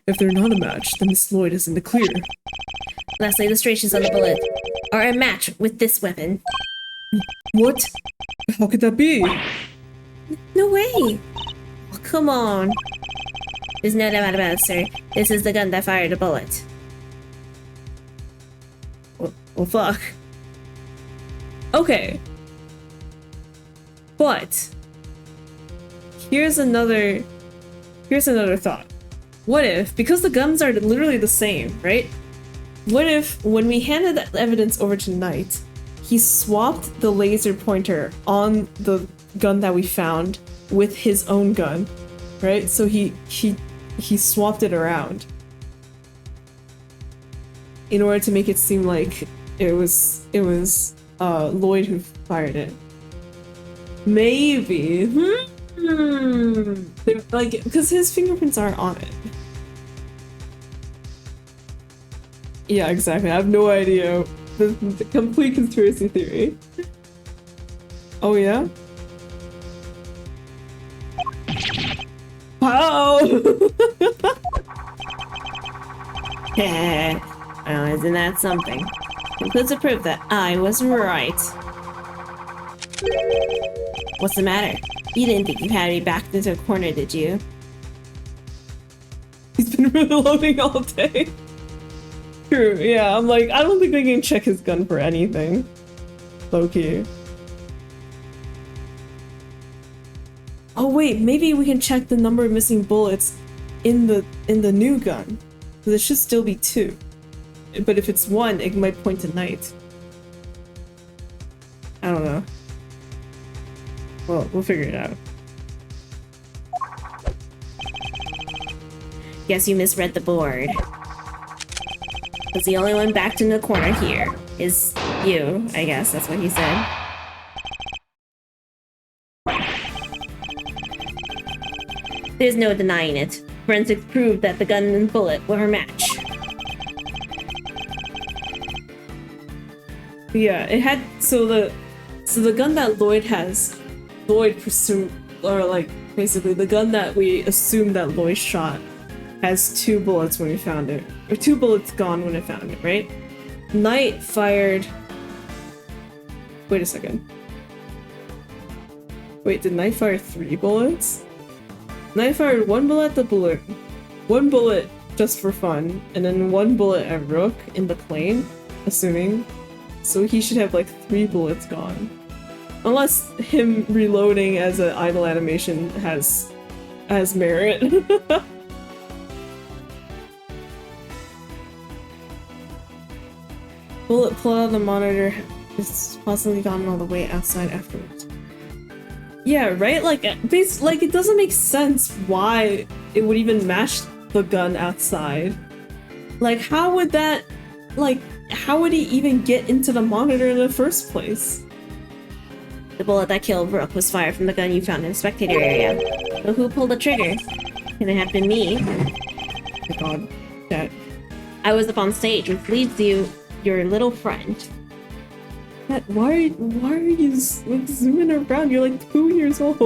If they're not a match, then Miss Lloyd is in the clear. Lastly, the striations on the bullet are a match with this weapon. What? How could that be? No way! Oh, come on. There's no doubt about it, sir. This is the gun that fired the bullet. Well, fuck. Okay. But here's another thought. What if, because the guns are literally the same, right? What if, when we handed that evidence over to Knight, he swapped the laser pointer on the gun that we found with his own gun, right? So he swapped it around in order to make it seem like it was Lloyd who fired it. Maybe. Like, because his fingerprints aren't on it. Yeah, exactly. I have no idea. This is a complete conspiracy theory. Oh yeah? How? Well, isn't that something? Conclusive proof that I was right. What's the matter? You didn't think you had me backed into a corner, did you? He's been reloading all day. True, yeah, I'm like, I don't think we can check his gun for anything. Low-key. Oh wait, maybe we can check the number of missing bullets in the new gun. So there should still be 2. But if it's 1, it might point to Knight. I don't know. Well, we'll figure it out. Guess you misread the board. Because the only one backed in the corner here is you, I guess. That's what he said. There's no denying it. Forensics proved that the gun and bullet were a match. Yeah, it had so the gun that Lloyd has, Lloyd presumed, or like basically the gun that we assumed that Lloyd shot has 2 bullets when we found it, or 2 bullets gone when I found it, right? Knight fired... Wait a second. Wait, did Knight fire 3 bullets? Knight fired 1 bullet at the balloon, 1 bullet just for fun, and then 1 bullet at Rook in the plane, assuming. So he should have like 3 bullets gone. Unless him reloading as an idle animation has merit. Bullet pulled out of the monitor is possibly gotten all the way outside afterwards. Yeah, right? Like, it doesn't make sense why it would even match the gun outside. Like, how would that... Like, how would he even get into the monitor in the first place? The bullet that killed Rook was fired from the gun you found in the spectator area. So who pulled the trigger? Can it have been me? Oh my god. That... I was up on stage, which leads you your little friend. That, why are you like zooming around? You're like 2 years old.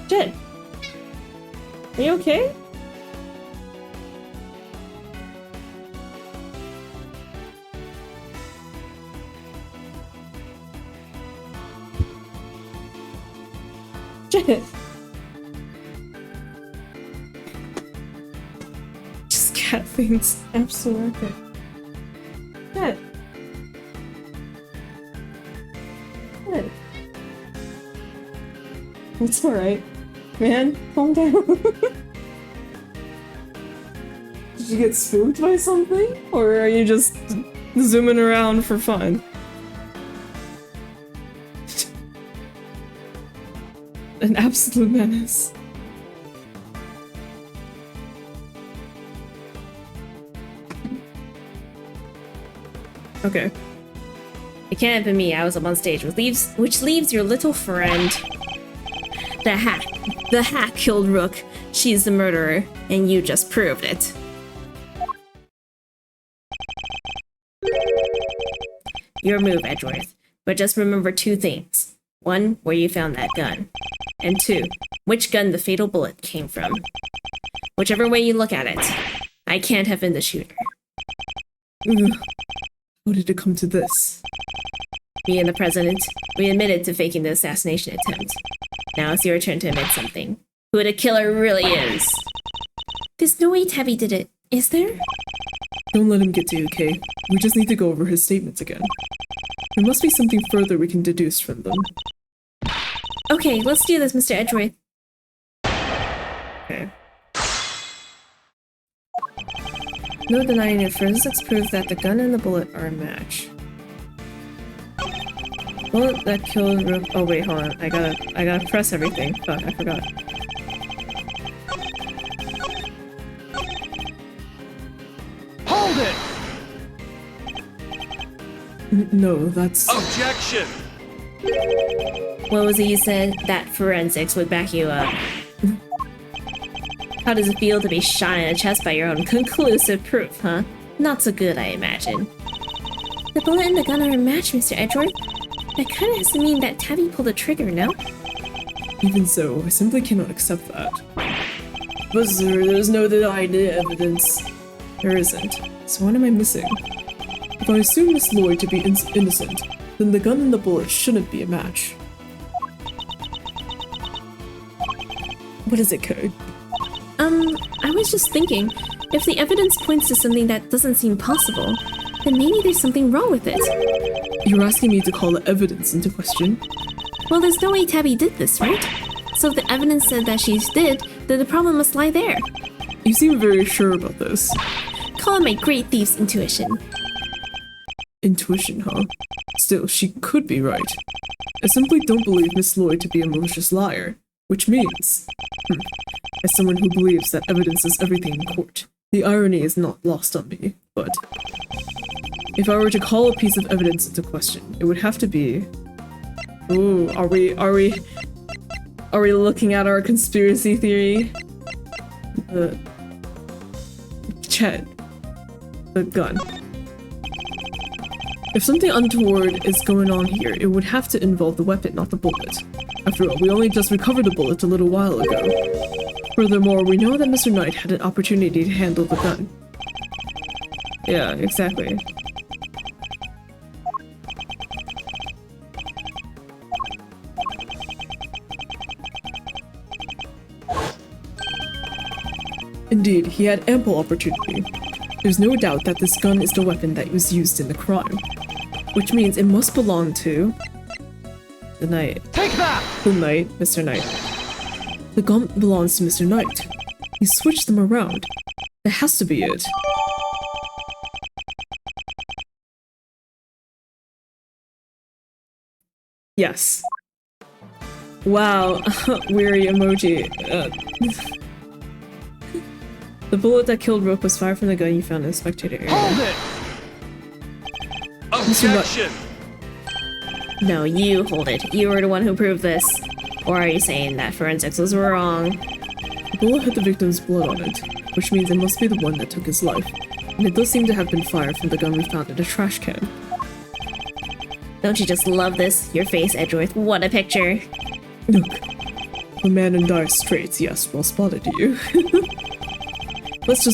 Shit. Are you okay? Shit. Just cat things. Absolutely. Shit. Shit. It's alright. Man, calm down. Did you get spooked by something? Or are you just zooming around for fun? An absolute menace. Okay. It can't have been me. I was up on stage, which leaves your little friend. The hack killed Rook. She's the murderer, and you just proved it. Your move, Edgeworth. But just remember 2 things. 1, where you found that gun. And 2, which gun the fatal bullet came from. Whichever way you look at it, I can't have been the shooter. Ugh. How did it come to this? Me and the president, we admitted to faking the assassination attempt. Now it's your turn to admit something. Who the killer really is. There's no way Tabby did it, is there? Don't let him get to you, okay? We just need to go over his statements again. There must be something further we can deduce from them. Okay, let's do this, Mr. Edgeworth. Okay. No denying it, forensics proves that the gun and the bullet are a match. Bullet that killed Rook. Oh wait, hold on. I gotta press everything. Fuck, I forgot. Hold it! No, that's... Objection! What was it you said? That forensics would back you up. How does it feel to be shot in the chest by your own conclusive proof, huh? Not so good, I imagine. The bullet and the gun are a match, Mr. Edgeworth. That kinda has to mean that Tabby pulled the trigger, no? Even so, I simply cannot accept that. But sir, there's no denying the evidence. There isn't. So what am I missing? If I assume Miss Lloyd to be innocent, then the gun and the bullet shouldn't be a match. What is it, Code? I was just thinking, if the evidence points to something that doesn't seem possible, then maybe there's something wrong with it. You're asking me to call the evidence into question? Well, there's no way Tabby did this, right? So if the evidence said that she did, then the problem must lie there. You seem very sure about this. Call it my great thief's intuition. Intuition, huh? Still, she could be right. I simply don't believe Miss Lloyd to be a malicious liar, which means... as someone who believes that evidence is everything in court, the irony is not lost on me, but... if I were to call a piece of evidence into question, it would have to be... Ooh, are we looking at our conspiracy theory? Chet. The gun. If something untoward is going on here, it would have to involve the weapon, not the bullet. After all, we only just recovered the bullet a little while ago. Furthermore, we know that Mr. Knight had an opportunity to handle the gun. Yeah, exactly. Indeed, he had ample opportunity. There's no doubt that this gun is the weapon that was used in the crime. Which means it must belong to... the Knight. Take that! The Knight, Mr. Knight. The gun belongs to Mr. Knight. He switched them around. That has to be it. Yes. Wow, weary emoji. The bullet that killed Rook was fired from the gun you found in the spectator area. Hold it! Objection! No, you hold it. You were the one who proved this. Or are you saying that forensics was wrong? The bullet had the victim's blood on it, which means it must be the one that took his life. And it does seem to have been fired from the gun we found in the trash can. Don't you just love this? Your face, Edgeworth. What a picture. Look. A man in dire straits, yes, well spotted you. Let's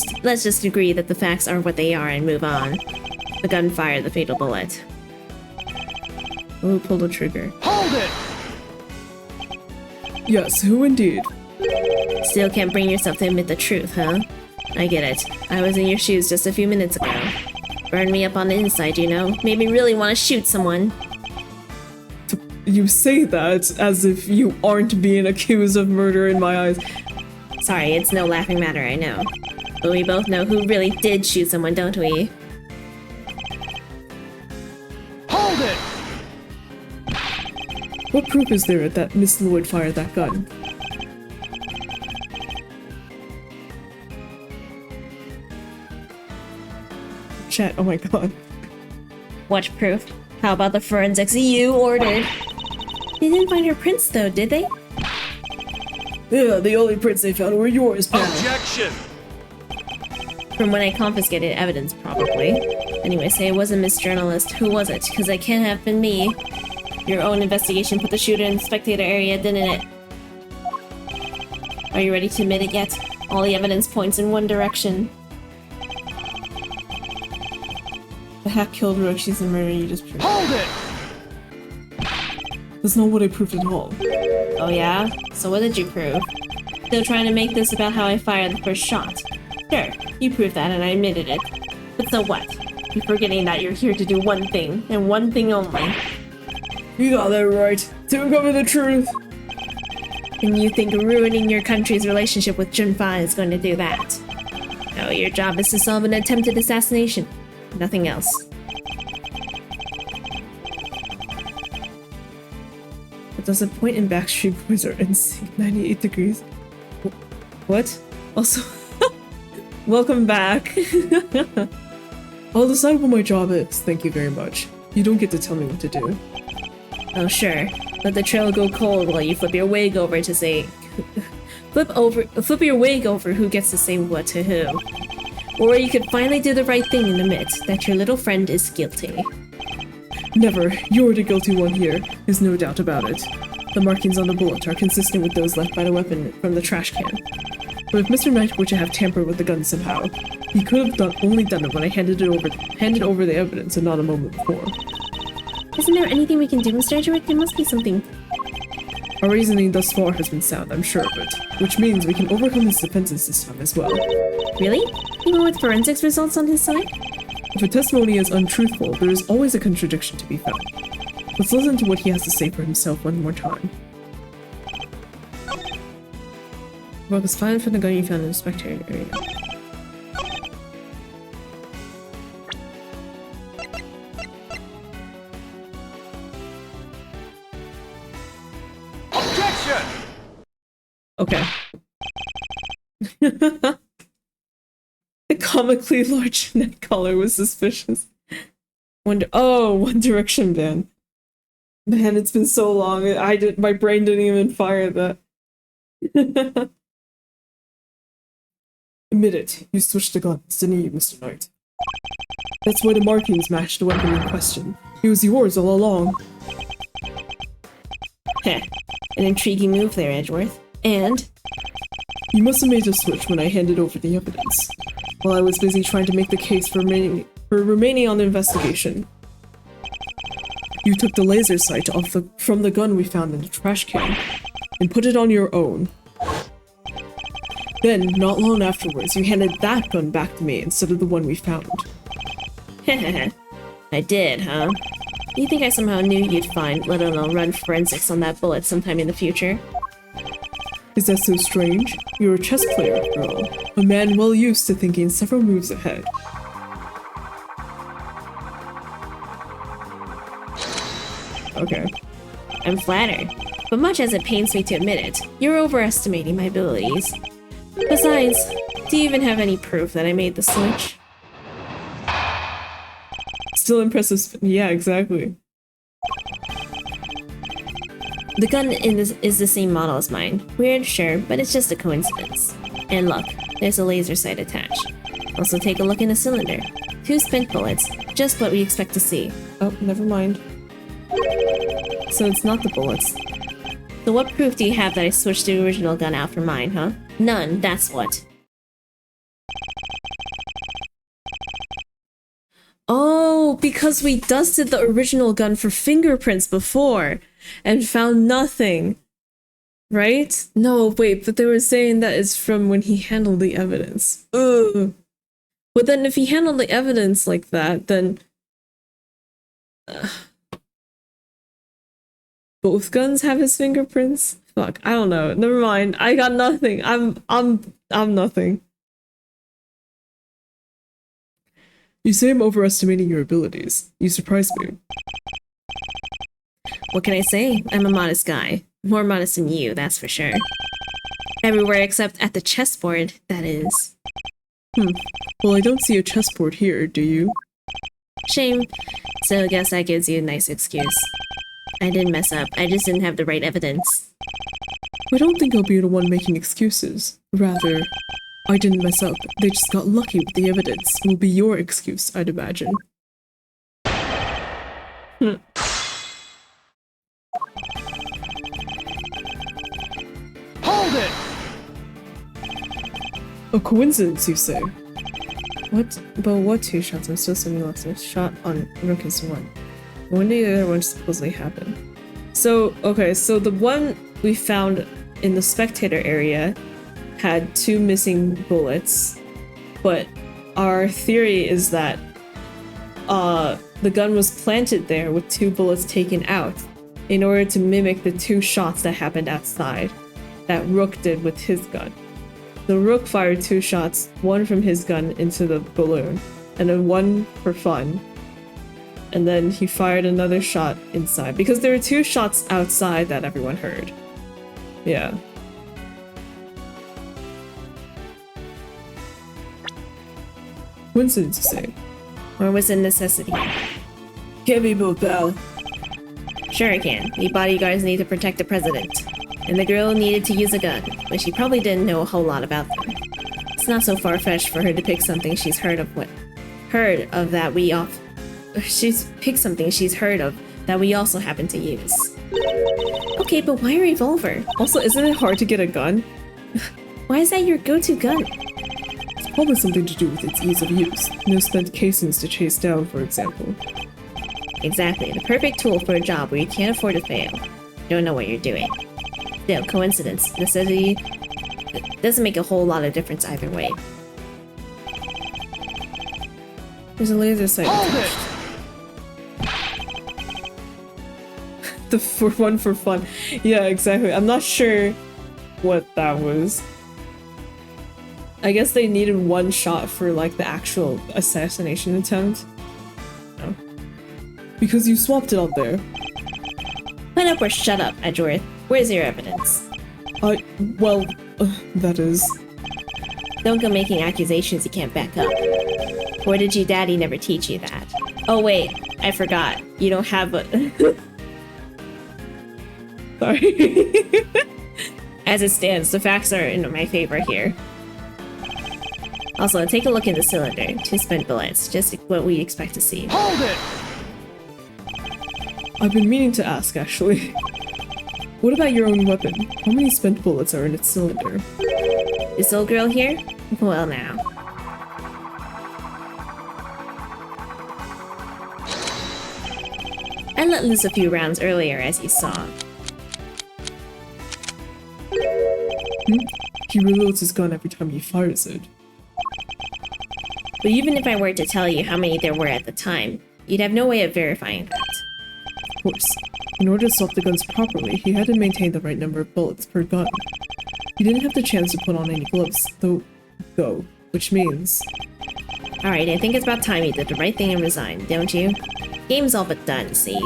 just agree that the facts are what they are and move on. The gun fired the fatal bullet. Who pulled the trigger? Hold it! Yes, who indeed? Still can't bring yourself to admit the truth, huh? I get it. I was in your shoes just a few minutes ago. Burned me up on the inside, you know? Made me really want to shoot someone. You say that as if you aren't being accused of murder in my eyes. Sorry, it's no laughing matter, I know. But we both know who really did shoot someone, don't we? Hold it! What proof is there that Miss Lloyd fired that gun? Chat, oh my god. What proof? How about the forensics you ordered? They didn't find her prints though, did they? Yeah, the only prints they found were yours, pal. Objection! From when I confiscated evidence, probably. Anyway, say it wasn't Miss Journalist. Who was it? Because it can't have been me. Your own investigation put the shooter in the spectator area, didn't it? Are you ready to admit it yet? All the evidence points in one direction. The hack killed Rook, she's a murderer, you just proved. Hold it! That's not what I proved at all. Oh yeah? So what did you prove? Still trying to make this about how I fired the first shot. Sure, you proved that and I admitted it. But so what? You're forgetting that you're here to do one thing, and one thing only. You got that right. To uncover the truth. And you think ruining your country's relationship with Junfa is going to do that? No, your job is to solve an attempted assassination. Nothing else. But does it point in Backstreet Boys or NSYNC 98 degrees? What? Also, welcome back. I'll decide what my job is, thank you very much. You don't get to tell me what to do. Oh sure, let the trail go cold while you flip your wig over to say... flip your wig over who gets to say what to who. Or you could finally do the right thing and admit that your little friend is guilty. Never. You're the guilty one here. There's no doubt about it. The markings on the bullet are consistent with those left by the weapon from the trash can. But if Mr. Knight were to have tampered with the gun somehow, he could have only done it when I handed over the evidence and not a moment before. Isn't there anything we can do, Mr. Edgeworth? There must be something. Our reasoning thus far has been sound, I'm sure of it. Which means we can overcome his defenses this time as well. Really? Even with forensics results on his side? If a testimony is untruthful, there is always a contradiction to be found. Let's listen to what he has to say for himself one more time. Rook is fine for the gun you found in the spectator area. Objection! Okay. The comically large neck collar was suspicious. One Direction band. Man, it's been so long. My brain didn't even fire that. Admit it. You switched the guns, didn't you, Mr. Knight? That's why the markings matched the weapon in question. It was yours all along. Heh. An intriguing move there, Edgeworth. And You must have made a switch when I handed over the evidence, while I was busy trying to make the case for remaining on the investigation. You took the laser sight from the gun we found in the trash can, and put it on your own. Then, not long afterwards, you handed that gun back to me instead of the one we found. I did, huh? You think I somehow knew you'd find, let alone run forensics on that bullet sometime in the future? Is that so strange? You're a chess player, girl. A man well used to thinking several moves ahead. Okay. I'm flattered, but much as it pains me to admit it, you're overestimating my abilities. Besides, do you even have any proof that I made the switch? Still impressive. Yeah, exactly. The gun is the same model as mine. Weird, sure, but it's just a coincidence. And look, there's a laser sight attached. Also take a look in the cylinder. 2 spent bullets, just what we expect to see. Oh, never mind. So it's not the bullets. So what proof do you have that I switched the original gun out for mine, huh? None, that's what. Oh, because we dusted the original gun for fingerprints before and found nothing. Right? No, wait, but they were saying that it's from when he handled the evidence. Ugh. But then if he handled the evidence like that, then... both guns have his fingerprints? Fuck, I don't know. Never mind. I got nothing. I'm nothing. You say I'm overestimating your abilities. You surprise me. What can I say? I'm a modest guy. More modest than you, that's for sure. Everywhere except at the chessboard, that is. Well, I don't see a chessboard here, do you? Shame. So I guess that gives you a nice excuse. I didn't mess up, I just didn't have the right evidence. I don't think I'll be the one making excuses. Rather, I didn't mess up. They just got lucky with the evidence. Will be your excuse, I'd imagine. Hold it! A coincidence, you say? What? But what 2 shots? I'm still assuming lost. A shot on Rook is 1. When did the other one supposedly happen? So, okay, so the one we found in the spectator area had 2 missing bullets, but our theory is that the gun was planted there with 2 bullets taken out in order to mimic the 2 shots that happened outside that Rook did with his gun. The Rook fired 2 shots, 1 from his gun into the balloon, and then 1 for fun. And then he fired another shot inside, because there were 2 shots outside that everyone heard. Yeah. Coincidence, you say? Or was it necessity? Can't be both, pal. Sure I can. We bodyguards need to protect the president. And the girl needed to use a gun, but she probably didn't know a whole lot about them. It's not so far-fetched for her to pick something she's heard of that we also happen to use. Okay, but why a revolver? Also, isn't it hard to get a gun? Why is that your go-to gun? It's probably something to do with its ease of use. No spent casings to chase down, for example. Exactly, the perfect tool for a job where you can't afford to fail. You don't know what you're doing. Still, coincidence, necessity, it doesn't make a whole lot of difference either way. There's a laser sight. Hold it! The one for fun. Yeah, exactly. I'm not sure what that was. I guess they needed 1 shot for like the actual assassination attempt. No. Because you swapped it out there. Put up or shut up, Edgeworth. Where's your evidence? Well, that is... Don't go making accusations you can't back up. Or did your daddy never teach you that? Oh wait, I forgot. You don't have a... Sorry. As it stands, the facts are in my favor here. Also, take a look in the cylinder. 2 spent bullets, just what we expect to see. Hold it! I've been meaning to ask, actually. What about your own weapon? How many spent bullets are in its cylinder? This old girl here? Well now. I let loose a few rounds earlier, as you saw. He reloads his gun every time he fires it. But even if I were to tell you how many there were at the time, you'd have no way of verifying that. Of course, in order to swap the guns properly, he had to maintain the right number of bullets per gun. He didn't have the chance to put on any gloves, though, which means... Alright, I think it's about time you did the right thing and resigned, don't you? Game's all but done, see?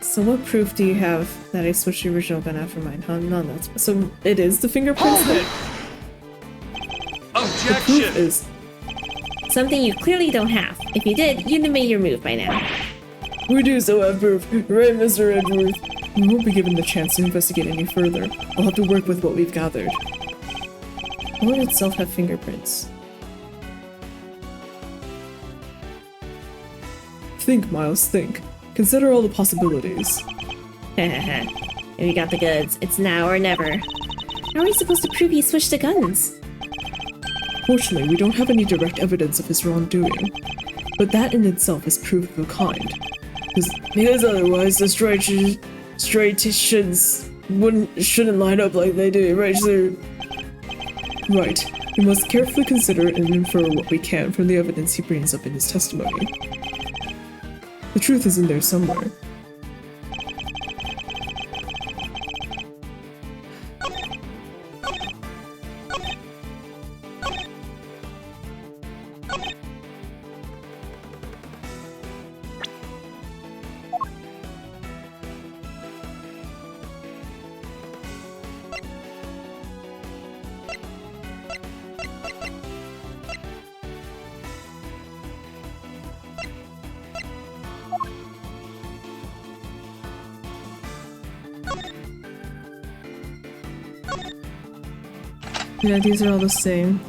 So what proof do you have that I switched the original gun out for mine, huh? None, that's... So it is the fingerprints Hold then? it! The proof Objection! is... Something you clearly don't have. If you did, you'd have made your move by now. We do so have proof, right, Mr. Edgeworth? We won't be given the chance to investigate any further. I'll have to work with what we've gathered. The bullet itself have fingerprints. Think, Miles, think. Consider all the possibilities. If you got the goods, it's now or never. How are we supposed to prove he switched the guns? Fortunately, we don't have any direct evidence of his wrongdoing. But that in itself is proof of a kind. Because otherwise the shouldn't line up like they do, right, sir? Right. We must carefully consider and infer what we can from the evidence he brings up in his testimony. The truth is in there somewhere. Yeah, these are all the same.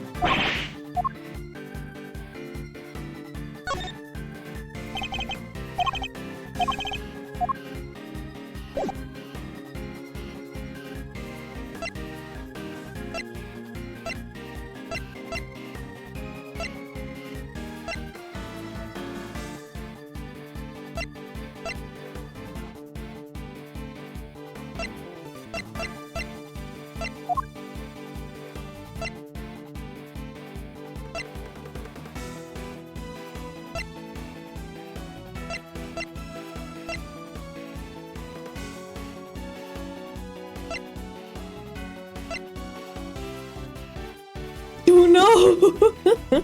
Oh no!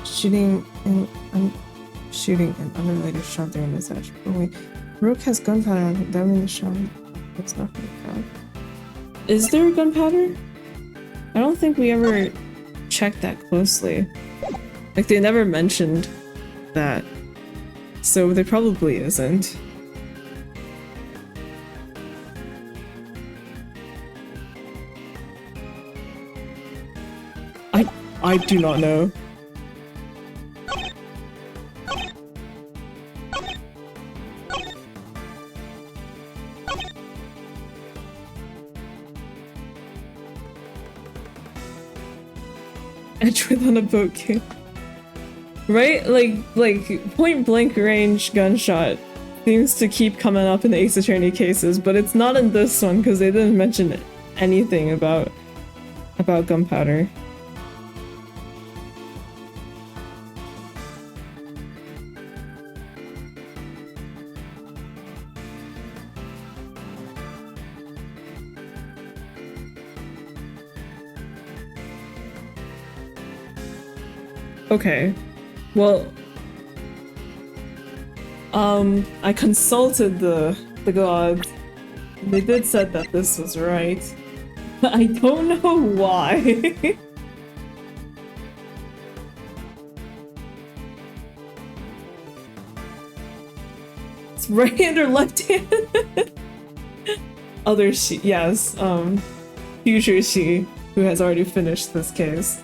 Shooting an unrelated shot during this action. Oh wait, Rook has gunpowder on him. That means the shot. That's not gonna count. Is there gunpowder? I don't think we ever checked that closely. Like they never mentioned that, so there probably isn't. I do not know. Edgeworth on a boat game. Right? Like point blank range gunshot seems to keep coming up in the Ace Attorney cases, but it's not in this one because they didn't mention anything about gunpowder. Okay, well, I consulted the gods. They did said that this was right, but I don't know why. It's right hand or left hand? Other she, yes, future she, who has already finished this case.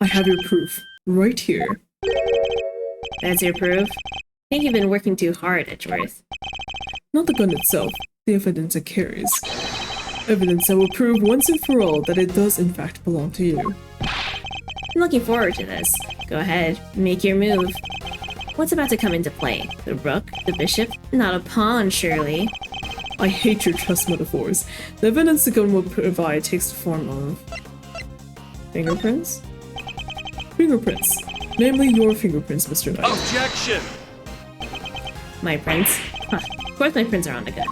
I have your proof. Right here. That's your proof? I think you've been working too hard, Edgeworth. Not the gun itself, the evidence it carries. Evidence that will prove once and for all that it does in fact belong to you. I'm looking forward to this. Go ahead, make your move. What's about to come into play? The rook? The bishop? Not a pawn, surely. I hate your chess metaphors. The evidence the gun will provide takes the form of... fingerprints? Fingerprints. Namely your fingerprints, Mr. Knight. Objection! My prints? Huh. Of course my prints are on the gun.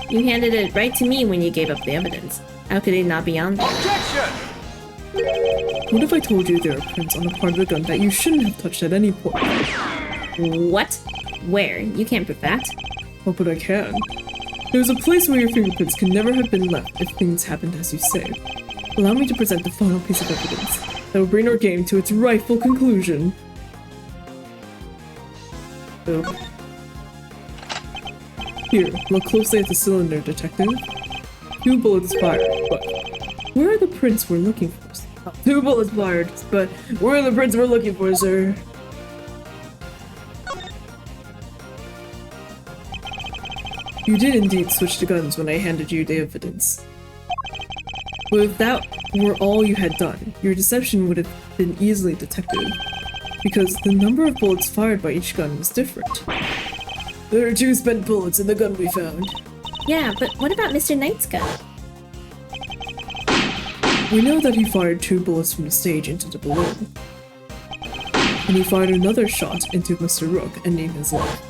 You handed it right to me when you gave up the evidence. How could it not be on there? Objection! What if I told you there are prints on the part of the gun that you shouldn't have touched at any point? What? Where? You can't prove that. Oh, but I can. There's a place where your fingerprints can never have been left if things happened as you say. Allow me to present the final piece of evidence that will bring our game to its rightful conclusion. Oop. Here, look closely at the cylinder, detective. 2 bullets fired, but where are the prints we're looking for? 2 bullets fired, but where are the prints we're looking for, sir? You did indeed switch the guns when I handed you the evidence. But if that were all you had done, your deception would have been easily detected, because the number of bullets fired by each gun was different. There are 2 spent bullets in the gun we found. Yeah, but what about Mr. Knight's gun? We know that he fired 2 bullets from the stage into the balloon. And he fired another shot into Mr. Rook, ending his life.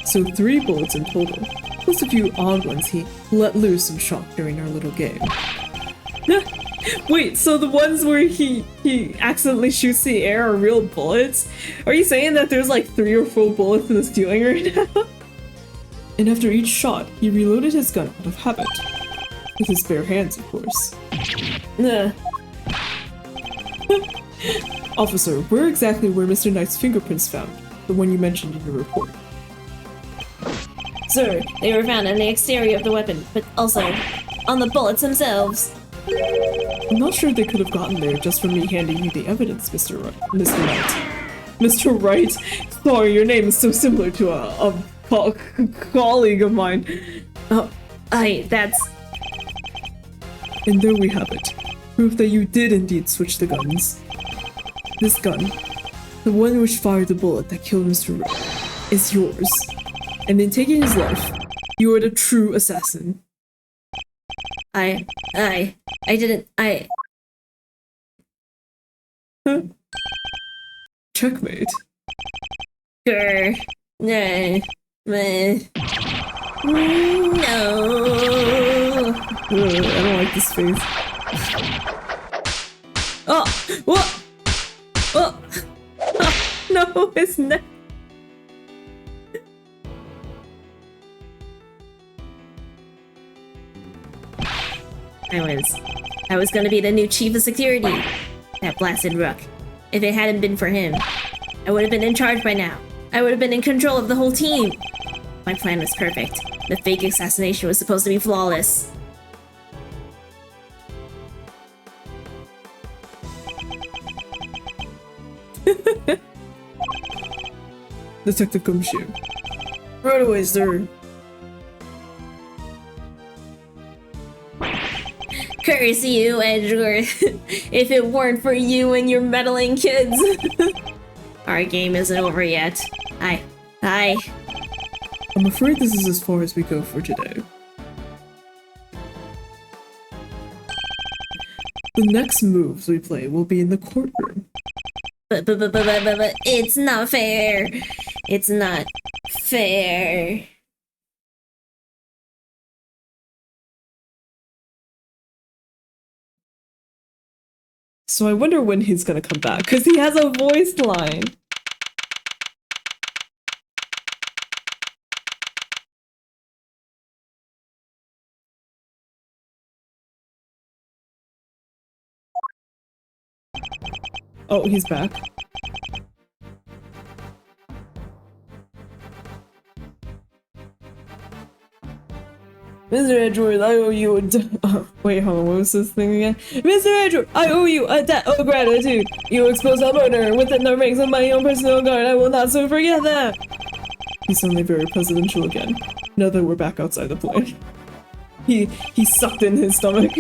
So 3 bullets in total, plus a few odd ones he let loose and shot during our little game. Wait, so the ones where he accidentally shoots the air are real bullets? Are you saying that there's like 3 or 4 bullets in the ceiling right now? And after each shot, he reloaded his gun out of habit. With his bare hands, of course. Ugh. Officer, where exactly were Mr. Knight's fingerprints found? The one you mentioned in your report. Sir, they were found on the exterior of the weapon, but also on the bullets themselves. I'm not sure they could have gotten there just from me handing you the evidence, Mr. Mr. Knight. Mr. Wright? Sorry, your name is so similar to a colleague of mine. That's... And there we have it. Proof that you did indeed switch the guns. This gun, the one which fired the bullet that killed Mr. Rook, is yours. And in taking his life, you are the true assassin. I didn't, Checkmate. Grr. No. Meh. No. Ugh, I don't like this face. Oh! What? Oh! No, it's not. I was gonna be the new chief of security. That blasted Rook. If it hadn't been for him, I would have been in charge by now. I would have been in control of the whole team. My plan was perfect. The fake assassination was supposed to be flawless. Detective Gumshoe. Right away, sir. Curse you, Edgeworth. If it weren't for you and your meddling kids. Our game isn't over yet. I'm afraid this is as far as we go for today. The next moves we play will be in the courtroom. But it's not fair. It's not fair. So I wonder when he's gonna come back, because he has a voice line. Oh, he's back. Mr. Edgeworth, I owe you a Wait, hold on, what was this thing again? Mr. Edgeworth, I owe you a debt of gratitude. You exposed a murderer within the ranks of my own personal guard. I will not soon forget that. He's suddenly very presidential again. Now that we're back outside the plane. He sucked in his stomach.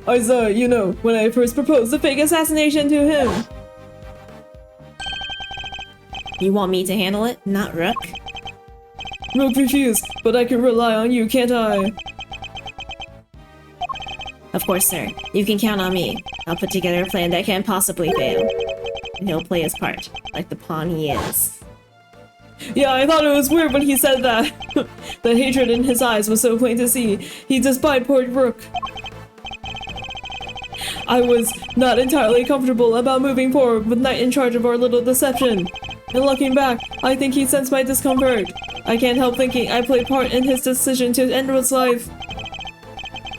I saw, you know, when I first proposed the fake assassination to him. You want me to handle it, not Rook? Rook refused, but I can rely on you, can't I? Of course, sir. You can count on me. I'll put together a plan that can't possibly fail. And he'll play his part, like the pawn he is. Yeah, I thought it was weird when he said that. The hatred in his eyes was so plain to see. He despised poor Rook. I was not entirely comfortable about moving forward with Knight in charge of our little deception. And looking back, I think he sensed my discomfort. I can't help thinking I played part in his decision to end Rook's life.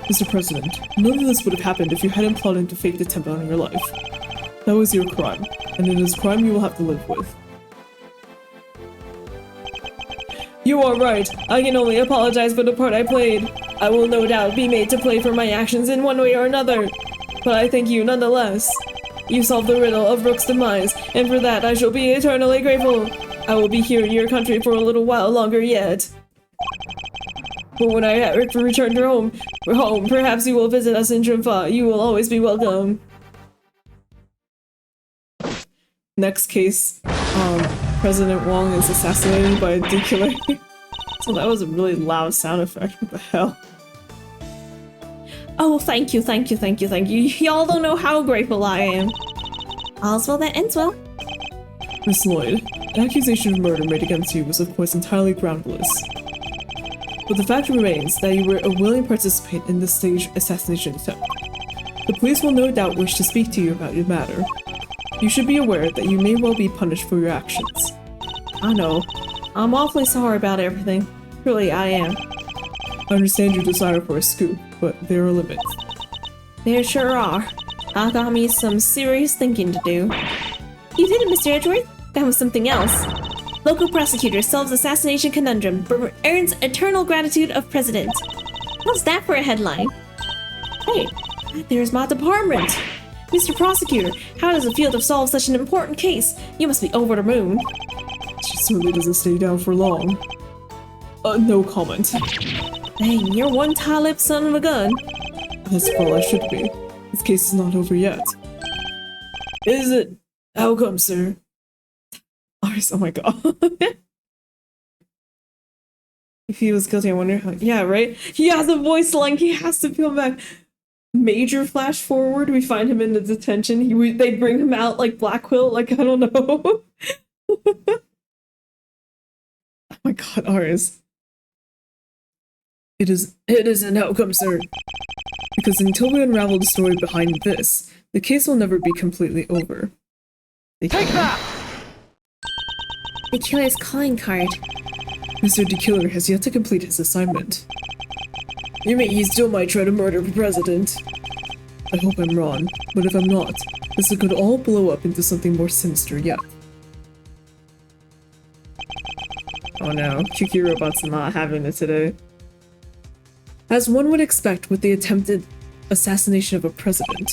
Mr. President, none of this would have happened if you hadn't plotted to fake the temple on your life. That was your crime, and it is a crime you will have to live with. You are right. I can only apologize for the part I played. I will no doubt be made to pay for my actions in one way or another. But I thank you nonetheless. You solved the riddle of Rook's demise, and for that I shall be eternally grateful. I will be here in your country for a little while longer yet. But when I return to home, perhaps you will visit us in Trimfa. You will always be welcome. Next case, President Wong is assassinated by a decoy. So that was a really loud sound effect. What the hell? Oh, thank you, thank you, thank you, thank you. Y'all don't know how grateful I am. All's well that ends well. Miss Lloyd, the accusation of murder made against you was of course entirely groundless. But the fact remains that you were a willing participant in this staged assassination attempt. The police will no doubt wish to speak to you about your matter. You should be aware that you may well be punished for your actions. I know. I'm awfully sorry about everything. Truly, I am. I understand your desire for a scoop, but there are limits. There sure are. I got me some serious thinking to do. You did it, Mr. Edgeworth. That was something else. Local prosecutor solves assassination conundrum, but earns eternal gratitude of president. What's that for a headline? Hey, there's my department. Mr. Prosecutor, how does it feel to solve such an important case? You must be over the moon. She certainly doesn't stay down for long. No comment. Dang, you're one tie-lipped son of a gun. That's all I should be. This case is not over yet. Is it? How come, sir? Oh my god. If he was guilty, I wonder how. Yeah, right? He has a voice line, he has to come back. Major flash forward, we find him in the detention. They bring him out like Black Quilt, like I don't know. Oh my god, Aris. It is an outcome, sir. Because until we unravel the story behind this, the case will never be completely over. Take that! The killer's calling card. Mr. DeKiller has yet to complete his assignment. You mean he still might try to murder the president? I hope I'm wrong, but if I'm not, this could all blow up into something more sinister yet. Oh no, Kiki Robot's not having it today. As one would expect with the attempted assassination of a president,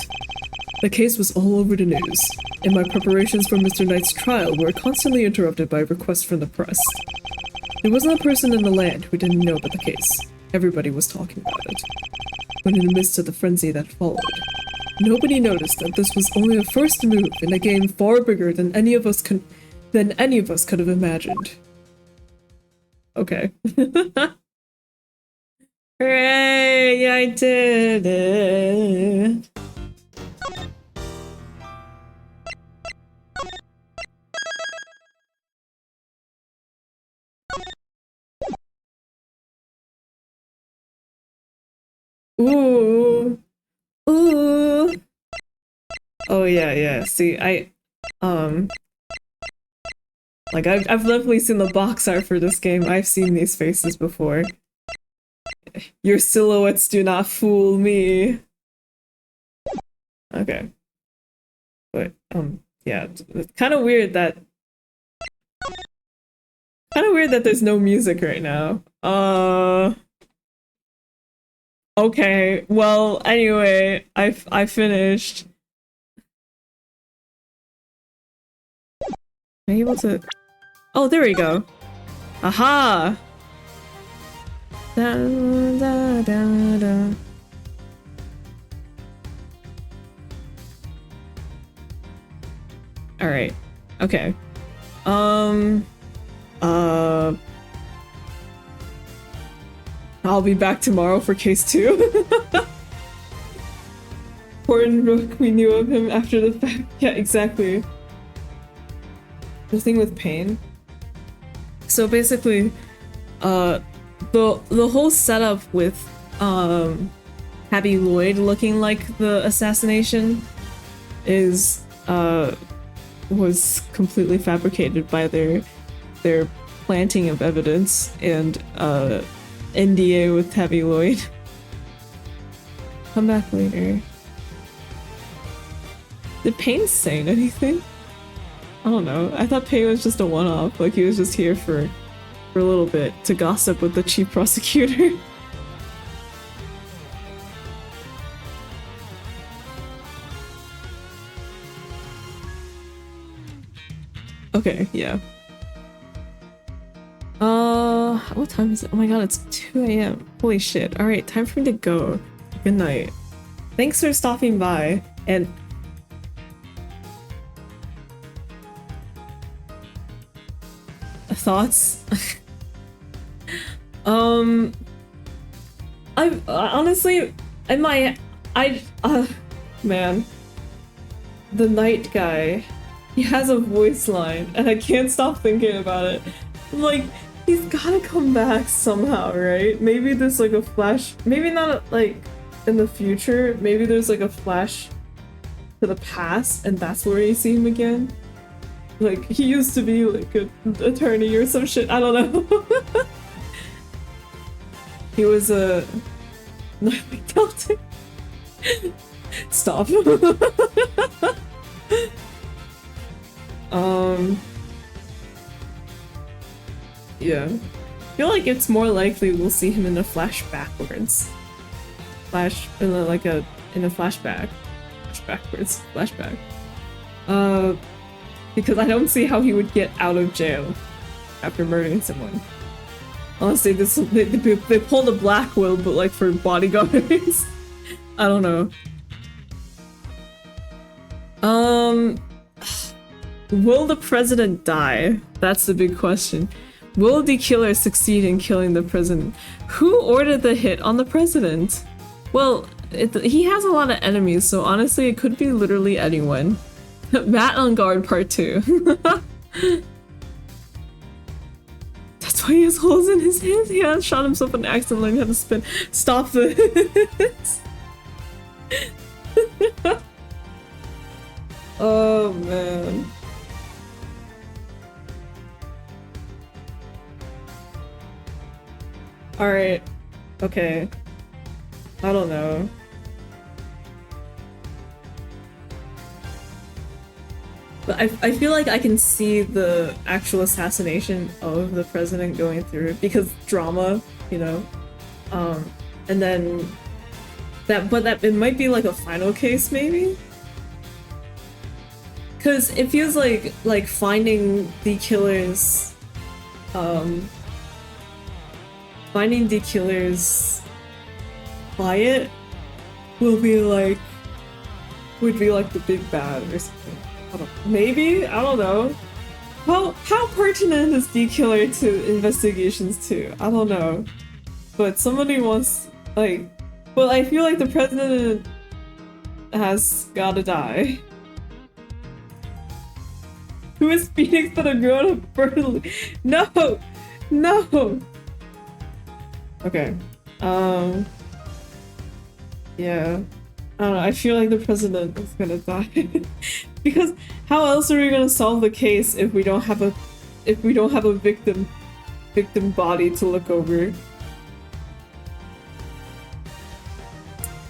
the case was all over the news, and my preparations for Mr. Knight's trial were constantly interrupted by requests from the press. There wasn't a person in the land who didn't know about the case. Everybody was talking about it. But in the midst of the frenzy that followed, nobody noticed that this was only the first move in a game far bigger than any of us could have imagined. Okay. Hooray! I did it! Ooh. Ooh. Oh yeah. See, like I've definitely seen the box art for this game. I've seen these faces before. Your silhouettes do not fool me. Okay. But yeah, it's kind of weird that there's no music right now. Okay, well, anyway, I finished. Am I able to? Oh, there we go. Aha! Da, da, da, da. All right. Okay. Uh. I'll be back tomorrow for case 2. Gordon Rook, we knew of him after the fact. Yeah, exactly. The thing with pain. So basically, the whole setup with Abby Lloyd looking like the assassination is was completely fabricated by their planting of evidence and NDA with Tabby Lloyd. Come back later. Did Payne say anything? I don't know. I thought Payne was just a one-off. Like he was just here for a little bit to gossip with the chief prosecutor. Okay, yeah. What time is it? Oh my god, it's 2 a.m. Holy shit. Alright, time for me to go. Good night. Thanks for stopping by, and thoughts? I honestly, man, the night guy, he has a voice line, and I can't stop thinking about it. I'm like, he's gotta come back somehow, right? Maybe there's like a flash, maybe not like in the future, maybe there's like a flash to the past, and that's where you see him again. Like, he used to be like an attorney or some shit, I don't know. He was a... Nightly Delta. Stop. Yeah. I feel like it's more likely we'll see him in a flash backwards. In a flashback. Flash backwards. Flashback. Because I don't see how he would get out of jail after murdering someone. Unless they pull the Black Will, but like for bodyguards. I don't know. Will the president die? That's the big question. Will the killer succeed in killing the president? Who ordered the hit on the president? Well, he has a lot of enemies, so honestly it could be literally anyone. Matt on guard part 2. That's why he has holes in his hands. He has shot himself in an accident, learning how to spin. Stop this. Oh man. Alright. Okay. I don't know. But I feel like I can see the actual assassination of the president going through because drama, you know. And then that it might be like a final case maybe? Cause it feels like finding the killer's quiet would be like the big bad or something. Maybe? I don't know. How pertinent is the killer to investigations too? I don't know. But somebody wants like, well, I feel like the president has gotta die. Who is Phoenix that a girl to Berlin? No! No! Okay. Yeah. I don't know, I feel like the president is gonna die. Because how else are we gonna solve the case if we don't have a victim body to look over?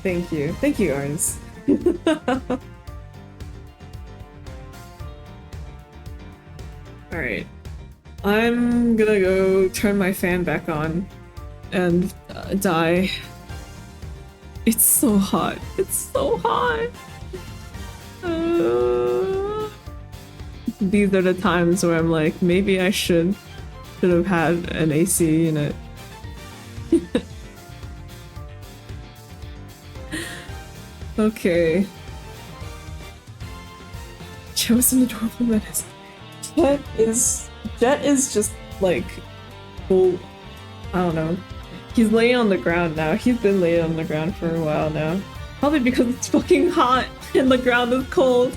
Thank you. Thank you, Arns. Alright. I'm gonna go turn my fan back on and die. It's so hot. It's so hot. These are the times where I'm like, maybe I should have had an AC unit. Okay. Joe's an adorable menace. Jet is just like, full. I don't know. He's laying on the ground now. He's been laying on the ground for a while now. Probably because it's fucking hot and the ground is cold.